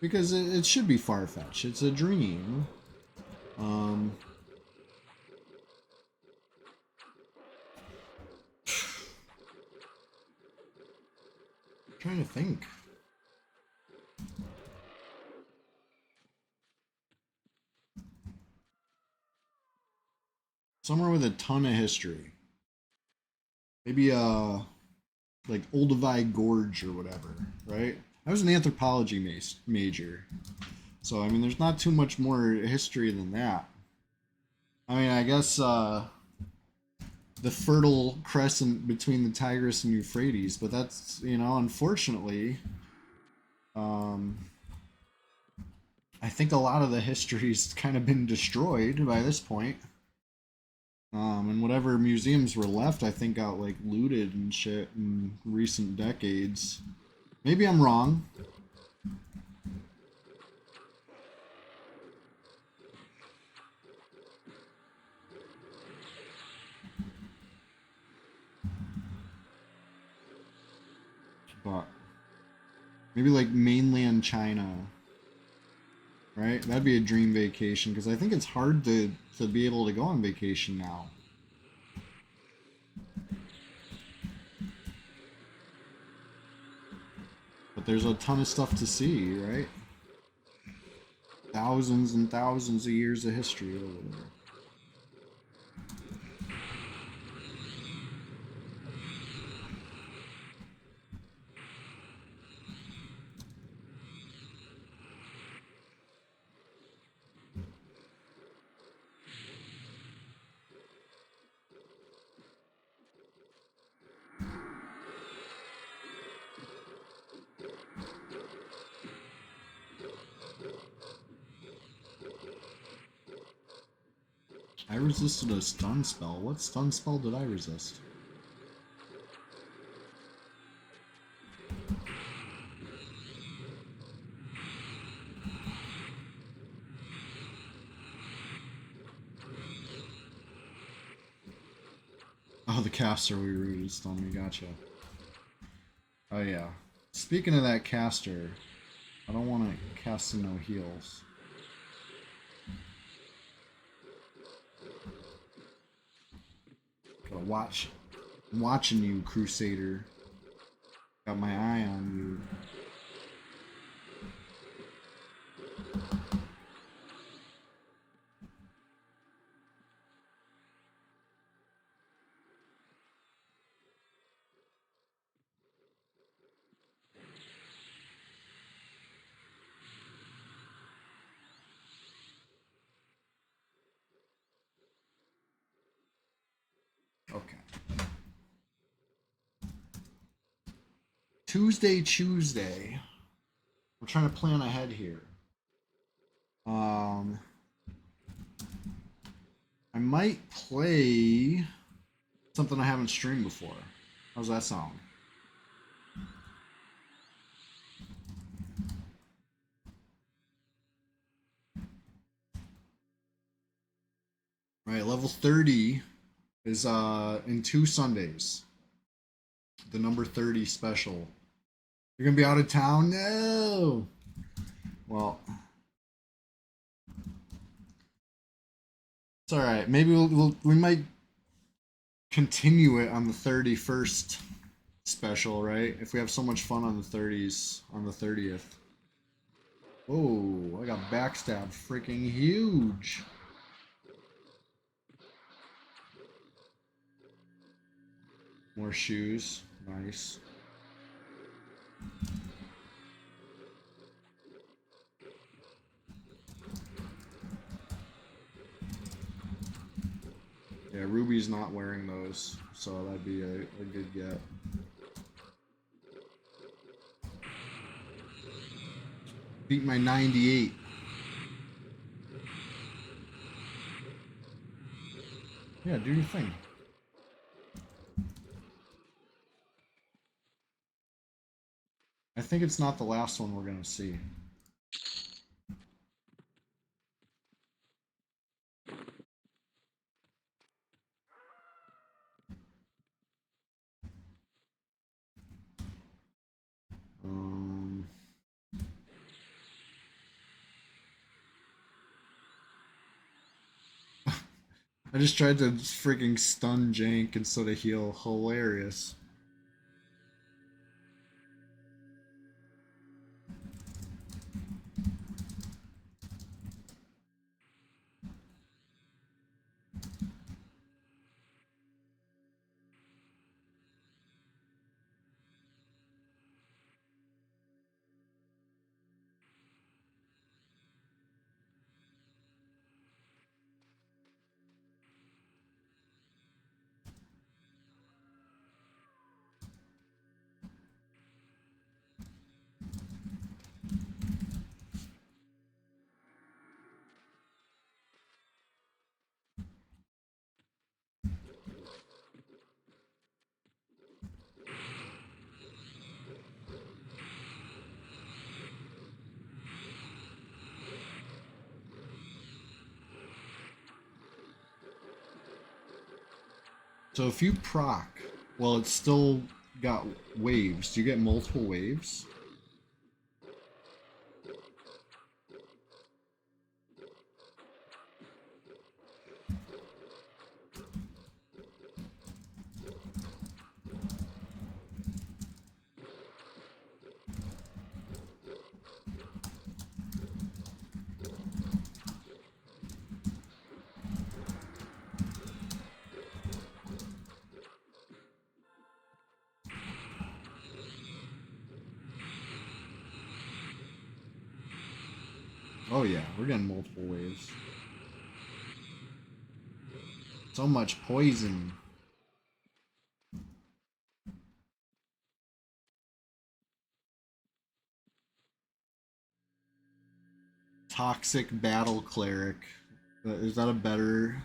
Because it should be far-fetched. It's a dream. Um, trying to think. Somewhere with a ton of history. Maybe like Olduvai Gorge or whatever, right? I was an anthropology major. So I mean there's not too much more history than that. I mean I guess the Fertile Crescent between the Tigris and Euphrates, but that's, you know, unfortunately, um, I think a lot of the history's kind of been destroyed by this point. And whatever museums were left, I think got like looted and shit in recent decades. Maybe I'm wrong. But maybe like mainland China, right? That'd be a dream vacation because I think it's hard to be able to go on vacation now. But there's a ton of stuff to see, right? Thousands and thousands of years of history over there. I resisted a stun spell. What stun spell did I resist? Oh, the caster we released on me. Gotcha. Oh, yeah. Speaking of that caster, I don't want to cast in no heals. Gotta watch. I'm watching you, Crusader. Got my eye on you. Okay. Tuesday. We're trying to plan ahead here. I might play something I haven't streamed before. How's that sound? Right, level 30 is in 2 Sundays. The number 30 special. You're gonna be out of town? No. Well, it's all right. Maybe we might continue it on the 31st special, right? If we have so much fun on the 30s on the 30th. Oh, I got backstabbed freaking huge. More shoes. Nice. Yeah, Ruby's not wearing those, so that'd be a good get. Beat my 98. Yeah, do your thing. I think it's not the last one we're going to see. I just tried to freaking stun Jank instead of heal. Hilarious. So if you proc, well, it's still got waves. Do you get multiple waves? Oh yeah, we're getting multiple waves. So much poison. Toxic Battle Cleric. Is that a better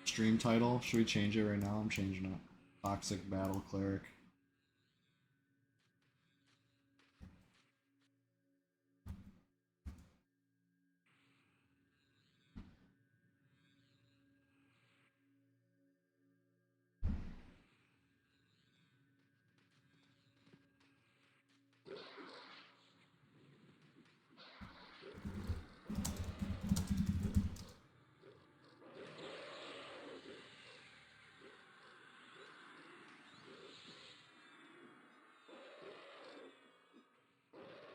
stream title? Should we change it right now? I'm changing it. Toxic Battle Cleric.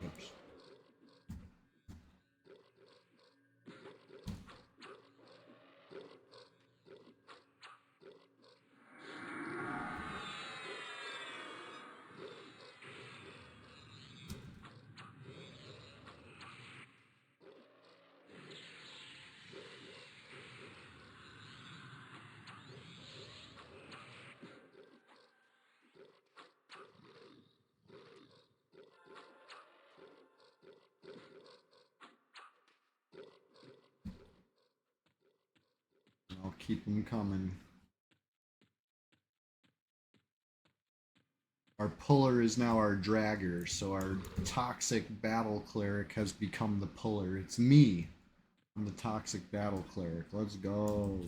Oops. I'll keep them coming. Our puller is now our dragger, so our toxic battle cleric has become the puller. It's me. I'm the toxic battle cleric. Let's go.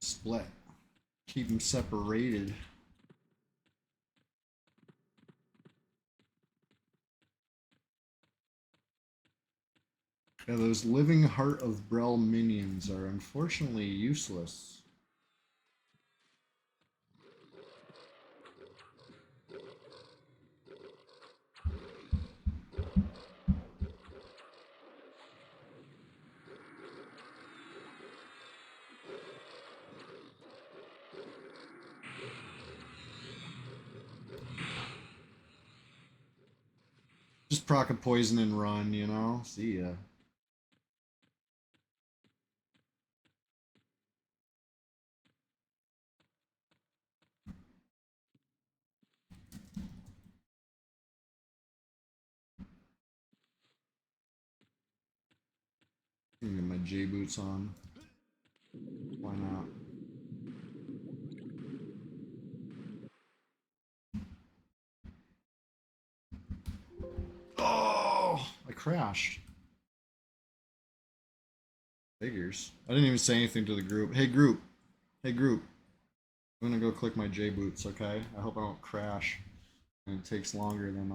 Split. Keep them separated. Yeah, those living Heart of Brel minions are unfortunately useless. Just proc a poison and run, you know? See ya. I'm gonna get my J boots on. Why not? Oh, I crashed. Figures. I didn't even say anything to the group. Hey group. Hey group. I'm gonna go click my J boots, okay? I hope I don't crash. And it takes longer than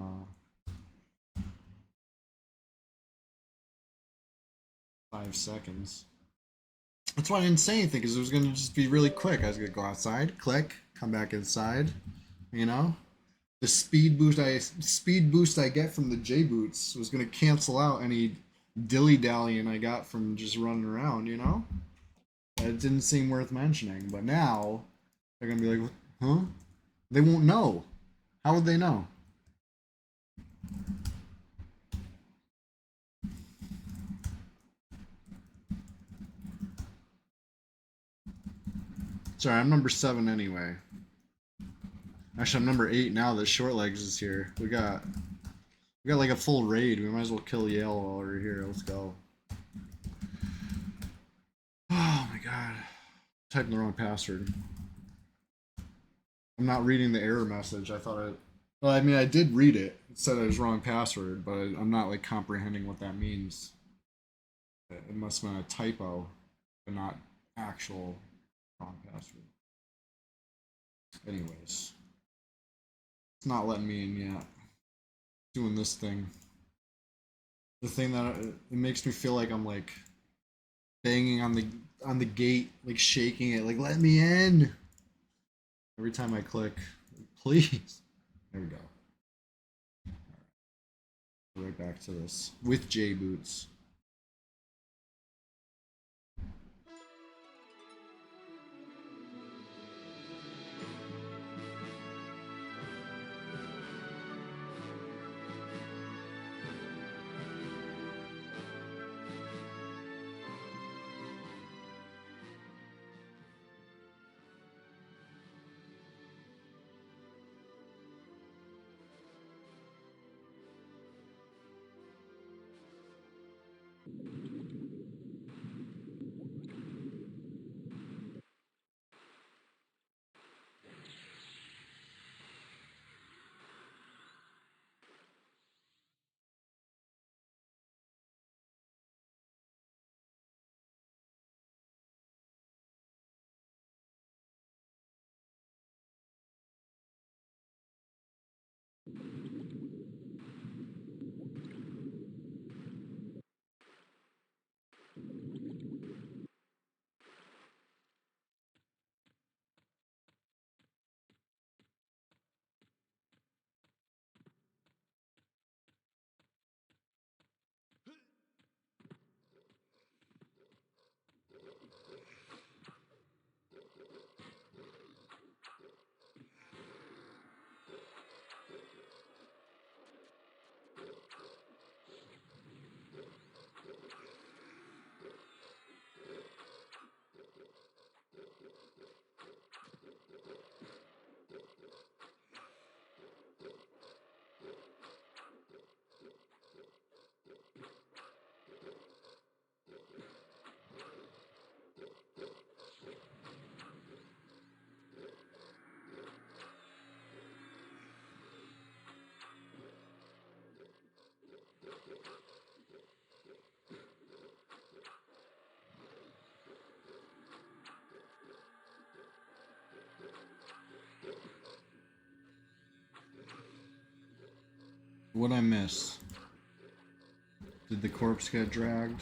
5 seconds. That's why I didn't say anything, because it was gonna just be really quick. I was gonna go outside, click, come back inside. You know, the speed boost I get from the J boots was gonna cancel out any dilly dallying I got from just running around. You know, it didn't seem worth mentioning. But now they're gonna be like, huh? They won't know. How would they know? Sorry, I'm number 7 anyway. Actually, I'm number 8 now that Short Legs is here. We got like a full raid. We might as well kill Yale while we're here. Let's go. Oh my god. Typing the wrong password. I'm not reading the error message. I thought it. Well, I mean, I did read it. It said it was wrong password, but I'm not like comprehending what that means. It must have been a typo, but not actual wrong password. Anyways, it's not letting me in yet. Doing this thing. The thing that it makes me feel like I'm like banging on the gate, like shaking it, like let me in. Every time I click, please. There we go. Right back to this with J boots. What'd I miss? Did the corpse get dragged?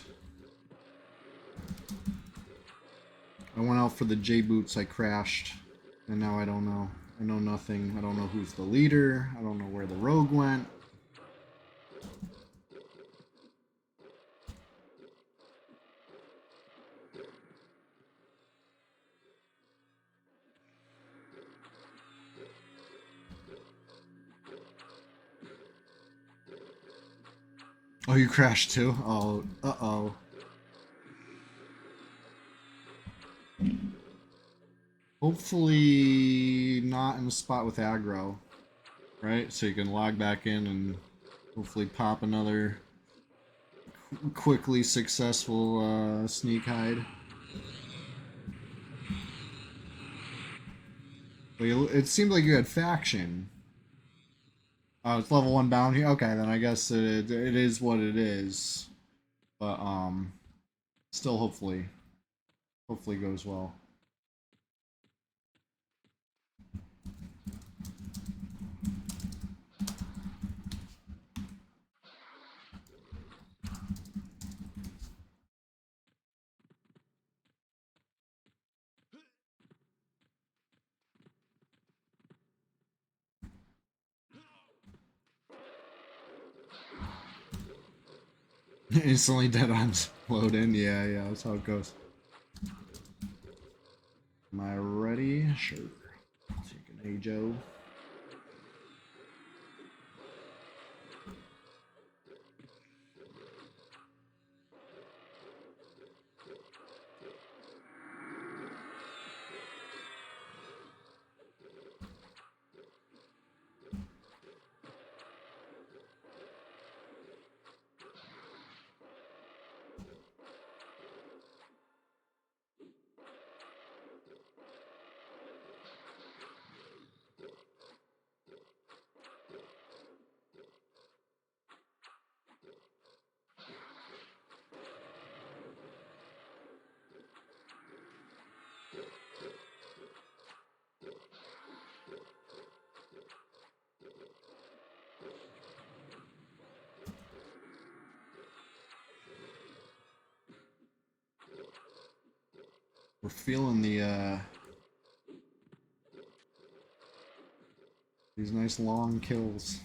I went out for the J boots, I crashed, and now I don't know. I know nothing. I don't know who's the leader. I don't know where the rogue went. Oh, you crashed too? Oh, uh-oh. Hopefully not in the spot with aggro, right? So you can log back in and hopefully pop another quickly successful sneak hide. But it seemed like you had faction. Oh, it's level 1 bounty. Okay, then I guess it is what it is. But still hopefully goes well. Instantly dead arms load in. Yeah, that's how it goes. Am I ready? Sure. Take an Ajo. We're feeling these nice long kills.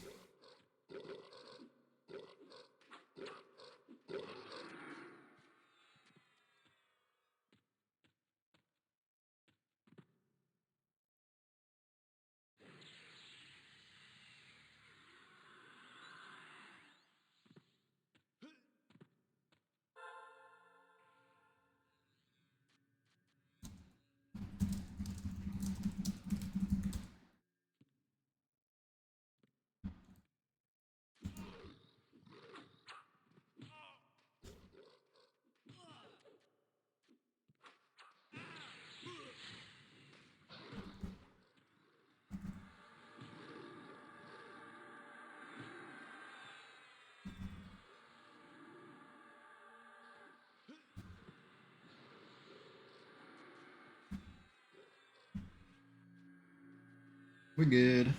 We're good.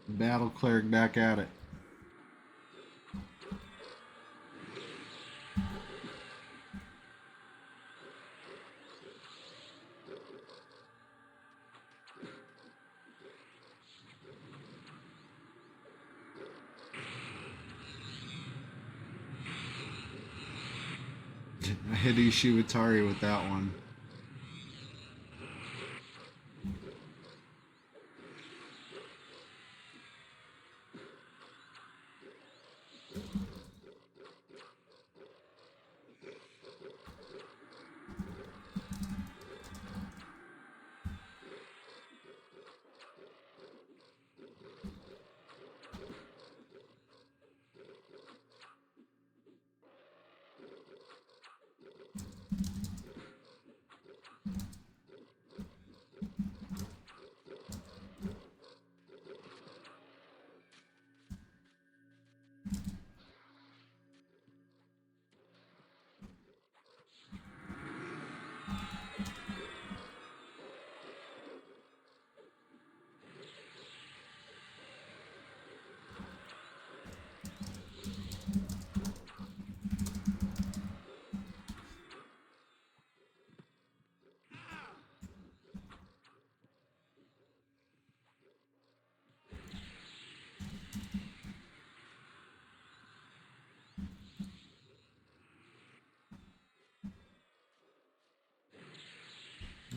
Battle cleric back at it. I hit Ishiwatari with that one.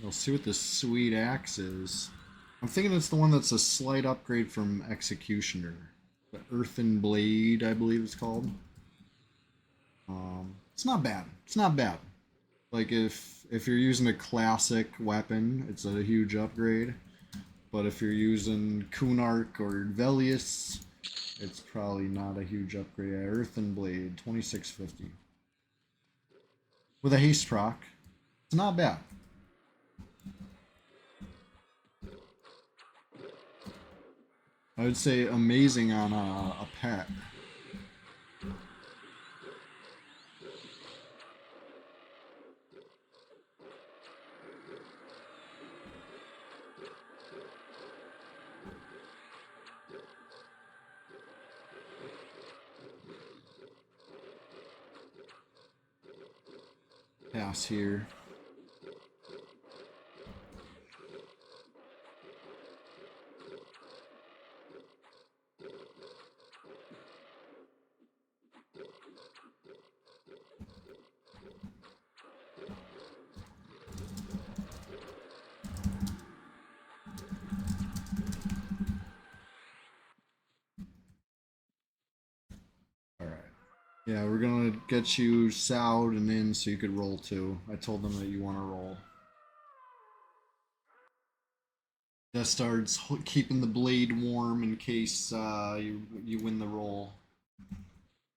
We'll see what this sweet axe is. I'm thinking it's the one that's a slight upgrade from Executioner. The Earthen Blade, I believe it's called. It's not bad. It's not bad. Like if you're using a classic weapon, it's a huge upgrade. But if you're using Kunark or Velius, it's probably not a huge upgrade. Earthen Blade, 2650. With a haste proc. It's not bad. I would say amazing on a pet. Pass here. Yeah, we're gonna get you sowed and in so you could roll too. I told them that you want to roll. That starts keeping the blade warm in case you win the roll. I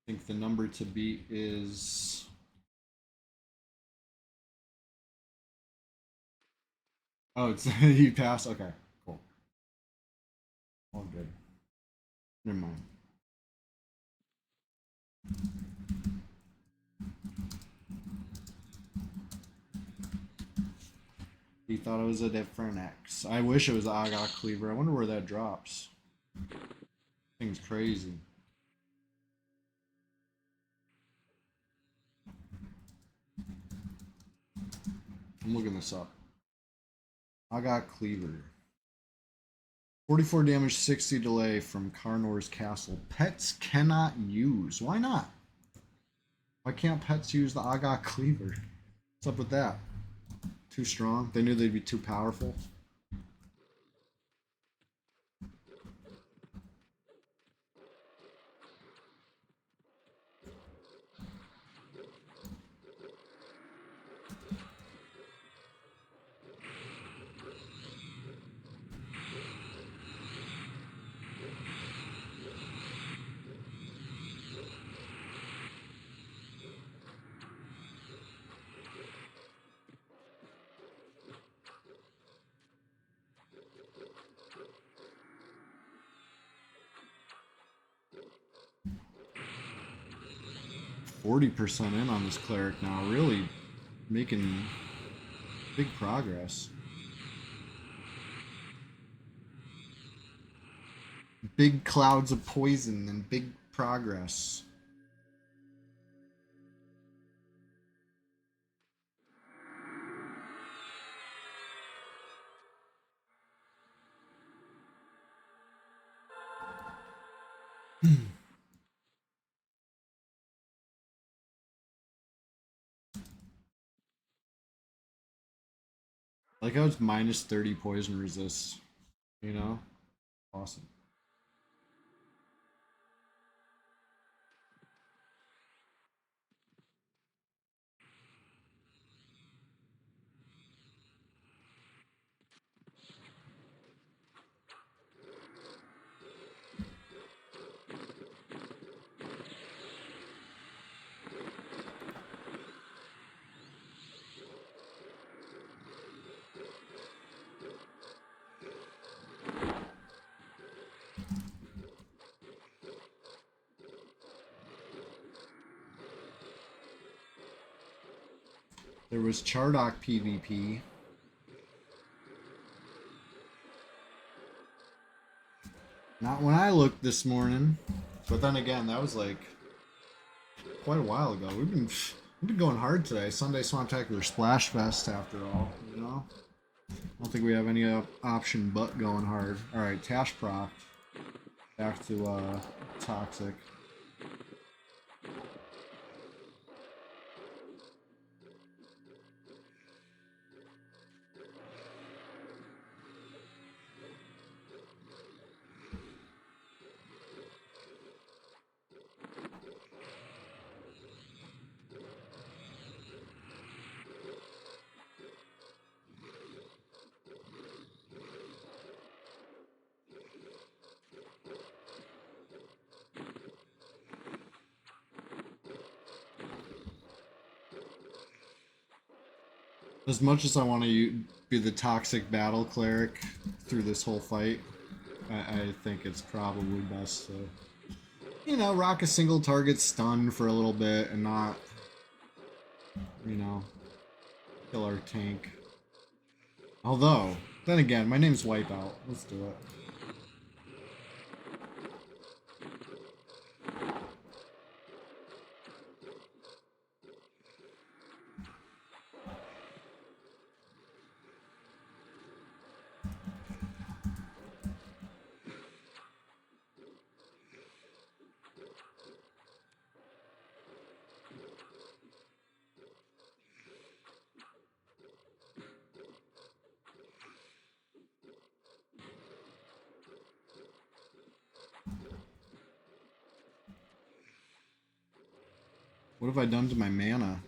think the number to beat is. Oh, it's you pass. Okay, cool. All good. Never mind. He thought it was a different X. I wish it was Aga Cleaver. I wonder where that drops. Thing's crazy. I'm looking this up. Aga Cleaver. 44 damage, 60 delay from Karnor's Castle. Pets cannot use. Why not? Why can't pets use the Aga Cleaver? What's up with that? Too strong? They knew they'd be too powerful? 40% in on this cleric now. Really making big progress. Big clouds of poison and big progress. Like how it's minus 30 poison resist. You know? Awesome. There was Chardock PvP. Not when I looked this morning. But then again, that was like quite a while ago. We've been going hard today. Sunday Swamptacular Splashfest after all, you know? I don't think we have any option but going hard. Alright, Tash Proc. Back to Toxic. As much as I want to be the toxic battle cleric through this whole fight, I think it's probably best to, you know, rock a single target stun for a little bit and not, you know, kill our tank. Although, then again, my name's Wipeout. Let's do it. What have I done to my mana?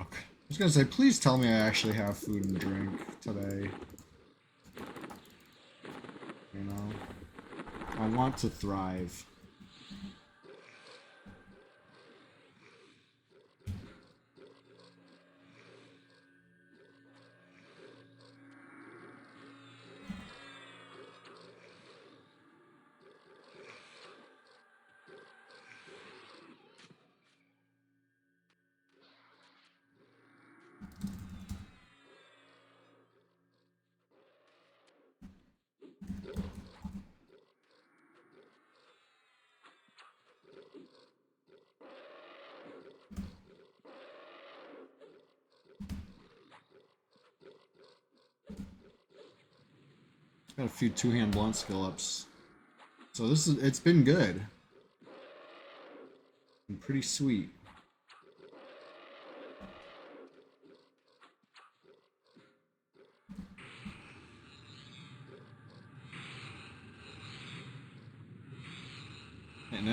Okay. I was gonna say, please tell me I actually have food and drink today. You know? I want to thrive. Got a few two-hand blunt skill ups. So it's been good. And pretty sweet. And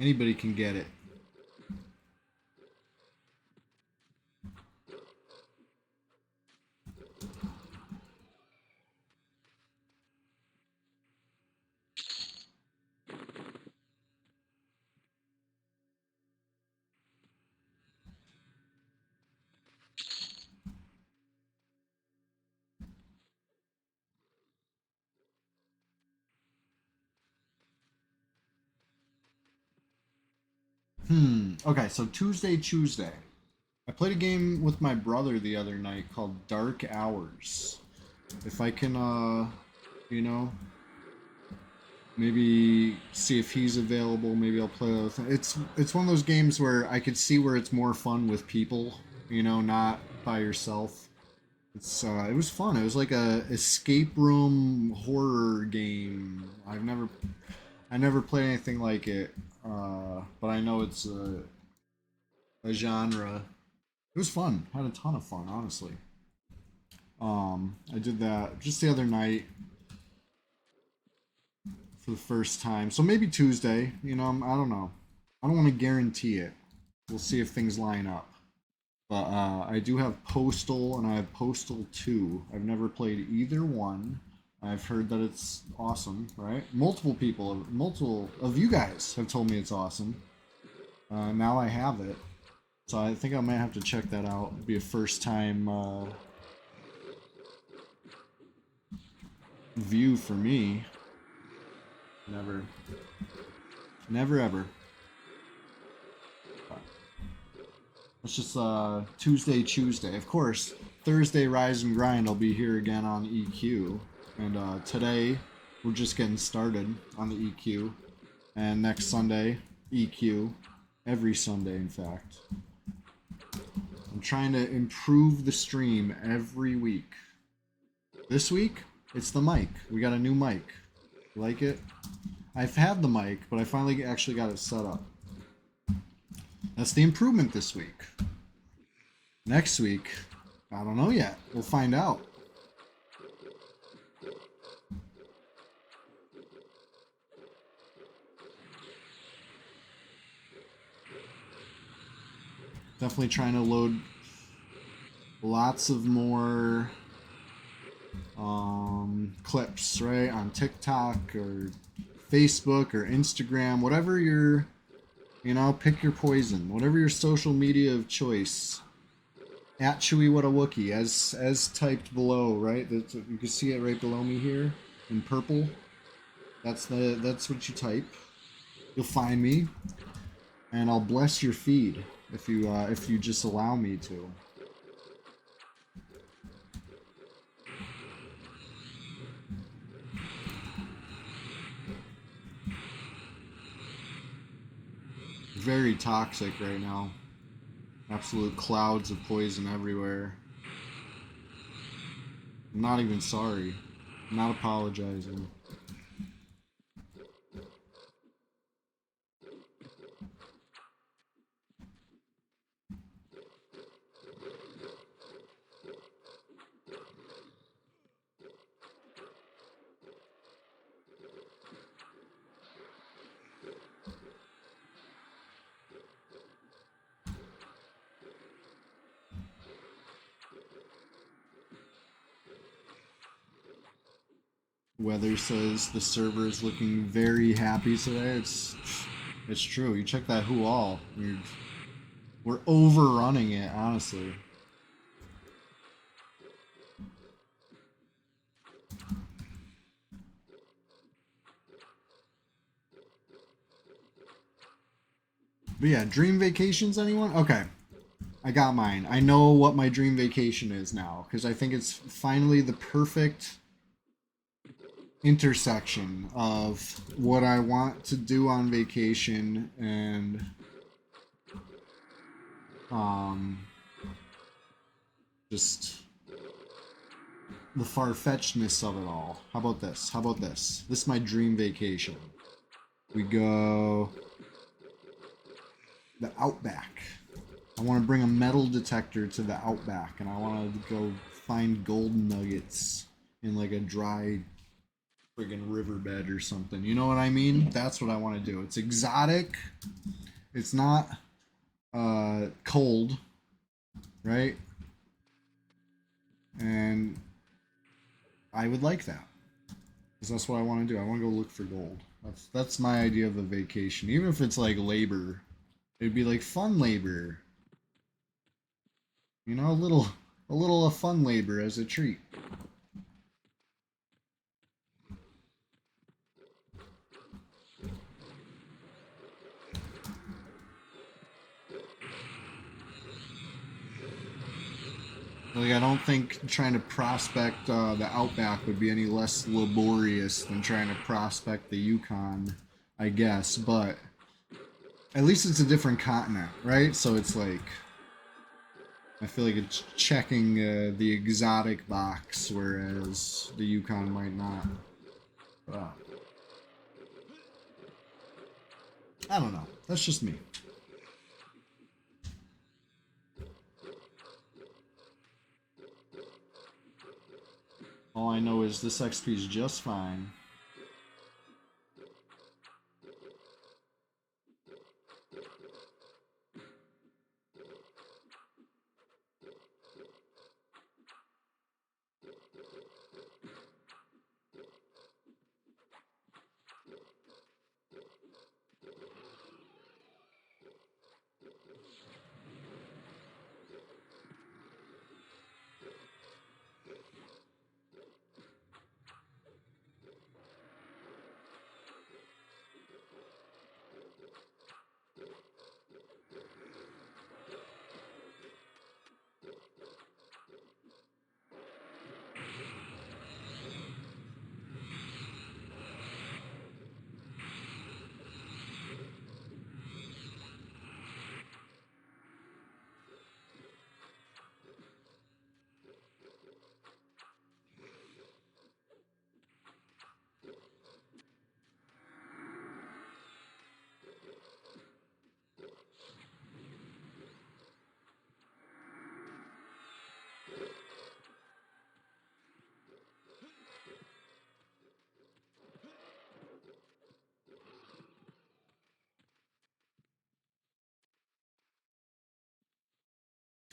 anybody can get it. Okay, so Tuesday. I played a game with my brother the other night called Dark Hours. If I can, you know, maybe see if he's available. Maybe I'll play with him. It's one of those games where I could see where it's more fun with people. You know, not by yourself. It was fun. It was like a escape room horror game. I never played anything like it. But I know it's a genre. It was fun. Had a ton of fun, honestly. I did that just the other night for the first time. So maybe Tuesday. You know, I don't know. I don't want to guarantee it. We'll see if things line up. But I do have Postal and I have Postal 2. I've never played either one. I've heard that it's awesome, right? Multiple of you guys have told me it's awesome. Now I have it. So I think I might have to check that out. It'll be a first time view for me. Never ever. It's just Tuesday. Of course, Thursday Rise and Grind I'll be here again on EQ. And today we're just getting started on the EQ. And next Sunday, EQ. Every Sunday, in fact. I'm trying to improve the stream every week. This week, it's the mic. We got a new mic. You like it? I've had the mic, but I finally actually got it set up. That's the improvement this week. Next week, I don't know yet. We'll find out. Definitely trying to load lots of more clips, right? On TikTok or Facebook or Instagram, whatever your, pick your poison. Whatever your social media of choice. At Chewy What a Wookie, as typed below, right? You can see it right below me here in purple. That's what you type. You'll find me, and I'll bless your feed if you just allow me to. Very toxic right now. Absolute clouds of poison everywhere. I'm not even sorry. I'm not apologizing. Weather says the server is looking very happy today. It's true. You check that who all. We're overrunning it, honestly. But yeah, dream vacations, anyone? Okay. I got mine. I know what my dream vacation is now because I think it's finally the perfect intersection of what I want to do on vacation and um just the far-fetchedness of it all. How about this? How about this? This is my dream vacation. We go the Outback. I want to bring a metal detector to the Outback, and I want to go find gold nuggets in like a dry friggin' riverbed or something. You know what I mean? That's what I want to do. It's exotic. It's not cold, right? And I would like that because that's what I want to do. I want to go look for gold. That's my idea of a vacation. Even if it's like labor, it'd be like fun labor. You know, a little of fun labor as a treat. Like I don't think trying to prospect the Outback would be any less laborious than trying to prospect the Yukon, I guess. But at least it's a different continent, right? So it's like I feel like it's checking the exotic box, whereas the Yukon might not. Uh, I don't know. That's just me. All I know is this XP is just fine.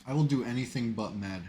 I will do anything but med.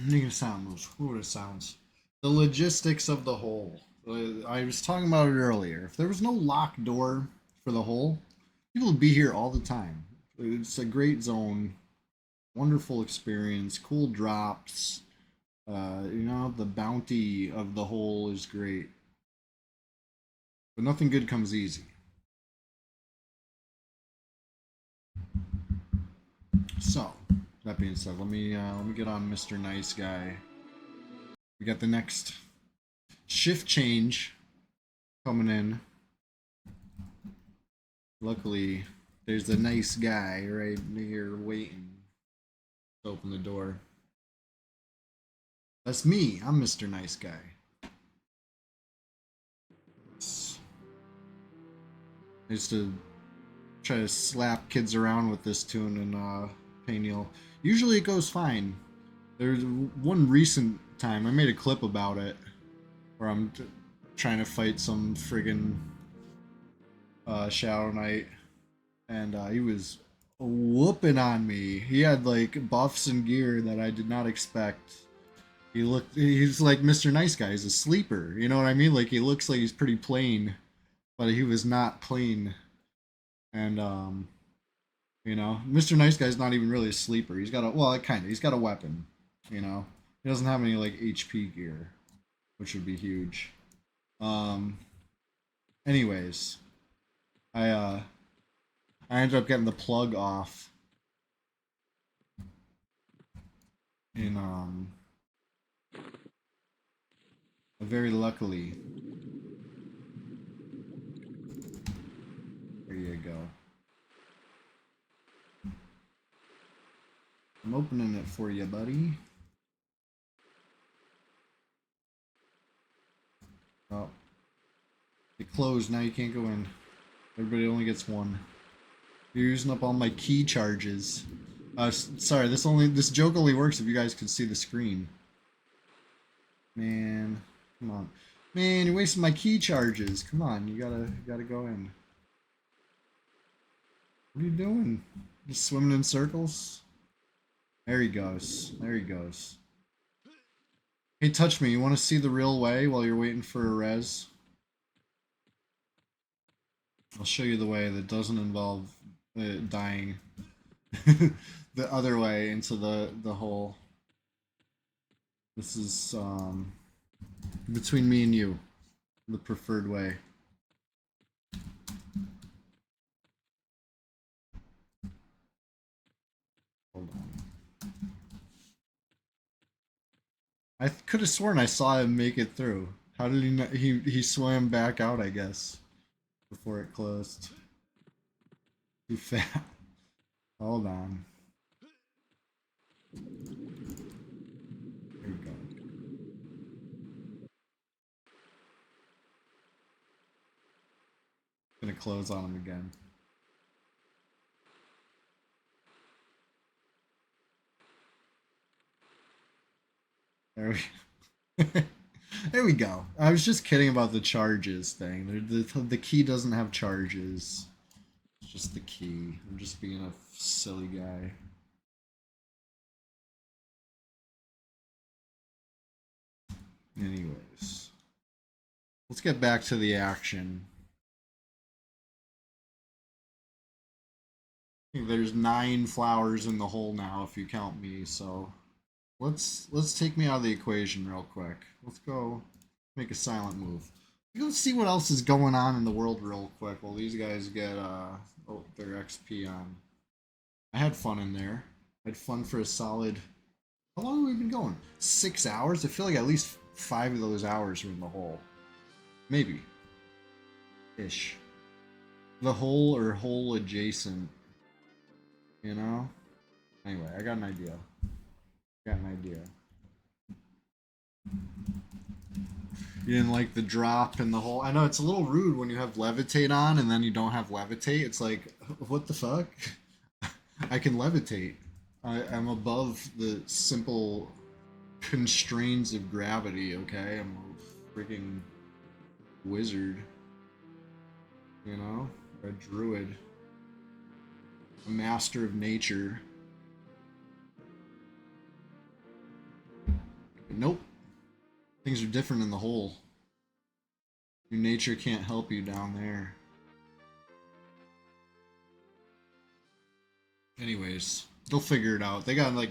Making sound moves. What are sounds? The logistics of the hole. I was talking about it earlier. If there was no locked door for the hole, people would be here all the time. It's a great zone, wonderful experience, cool drops. You know, the bounty of the hole is great, but nothing good comes easy. So, that being said, let me get on Mr. Nice Guy. We got the next shift change coming in. Luckily, there's a nice guy right here waiting to open the door. That's me. I'm Mr. Nice Guy. I used to try to slap kids around with this tune in Payneal. Usually it goes fine. There's one recent time I made a clip about it where I'm trying to fight some friggin' Shadow Knight, and he was whooping on me. He had like buffs and gear that I did not expect. He's like Mr. Nice Guy. He's a sleeper. You know what I mean? Like he looks like he's pretty plain, but he was not plain. And you know, Mr. Nice Guy's not even really a sleeper. He's got a well, kind of. He's got a weapon. You know, he doesn't have any like HP gear, which would be huge. Um. Anyways, I ended up getting the plug off in very luckily. There you go. I'm opening it for you, buddy. Oh. It closed, now you can't go in. Everybody only gets one. You're using up all my key charges. Sorry, this joke only works if you guys could see the screen. Man, come on. Man, you're wasting my key charges. Come on, you gotta go in. What are you doing? Just swimming in circles? There he goes. There he goes. Hey, touch me. You want to see the real way while you're waiting for a res? I'll show you the way that doesn't involve dying. The other way into the hole. This is between me and you, the preferred way. Hold on. I could have sworn I saw him make it through. How did he not? He swam back out, I guess, before it closed. Too fat. Hold on. There you go. Gonna close on him again. There we There we go. I was just kidding about the charges thing. The key doesn't have charges. It's just the key. I'm just being a silly guy. Anyways. Let's get back to the action. I think there's 9 flowers in the hole now if you count me, so let's take me out of the equation real quick. Let's go make a silent move. Let's see what else is going on in the world real quick while these guys get their XP on. I had fun in there. I had fun for a solid. How long have we been going? 6 hours? I feel like at least 5 of those hours were in the hole. Maybe. Ish. The hole or hole adjacent. You know? Anyway, I got an idea. You didn't like the drop in the hole? I know it's a little rude when you have levitate on and then you don't have levitate. It's like, what the fuck? I can levitate. I'm above the simple constraints of gravity, okay? I'm a freaking wizard. You know? Or a druid. A master of nature. nope. Things are different in the hole. Your nature can't help you down there. Anyways, they'll figure it out. They got like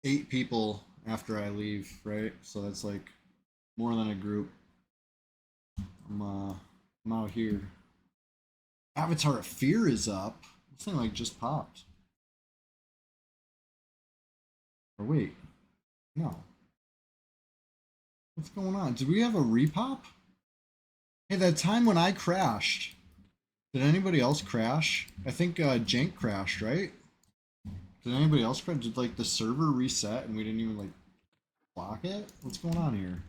8 people after I leave, right? So that's like more than a group. I'm out here. Avatar of Fear is up. This thing like just popped. Or wait, no. What's going on? Did we have a repop? Hey, that time when I crashed, did anybody else crash? I think Jank crashed, right? Did anybody else crash? Did like the server reset and we didn't even like block it? What's going on here?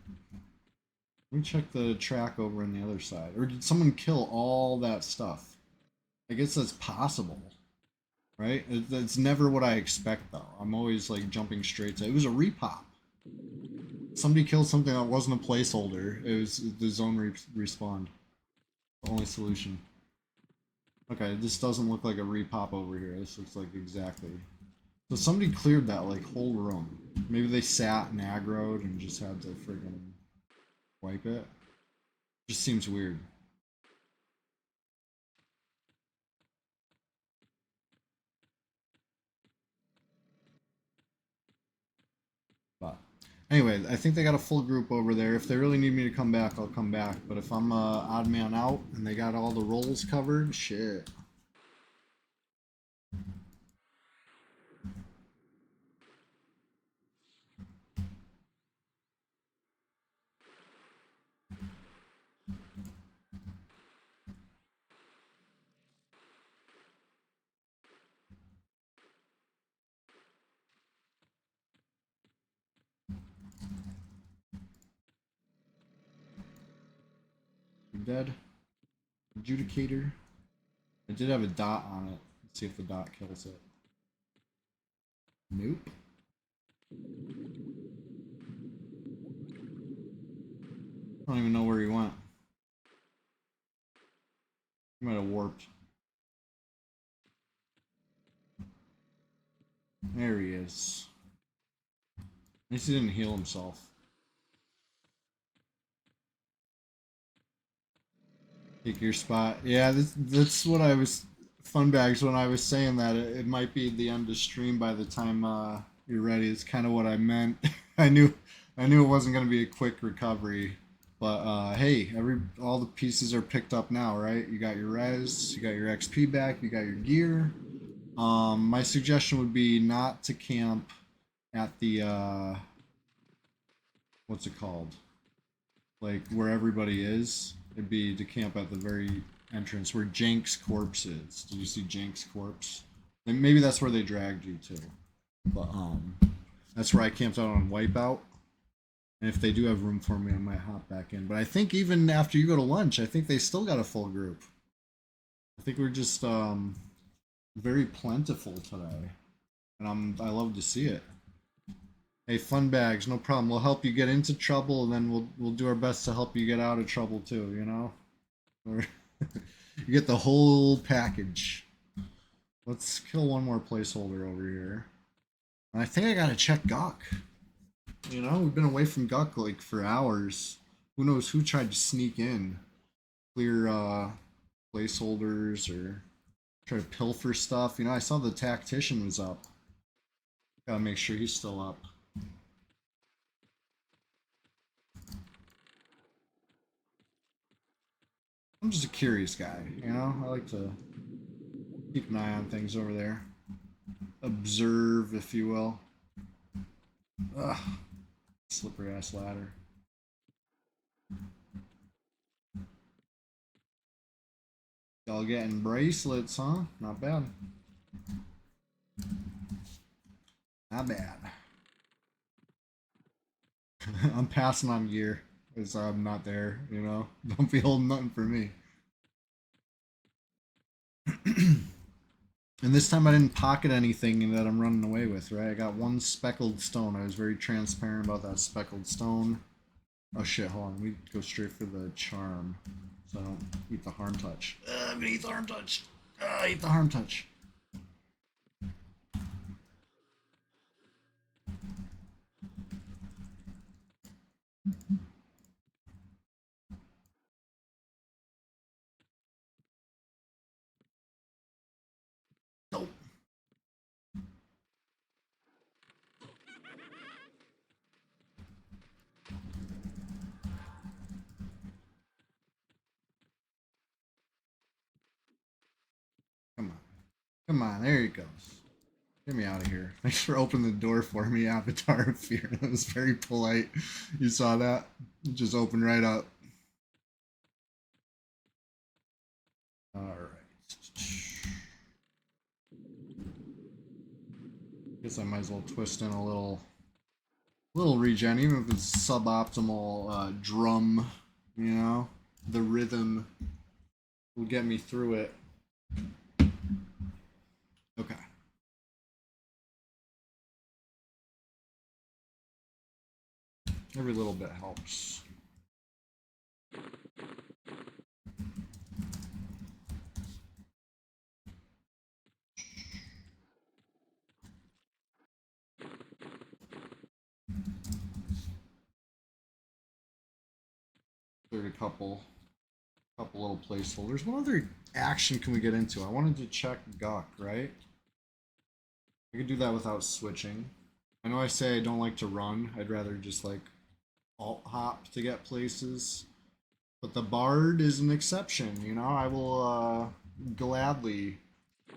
Let me check the track over on the other side. Or did someone kill all that stuff? I guess that's possible, right? That's never what I expect though. I'm always like jumping straight to it. Was a repop. Somebody killed something that wasn't a placeholder. It was the zone respawned. The only solution. Okay, this doesn't look like a repop over here. This looks like exactly. So somebody cleared that like whole room. Maybe they sat and aggroed and just had to friggin' wipe it. Just seems weird. But anyway, I think they got a full group over there. If they really need me to come back, I'll come back. But if I'm odd man out and they got all the roles covered, shit. You dead? Adjudicator. I did have a dot on it. Let's see if the dot kills it. Nope. I don't even know where he went. He might have warped. There he is. At least he didn't heal himself. Take your spot. Yeah, that's what I was... Fun bags, when I was saying that, it might be the end of stream by the time you're ready. It's kind of what I meant. I knew it wasn't going to be a quick recovery. But hey, all the pieces are picked up now, right? You got your res, you got your XP back, you got your gear. My suggestion would be not to camp at the what's it called? Like where everybody is. It'd be to camp at the very entrance where Jank's corpse is. Did you see Jank's corpse? And maybe that's where they dragged you to. But that's where I camped out on Wipeout. And if they do have room for me, I might hop back in. But I think even after you go to lunch, I think they still got a full group. I think we're just very plentiful today. And I love to see it. Hey, fun bags, no problem. We'll help you get into trouble, and then we'll do our best to help you get out of trouble too, you know? You get the whole package. Let's kill one more placeholder over here. And I think I gotta check Guk. You know, we've been away from Guk like for hours. Who knows who tried to sneak in, clear placeholders, or try to pilfer stuff. You know, I saw the tactician was up. Gotta make sure he's still up. I'm just a curious guy, you know? I like to keep an eye on things over there. Observe, if you will. Ugh. Slippery ass ladder. Y'all getting bracelets, huh? Not bad. Not bad. I'm passing on gear because I'm not there, you know? Don't be holding nothing for me. And this time I didn't pocket anything that I'm running away with, right? I got one speckled stone. I was very transparent about that speckled stone. Oh shit, hold on. We go straight for the charm. So I don't eat the harm touch. I'm gonna eat the harm touch. Eat the harm touch. Come on, there he goes. Get me out of here. Thanks for opening the door for me, Avatar of Fear. That was very polite. You saw that? It just opened right up. Alright. Guess I might as well twist in a little regen, even if it's suboptimal drum, you know? The rhythm will get me through it. Okay. Every little bit helps. There's a couple little placeholders. What other action can we get into? I wanted to check Guk, right? I could do that without switching. I know I say I don't like to run. I'd rather just like alt hop to get places. But the Bard is an exception, you know? I will gladly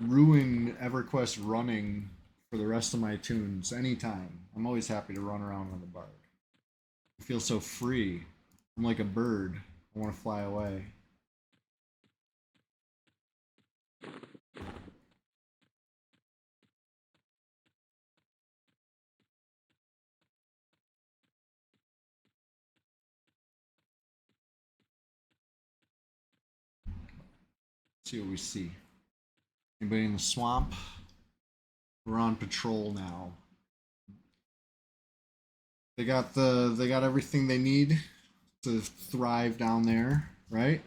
ruin EverQuest running for the rest of my tunes anytime. I'm always happy to run around on the Bard. I feel so free. I'm like a bird. I want to fly away. Let's see what we see. Anybody in the swamp? We're on patrol now. They got everything they need to thrive down there, right?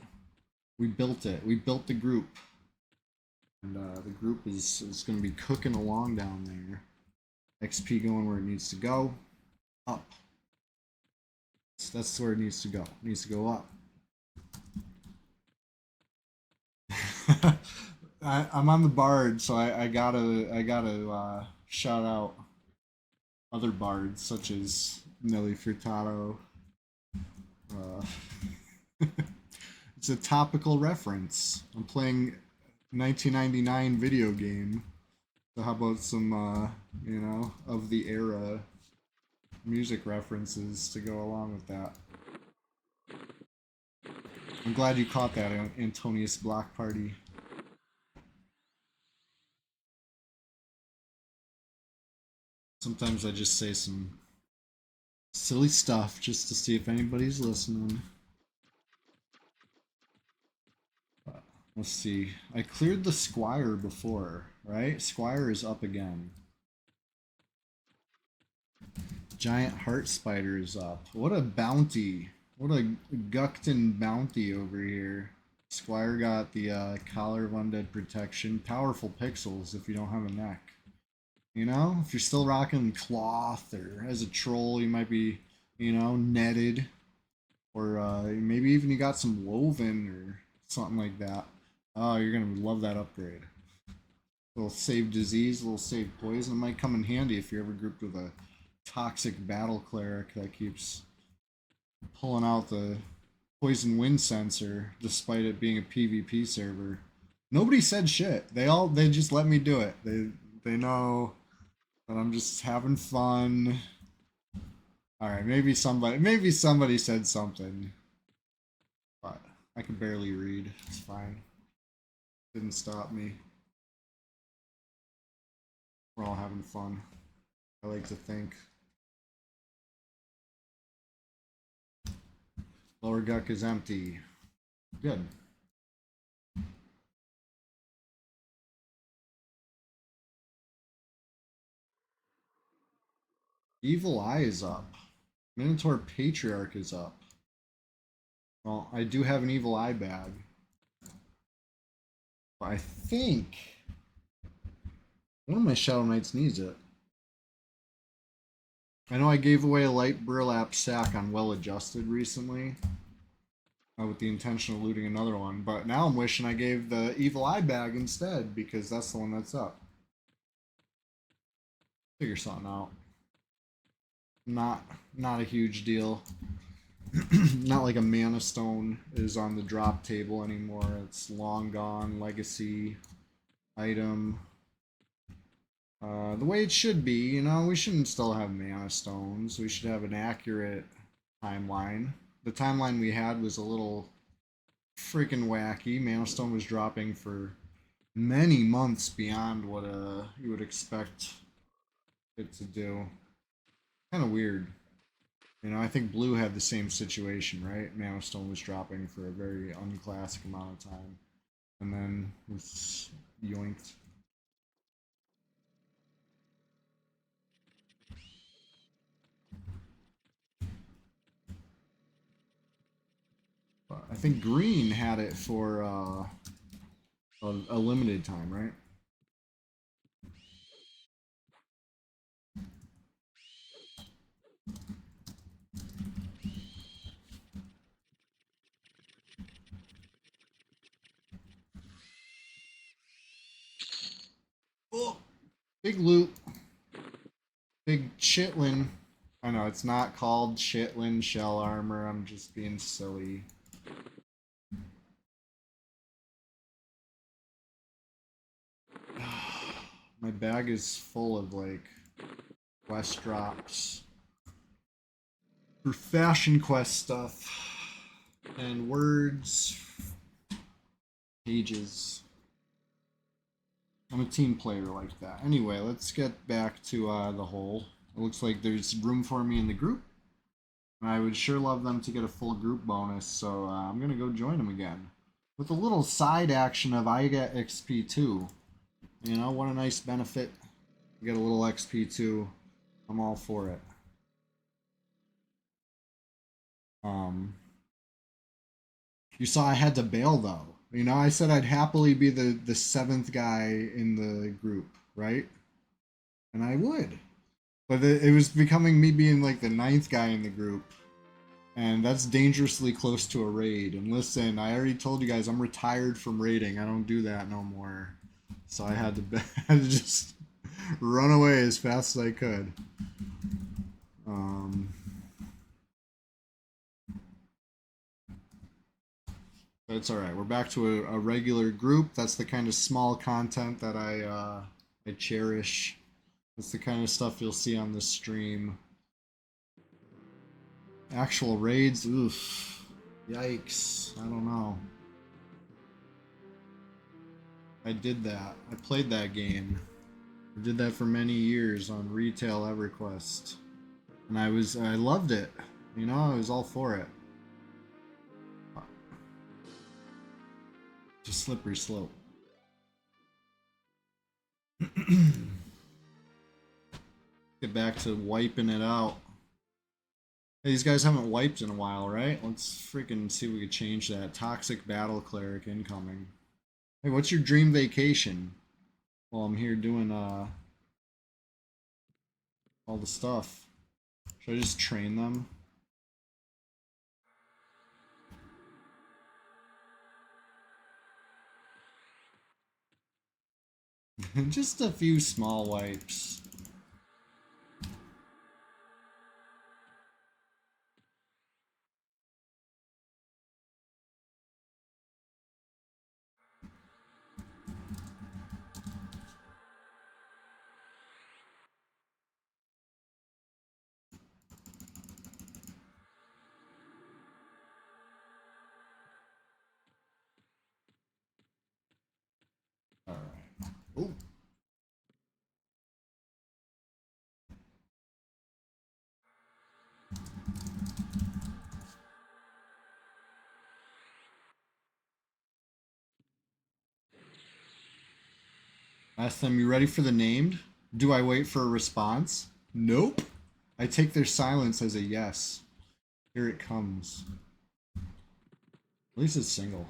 We built it. We built the group. And the group is going to be cooking along down there. XP going where it needs to go. Up. So that's where it needs to go. It needs to go up. I'm on the Bard, so I gotta shout out other bards such as Nelly Furtado. It's a topical reference. I'm playing 1999 video game. So how about some, you know, of the era music references to go along with that? I'm glad you caught that, Antonius Block Party. Sometimes I just say some silly stuff just to see if anybody's listening. Let's see. I cleared the Squire before, right? Squire is up again. Giant Heart Spider is up. What a bounty. What a Gukton bounty over here. Squire got the Collar of Undead Protection. Powerful pixels if you don't have a neck. You know, if you're still rocking cloth, or as a troll, you might be, you know, netted. Or maybe even you got some woven or something like that. Oh, you're going to love that upgrade. A little save disease, a little save poison. It might come in handy if you're ever grouped with a toxic battle cleric that keeps pulling out the poison wind sensor despite it being a PvP server. Nobody said shit. They just let me do it. They know that I'm just having fun. All right, maybe somebody said something, but I can barely read. It's fine. Didn't stop me. We're all having fun. I like to think. Lower Guk is empty. Good. Evil Eye is up. Minotaur Patriarch is up. Well, I do have an Evil Eye bag. But I think one of my Shadow Knights needs it. I know I gave away a light burlap sack on Well Adjusted recently. With the intention of looting another one. But now I'm wishing I gave the Evil Eye bag instead, because that's the one that's up. Figure something out. Not a huge deal. Not like a Mana Stone is on the drop table anymore. It's long gone. Legacy item. The way it should be, you know, we shouldn't still have mana stones. We should have an accurate timeline. The timeline we had was a little freaking wacky. Mana stone was dropping for many months beyond what you would expect it to do. Kind of weird. You know, I think blue had the same situation, right? Mana stone was dropping for a very unclassic amount of time, and then was yoinked. But I think green had it for a limited time, right? Oh, big loot. Big chitlin. I know it's not called chitlin shell armor. I'm just being silly. My bag is full of like quest drops for fashion quest stuff and words, pages. I'm a team player like that. Anyway, let's get back to the hole. It looks like there's room for me in the group. And I would sure love them to get a full group bonus, so I'm going to go join them again. With a little side action of I get XP too. You know, what a nice benefit. Get a little XP too. I'm all for it. You saw I had to bail though. You know, I said I'd happily be the seventh guy in the group, right? And I would. But it was becoming me being like the ninth guy in the group. And that's dangerously close to a raid. And listen, I already told you guys I'm retired from raiding. I don't do that no more. So I had to, had to just run away as fast as I could. That's all right. We're back to a regular group. That's the kind of small content that I cherish. That's the kind of stuff you'll see on this stream. Actual raids, oof, yikes. I don't know. I did that. I played that game. I did that for many years on retail EverQuest, and I loved it. You know, I was all for it. It's a slippery slope. Get back to wiping it out. Hey, these guys haven't wiped in a while, right? Let's freaking see if we can change that. Toxic Battle Cleric incoming. Hey, what's your dream vacation? Well, I'm here doing all the stuff. Should I just train them? Just a few small wipes. All right. Ooh. Ask them, you ready for the named? Do I wait for a response? Nope. I take their silence as a yes. Here it comes. At least it's single.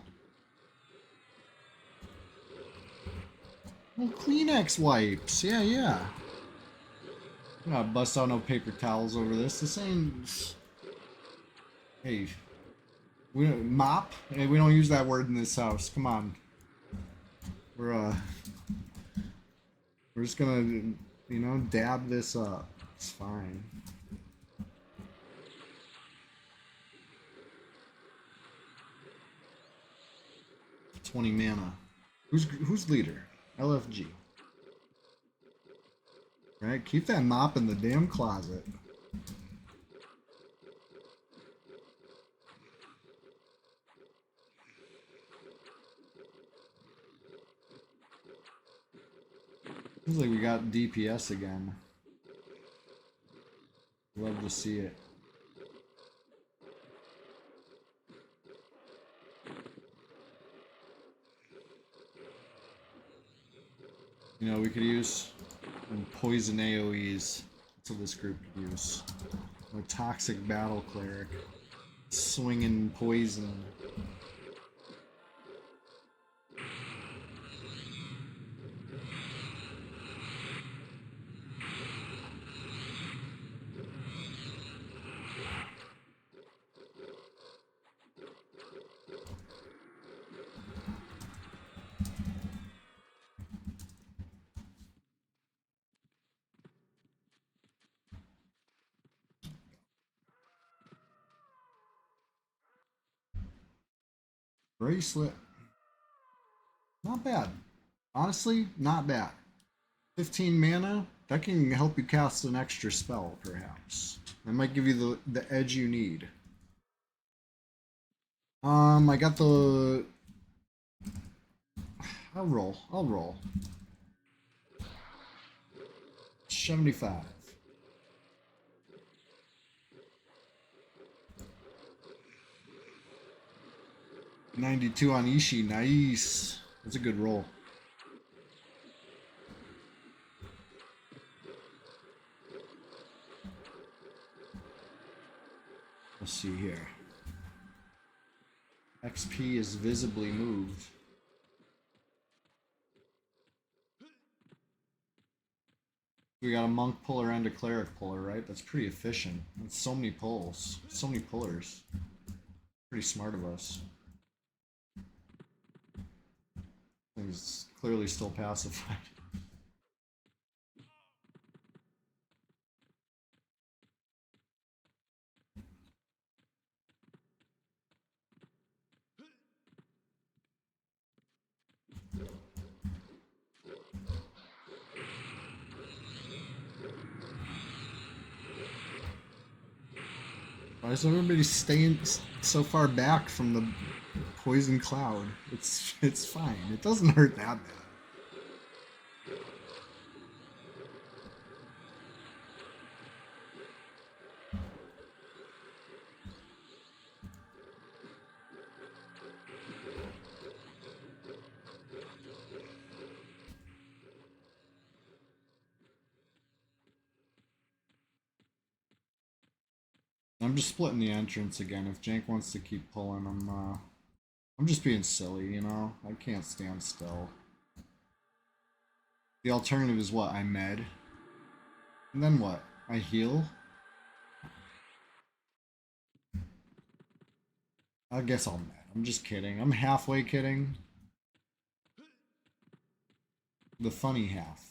Well, Kleenex wipes. Yeah, yeah. I'm not bust out no paper towels over this. This ain't. Hey, we don't mop. Hey, we don't use that word in this house. Come on. We're just gonna, you know, dab this up. It's fine. $20 mana. Who's leader? LFG. Right? Keep that mop in the damn closet. Seems like we got DPS again. Love to see it. You know, we could use poison AoEs. That's what this group could use. A toxic battle cleric. Swinging poison. Bracelet. Not bad. Honestly, not bad. 15 mana, that can help you cast an extra spell, perhaps. That might give you the edge you need. I got the... I'll roll. 75. $92 on Ishii, nice. That's a good roll. Let's see here. XP is visibly moved. We got a monk puller and a cleric puller, right? That's pretty efficient. That's so many pulls. So many pullers. Pretty smart of us. He's clearly still pacified. Why is everybody staying so far back from the poison cloud? It's fine. It doesn't hurt that bad. I'm just splitting the entrance again. If Jank wants to keep pulling, I'm just being silly, you know? I can't stand still. The alternative is what? I med. And then what? I heal? I guess I'll med. I'm just kidding. I'm halfway kidding. The funny half.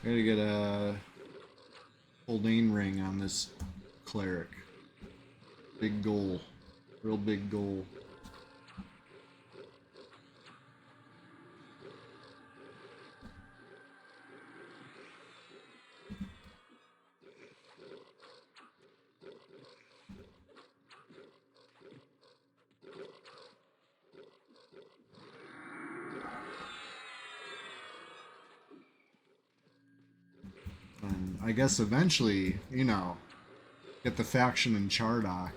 Gotta get a Holdane ring on this cleric. Big goal. Real big goal. And I guess eventually, you know, get the faction in Chardock.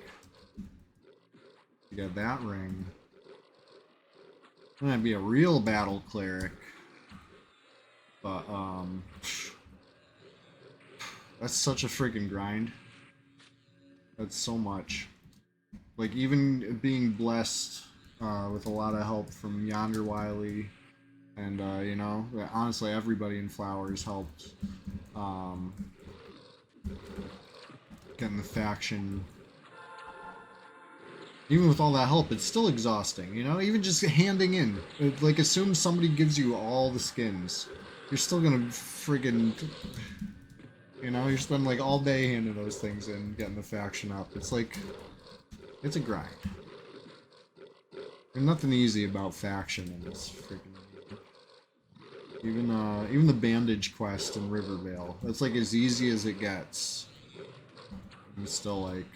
You get that ring. Then I'd be a real battle cleric. But, that's such a freaking grind. That's so much. Like, even being blessed with a lot of help from Yonder Wiley, and you know, honestly, everybody in Flowers helped getting the faction. Even with all that help, it's still exhausting, you know? Even just handing in. Like, assume somebody gives you all the skins. You're still gonna friggin'... You know, you spend, like, all day handing those things in, getting the faction up. It's like... It's a grind. There's nothing easy about faction in this friggin' game. Even the bandage quest in Rivervale. That's, like, as easy as it gets. And still, like...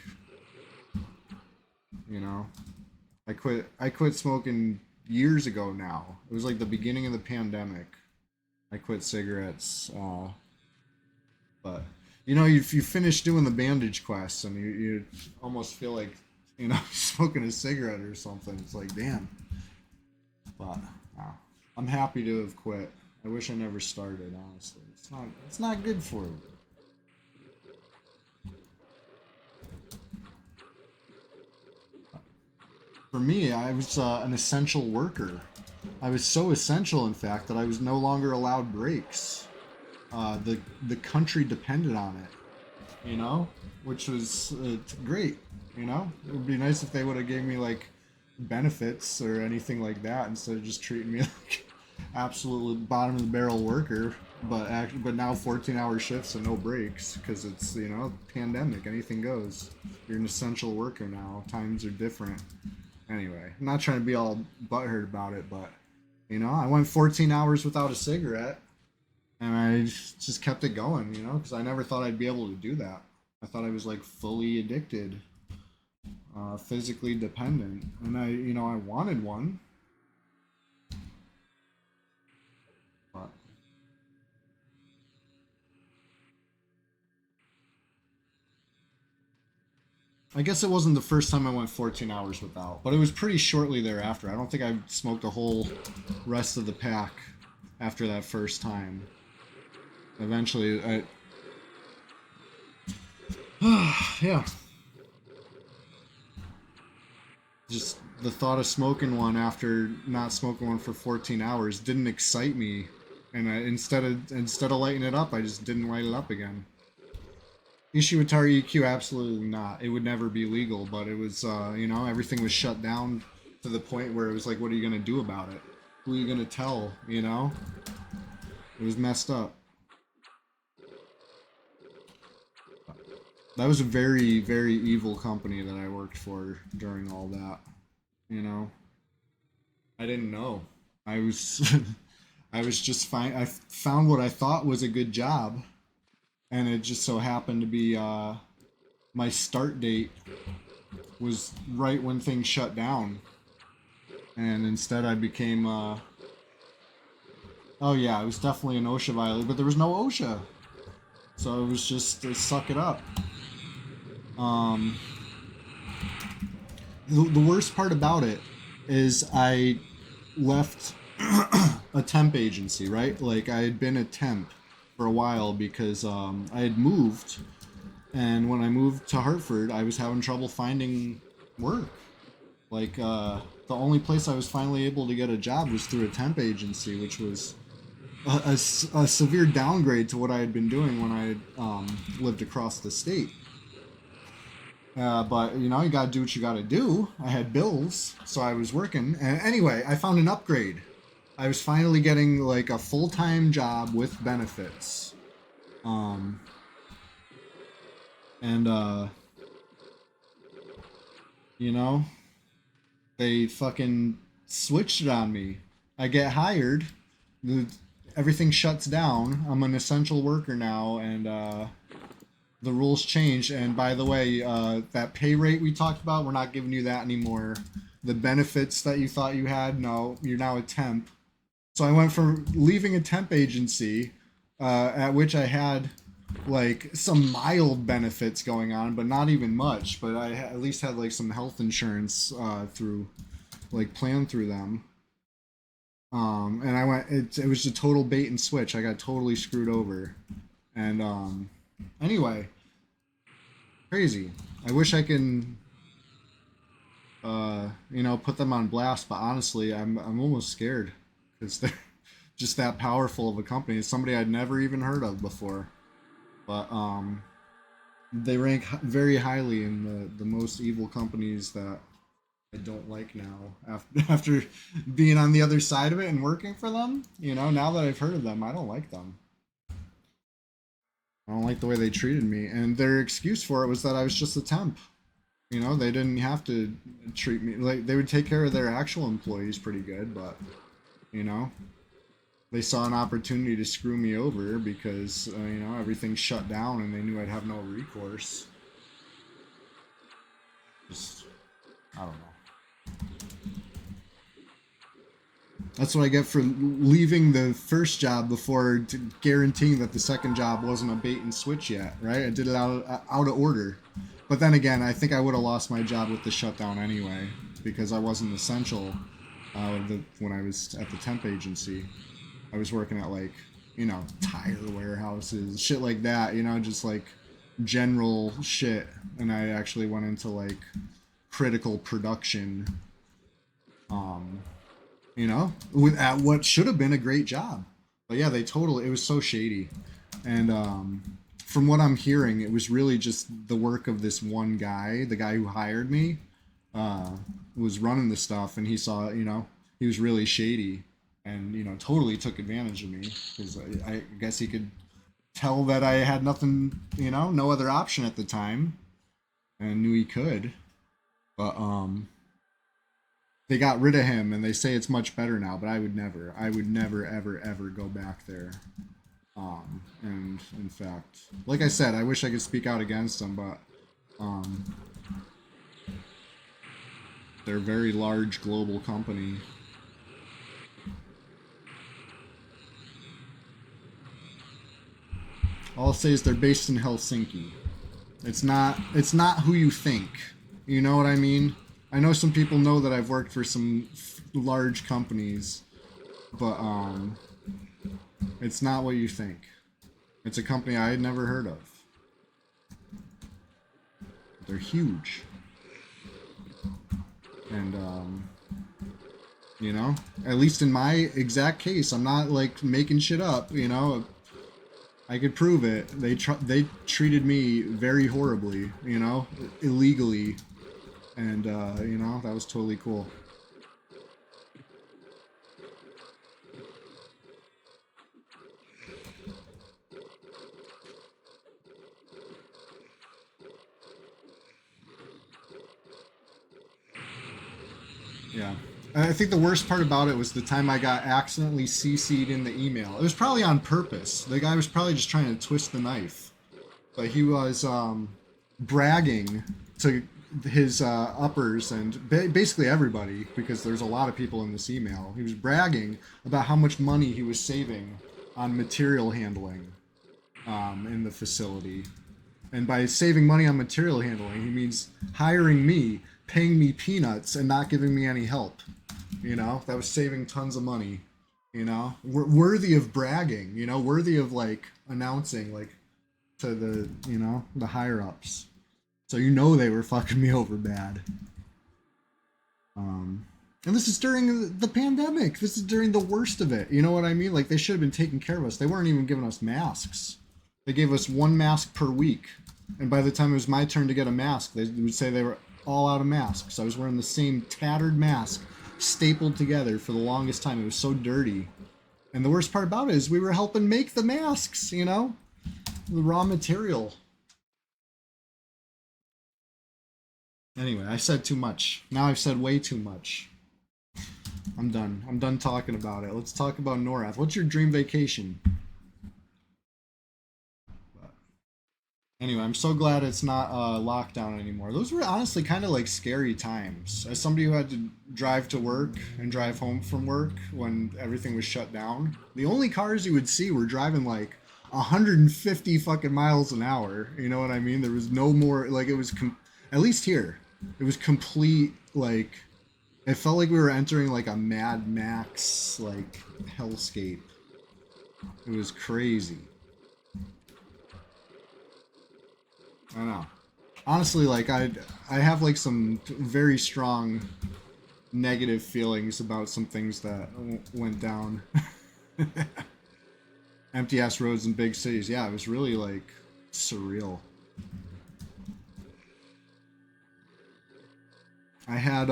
You know, I quit smoking years ago now. It was like the beginning of the pandemic. I quit cigarettes, but you know, if you finish doing the bandage quests and you almost feel like, you know, smoking a cigarette or something. It's like, damn. But I'm happy to have quit. I wish I never started. Honestly, it's not good for you. For me, I was an essential worker. I was so essential, in fact, that I was no longer allowed breaks. The country depended on it, you know, which was great. You know, it would be nice if they would have gave me like benefits or anything like that instead of just treating me like absolute bottom of the barrel worker. But now 14-hour shifts and no breaks because it's, you know, pandemic. Anything goes. You're an essential worker now. Times are different. Anyway, I'm not trying to be all butthurt about it, but, you know, I went 14 hours without a cigarette, and I just kept it going, you know, because I never thought I'd be able to do that. I thought I was, like, fully addicted, physically dependent, and I wanted one, but... I guess it wasn't the first time I went 14 hours without, but it was pretty shortly thereafter. I don't think I smoked a whole rest of the pack after that first time. Eventually, yeah. Just the thought of smoking one after not smoking one for 14 hours didn't excite me, and instead of lighting it up, I just didn't light it up again. Ishiwatari EQ, absolutely not. It would never be legal, but it was, you know, everything was shut down to the point where it was like, what are you going to do about it? Who are you going to tell, you know? It was messed up. That was a very, very evil company that I worked for during all that, you know? I didn't know. I was, I was just fine. I found what I thought was a good job, and it just so happened to be my start date was right when things shut down, and instead I became oh yeah, it was definitely an OSHA violation, but there was no OSHA, so it was just suck it up. The worst part about it is I left a temp agency, right? Like, I had been a temp for a while because I had moved, and when I moved to Hartford, I was having trouble finding work. Like, the only place I was finally able to get a job was through a temp agency, which was a severe downgrade to what I had been doing when I had lived across the state. But, you know, you gotta do what you gotta do. I had bills, so I was working. And anyway, I found an upgrade. I was finally getting, like, a full-time job with benefits. You know, they fucking switched it on me. I get hired, everything shuts down. I'm an essential worker now, and, the rules change. And by the way, that pay rate we talked about, we're not giving you that anymore. The benefits that you thought you had, no, you're now a temp. So I went from leaving a temp agency, at which I had like some mild benefits going on, but not even much. But I at least had like some health insurance through, like, planned through them. And I went. It was a total bait and switch. I got totally screwed over. And anyway, crazy. I wish I can. you know, put them on blast, but honestly, I'm almost scared because they're just that powerful of a company. It's somebody I'd never even heard of before, but they rank very highly in the most evil companies that I don't like now. After being on the other side of it and working for them, you know, now that I've heard of them, I don't like them. I don't like the way they treated me, and their excuse for it was that I was just a temp. You know, they didn't have to treat me like they would take care of their actual employees pretty good, but you know, they saw an opportunity to screw me over because you know, everything shut down and they knew I'd have no recourse. Just, I don't know. That's what I get for leaving the first job before guaranteeing that the second job wasn't a bait and switch yet, right? I did it out of order. But then again, I think I would have lost my job with the shutdown anyway because I wasn't essential when I was at the temp agency. I was working at like, you know, tire warehouses, shit like that, you know, just like general shit. And I actually went into like critical production, um, you know, at what should have been a great job. But yeah, it was so shady. And from what I'm hearing, it was really just the work of this one guy, the guy who hired me, uh, was running the stuff, and he saw, you know, he was really shady, and you know, totally took advantage of me because I guess he could tell that I had nothing, you know, no other option at the time, and knew he could. But they got rid of him, and they say it's much better now. But I would never, ever, ever go back there. And in fact, like I said, I wish I could speak out against them, but um, they're a very large global company. All I'll say is they're based in Helsinki. It's not who you think. You know what I mean? I know some people know that I've worked for some large companies, but it's not what you think. It's a company I had never heard of. They're huge. And you know, at least in my exact case, I'm not like making shit up, you know. I could prove it. They treated me very horribly, you know, illegally, and you know, that was totally cool. Yeah. I think the worst part about it was the time I got accidentally CC'd in the email. It was probably on purpose. The guy was probably just trying to twist the knife. But he was bragging to his uppers and basically everybody, because there's a lot of people in this email. He was bragging about how much money he was saving on material handling in the facility. And by saving money on material handling, he means hiring me, paying me peanuts, and not giving me any help. You know, that was saving tons of money. You know, worthy of bragging. You know, worthy of like announcing like to the, you know, the higher ups. So you know they were fucking me over bad. Um, and this is during the pandemic. This is during the worst of it. You know what I mean? Like they should have been taking care of us. They weren't even giving us masks. They gave us one mask per week. And by the time it was my turn to get a mask, they would say they were all out of masks. I was wearing the same tattered mask stapled together for the longest time. It was so dirty. And the worst part about it is we were helping make the masks, you know? The raw material. Anyway, I said too much. Now I've said way too much. I'm done. I'm done talking about it. Let's talk about NORAD. What's your dream vacation? But anyway, I'm so glad it's not lockdown anymore. Those were honestly kind of like scary times. As somebody who had to drive to work and drive home from work when everything was shut down, the only cars you would see were driving like 150 fucking miles an hour. You know what I mean? There was no more, like, it was, at least here, it was complete, like, it felt like we were entering like a Mad Max, like, hellscape. It was crazy. I know. honestly, like I have like some very strong negative feelings about some things that went down. Empty ass roads in big cities. Yeah, it was really like surreal. I had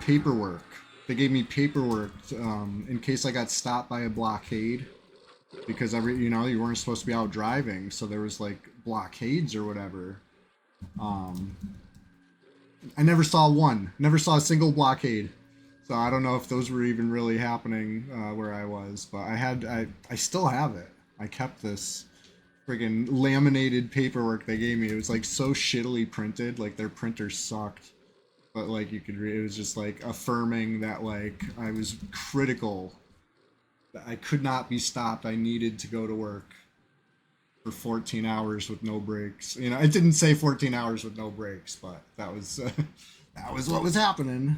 paperwork. They gave me paperwork in case I got stopped by a blockade because you weren't supposed to be out driving, so there was like blockades or whatever. Um, I never saw one. Never saw a single blockade. So I don't know if those were even really happening where I was, but I still have it. I kept this friggin' laminated paperwork they gave me. It was like so shittily printed, like their printer sucked. But like you could read, it was just like affirming that like I was critical, that I could not be stopped. I needed to go to work for 14 hours with no breaks. You know, it didn't say 14 hours with no breaks, but that was that was what was happening.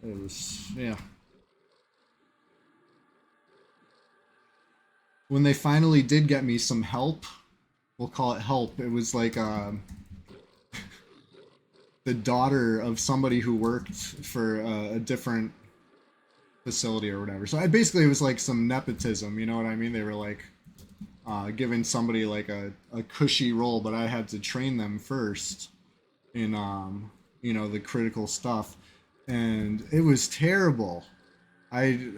It was, yeah. When they finally did get me some help, we'll call it help. It was like the daughter of somebody who worked for a different facility or whatever. So basically it was like some nepotism. You know what I mean? They were like giving somebody like a cushy role, but I had to train them first in the critical stuff, and it was terrible. I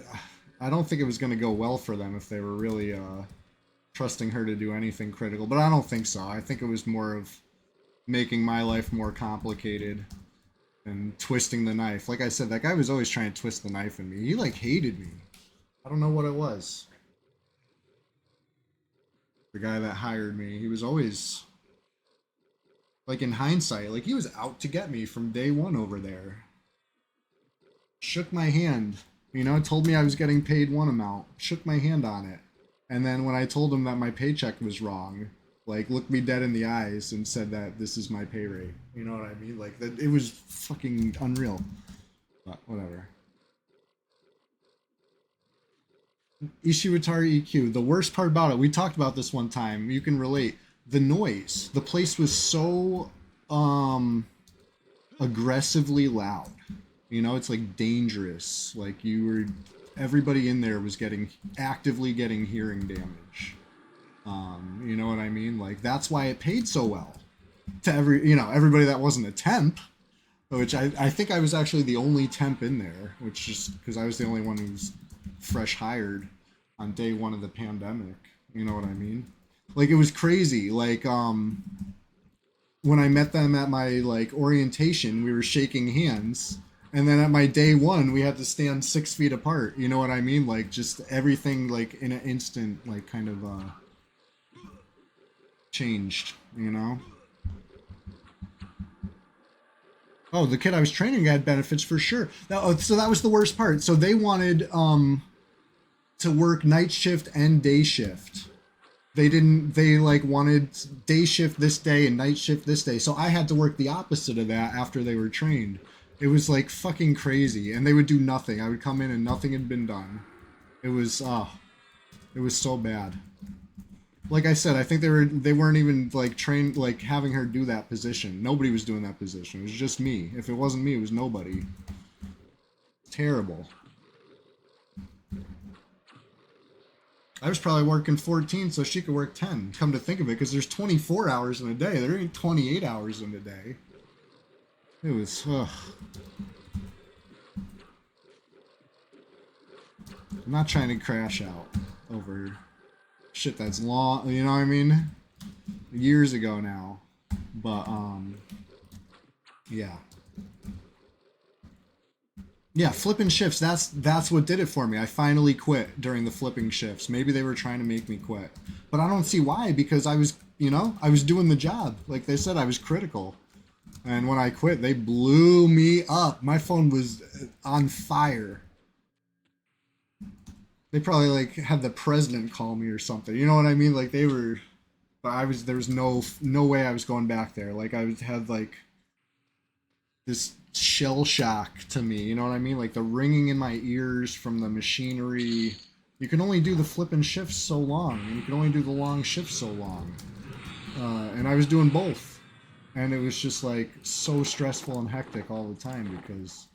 I don't think it was going to go well for them if they were really trusting her to do anything critical, but I don't think so. I think it was more of making my life more complicated and twisting the knife. Like I said, that guy was always trying to twist the knife in me. He like hated me. I don't know what it was. The guy that hired me, he was always like, in hindsight, like he was out to get me from day one over there. Shook my hand, told me I was getting paid one amount, shook my hand on it. And then when I told him that my paycheck was wrong, like looked me dead in the eyes and said that this is my pay rate. You know what I mean? Like that, it was fucking unreal. But whatever. Ishiwatari EQ. The worst part about it, we talked about this one time. You can relate. The noise. The place was so aggressively loud. It's like dangerous. Like everybody in there was actively getting hearing damage. You know what I mean? Like that's why it paid so well to everybody that wasn't a temp, which I think I was actually the only temp in there, which just because I was the only one who was fresh hired on day one of the pandemic. You know what I mean? Like it was crazy. Like when I met them at my like orientation, we were shaking hands. And then at my day one, we had to stand 6 feet apart. You know what I mean? Like just everything like in an instant, like kind of changed, Oh, the kid I was training had benefits for sure. So that was the worst part. So they wanted to work night shift and day shift. They like wanted day shift this day and night shift this day. So I had to work the opposite of that after they were trained. It was like fucking crazy, and they would do nothing. I would come in and nothing had been done. It was so bad. Like I said, I think they weren't even like trained, like having her do that position. Nobody was doing that position. It was just me. If it wasn't me, it was nobody. Terrible. I was probably working 14 so she could work 10. Come to think of it, because there's 24 hours in a day. There ain't 28 hours in a day. It was, ugh. I'm not trying to crash out over shit that's long, you know what I mean? Years ago now. But, yeah. Yeah, flipping shifts, that's what did it for me. I finally quit during the flipping shifts. Maybe they were trying to make me quit. But I don't see why, because I was doing the job. Like they said, I was critical. And when I quit, they blew me up. My phone was on fire. They probably like had the president call me or something. You know what I mean? Like they were, but there was no way I was going back there. Like I had like this shell shock to me. You know what I mean? Like the ringing in my ears from the machinery. You can only do the flip and shifts so long, and you can only do the long shifts so long. And I was doing both, and it was just like so stressful and hectic all the time because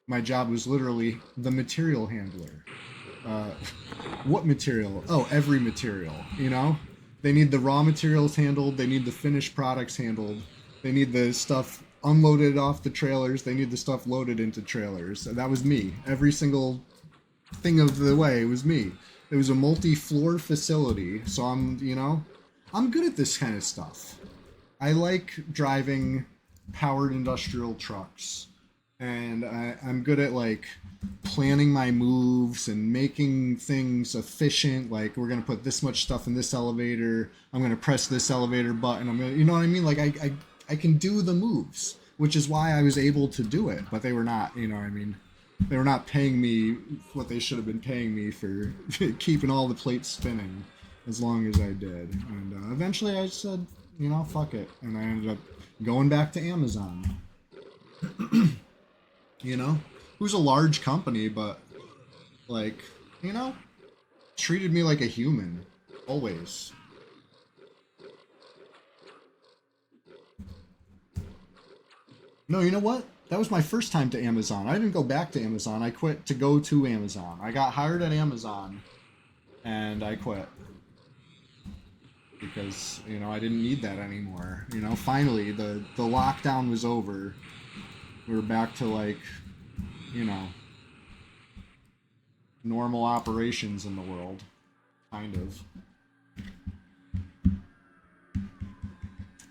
my job was literally the material handler. Uh, what material? Oh, every material. You know, they need the raw materials handled. They need the finished products handled. They need the stuff unloaded off the trailers. They need the stuff loaded into trailers. And that was me. Every single thing of the way was me. It was a multi-floor facility, so I'm good at this kind of stuff. I like driving powered industrial trucks, and I'm good at like planning my moves and making things efficient. Like we're gonna put this much stuff in this elevator. I'm gonna press this elevator button. I'm gonna, you know what I mean? Like I can do the moves, which is why I was able to do it. But they were not, you know what I mean? They were not paying me what they should have been paying me for keeping all the plates spinning as long as I did. And eventually I said, fuck it. And I ended up going back to Amazon. You know? It was a large company, but, like, treated me like a human. Always. No, you know what? That was my first time to Amazon. I didn't go back to Amazon. I quit to go to Amazon. I got hired at Amazon, and I quit. Because, I didn't need that anymore. Finally, the lockdown was over. We were back to, like, normal operations in the world. Kind of.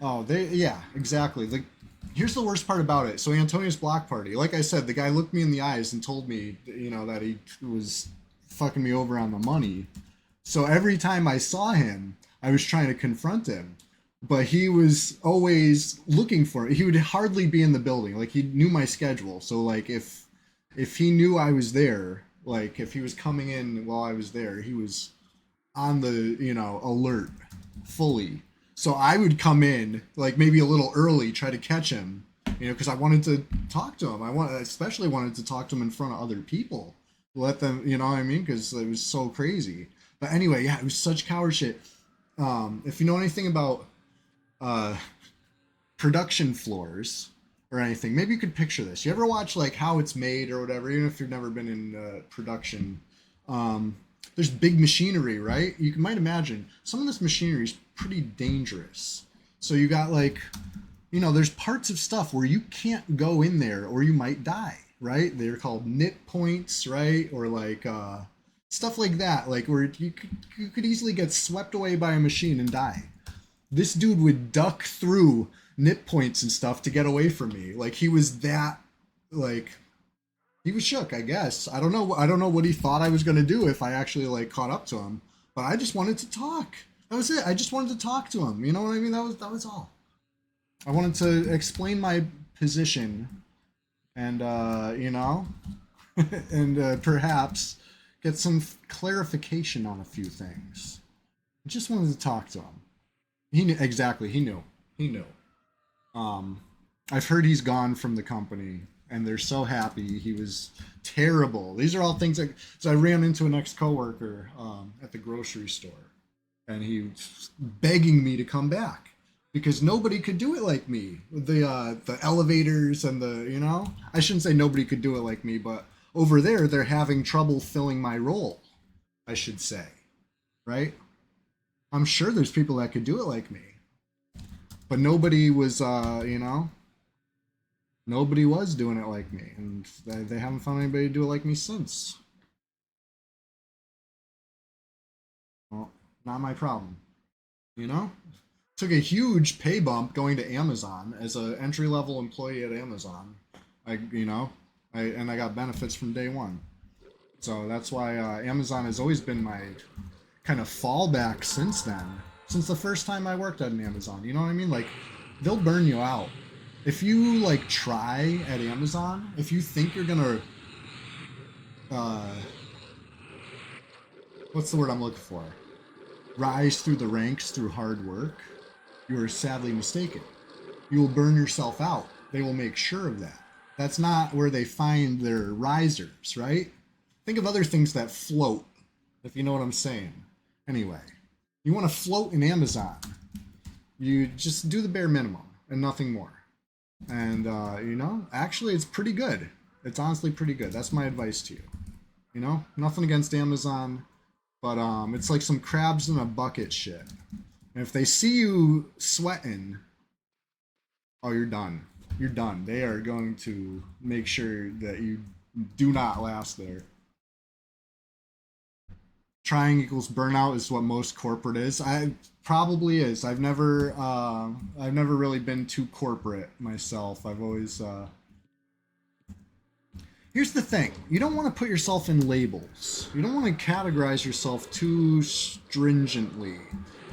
Oh, yeah, exactly. Here's the worst part about it. So Antonio's block party, like I said, the guy looked me in the eyes and told me, that he was fucking me over on the money. So every time I saw him, I was trying to confront him, but he was always looking for it. He would hardly be in the building. Like he knew my schedule. So like if he knew I was there, like if he was coming in while I was there, he was on the, alert fully. So I would come in like maybe a little early, try to catch him, because I wanted to talk to him. Especially wanted to talk to him in front of other people, let them, you know what I mean? Because it was so crazy. But anyway, yeah, it was such coward shit. If you know anything about production floors or anything, maybe you could picture this. You ever watch like how it's made or whatever, even if you've never been in production. There's big machinery, right? You might imagine some of this machinery is pretty dangerous. So you got like, there's parts of stuff where you can't go in there or you might die, right? They're called nit points, right? Or like stuff like that, like where you could easily get swept away by a machine and die. This dude would duck through nit points and stuff to get away from me. Like he was that, like, he was shook, I guess. I don't know what he thought I was going to do if I actually like caught up to him, but I just wanted to talk. That was it. I just wanted to talk to him. You know what I mean? That was all. I wanted to explain my position and and perhaps get some clarification on a few things. I just wanted to talk to him. He knew exactly. He knew. I've heard he's gone from the company, and they're so happy. He was terrible. These are all things that. So I ran into an ex-coworker at the grocery store, and he was begging me to come back because nobody could do it like me. The elevators and I shouldn't say nobody could do it like me, but over there they're having trouble filling my role, I should say, right? I'm sure there's people that could do it like me, but nobody was, nobody was doing it like me, and they haven't found anybody to do it like me since. Well, not my problem, Took a huge pay bump going to Amazon as an entry-level employee at Amazon. I got benefits from day one. So that's why Amazon has always been my kind of fallback since then. Since the first time I worked at an Amazon, you know what I mean? Like, they'll burn you out. If you, like, try at Amazon, if you think you're gonna, what's the word I'm looking for? Rise through the ranks through hard work, you are sadly mistaken. You will burn yourself out. They will make sure of that. That's not where they find their risers, right? Think of other things that float, if you know what I'm saying. Anyway, you want to float in Amazon, you just do the bare minimum and nothing more. And, actually, it's pretty good. It's honestly pretty good. That's my advice to you. Nothing against Amazon, but it's like some crabs in a bucket shit. And if they see you sweating, oh, you're done. You're done. They are going to make sure that you do not last there. Trying equals burnout is what most corporate is. I probably is. I've never really been too corporate myself. I've always Here's the thing. You don't want to put yourself in labels. You don't want to categorize yourself too stringently.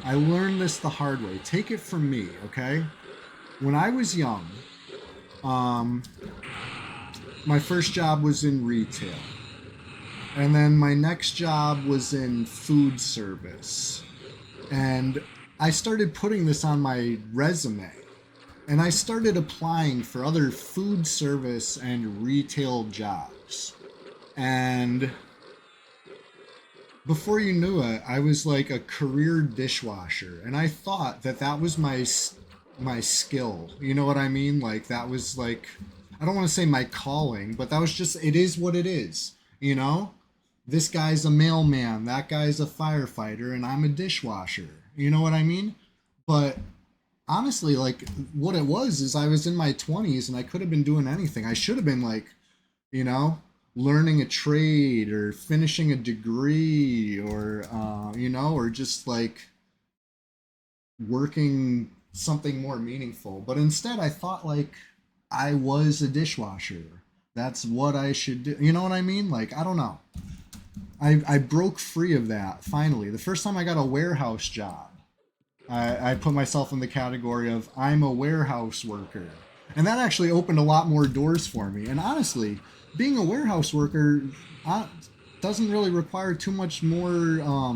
I learned this the hard way. Take it from me, okay? When I was young, my first job was in retail. And then my next job was in food service. And I started putting this on my resume. And I started applying for other food service and retail jobs. And before you knew it, I was like a career dishwasher. And I thought that that was my skill. You know what I mean? Like that was like, I don't want to say my calling, but that was just, it is what it is. This guy's a mailman, that guy's a firefighter, and I'm a dishwasher. You know what I mean? But honestly, like what it was is I was in my 20s and I could have been doing anything. I should have been like, learning a trade or finishing a degree or, or just like working something more meaningful. But instead I thought like I was a dishwasher. That's what I should do. You know what I mean? Like, I don't know. I broke free of that finally. The first time I got a warehouse job, I put myself in the category of I'm a warehouse worker. And that actually opened a lot more doors for me. And honestly, being a warehouse worker doesn't really require too much more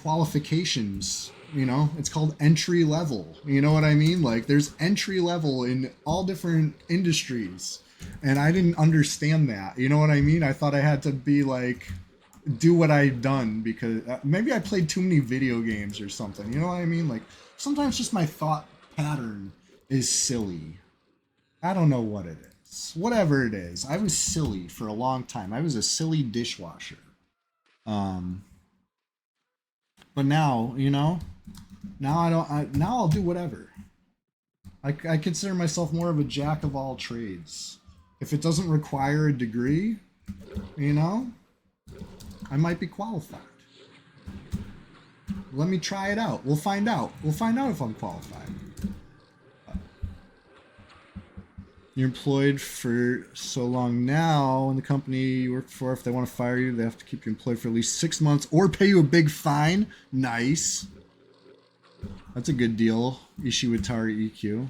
qualifications. It's called entry level. You know what I mean? Like there's entry level in all different industries. And I didn't understand that. You know what I mean? I thought I had to be like, do what I'd done because maybe I played too many video games or something. You know what I mean? Like sometimes just my thought pattern is silly. I don't know what it is. Whatever it is. I was silly for a long time. I was a silly dishwasher. But now, now I'll do whatever. I consider myself more of a jack of all trades. If it doesn't require a degree, I might be qualified. Let me try it out. We'll find out. We'll find out if I'm qualified. You're employed for so long now in the company you work for. If they want to fire you, they have to keep you employed for at least 6 months or pay you a big fine. Nice. That's a good deal. Ishiwatari EQ.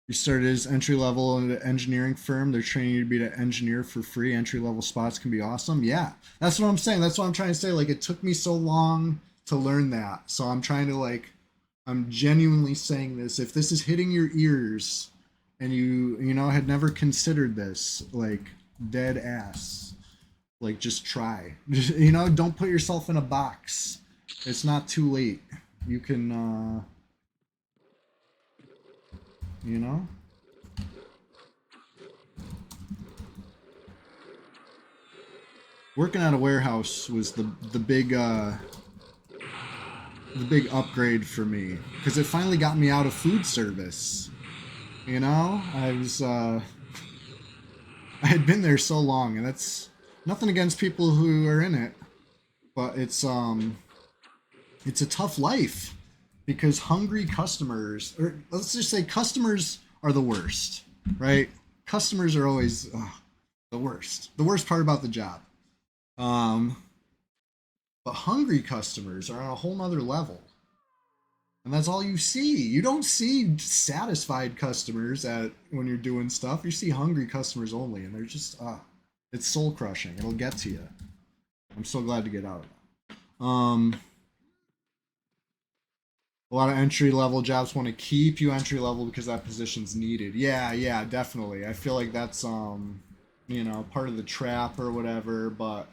You started as entry level in an engineering firm. They're training you to be an engineer for free. Entry level spots can be awesome. Yeah, that's what I'm saying. That's what I'm trying to say. Like, it took me so long to learn that. So I'm trying to I'm genuinely saying this. If this is hitting your ears and you had never considered this, like, dead ass, like, just try. Just, don't put yourself in a box. It's not too late. You can, working at a warehouse was the big upgrade for me because it finally got me out of food service. I was I had been there so long, and that's nothing against people who are in it, but it's a tough life. Because hungry customers, or let's just say customers are the worst, right? Customers are always the worst. The worst part about the job. But hungry customers are on a whole nother level. And that's all you see. You don't see satisfied customers when you're doing stuff. You see hungry customers only, and they're just, it's soul crushing. It'll get to you. I'm so glad to get out of that. A lot of entry level jobs want to keep you entry level because that position's needed. Yeah, yeah, definitely. I feel like that's you know, part of the trap or whatever, but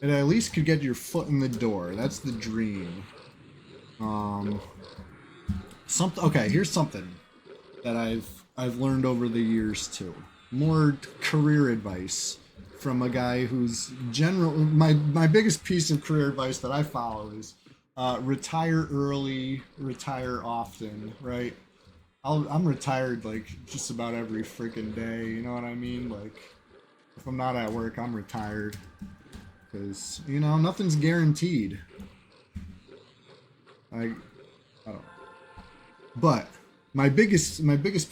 it at least could get your foot in the door. That's the dream. Um, okay, here's something that I've learned over the years too. More career advice from a guy who's general. My biggest piece of career advice that I follow is retire early, retire often. Right? I'm retired like just about every freaking day. You know what I mean? Like if I'm not at work, I'm retired because you know nothing's guaranteed. I don't know. But my biggest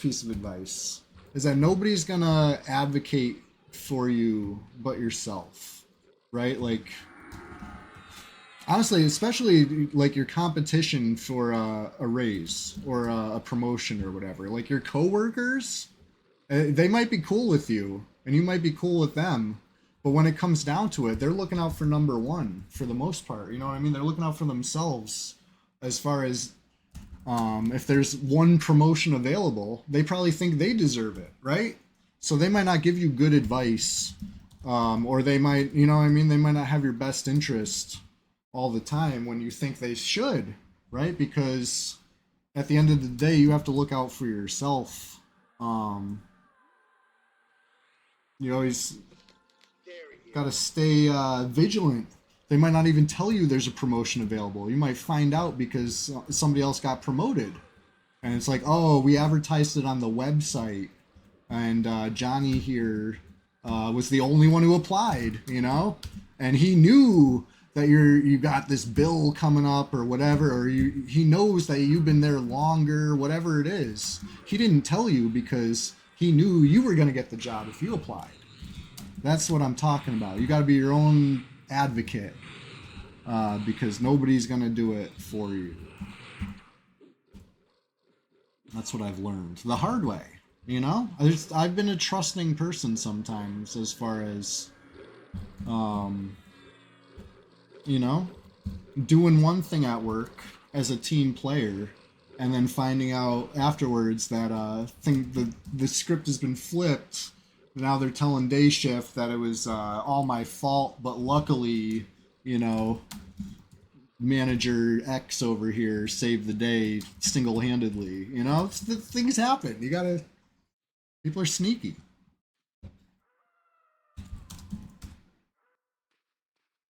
piece of advice is that nobody's gonna advocate for you but yourself, right? Like honestly, especially like your competition for a raise or a promotion or whatever, like your coworkers, they might be cool with you and you might be cool with them, but when it comes down to it, they're looking out for number one for the most part. You know what I mean? They're looking out for themselves as far as if there's one promotion available, they probably think they deserve it, right? So they might not give you good advice, or they might, you know what I mean? They might not have your best interest all the time when you think they should, right? Because at the end of the day, you have to look out for yourself. Um, you always got to stay vigilant. They might not even tell you there's a promotion available. You might find out because somebody else got promoted. And it's like, oh, we advertised it on the website, and Johnny here was the only one who applied, you know, and he knew that you got this bill coming up or whatever, or he knows that you've been there longer, whatever it is. He didn't tell you because he knew you were going to get the job if you applied. That's what I'm talking about. You got to be your own advocate because nobody's going to do it for you. That's what I've learned the hard way. You know, I've been a trusting person sometimes as far as, um, you know, doing one thing at work as a team player, and then finding out afterwards that the script has been flipped. Now they're telling day shift that it was all my fault, but luckily, you know, manager X over here saved the day single-handedly. You know, things happen. You gotta. People are sneaky.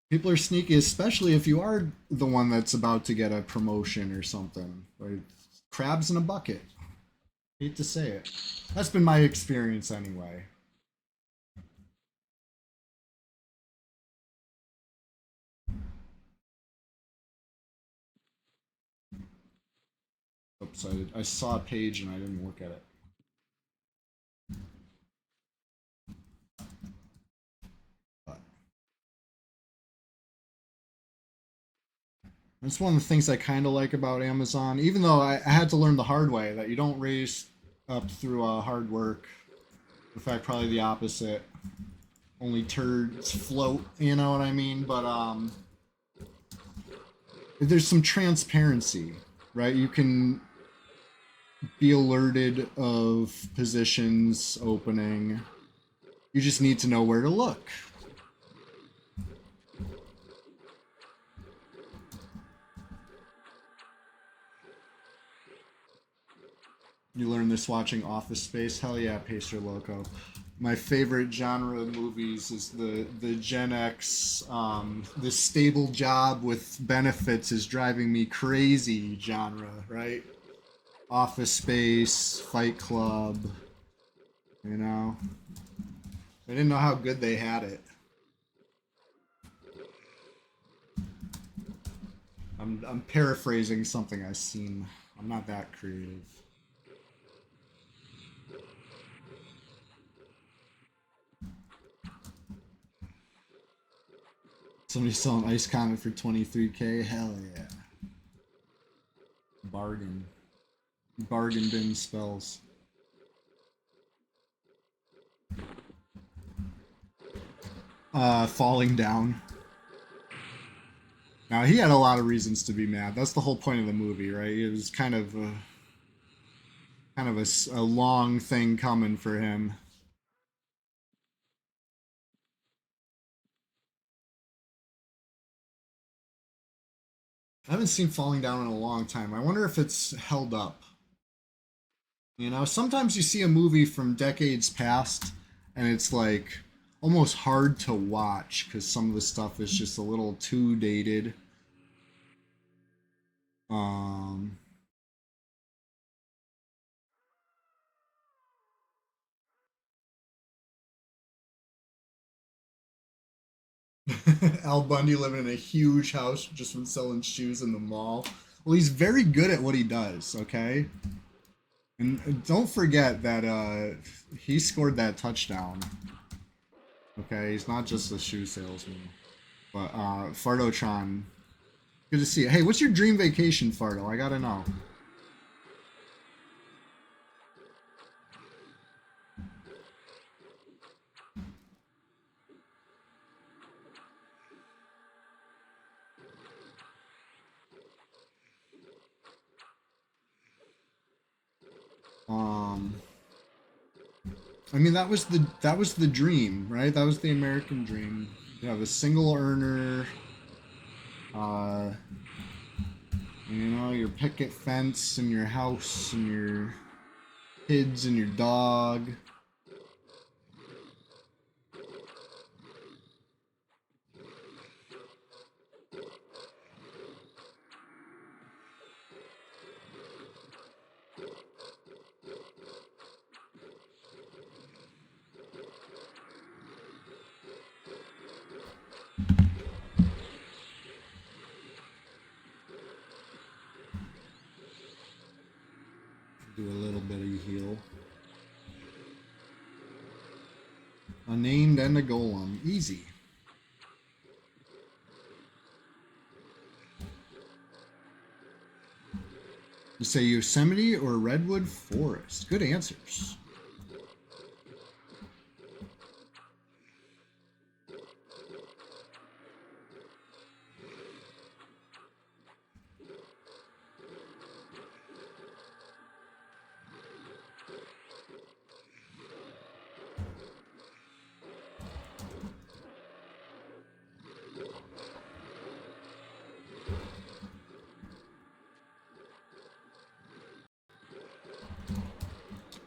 People are sneaky, especially if you are the one that's about to get a promotion or something. Like crabs in a bucket. Hate to say it. That's been my experience anyway. Oops, I saw a page and I didn't look at it. But that's one of the things I kind of like about Amazon, even though I had to learn the hard way that you don't raise up through hard work. In fact, probably the opposite. Only turds float, you know what I mean? But there's some transparency, right? You can be alerted of positions opening. You just need to know where to look. You learn this watching Office Space. Hell yeah, Pacer Loco. My favorite genre of movies is the Gen X, the stable job with benefits is driving me crazy genre, right? Office Space, Fight Club, you know. I didn't know how good they had it. I'm paraphrasing something I've seen. I'm not that creative. Somebody's selling Ice Comet for 23K. Hell yeah. Bargain. Bargain bin spells. Falling down. Now he had a lot of reasons to be mad. That's the whole point of the movie, right? It was kind of a long thing coming for him. I haven't seen Falling Down in a long time. I wonder if it's held up. You know, sometimes you see a movie from decades past and it's like almost hard to watch because some of the stuff is just a little too dated. Um, Al Bundy living in a huge house just from selling shoes in the mall. Well, he's very good at what he does, okay? And don't forget that he scored that touchdown. Okay, he's not just a shoe salesman. But Fardotron, good to see you. Hey, what's your dream vacation, Fardo? I gotta know. Um, I mean that was the dream, right? That was the American dream. You have a single earner, uh, you know, your picket fence and your house and your kids and your dog. Do a little bit of heal. A named and a golem, easy. You say Yosemite or Redwood Forest? Good answers.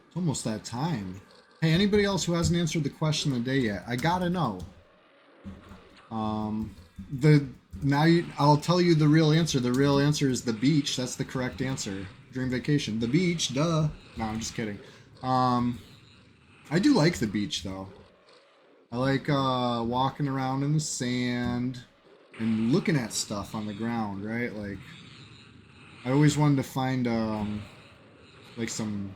It's almost that time. Hey, anybody else who hasn't answered the question of the day yet? I gotta know. Um, the I'll tell you the real answer. The real answer is the beach. That's the correct answer. Dream vacation. The beach. Duh. No, I'm just kidding. Um, I do like the beach though. I like walking around in the sand and looking at stuff on the ground. Right. Like I always wanted to find like some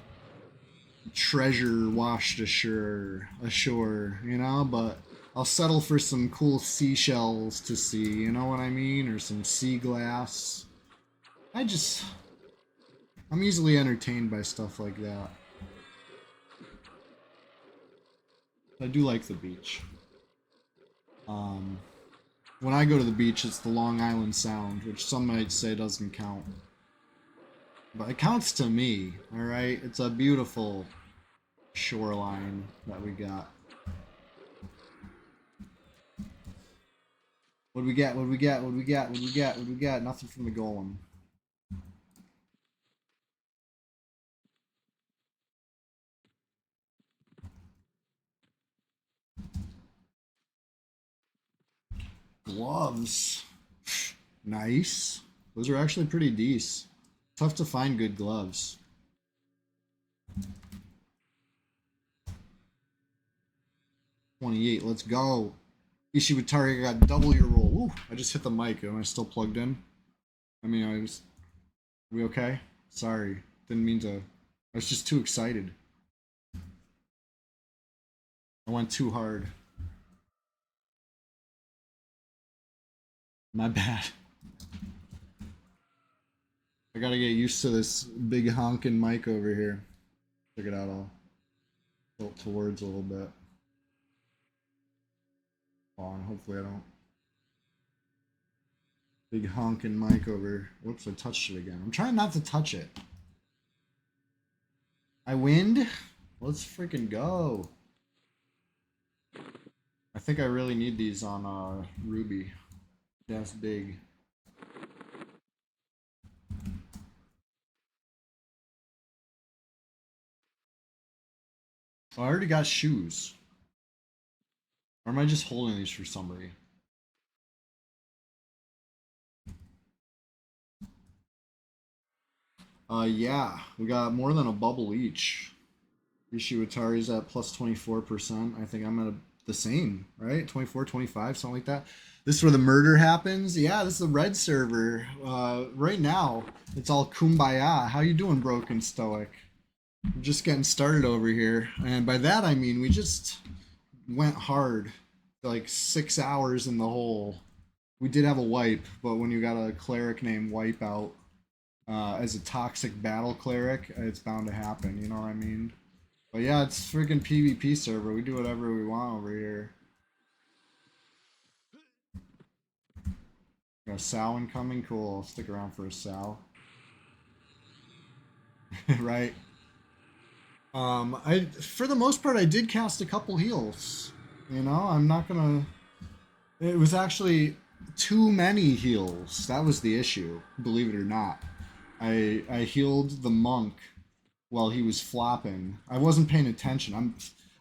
treasure washed ashore, you know, but I'll settle for some cool seashells to see, you know what I mean, or some sea glass. I just I'm easily entertained by stuff like that. I do like the beach. Um, when I go to the beach, it's the Long Island Sound, which some might say doesn't count, but it counts to me. All right, it's a beautiful shoreline that we got. What do we get? What do we get? What do we get? What do we get? What do we get? Nothing from the golem. Gloves. Nice. Those are actually pretty decent. Tough to find good gloves. $28. Let's go. Ishiwatari got double your roll. Ooh, I just hit the mic. Am I still plugged in? I mean, I was. Are we okay? Sorry. Didn't mean to. I was just too excited. I went too hard. My bad. I gotta get used to this big honking mic over here. Check it out. I'll tilt towards a little bit. On. Hopefully I don't. Big honking mic over. Whoops, I touched it again. I'm trying not to touch it. I wind. Let's freaking go. I think I really need these on Ruby. That's big. Oh, I already got shoes. Or am I just holding these for somebody? Yeah, we got more than a bubble each. Ishiwatari's at plus 24%. I think I'm at the same, right? 24, 25, something like that. This is where the murder happens. Yeah, this is the red server. Right now, it's all kumbaya. How you doing, Broken Stoic? We're just getting started over here. And by that, I mean we just went hard. Like 6 hours in the hole. We did have a wipe, but when you got a cleric named Wipeout as a toxic battle cleric, it's bound to happen. You know what I mean? But yeah, it's freaking PvP server. We do whatever we want over here. Got a Sow incoming? Cool. I'll stick around for a Sow. Right. For the most part I did cast a couple heals. You know, I'm not gonna. It was actually too many heals. That was the issue. Believe it or not, I healed the monk while he was flopping. I wasn't paying attention.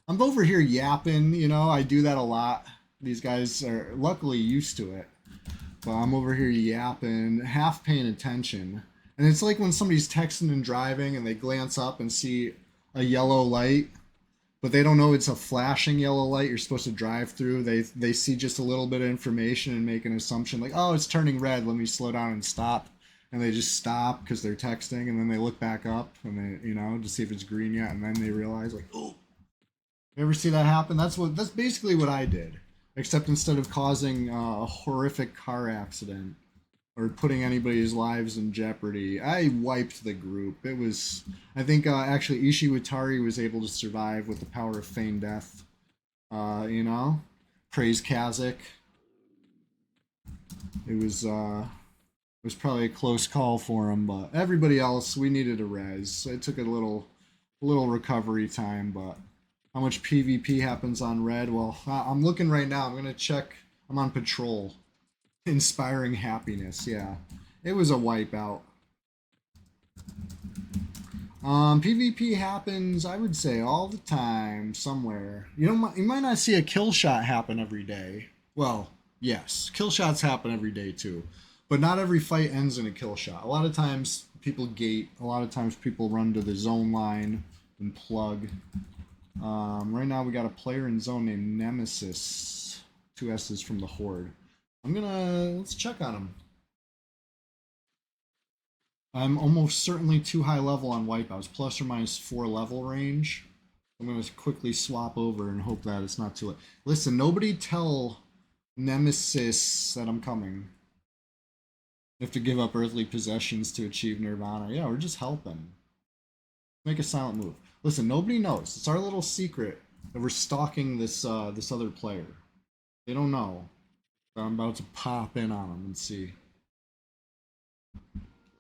I'm over here yapping, you know, I do that a lot. These guys are luckily used to it. But I'm over here yapping, half paying attention. And it's like when somebody's texting and driving and they glance up and see a yellow light, but they don't know it's a flashing yellow light you're supposed to drive through. They see just a little bit of information and make an assumption like, oh, it's turning red, let me slow down and stop. And they just stop because they're texting, and then they look back up and they, you know, to see if it's green yet, and then they realize like, oh, you ever see that happen? That's basically what I did, except instead of causing a horrific car accident or putting anybody's lives in jeopardy, I wiped the group. It was, I think actually Ishiwatari was able to survive with the power of feigned death. You know, praise Kazakh. It was probably a close call for him, but everybody else, we needed a res. So it took a little recovery time, but how much PvP happens on red? Well, I'm looking right now. I'm going to check. I'm on patrol. Inspiring happiness, yeah. It was a wipeout. PvP happens, I would say, all the time, somewhere. You know, you might not see a kill shot happen every day. Well, yes, kill shots happen every day too. But not every fight ends in a kill shot. A lot of times people gate. A lot of times people run to the zone line and plug. Right now we got a player in zone named Nemesis. 2 S's from the Horde. Let's check on him. I'm almost certainly too high level on wipeouts, plus or minus 4 level range. I'm gonna quickly swap over and hope that it's not too late. Listen, nobody tell Nemesis that I'm coming. You have to give up earthly possessions to achieve nirvana. Yeah, we're just helping. Make a silent move. Listen, nobody knows. It's our little secret that we're stalking this this other player. They don't know. But I'm about to pop in on them and see.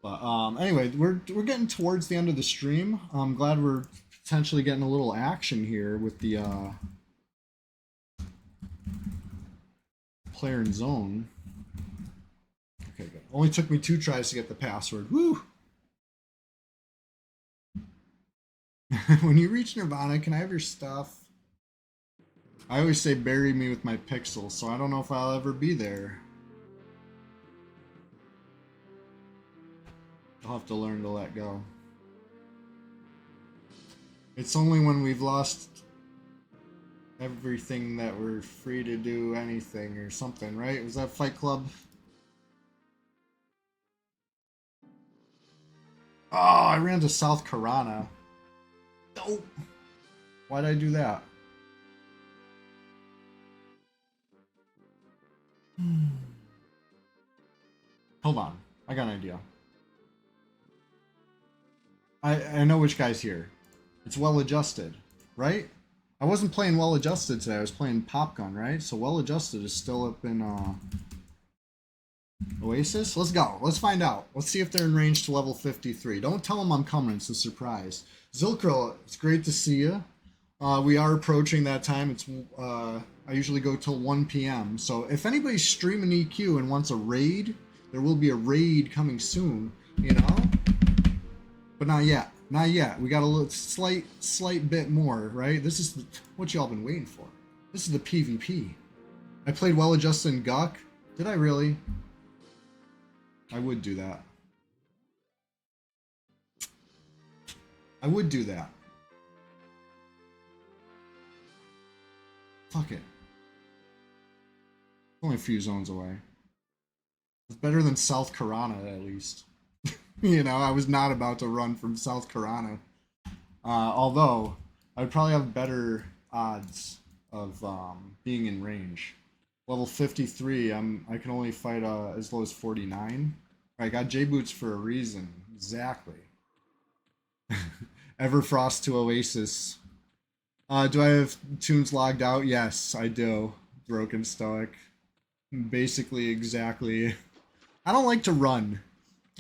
But anyway, we're getting towards the end of the stream. I'm glad we're potentially getting a little action here with the player in zone. Okay, good. Only took me 2 tries to get the password. Woo! When you reach Nirvana, can I have your stuff? I always say bury me with my pixels, so I don't know if I'll ever be there. I'll have to learn to let go. It's only when we've lost everything that we're free to do anything or something, right? Was that Fight Club? Oh, I ran to South Karana. Nope. Why'd I do that? Hold on. I got an idea. I know which guy's here. It's well adjusted, right? I wasn't playing well adjusted today. I was playing Popgun, right? So well adjusted is still up in Oasis? Let's go. Let's find out. Let's see if they're in range to level 53. Don't tell them I'm coming. It's a surprise. Zilkril, it's great to see you. We are approaching that time. It's I usually go till 1 p.m. So if anybody's streaming EQ and wants a raid, there will be a raid coming soon, you know? But not yet. Not yet. We got a little slight bit more, right? This is what y'all been waiting for. This is the PvP. I played well adjusted in Guk. Did I really? I would do that. I would do that. Fuck it. Only a few zones away. It's better than South Karana, at least. You know, I was not about to run from South Karana. Although, I would probably have better odds of being in range. Level 53, I can only fight as low as 49. I got J-Boots for a reason. Exactly. Everfrost to Oasis. Do I have tunes logged out? Yes, I do. Broken Stoic. Basically, exactly. I don't like to run.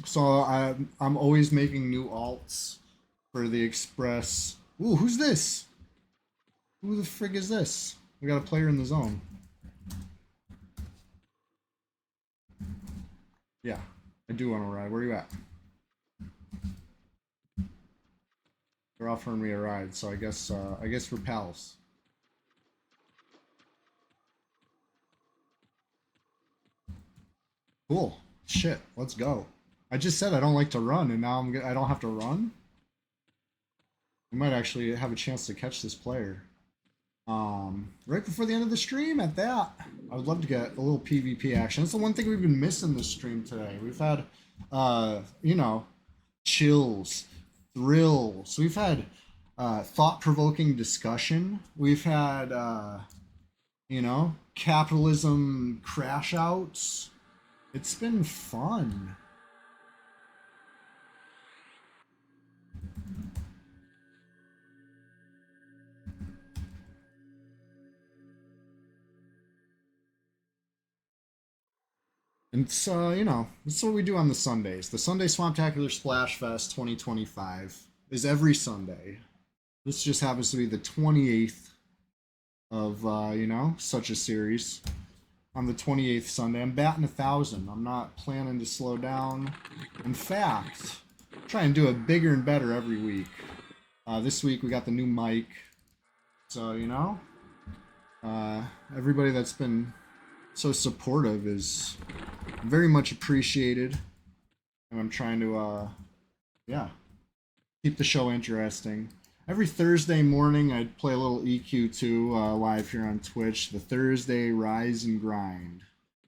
So I'm always making new alts for the Express. Ooh, who's this? Who the frig is this? We got a player in the zone. Yeah, I do want to ride. Where are you at? They're offering me a ride, so I guess we're pals. Cool. Shit, let's go. I just said I don't like to run, and now I don't have to run. We might actually have a chance to catch this player. Right before the end of the stream at that. I would love to get a little PvP action. That's the one thing we've been missing this stream today. We've had, you know, chills, thrills. We've had thought-provoking discussion. We've had, you know, capitalism crash outs. It's been fun. It's, you know, it's what we do on the Sundays. The Sunday Swamptacular Splashfest 2025 is every Sunday. This just happens to be the 28th of, you know, such a series. On the 28th Sunday, I'm batting 1,000. I'm not planning to slow down. In fact, try and do it bigger and better every week. This week we got the new mic. So, you know, everybody that's been so supportive is very much appreciated, and I'm trying to yeah, keep the show interesting. Every Thursday morning I'd play a little EQ2 live here on Twitch, the Thursday Rise and Grind.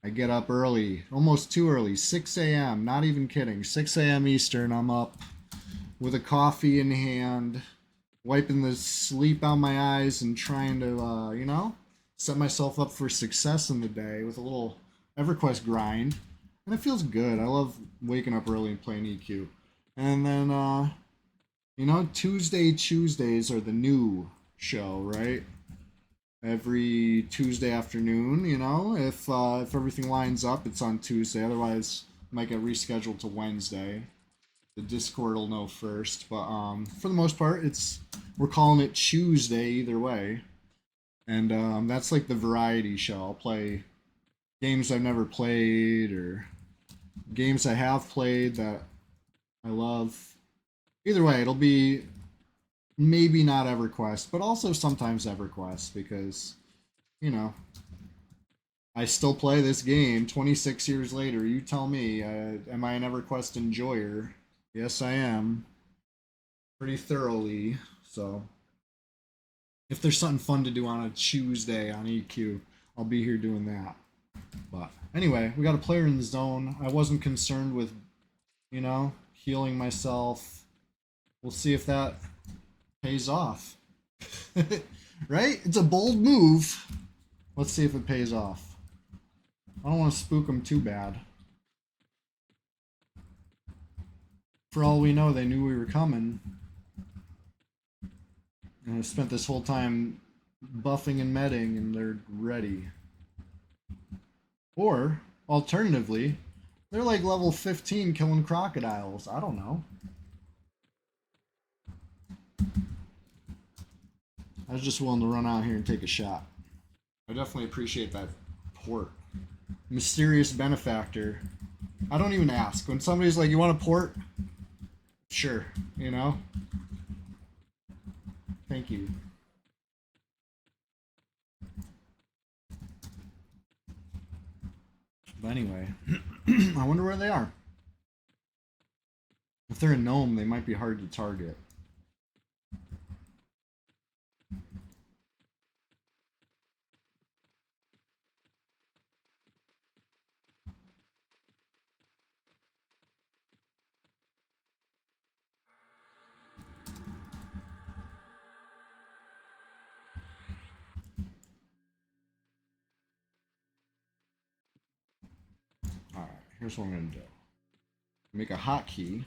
I get up early, almost too early, 6 a.m., not even kidding, 6 a.m. Eastern. I'm up with a coffee in hand, wiping the sleep out my eyes and trying to, you know, set myself up for success in the day with a little EverQuest grind. And it feels good. I love waking up early and playing EQ. And then, you know, Tuesdays are the new show, right? Every Tuesday afternoon, you know, if everything lines up, it's on Tuesday. Otherwise, it might get rescheduled to Wednesday. The Discord will know first. But for the most part, we're calling it Tuesday either way. And that's like the variety show. I'll play games I've never played or games I have played that I love. Either way, it'll be maybe not EverQuest, but also sometimes EverQuest because, you know, I still play this game 26 years later. You tell me, am I an EverQuest enjoyer? Yes, I am. Pretty thoroughly, so if there's something fun to do on a Tuesday on EQ, I'll be here doing that. But anyway, we got a player in the zone. I wasn't concerned with, you know, healing myself. We'll see if that pays off. Right? It's a bold move. Let's see if it pays off. I don't want to spook them too bad. For all we know, they knew we were coming. And I spent this whole time buffing and medding, and they're ready. Or, alternatively, They're like level 15 killing crocodiles. I don't know. I was just willing to run out here and take a shot. I definitely appreciate that port. Mysterious benefactor. I don't even ask. When somebody's like, you want a port? Sure, you know? Thank you. But anyway, I wonder where they are. If they're a gnome, they might be hard to target. Alright, here's what I'm going to do. Make a hotkey.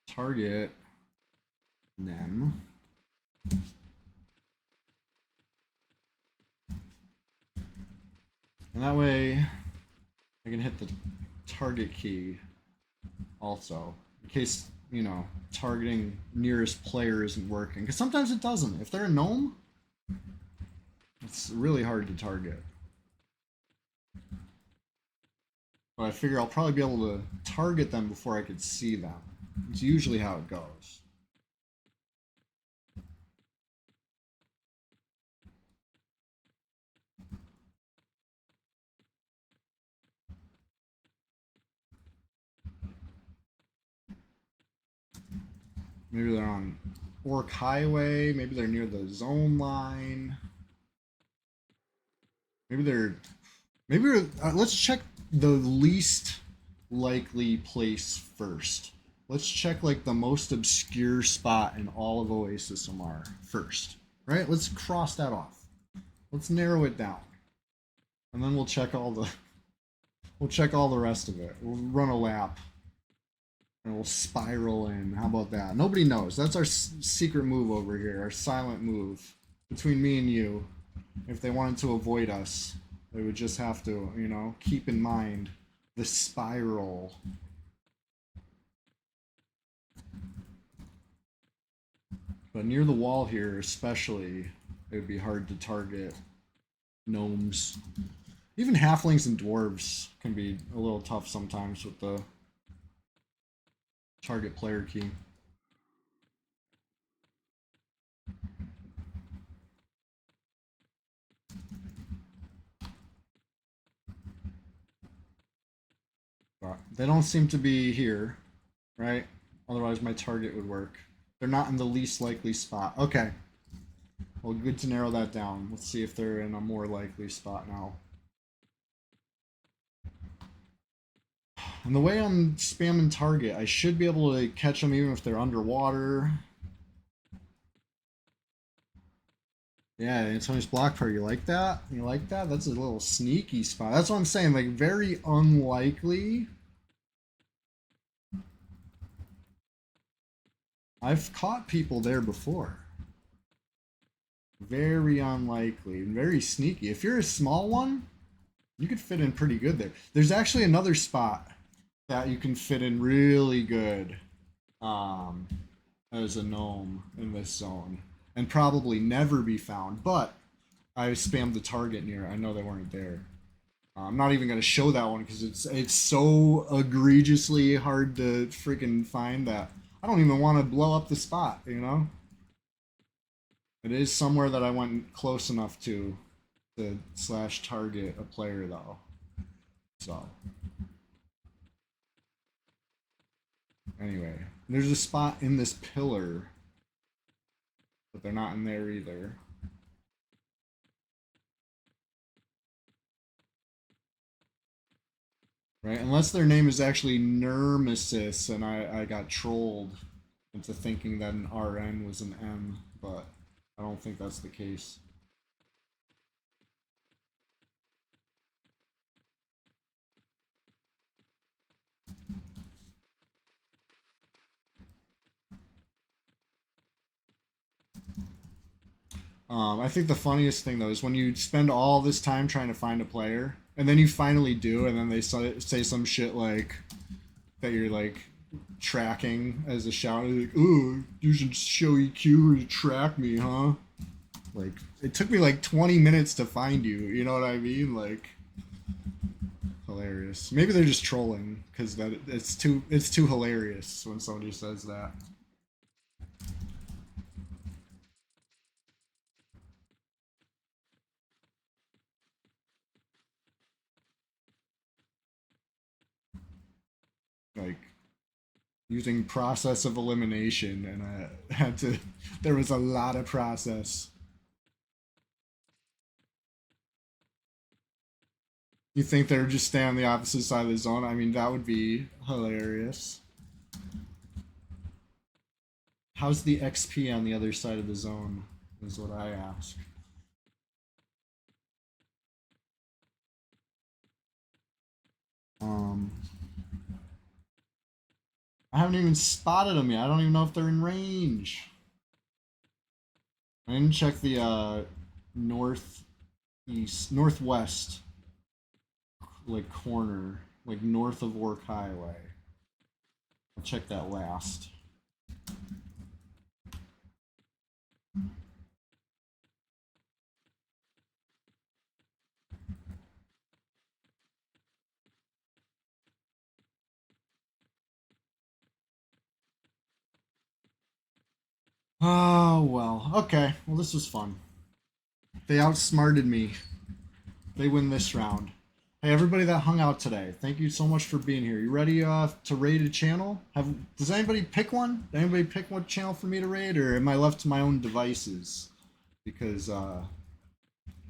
Target them. And that way, I can hit the target key also. In case, you know, targeting nearest player isn't working. Because sometimes it doesn't. If they're a gnome, it's really hard to target. But I figure I'll probably be able to target them before I could see them. It's usually how it goes. Maybe they're on Orc Highway. Maybe they're near the zone line. Maybe they're. Let's check the least likely place first. Let's check like the most obscure spot in all of Oasis Omar first. Right? Let's cross that off. Let's narrow it down. And then we'll check all the rest of it. We'll run a lap. And we'll spiral in. How about that? Nobody knows. That's our secret move over here. Our silent move. Between me and you. If they wanted to avoid us, they would just have to, you know, keep in mind the spiral. But near the wall here, especially, it would be hard to target gnomes. Even halflings and dwarves can be a little tough sometimes with the target player key. But they don't seem to be here, right? Otherwise my target would work. They're not in the least likely spot. Okay. Well, good to narrow that down. Let's see if they're in a more likely spot now. And the way I'm spamming target, I should be able to catch them even if they're underwater. Yeah, Antonio's block part. You like that? You like that? That's a little sneaky spot. That's what I'm saying. Like, very unlikely. I've caught people there before. Very unlikely and very sneaky. If you're a small one, you could fit in pretty good there. There's actually another spot that you can fit in really good as a gnome in this zone and probably never be found, but I spammed the target near. I know they weren't there. I'm not even going to show that one because it's so egregiously hard to freaking find that I don't even want to blow up the spot, you know? It is somewhere that I went close enough to slash target a player though. So anyway, there's a spot in this pillar, but they're not in there either. Right? Unless their name is actually Nermesis and I got trolled into thinking that an RN was an M, but I don't think that's the case. I think the funniest thing though is when you spend all this time trying to find a player, and then you finally do, and then they say some shit like that you're like tracking as a shout, like, "Ooh, you should show EQ to track me, huh?" Like it took me like 20 minutes to find you. You know what I mean? Like hilarious. Maybe they're just trolling because that it's too hilarious when somebody says that. Like using process of elimination, and I had to. There was a lot of process. You think they're just staying on the opposite side of the zone? I mean, that would be hilarious. How's the XP on the other side of the zone? Is what I ask. Um, I haven't even spotted them yet. I don't even know if they're in range. I didn't check the northwest, like corner, like north of Work Highway. I'll check that last. Oh well. Okay. Well, this was fun. They outsmarted me. They win this round. Hey, everybody that hung out today, thank you so much for being here. You ready to raid a channel? Does anybody pick one? Did anybody pick what channel for me to raid, or am I left to my own devices? Because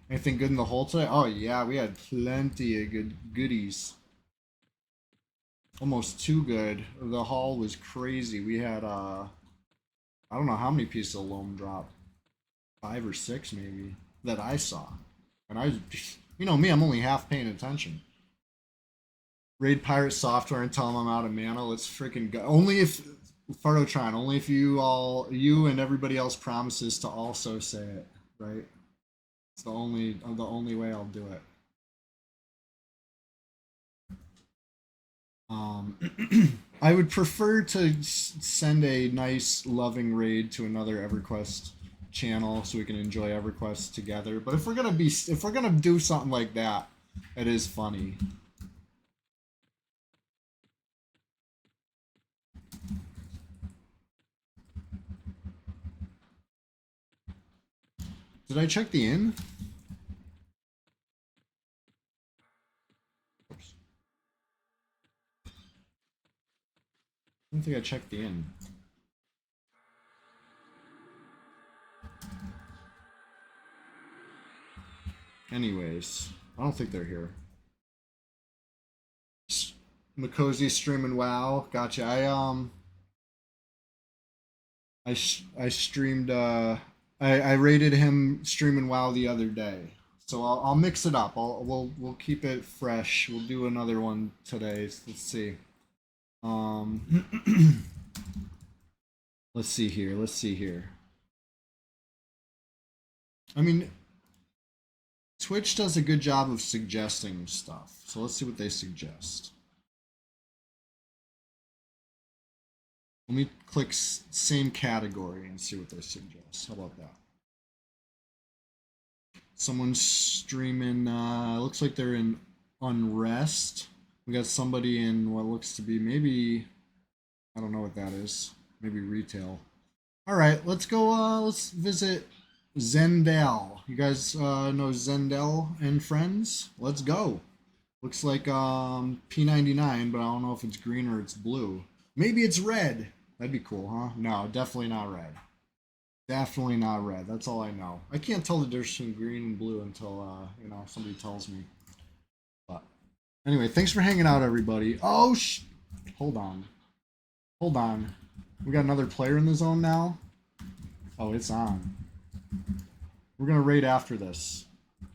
anything good in the hole today? Oh yeah, we had plenty of good goodies. Almost too good. The haul was crazy. We had I don't know how many pieces of loam drop. 5 or 6 maybe that I saw, and you know me, I'm only half paying attention. Raid pirate software and tell them I'm out of mana. Let's freaking go. Only if Fardotron, only if you and everybody else promises to also say it, right? It's the only way I'll do it. I would prefer to send a nice, loving raid to another EverQuest channel so we can enjoy EverQuest together. But if we're gonna do something like that, it is funny. Did I check the inn? Oops. I don't think I checked the inn. Anyways, I don't think they're here. Makozy streaming WoW. Gotcha. I streamed I rated him streaming WoW the other day. So I'll mix it up. We'll keep it fresh. We'll do another one today. Let's see. Let's see here. Let's see here. I mean, Twitch does a good job of suggesting stuff. So let's see what they suggest. Let me click same category and see what they suggest. How about that? Someone's streaming, looks like they're in Unrest. We got somebody in what looks to be maybe, I don't know what that is. Maybe retail. All right, let's go, let's visit Zendel. You guys know Zendel and friends? Let's go. Looks like P99, but I don't know if it's green or it's blue. Maybe it's red. That'd be cool, huh? No, definitely not red. Definitely not red. That's all I know. I can't tell the difference between green and blue until somebody tells me. But anyway, thanks for hanging out, everybody. Oh hold on. Hold on. We got another player in the zone now. Oh, it's on. We're gonna raid after this.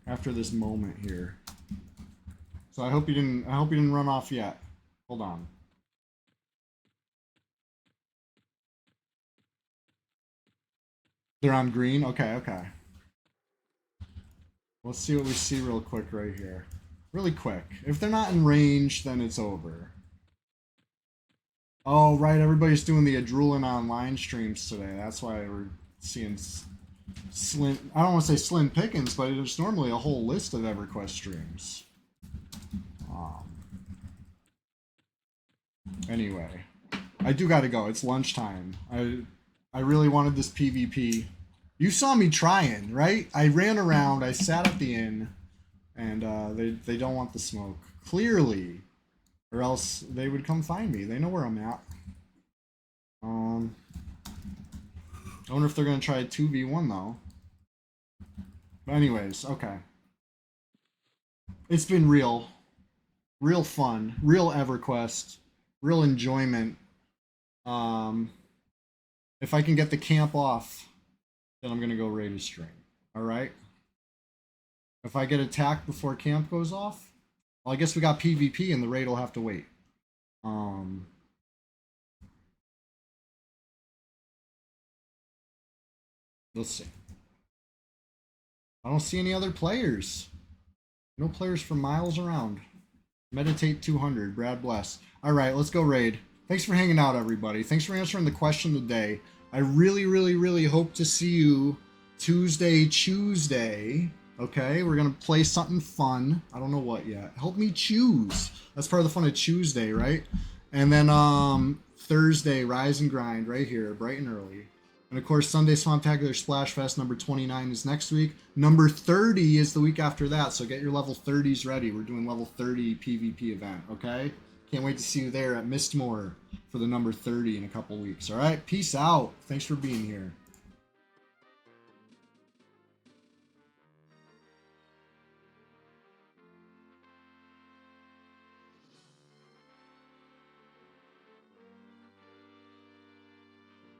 After this moment here. So I hope you didn't run off yet. Hold on. They're on green? Okay, okay. Let's see what we see real quick right here. Really quick. If they're not in range, then it's over. Oh, right. Everybody's doing the Adrenaline Online streams today. That's why we're seeing slim. I don't want to say slim pickings, but there's normally a whole list of EverQuest streams. Anyway, I do got to go. It's lunchtime. I really wanted this PvP. You saw me trying, right? I ran around. I sat at the inn, and they don't want the smoke clearly, or else they would come find me. They know where I'm at. I wonder if they're gonna try a 2v1 though. But anyways, okay. It's been real fun, real EverQuest, real enjoyment. If I can get the camp off, then I'm gonna go raid a stream. All right. If I get attacked before camp goes off, well, I guess we got PvP and the raid will have to wait. Let's see. I don't see any other players. No players for miles around. Meditate 200. Brad bless. All right, let's go raid. Thanks for hanging out, everybody. Thanks for answering the question today. I really hope to see you Tuesday. Okay, we're gonna play something fun. I don't know what yet. Help me choose. That's part of the fun of Tuesday, right? And then Thursday, Rise and Grind right here, bright and early. And of course, Sunday Swamptacular Splashfest number 29 is next week. Number 30 is the week after that. So get your level 30s ready. We're doing level 30 PvP event. Okay. Can't wait to see you there at Mistmore for the number 30 in a couple weeks. All right. Peace out. Thanks for being here.